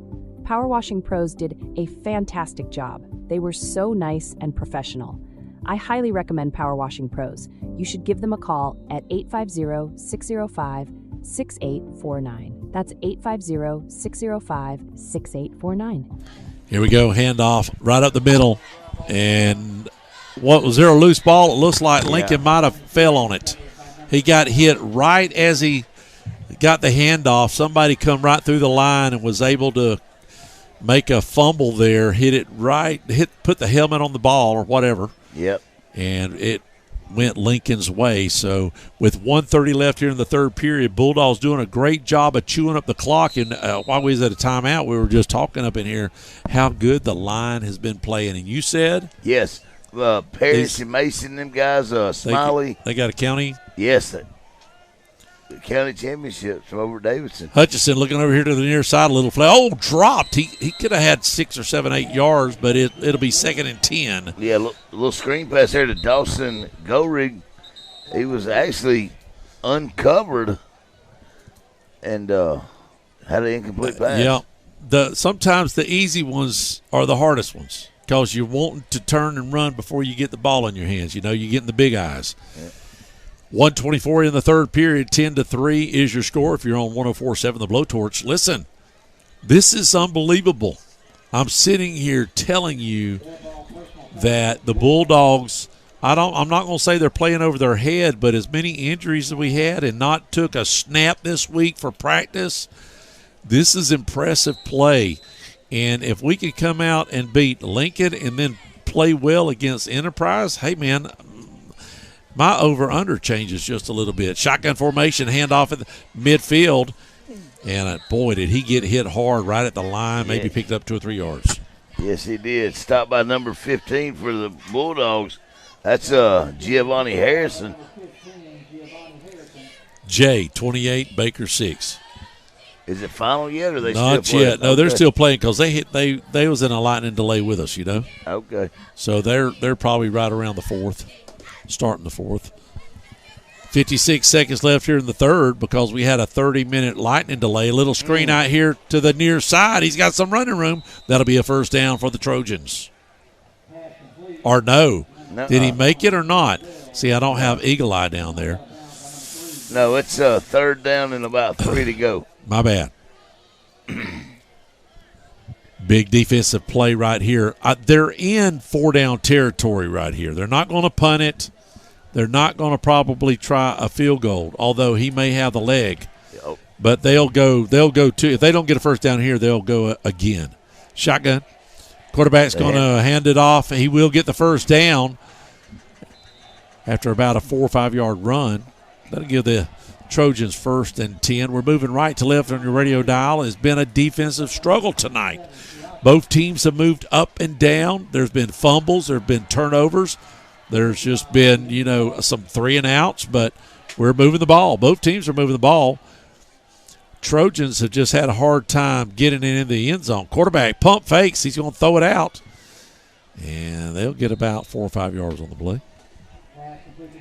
Power Washing Pros did a fantastic job. They were so nice and professional. I highly recommend Power Washing Pros. You should give them a call at 850-605-6849. That's 850-605-6849. Here we go, handoff right up the middle. And was there a loose ball? It looks like Lincoln might have fell on it. He got hit right as he got the handoff. Somebody come right through the line and was able to make a fumble there, put the helmet on the ball or whatever. Yep. And it went Lincoln's way. So with 1:30 left here in the third period, Bulldogs doing a great job of chewing up the clock. And while we was at a timeout, we were just talking up in here how good the line has been playing. And you said? Yes. Parrish and Mason, them guys, Smiley. They got a county? Yes. The county championships from over Davidson. Hutchison looking over here to the near side, a little flat. Oh, dropped. He could have had 6 or 7, 8 yards, but it'll be 2nd and 10. Yeah, a little screen pass there to Dawson Gorig. He was actually uncovered and Had an incomplete pass. Yeah. Sometimes the easy ones are the hardest ones because you want to turn and run before you get the ball in your hands. You get in the big eyes. Yeah. 1:24 in the third period, 10-3 is your score if you're on 104.7 The Blowtorch. Listen, this is unbelievable. I'm sitting here telling you that the Bulldogs, I'm not going to say they're playing over their head, but as many injuries as we had and not took a snap this week for practice, this is impressive play. And if we could come out and beat Lincoln and then play well against Enterprise, hey, man, my over-under changes just a little bit. Shotgun formation, handoff at the midfield. And, boy, did he get hit hard right at the line, maybe picked up 2 or 3 yards. Yes, he did. Stopped by number 15 for the Bulldogs. That's Giovanni Harrison. Jay, 28, Baker, 6. Is it final yet, or are they Not still playing? Yet. No, they're still playing because they was in a lightning delay with us, Okay. So they're probably right around the fourth. Starting the fourth. 56 seconds left here in the third because we had a 30-minute lightning delay. A little screen out here to the near side. He's got some running room. That'll be a first down for the Trojans. Or no. Did he make it or not? See, I don't have Eagle Eye down there. No, it's third down and about 3 to go. My bad. Big defensive play right here. They're in 4-down territory right here. They're not going to punt it. They're not going to probably try a field goal, although he may have the leg. Yep. But they'll go to, if they don't get a first down here, they'll go again. Shotgun. Quarterback's going to hand it off. He will get the first down after about a 4 or 5 yard run. That'll give the Trojans 1st and 10. We're moving right to left on your radio dial. It's been a defensive struggle tonight. Both teams have moved up and down. There's been fumbles. There have been turnovers. There's just been, some 3 and outs, but we're moving the ball. Both teams are moving the ball. Trojans have just had a hard time getting it in the end zone. Quarterback pump fakes. He's going to throw it out. And they'll get about 4 or 5 yards on the play.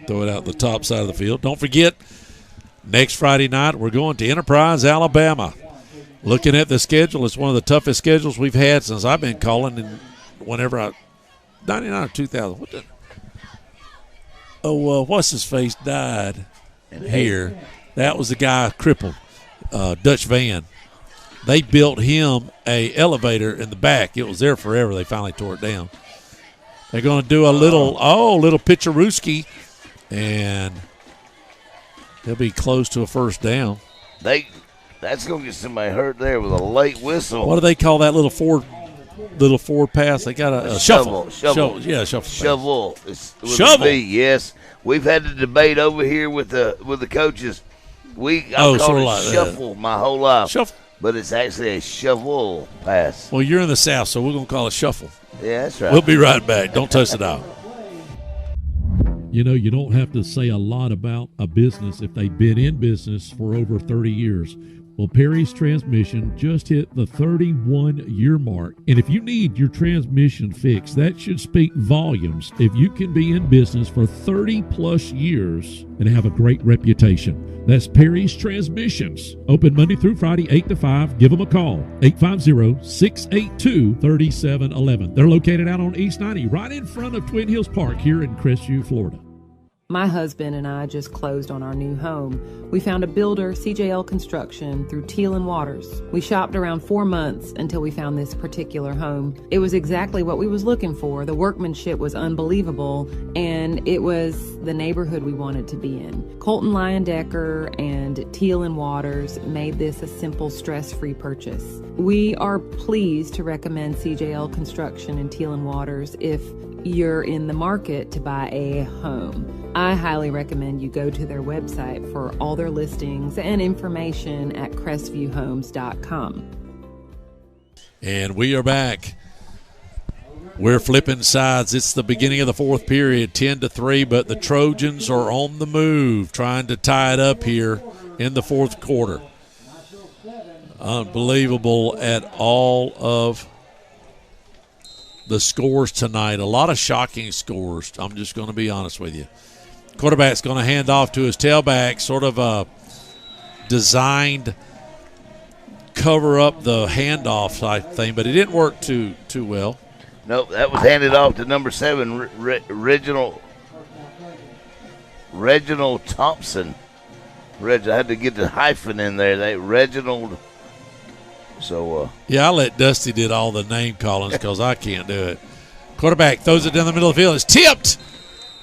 Throw it out the top side of the field. Don't forget, next Friday night, we're going to Enterprise, Alabama. Looking at the schedule, it's one of the toughest schedules we've had since I've been calling. And whenever 99 or 2000, what's his face died here. That was the guy crippled, Dutch Van. They built him a elevator in the back. It was there forever. They finally tore it down. They're going to do a little pitcherooski, and they'll be close to a first down. That's going to get somebody hurt there with a late whistle. What do they call that little forward pass? They got a shuffle. Yeah, shuffle. Shovel. Shovel. Yes. We've had the debate over here with the coaches. I've called it shuffle my whole life. Shuffle. But it's actually a shovel pass. Well, you're in the South, so we're going to call it shuffle. Yeah, that's right. We'll be right back. Don't touch the dial. You don't have to say a lot about a business if they've been in business for over 30 years. Well, Perry's Transmission just hit the 31-year mark. And if you need your transmission fixed, that should speak volumes if you can be in business for 30-plus years and have a great reputation. That's Perry's Transmissions. Open Monday through Friday, 8 to 5. Give them a call, 850-682-3711. They're located out on East 90, right in front of Twin Hills Park here in Crestview, Florida. My husband and I just closed on our new home. We found a builder, CJL Construction, through Teal and Waters. We shopped around 4 months until we found this particular home. It was exactly what we was looking for. The workmanship was unbelievable, and it was the neighborhood we wanted to be in. Colton Leyendecker and Teal and Waters made this a simple, stress-free purchase. We are pleased to recommend CJL Construction and Teal and Waters if you're in the market to buy a home. I highly recommend you go to their website for all their listings and information at crestvviewhomes.com. And we are back. We're flipping sides. It's the beginning of the fourth period, 10-3, but the Trojans are on the move, trying to tie it up here in the fourth quarter. Unbelievable at all of the scores tonight. A lot of shocking scores. I'm just going to be honest with you. Quarterback's going to hand off to his tailback, sort of a designed cover up the handoff type thing, but it didn't work too well. Nope, that was handed off to number 7, Reginald Thompson. I had to get the hyphen in there. Reginald. So yeah, I let Dusty did all the name callings because I can't do it. Quarterback throws it down the middle of the field. It's tipped.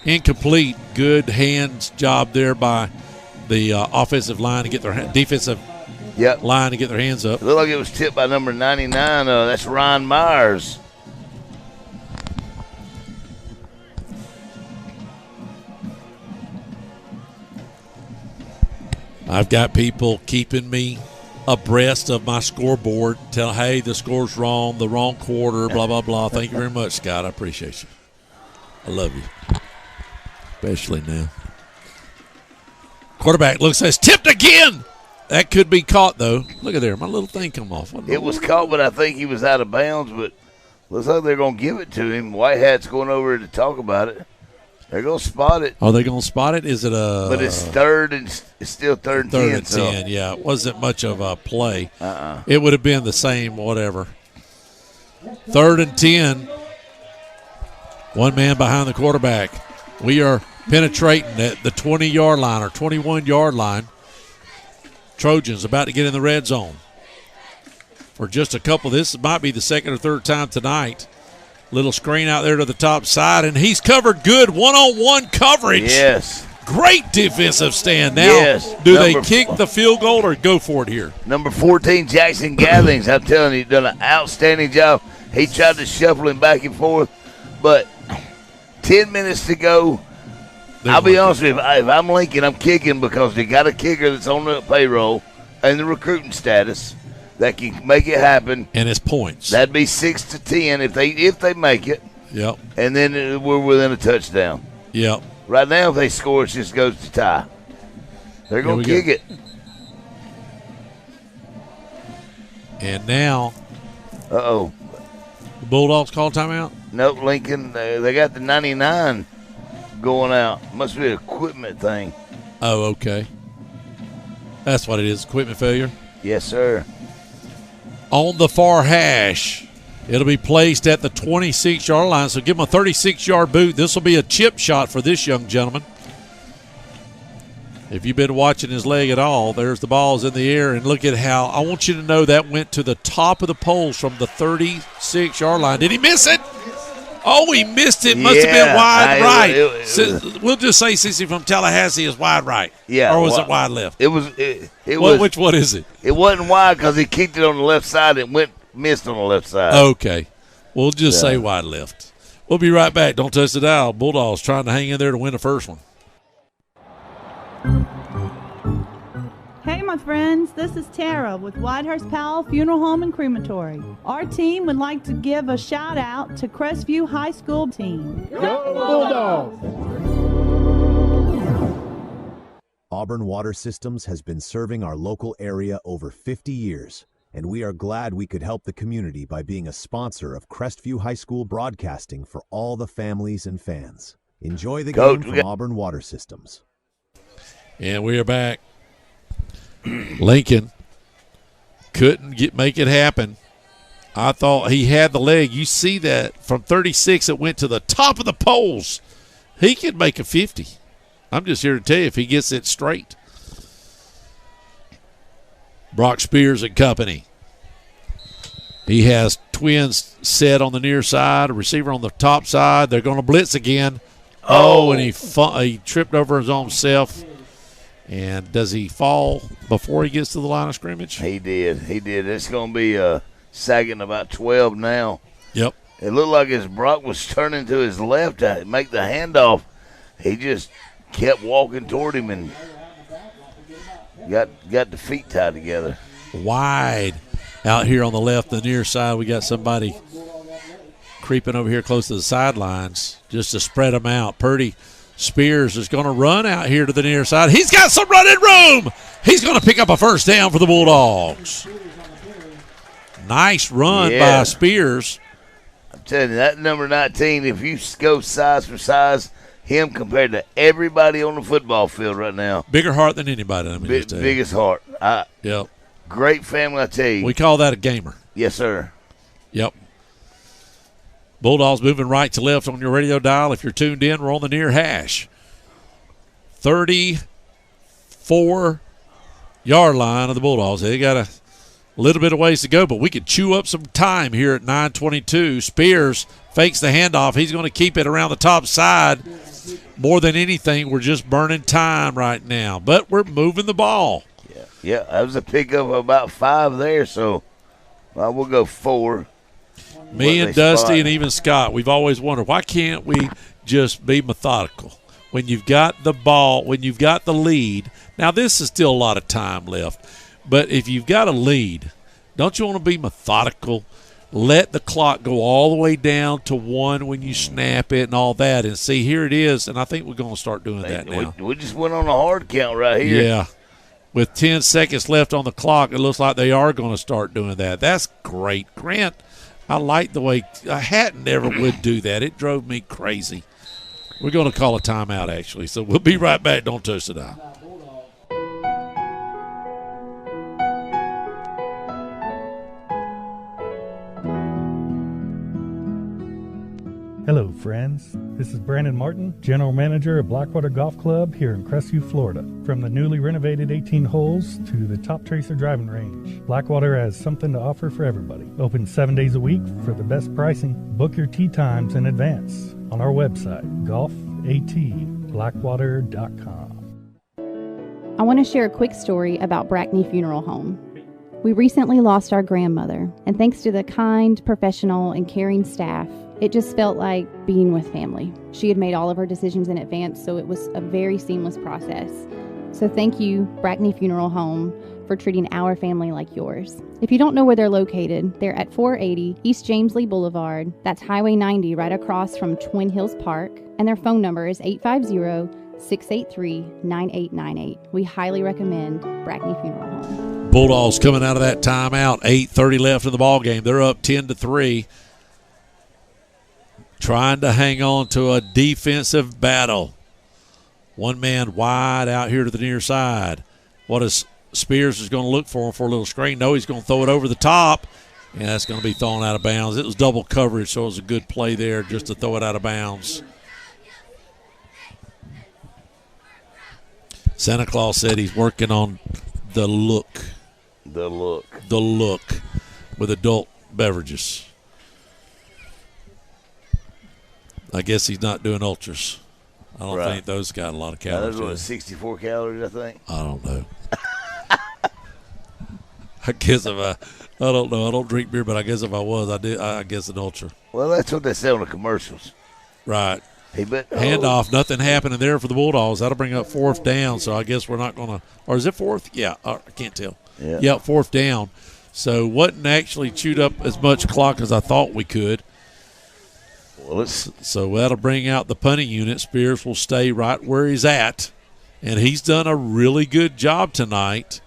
Incomplete. Good hands job there by the offensive line to get their defensive line to get their hands up. It looked like it was tipped by number 99. That's Ron Myers. I've got people keeping me abreast of my scoreboard, tell, hey, the score's wrong, the wrong quarter, blah, blah, blah. Thank you very much, Scott. I appreciate you. I love you, especially now. Quarterback looks, says, tipped again. That could be caught, though. Look at there. My little thing come off. It was caught, but I think he was out of bounds, but looks like they're going to give it to him. White Hat's going over to talk about it. They're going to spot it. Are they going to spot it? Is it a – But it's third and it's still third and 10. Third and 10, yeah. It wasn't much of a play. It would have been the same whatever. 3rd and 10. One man behind the quarterback. We are penetrating at the 20-yard line or 21-yard line. Trojans about to get in the red zone. For just a couple, this might be the second or third time tonight. Little screen out there to the top side, and he's covered good one-on-one coverage. Yes. Great defensive stand. Now, yes. Do they kick the field goal or go for it here? Number 14, Jackson Gathings. I'm telling you, he's done an outstanding job. He tried to shuffle him back and forth, but 10 minutes to go. I'll be honest with you, if I'm Lincoln, I'm kicking because they got a kicker that's on the payroll and the recruiting status that can make it happen. And it's points. That'd be 6-10 if they make it. Yep. And then we're within a touchdown. Yep. Right now, if they score, it just goes to tie. They're going to kick it. And now. Uh-oh. The Bulldogs call timeout? Nope, Lincoln. They got the 99 going out. Must be an equipment thing. Oh, okay. That's what it is, equipment failure? Yes, sir. On the far hash, it'll be placed at the 26-yard line, so give him a 36-yard boot. This will be a chip shot for this young gentleman. If you've been watching his leg at all, there's the ball's in the air, and look at how, I want you to know that went to the top of the poles from the 36-yard line. Did he miss it? Oh, he missed it. Must have been wide right. We'll just say Sissy from Tallahassee is wide right. Yeah. Or was it wide left? It was. Which one is it? It wasn't wide because he kicked it on the left side and missed on the left side. Okay. We'll just say wide left. We'll be right back. Don't touch the dial. Bulldogs trying to hang in there to win the first one. Hey, my friends, this is Tara with Whitehurst Powell Funeral Home and Crematory. Our team would like to give a shout out to Crestview High School team. Go Bulldogs! Auburn Water Systems has been serving our local area over 50 years, and we are glad we could help the community by being a sponsor of Crestview High School broadcasting for all the families and fans. Enjoy the game from Auburn Water Systems. And we are back. Lincoln couldn't make it happen. I thought he had the leg. You see that from 36, it went to the top of the poles. He could make a 50. I'm just here to tell you if he gets it straight. Brock Spears and company. He has twins set on the near side, a receiver on the top side. They're going to blitz again. Oh, and he tripped over his own self. And does he fall before he gets to the line of scrimmage? He did. It's going to be sagging about 12 now. Yep. It looked like as Brock was turning to his left to make the handoff, he just kept walking toward him and got the feet tied together. Wide out here on the left, the near side. We got somebody creeping over here close to the sidelines just to spread them out. Purdy Spears is going to run out here to the near side. He's got some running room. He's going to pick up a first down for the Bulldogs. Nice run by Spears. I'm telling you, that number 19, if you go size for size, him compared to everybody on the football field right now. Bigger heart than anybody. Let me just tell you. Biggest heart. Yep. Great family, I tell you. We call that a gamer. Yes, sir. Yep. Bulldogs moving right to left on your radio dial. If you're tuned in, we're on the near hash. 34-yard line of the Bulldogs. They got a little bit of ways to go, but we could chew up some time here at 9:22. Spears fakes the handoff. He's going to keep it around the top side. More than anything, we're just burning time right now, but we're moving the ball. Yeah, that was a pickup of about 5 there, so we'll go 4. Me and Dusty and even Scott, we've always wondered, why can't we just be methodical? When you've got the ball, when you've got the lead, now this is still a lot of time left, but if you've got a lead, don't you want to be methodical? Let the clock go all the way down to 1 when you snap it and all that, and see, here it is, and I think we're going to start doing that now. We just went on a hard count right here. Yeah. With 10 seconds left on the clock, it looks like they are going to start doing that. That's great. Grant, I like the way Hatton never would do that. It drove me crazy. We're going to call a timeout, actually, so we'll be right back. Don't touch the dial. Hello, friends. This is Brandon Martin, General Manager of Blackwater Golf Club here in Crestview, Florida. From the newly renovated 18 holes to the Top Tracer driving range, Blackwater has something to offer for everybody. Open 7 days a week for the best pricing. Book your tee times in advance on our website, golfatblackwater.com. I want to share a quick story about Brackney Funeral Home. We recently lost our grandmother, and thanks to the kind, professional, and caring staff, it just felt like being with family. She had made all of her decisions in advance, so it was a very seamless process. So thank you, Brackney Funeral Home, for treating our family like yours. If you don't know where they're located, they're at 480 East James Lee Boulevard. That's Highway 90 right across from Twin Hills Park. And their phone number is 850-683-9898. We highly recommend Brackney Funeral Home. Bulldogs coming out of that timeout. 8:30 left in the ball game. They're up 10-3. Trying to hang on to a defensive battle. One man wide out here to the near side. What is Spears is going to look for him for a little screen? No, he's going to throw it over the top, and that's going to be thrown out of bounds. It was double coverage, so it was a good play there just to throw it out of bounds. Santa Claus said he's working on the look. The look. The look with adult beverages. I guess he's not doing ultras. I don't think those got a lot of calories. Those were 64 calories, I think. I don't know. I guess if I don't know. I don't drink beer, but I guess if I was, I guess an ultra. Well, that's what they sell in the commercials. Right. Hey, but, handoff, nothing happening there for the Bulldogs. That'll bring up 4th down, so I guess we're not going to – or is it 4th? Yeah, I can't tell. Yeah, 4th down. So wasn't actually chewed up as much clock as I thought we could. Well, so that'll bring out the punting unit. Spears will stay right where he's at, and he's done a really good job tonight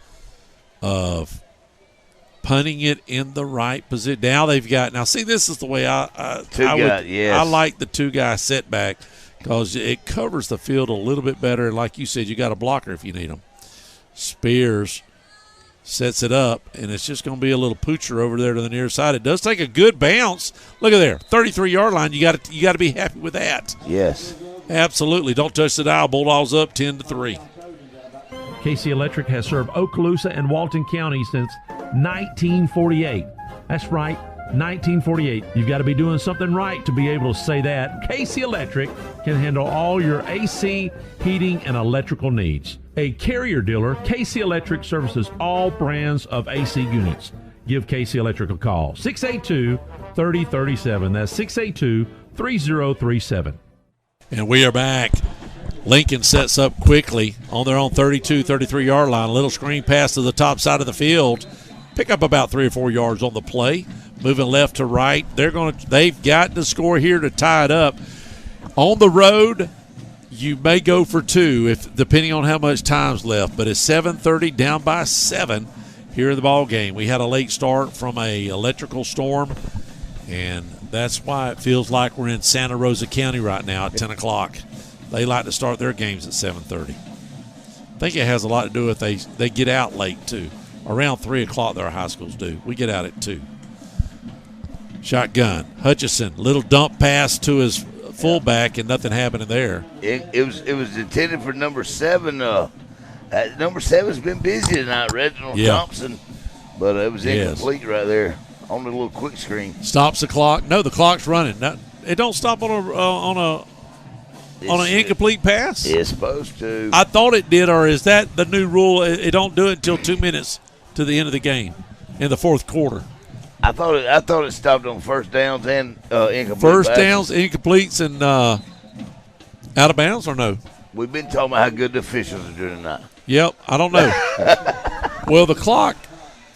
of punting it in the right position. Now they've got – now, see, this is the way I like the two-guy setback because it covers the field a little bit better. Like you said, you got a blocker if you need them. Spears sets it up, and it's just going to be a little poocher over there to the near side. It does take a good bounce. Look at there, 33-yard line. You got to be happy with that. Yes, absolutely. Don't touch the dial. Bulldogs up 10-3. KC Electric has served Okaloosa and Walton County since 1948. That's right, 1948. You've got to be doing something right to be able to say that. KC Electric can handle all your AC, heating, and electrical needs. A Carrier dealer, KC Electric services all brands of AC units. Give KC Electric a call, 682-3037. That's 682-3037. And we are back. Lincoln sets up quickly on their own 32, 33-yard line. A little screen pass to the top side of the field. Pick up about 3 or 4 yards on the play. Moving left to right. They've got to score here to tie it up. On the road, you may go for 2 depending on how much time's left. But it's 7:30, down by 7 here in the ball game. We had a late start from a electrical storm, and that's why it feels like we're in Santa Rosa County right now at 10 o'clock. They like to start their games at 7:30. I think it has a lot to do with they get out late too. Around 3 o'clock, there our high schools do. We get out at 2. Shotgun. Hutchison, little dump pass to his fullback, and nothing happening there. It was intended for number 7. Number 7's been busy tonight, Reginald Thompson, but it was incomplete right there on the little quick screen. Stops the clock. No, the clock's running. No, it don't stop on an incomplete pass. It's supposed to. I thought it did, or is that the new rule? It don't do it until 2 minutes to the end of the game in the fourth quarter. I thought it stopped on first downs and incomplete. First passes. downs, incompletes, and out of bounds, or no? We've been talking about how good the officials are doing tonight. Yep, I don't know. Well, the clock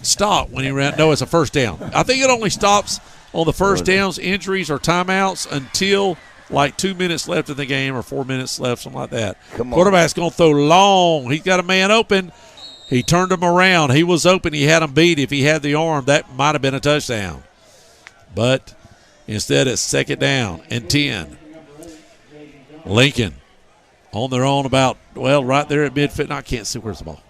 stopped when he ran. No, it's a first down. I think it only stops on the first downs, injuries, or timeouts until like 2 minutes left in the game or 4 minutes left, something like that. Come on. Quarterback's going to throw long. He's got a man open. He turned him around. He was open. He had him beat. If he had the arm, that might have been a touchdown. But instead, it's second down and 10. Lincoln on their own about, right there at midfield. No, I can't see where's the ball.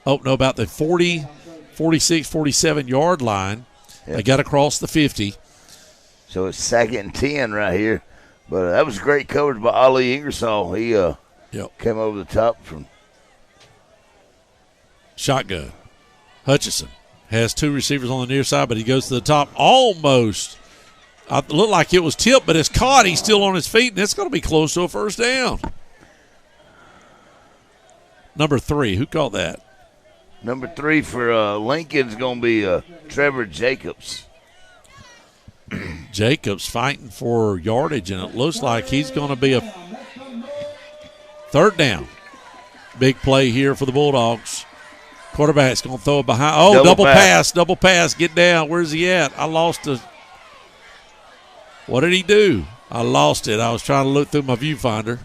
Oh, no, about the 40, 46, 47-yard line. Yep. They got across the 50. So it's second and 10 right here. But that was great coverage by Ali Ingersoll. He came over the top from shotgun. Hutchison has 2 receivers on the near side, but he goes to the top almost. It looked like it was tipped, but it's caught. He's still on his feet, and it's going to be close to a first down. Number 3, who caught that? Number 3 for Lincoln's going to be Trevor Jacobs. Jacobs fighting for yardage, and it looks like he's going to be a third down. Big play here for the Bulldogs. Quarterback's going to throw it behind. Oh, double pass. Get down. Where's he at? I lost it. What did he do? I lost it. I was trying to look through my viewfinder.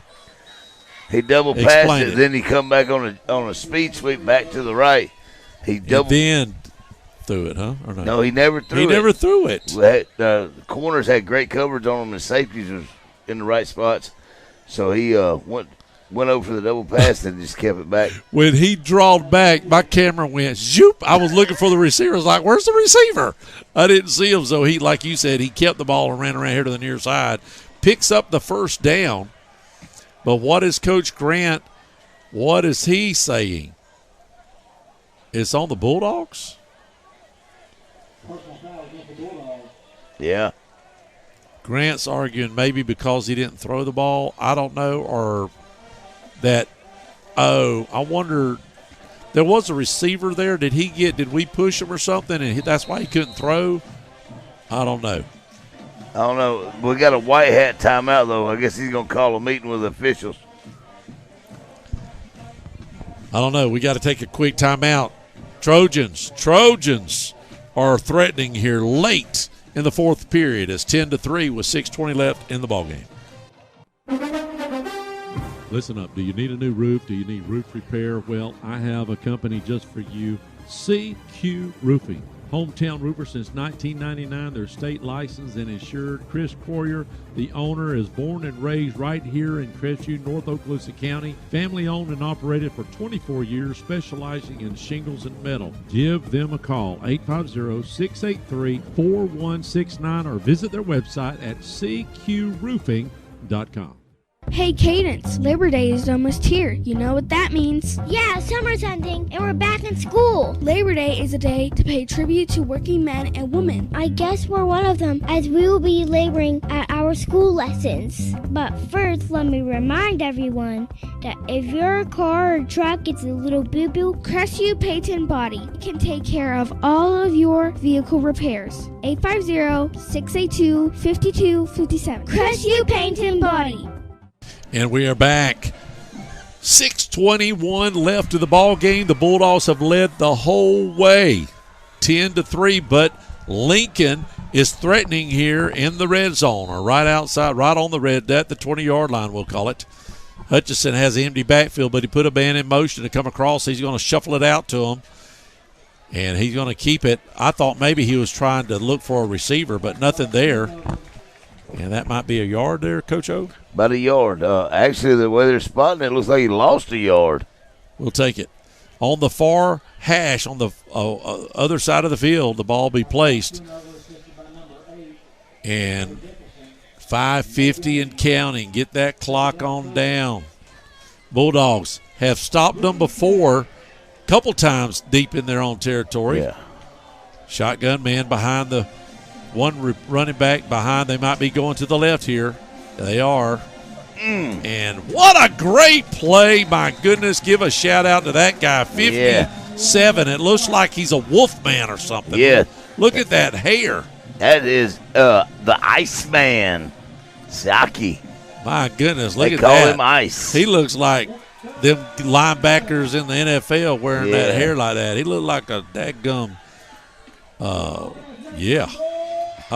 He double passed it, then he come back on a speed sweep back to the right. He double. And then threw it, huh? Or no? No, he never threw it. He never threw it. The corners had great coverage on them, and safeties was in the right spots. So he went over for the double pass and just kept it back. When he drawed back, my camera went zoop. I was looking for the receiver. I was like, where's the receiver? I didn't see him. So he, like you said, he kept the ball and ran around here to the near side. Picks up the first down. But what is Coach Grant, what is he saying? It's on the Bulldogs? Yeah. Grant's arguing maybe because he didn't throw the ball. I don't know. Or that, I wonder, there was a receiver there. Did we push him or something, and that's why he couldn't throw? I don't know. We got a white hat timeout, though. I guess he's going to call a meeting with the officials. I don't know. We got to take a quick timeout. Trojans are threatening here late in the fourth period. It's 10-3 with 6:20 left in the ballgame. Listen up. Do you need a new roof? Do you need roof repair? Well, I have a company just for you, CQ Roofing. Hometown roofer since 1999. They're state licensed and insured. Chris Poirier, the owner, is born and raised right here in Crestview, North Okaloosa County. Family owned and operated for 24 years, specializing in shingles and metal. Give them a call, 850-683-4169, or visit their website at cqroofing.com. Hey Cadence, Labor Day is almost here. You know what that means? Yeah, summer's ending and we're back in school. Labor Day is a day to pay tribute to working men and women. I guess we're one of them, as we will be laboring at our school lessons. But first, let me remind everyone that if your car or truck gets a little boo-boo, Crestview Paint and Body can take care of all of your vehicle repairs. 850-682-5257. Crestview Paint and Body. And we are back. 6:21 left of the ball game. The Bulldogs have led the whole way, 10-3. But Lincoln is threatening here in the red zone, or right outside, right on the red, at the 20-yard line, we'll call it. Hutchison has the empty backfield, but he put a man in motion to come across. He's going to shuffle it out to him, and he's going to keep it. I thought maybe he was trying to look for a receiver, but nothing there. And that might be a yard there, Coach O? About a yard. Actually, the way they're spotting it, looks like he lost a yard. We'll take it. On the far hash on the other side of the field, the ball be placed. And 5:50 and counting. Get that clock on down. Bulldogs have stopped them before, a couple times deep in their own territory. Yeah. Shotgun man behind the one running back behind. They might be going to the left here. They are. And what a great play. My goodness, give a shout out to that guy. 57. It looks like he's a wolf man or something. Yeah. Look at that hair. That is the Iceman, Zaki. My goodness, look they at call that. him Ice. He looks like them linebackers in the NFL wearing that hair like that. He looked like a dadgum. I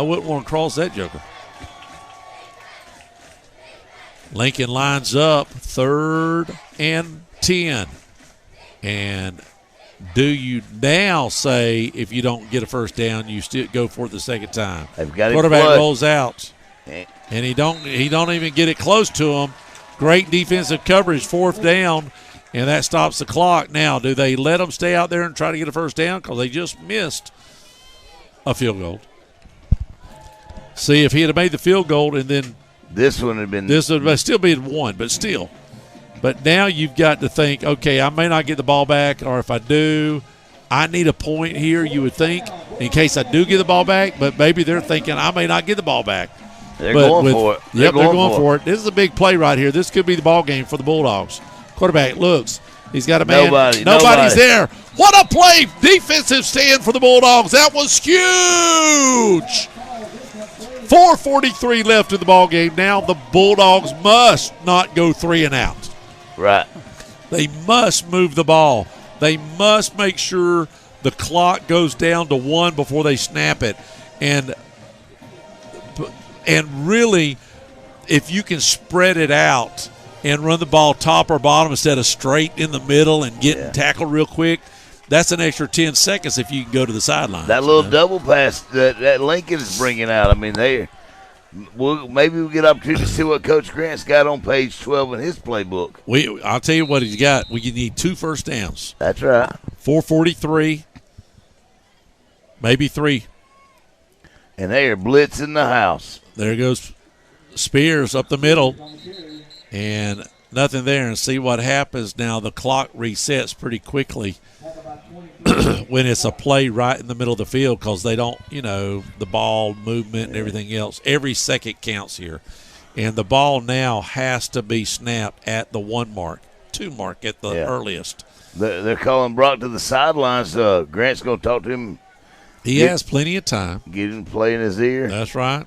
wouldn't want to cross that joker. Lincoln lines up, 3rd and 10. And do you now say if you don't get a first down, you still go for it the second time? They've got quarterback rolls out, and he don't even get it close to him. Great defensive coverage, 4th down, and that stops the clock. Now, do they let them stay out there and try to get a first down because they just missed a field goal? See, if he had made the field goal and then this one had been. This would still be 1, but still. But now you've got to think, okay, I may not get the ball back, or if I do, I need a point here, you would think, in case I do get the ball back, but maybe they're thinking I may not get the ball back. They're going for it. They're going for it. This is a big play right here. This could be the ball game for the Bulldogs. Quarterback looks. He's got a man. Nobody's there. What a play. Defensive stand for the Bulldogs. That was huge. 4:43 left in the ball game. Now the Bulldogs must not go 3 and out. Right. They must move the ball. They must make sure the clock goes down to 1 before they snap it. And really, if you can spread it out and run the ball top or bottom instead of straight in the middle and getting tackled real quick, that's an extra 10 seconds if you can go to the sideline. That little double pass that Lincoln is bringing out, I mean, maybe we'll get an opportunity to see what Coach Grant's got on page 12 in his playbook. I'll tell you what he's got. We need 2 first downs. That's right. 4:43, maybe 3. And they are blitzing the house. There goes Spears up the middle, and nothing there. And see what happens now. The clock resets pretty quickly when it's a play right in the middle of the field because they don't, the ball movement and everything else. Every second counts here. And the ball now has to be snapped at the 1 mark, 2 mark at the earliest. They're calling Brock to the sidelines. Grant's going to talk to him. He has plenty of time. Get him to play in his ear. That's right.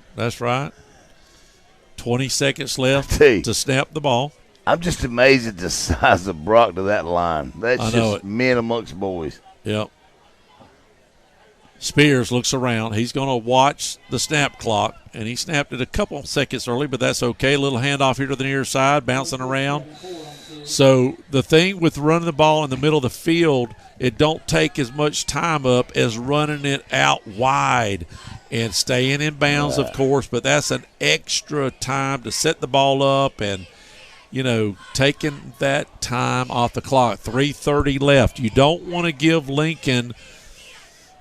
20 seconds left to snap the ball. I'm just amazed at the size of Brock to that line. That's just men amongst boys. Yep. Spears looks around. He's going to watch the snap clock, and he snapped it a couple seconds early, but that's okay. A little handoff here to the near side, bouncing around. So the thing with running the ball in the middle of the field, it don't take as much time up as running it out wide and staying in bounds, of course, but that's an extra time to set the ball up and, taking that time off the clock. 3:30 left. You don't want to give Lincoln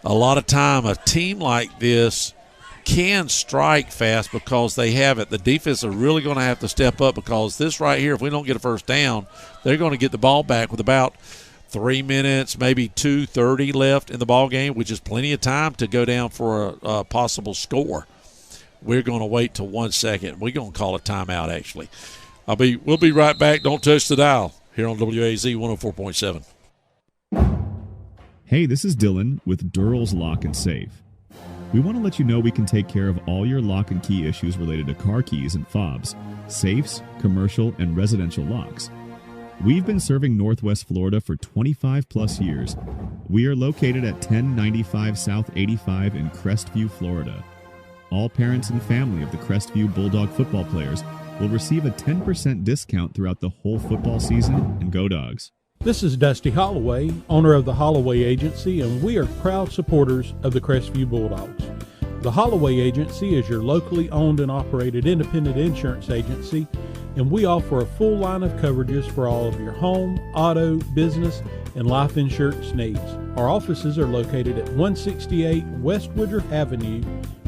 a lot of time. A team like this can strike fast because they have it. The defense are really going to have to step up because this right here, if we don't get a first down, they're going to get the ball back with about 3 minutes, maybe 2:30 left in the ball game, which is plenty of time to go down for a possible score. We're going to wait till 1 second. We're going to call a timeout, actually. We'll be right back. Don't touch the dial here on WAZ 104.7. Hey, this is Dylan with Durrell's Lock and Safe. We want to let you know we can take care of all your lock and key issues related to car keys and fobs, safes, commercial, and residential locks. We've been serving Northwest Florida for 25 plus years. We are located at 1095 South 85 in Crestview, Florida. All parents and family of the Crestview Bulldog football players will receive a 10% discount throughout the whole football season, and go Dogs. This is Dusty Holloway, owner of the Holloway Agency, and we are proud supporters of the Crestview Bulldogs. The Holloway Agency is your locally owned and operated independent insurance agency, and we offer a full line of coverages for all of your home, auto, business, and life insurance needs. Our offices are located at 168 West Woodruff Avenue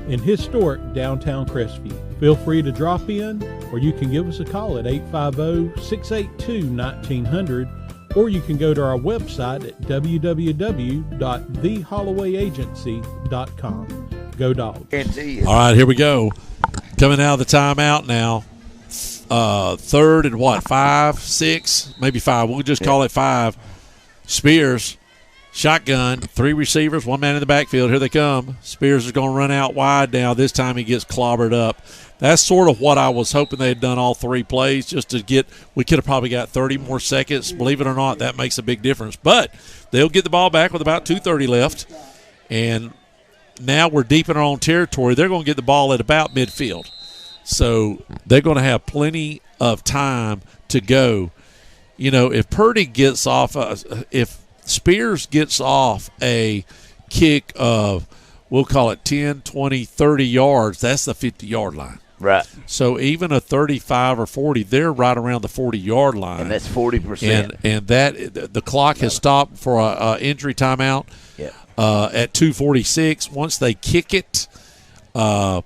in historic downtown Crestview. Feel free to drop in, or you can give us a call at 850-682-1900, or you can go to our website at www.thehollowayagency.com. Go Dogs. All right, here we go. Coming out of the timeout now. Third and what, 5, 6, maybe 5. We'll just call it 5. Spears, shotgun, 3 receivers, 1 man in the backfield. Here they come. Spears is going to run out wide now. This time he gets clobbered up. That's sort of what I was hoping they had done all 3 plays just to get – we could have probably got 30 more seconds. Believe it or not, that makes a big difference. But they'll get the ball back with about 2:30 left. And now we're deep in our own territory. They're going to get the ball at about midfield. So they're going to have plenty of time to go. You know, if Purdy gets off, if Spears gets off a kick of, we'll call it 10, 20, 30 yards, that's the 50-yard line. Right. So even a 35 or 40, they're right around the 40-yard line. And that's 40%. And that the clock has stopped for a injury timeout at 2:46. Once they kick it, I'm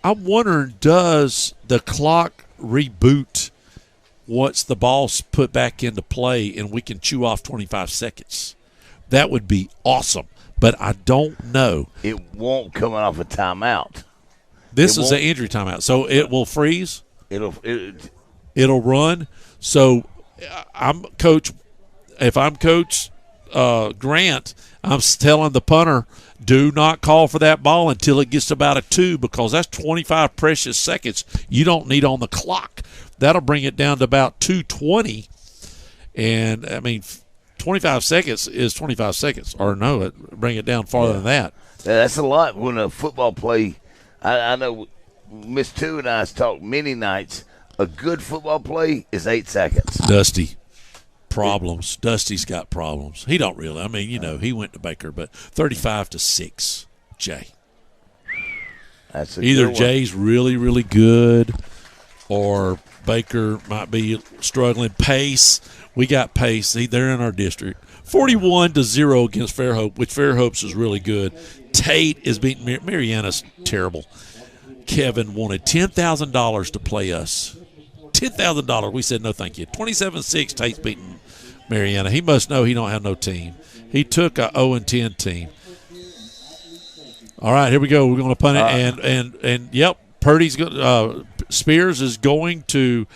wondering, does the clock reboot once the ball's put back into play and we can chew off 25 seconds? That would be awesome, but I don't know. It won't come off a timeout. This is an injury timeout, so it will freeze. It'll run. So I'm Coach. If I'm Coach Grant, I'm telling the punter, do not call for that ball until it gets to about a 2, because that's 25 precious seconds you don't need on the clock. That'll bring it down to about 2:20. And, I mean, 25 seconds is 25 seconds. Or no, bring it down farther than that. That's a lot when a football play. I know Miss Two and I have talked many nights. A good football play is 8 seconds. Dusty. Problems. Dusty's got problems. He don't really. I mean, you know, he went to Baker, but 35-6, Jay. That's a either good one. Jay's really, really good, or Baker might be struggling. Pace. We got Pace. They're in our district. 41-0 against Fairhope, which Fairhope's is really good. Tate is beating Mariana's terrible. Kevin wanted $10,000 to play us. $10,000. We said no, thank you. 27-6. Tate's beating Mariana. He must know he don't have no team. He took a 0-10 team. All right, here we go. We're going to punt it, and yep, Spears is going to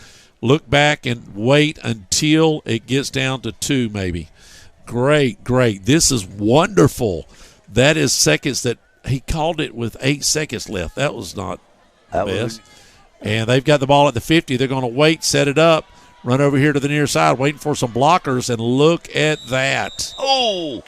look back and wait until it gets down to 2, maybe. Great. This is wonderful. That is seconds that he called it with 8 seconds left. That was not the best. And they've got the ball at the 50. They're going to wait, set it up, run over here to the near side, waiting for some blockers, and look at that. Oh,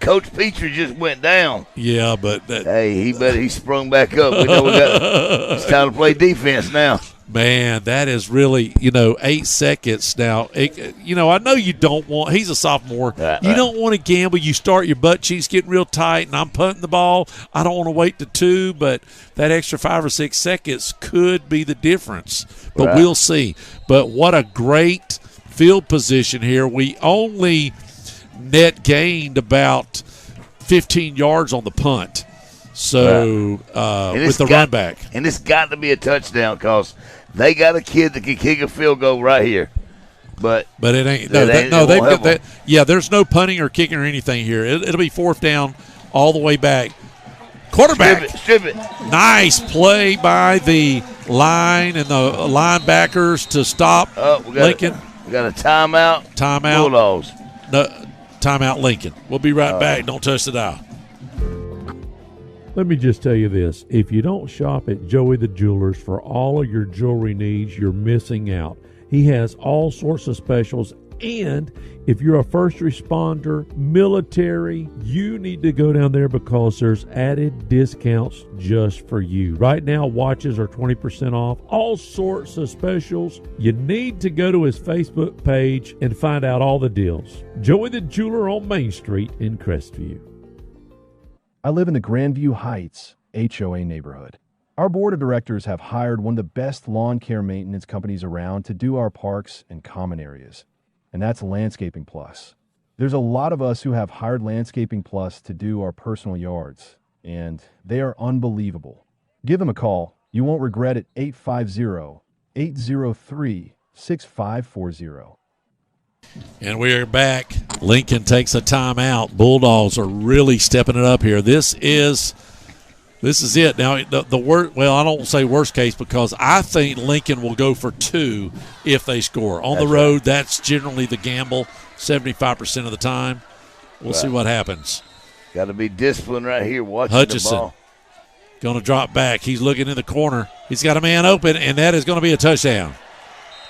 Coach Petrie just went down. Yeah, but he sprung back up. We know it's time to play defense now. Man, that is really, 8 seconds now. I know you don't want – he's a sophomore. You don't want to gamble. You start your butt cheeks getting real tight, and I'm punting the ball. I don't want to wait to 2, but that extra 5 or 6 seconds could be the difference. But we'll see. But what a great field position here. We only net gained about 15 yards on the punt. So with the run back. And it's got to be a touchdown because they got a kid that can kick a field goal right here. But it ain't. There's no punting or kicking or anything here. It'll be 4th down all the way back. Quarterback. Strip it. Nice play by the line and the linebackers to stop Lincoln. We got a timeout. Bulldogs. No, timeout Lincoln. We'll be right back. Don't touch the dial. Let me just tell you this. If you don't shop at Joey the Jewelers for all of your jewelry needs, you're missing out. He has all sorts of specials, and if you're a first responder, military, you need to go down there because there's added discounts just for you. Right now, watches are 20% off, all sorts of specials. You need to go to his Facebook page and find out all the deals. Joey the Jeweler on Main Street in Crestview. I live in the Grandview Heights HOA neighborhood. Our board of directors have hired one of the best lawn care maintenance companies around to do our parks and common areas, and that's Landscaping Plus. There's a lot of us who have hired Landscaping Plus to do our personal yards, and they are unbelievable. Give them a call. You won't regret it. 850-803-6540. And we are back. Lincoln takes a timeout. Bulldogs are really stepping it up here. This is it. Now, the worst, well, I don't say worst case because I think Lincoln will go for 2 if they score. On the road, that's generally the gamble 75% of the time. We'll see what happens. Got to be disciplined right here watching Hutchison the ball. Going to drop back. He's looking in the corner. He's got a man open, and that is going to be a touchdown.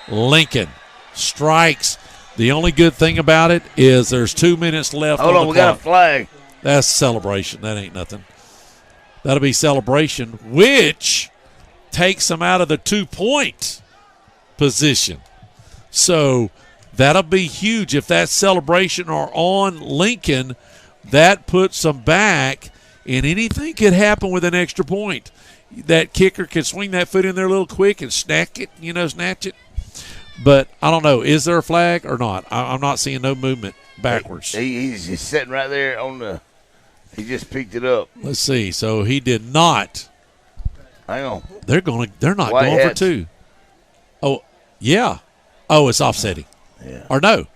Lincoln strikes. The only good thing about it is there's 2 minutes left on the clock. We got a flag. That's celebration. That ain't nothing. That'll be celebration, which takes them out of the 2-point position. So that'll be huge. If that celebration are on Lincoln, that puts them back, and anything could happen with an extra point. That kicker can swing that foot in there a little quick and snatch it. But I don't know. Is there a flag or not? I'm not seeing no movement backwards. He's just sitting right there on the – he just picked it up. Let's see. So he did not. Hang on. They're not going for 2. Oh, yeah. Oh, it's offsetting. Yeah. Or no.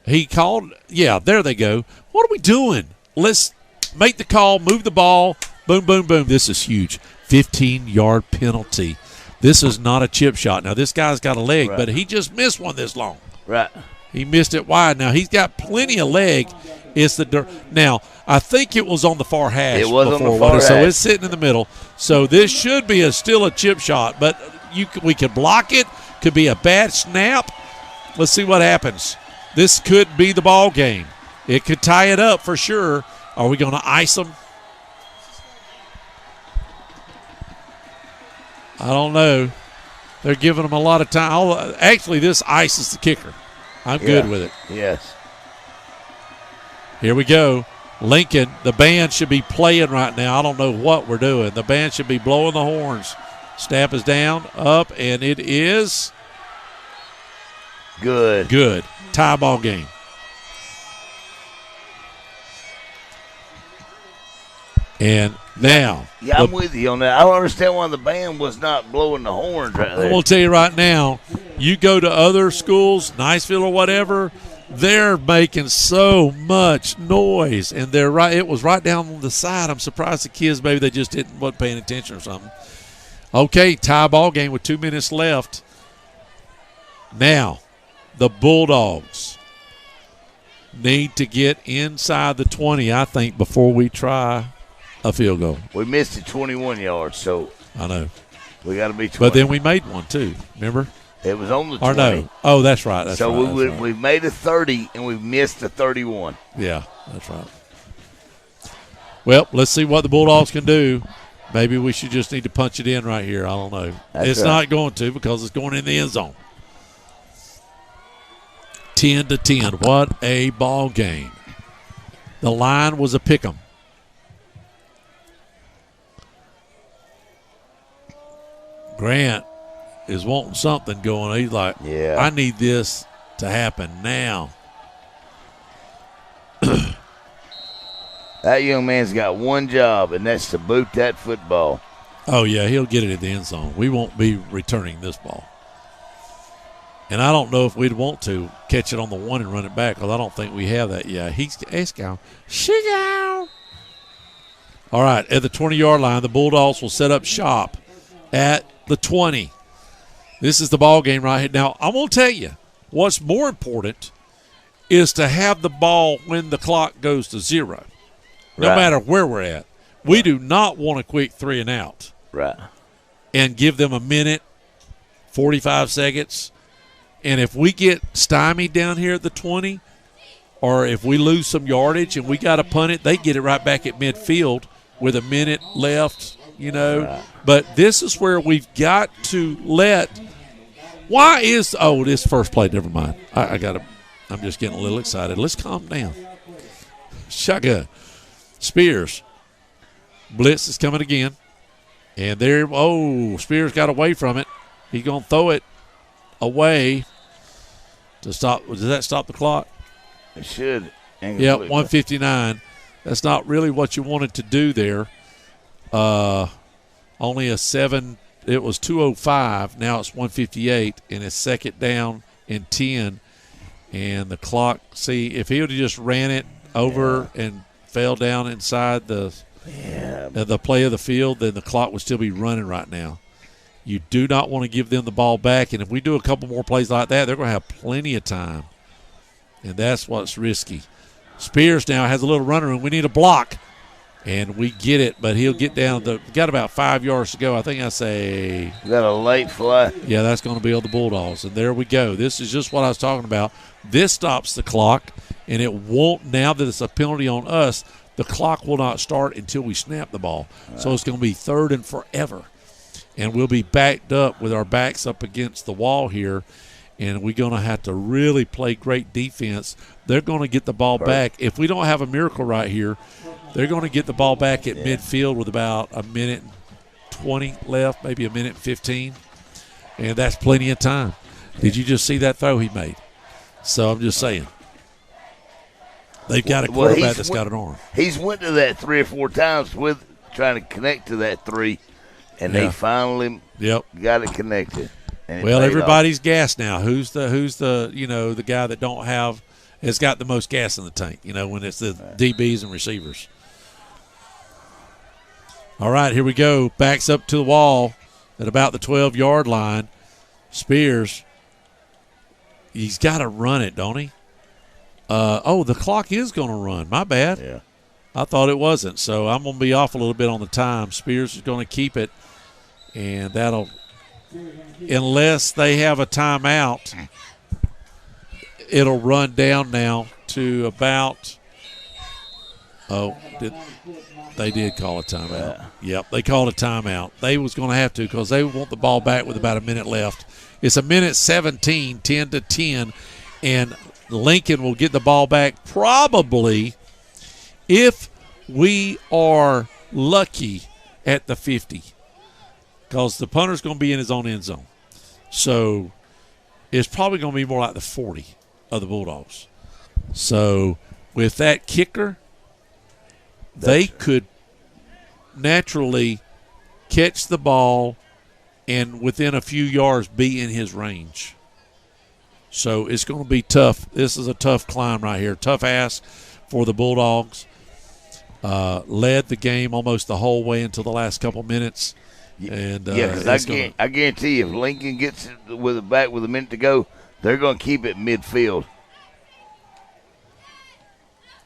He called. Yeah, there they go. What are we doing? Let's make the call, move the ball. Boom, boom, boom. This is huge. 15-yard penalty. This is not a chip shot. Now, this guy's got a leg, but he just missed one this long. Right. He missed it wide. Now, he's got plenty of leg. It's the now, I think it was on the far hash. It was before, on the far hash. So it's sitting in the middle. So this should be still a chip shot, but we could block it. Could be a bad snap. Let's see what happens. This could be the ball game. It could tie it up for sure. Are we going to ice them? I don't know. They're giving them a lot of time. Actually, this ices the kicker. I'm good with it. Yes. Here we go. Lincoln, the band should be playing right now. I don't know what we're doing. The band should be blowing the horns. Snap is down, up, and it is good. Good. Tie ball game. And now. Yeah, I'm with you on that. I don't understand why the band was not blowing the horns right there. I'm going to tell you right now, you go to other schools, Niceville or whatever, they're making so much noise. And they're right. It was right down on the side. I'm surprised the kids, maybe they just wasn't paying attention or something. Okay, tie ball game with 2 minutes left. Now, the Bulldogs need to get inside the 20, I think, before we try a field goal. We missed it 21 yards, so I know. We got to be 20. But then we made one, too. Remember? It was on the 20. Or no. Oh, that's right. That's so right. we made a 30, and we missed a 31. Yeah, that's right. Well, let's see what the Bulldogs can do. Maybe we should just need to punch it in right here. I don't know. It's not going to because it's going in the end zone. 10-10. What a ball game. The line was a pick 'em. Grant is wanting something going. He's like, I need this to happen now. That young man's got one job, and that's to boot that football. Oh, yeah, he'll get it in the end zone. We won't be returning this ball. And I don't know if we'd want to catch it on the 1 and run it back because I don't think we have that yet. He's going. All right, at the 20-yard line, the Bulldogs will set up shop at the 20. This is the ball game right here. Now, I'm going to tell you, what's more important is to have the ball when the clock goes to 0, no matter where we're at. We do not want a quick 3 and out. Right. And give them a minute, 45 seconds. And if we get stymied down here at the 20, or if we lose some yardage and we got to punt it, they get it right back at midfield with a minute left, Right. But this is where we've got to let – this first play, never mind. I'm just getting a little excited. Let's calm down. Shotgun. Spears Blitz is coming again. And there, Spears got away from it. He's going to throw it away to stop. Does that stop the clock? It should. Yep, 159. That's not really what you wanted to do there. Only a 7. It was 2:05. Now it's 158, and it's second down and 10. And the clock, see, if he would have just ran it over and fell down inside the play of the field, then the clock would still be running right now. You do not want to give them the ball back, and if we do a couple more plays like that, they're going to have plenty of time, and that's what's risky. Spears now has a little running room. We need a block, and we get it, but he'll get down. Got about 5 yards to go. I think I say. Got a late fly. Yeah, that's going to be on the Bulldogs, and there we go. This is just what I was talking about. This stops the clock, and it won't, now that it's a penalty on us, the clock will not start until we snap the ball. Right. So it's going to be third and forever. And we'll be backed up with our backs up against the wall here, and we're going to have to really play great defense. They're going to get the ball back. If we don't have a miracle right here, they're going to get the ball back at midfield with about a minute and 20 left, maybe a minute and 15, and that's plenty of time. Did you just see that throw he made? So I'm just saying. They've got a quarterback that's got an arm. He's went to that 3 or 4 times with trying to connect to that 3, and they finally got it connected. Well, everybody's gassed now. Who's the the guy that has got the most gas in the tank? When it's the DBs and receivers. All right, here we go. Backs up to the wall at about the 12-yard line. Spears. He's got to run it, don't he? The clock is going to run. My bad. Yeah. I thought it wasn't, so I'm going to be off a little bit on the time. Spears is going to keep it, and that'll – unless they have a timeout, it'll run down now to about – they did call a timeout. Yep, they called a timeout. They was going to have to because they want the ball back with about a minute left. It's a minute 17, 10-10, and Lincoln will get the ball back probably if we are lucky at the 50 because the punter's going to be in his own end zone. So it's probably going to be more like the 40 of the Bulldogs. So with that kicker, they could naturally catch the ball and within a few yards be in his range. So it's going to be tough. This is a tough climb right here. Tough ask for the Bulldogs. Led the game almost the whole way until the last couple minutes. And I guarantee you if Lincoln gets it with it back with a minute to go, they're going to keep it midfield.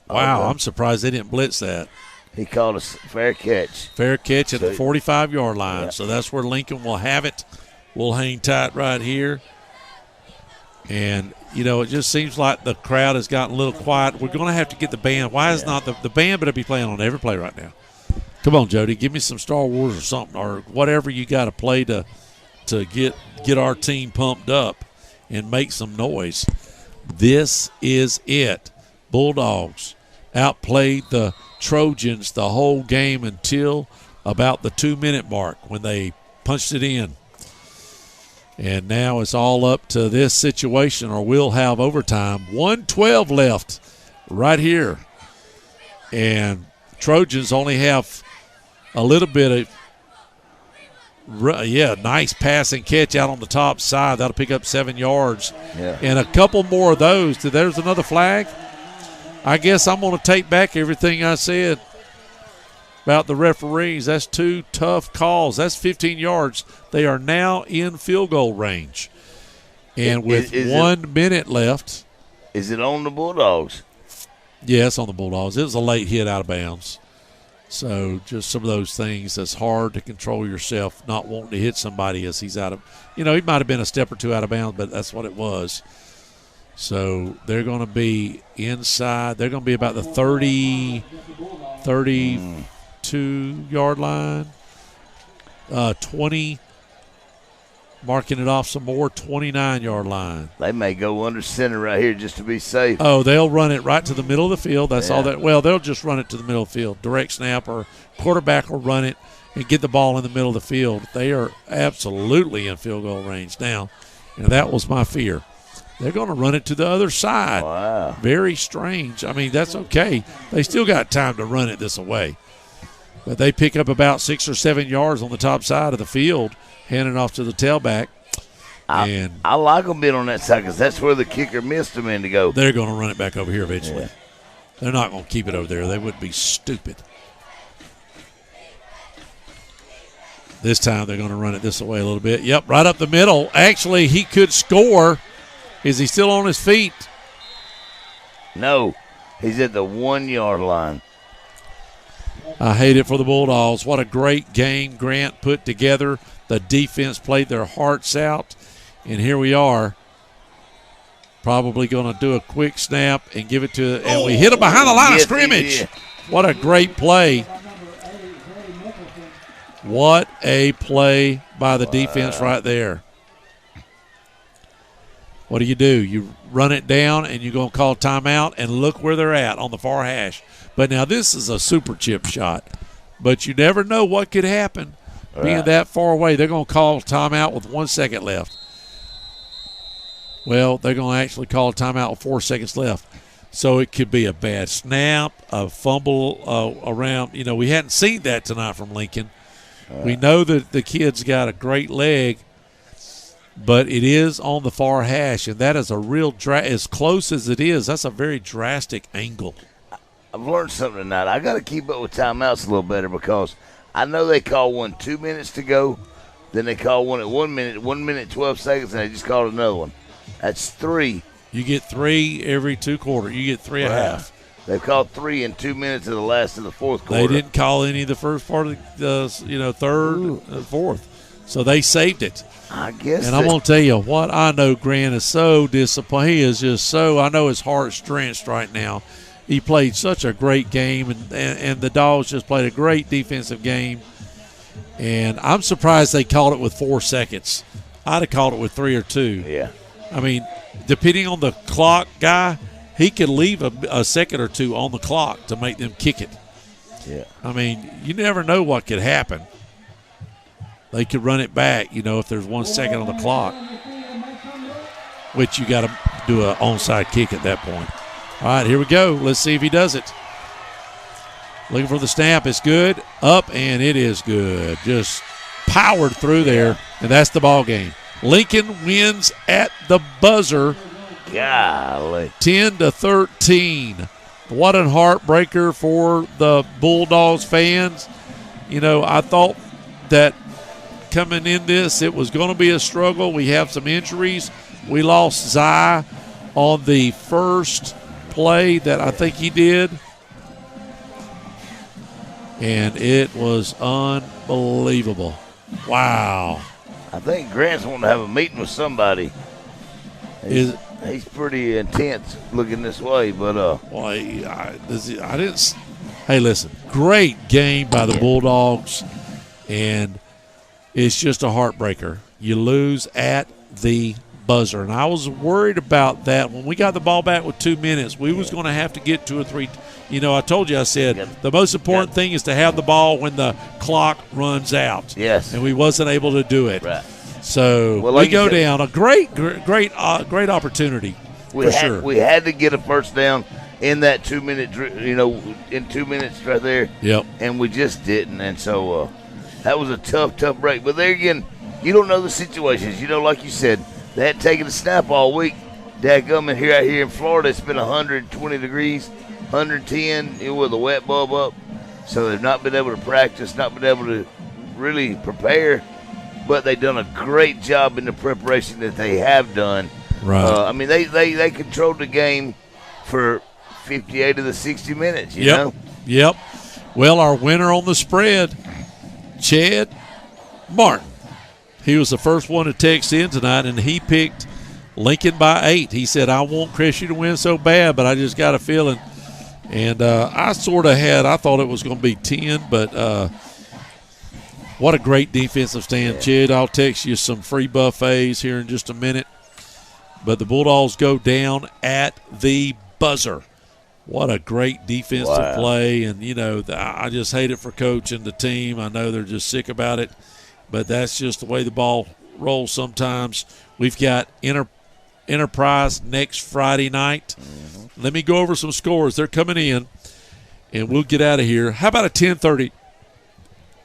Wow, I'm surprised they didn't blitz that. He called a fair catch. Fair catch at the 45-yard line. Yeah. So that's where Lincoln will have it. We'll hang tight right here. And, it just seems like the crowd has gotten a little quiet. We're going to have to get the band. Why is not the band better be playing on every play right now? Come on, Jody. Give me some Star Wars or something or whatever you got to play to get our team pumped up and make some noise. This is it. Bulldogs outplayed the Trojans the whole game until about the 2-minute mark when they punched it in. And now it's all up to this situation or we'll have overtime. 1:12 left right here. And Trojans only have a little bit of, nice pass and catch out on the top side. That'll pick up 7 yards. Yeah. And a couple more of those. There's another flag. I guess I'm going to take back everything I said about the referees. That's 2 tough calls. That's 15 yards. They are now in field goal range. And with 1 minute left. Is it on the Bulldogs? Yes, on the Bulldogs. It was a late hit out of bounds. So just some of those things that's hard to control yourself, not wanting to hit somebody as he's out of – he might have been a step or two out of bounds, but that's what it was. So they're going to be inside. They're going to be about the 32-yard line. 20 marking it off some more, 29-yard line. They may go under center right here just to be safe. Oh, they'll run it right to the middle of the field. That's all that. Well, they'll just run it to the middle of the field. Direct snap, or quarterback will run it and get the ball in the middle of the field. They are absolutely in field goal range now, and that was my fear. They're going to run it to the other side. Wow. Very strange. I mean, that's okay. They still got time to run it this way. But they pick up about 6 or 7 yards on the top side of the field, handing off to the tailback. I like them being on that side because that's where the kicker missed them in to go. They're going to run it back over here eventually. Yeah. They're not going to keep it over there. They would be stupid. This time they're going to run it this way a little bit. Yep, right up the middle. Actually, he could score. Is he still on his feet? No, he's at the 1 yard line. I hate it for the Bulldogs. What a great game Grant put together. The defense played their hearts out. And here we are. Probably going to do a quick snap and give it to, and we hit him behind the line of scrimmage. What a great play. What a play by the defense right there. What do? You run it down, and you're going to call timeout, and look where they're at on the far hash. But now this is a super chip shot. But you never know what could happen. Right. Being that far away, they're going to call timeout with 1 second left. Well, they're going to actually call a timeout with 4 seconds left. So it could be a bad snap, a fumble around. You know, we hadn't seen that tonight from Lincoln. We know that the kid's got a great leg, but it is on the far hash, and that is a real as close as it is, that's a very drastic angle. I've learned something tonight. I got to keep up with timeouts a little better because I know they call one 2 minutes to go, then they call one at 1 minute, 1 minute, 12 seconds, and they just called another one. That's 3. You get 3 every 2 quarters. You get 3 and a half. They've called 3 in 2 minutes of the last of the fourth quarter. They didn't call any of the first part of the third, fourth. So they saved it. I guess. And I'm going to tell you what, I know Grant is so disappointed. He is just so, I know his heart's drenched right now. He played such a great game, and the Dogs just played a great defensive game. And I'm surprised they called it with 4 seconds. I'd have called it with 3 or 2. Yeah. I mean, depending on the clock guy, he could leave a second or 2 on the clock to make them kick it. Yeah. I mean, you never know what could happen. They could run it back, if there's 1 second on the clock, which you got to do an onside kick at that point. All right, here we go. Let's see if he does it. Looking for the snap. It's good. Up, and it is good. Just powered through there, and that's the ball game. Lincoln wins at the buzzer. Golly. 10-13. What a heartbreaker for the Bulldogs fans. I thought that coming in this, it was going to be a struggle. We have some injuries. We lost Zy on the first play that I think he did. And it was unbelievable. Wow. I think Grant's wanting to have a meeting with somebody. He's pretty intense looking this way, but I didn't. Hey, listen, great game by the Bulldogs, and it's just a heartbreaker. You lose at the buzzer, and I was worried about that when we got the ball back with 2 minutes. We was going to have to get 2 or 3. I told you, I said the most important thing is to have the ball when the clock runs out. Yes, and we wasn't able to do it. Right. So we go down. A great opportunity. We had to get a first down in that 2 minute. In 2 minutes right there. Yep. And we just didn't, and so that was a tough break. But there again, you don't know the situations. Like you said, they hadn't taken a snap all week. Dadgummit out here in Florida, it's been 120 degrees, 110 with a wet bulb up. So they've not been able to practice, not been able to really prepare. But they've done a great job in the preparation that they have done. Right. They controlled the game for 58 of the 60 minutes, you know? Yep. Well, our winner on the spread, Chad Martin. He was the first one to text in tonight, and he picked Lincoln by 8. He said, I want Crestview to win so bad, but I just got a feeling. And I thought it was going to be 10, but What a great defensive stand, Chid. I'll text you some free buffets here in just a minute. But the Bulldogs go down at the buzzer. What a great defensive play. And, I just hate it for Coach and the team. I know they're just sick about it. But that's just the way the ball rolls sometimes. We've got Enterprise next Friday night. Mm-hmm. Let me go over some scores. They're coming in, and we'll get out of here. How about a 10:30?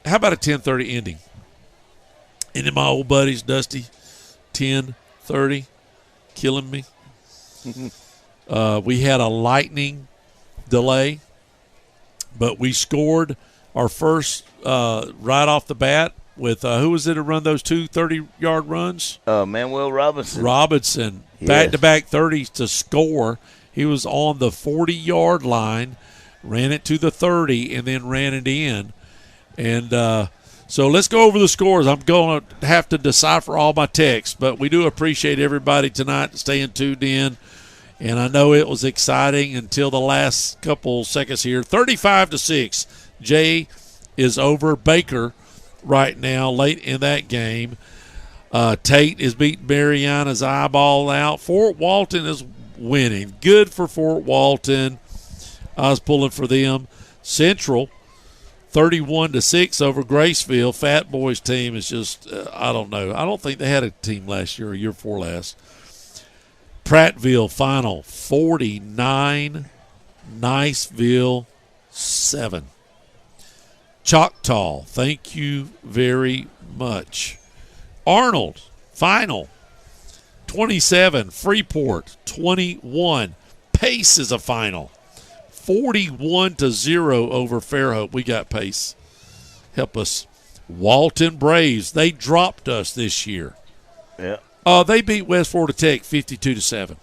How about a 10:30 ending? Any of my old buddies, Dusty, 10:30, killing me. We had a lightning delay, but we scored our first right off the bat with who was it to run those two 30-yard runs? Manuel Robinson. Back-to-back 30s to score. He was on the 40-yard line, ran it to the 30, and then ran it in. And so let's go over the scores. I'm going to have to decipher all my texts, but we do appreciate everybody tonight staying tuned in. And I know it was exciting until the last couple seconds here. 35-6. Jay is over Baker right now late in that game. Tate is beating Mariana's eyeball out. Fort Walton is winning. Good for Fort Walton. I was pulling for them. Central 31-6 over Graceville. Fat Boys team is just, I don't know. I don't think they had a team last year or year before last. Prattville final 49, Niceville 7. Choctaw, thank you very much. Arnold final 27, Freeport 21. Pace is a final 41-0 over Fairhope. We got Pace. Help us. Walton Braves, they dropped us this year. Yeah. They beat West Florida Tech 52-7.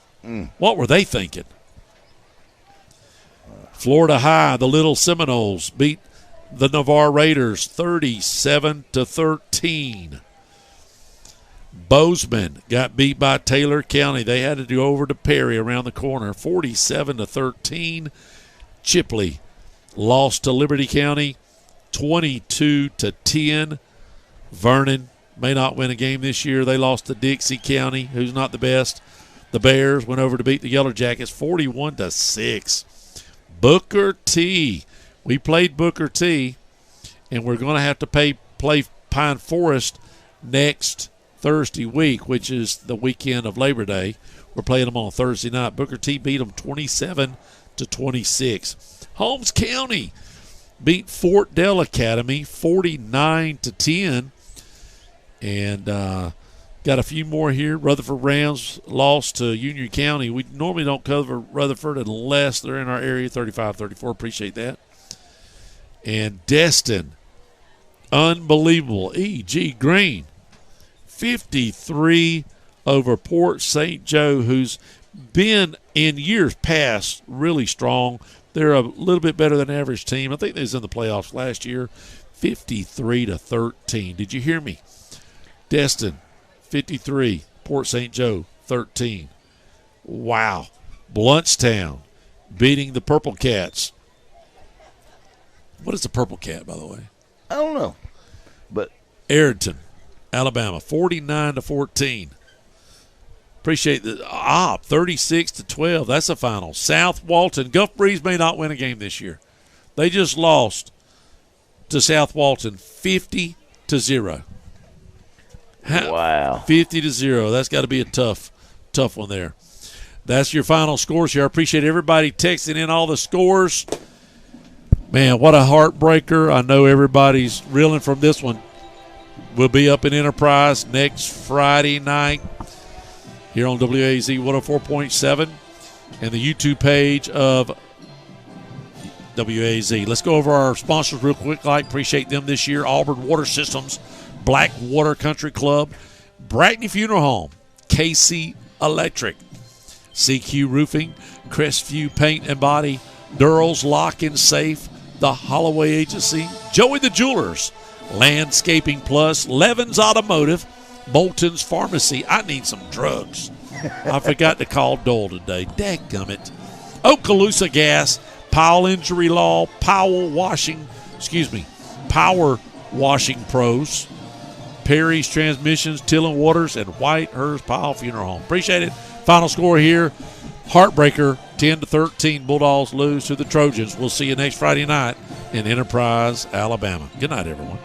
What were they thinking? Florida High, the Little Seminoles beat the Navarre Raiders 37-13. Bozeman got beat by Taylor County. They had to do over to Perry around the corner 47-13. Chipley lost to Liberty County 22-10. Vernon may not win a game this year. They lost to Dixie County, who's not the best. The Bears went over to beat the Yellow Jackets 41-6. Booker T. We played Booker T, and we're going to have to play Pine Forest next Thursday week, which is the weekend of Labor Day. We're playing them on Thursday night. Booker T beat them 27-26. Holmes County beat Fort Dell Academy 49-10. And got a few more here. Rutherford Rams lost to Union County. We normally don't cover Rutherford unless they're in our area, 35-34. Appreciate that. And Destin, unbelievable. E.G. Green, 53 over Port St. Joe, who's been in years past really strong. They're a little bit better than average team. I think they was in the playoffs last year, 53-13. Did you hear me? Destin, 53. Port St. Joe, 13. Wow. Bluntstown beating the Purple Cats. What is the Purple Cat, by the way? I don't know. But Arrington, Alabama, 49-14. Appreciate the 36-12. That's the final. South Walton. Gulf Breeze may not win a game this year. They just lost to South Walton 50-0. Wow. 50-0. That's got to be a tough one there. That's your final scores here. I appreciate everybody texting in all the scores. Man, what a heartbreaker. I know everybody's reeling from this one. We'll be up in Enterprise next Friday night here on WAZ 104.7 and the YouTube page of WAZ. Let's go over our sponsors real quick. I appreciate them this year. Auburn Water Systems, Blackwater Country Club, Brackney Funeral Home, KC Electric, CQ Roofing, Crestview Paint and Body, Durrell's Lock and Safe, the Holloway Agency, Joey the Jewelers, Landscaping Plus, Levin's Automotive, Bolton's Pharmacy. I need some drugs. I forgot to call Dole today. Dadgummit. Okaloosa Gas, Powell Injury Law, Power Washing Pros, Perry's Transmissions, Till & Waters, and Whitehurst Powell Funeral Home. Appreciate it. Final score here, heartbreaker, 10-13. Bulldogs lose to the Trojans. We'll see you next Friday night in Enterprise, Alabama. Good night, everyone.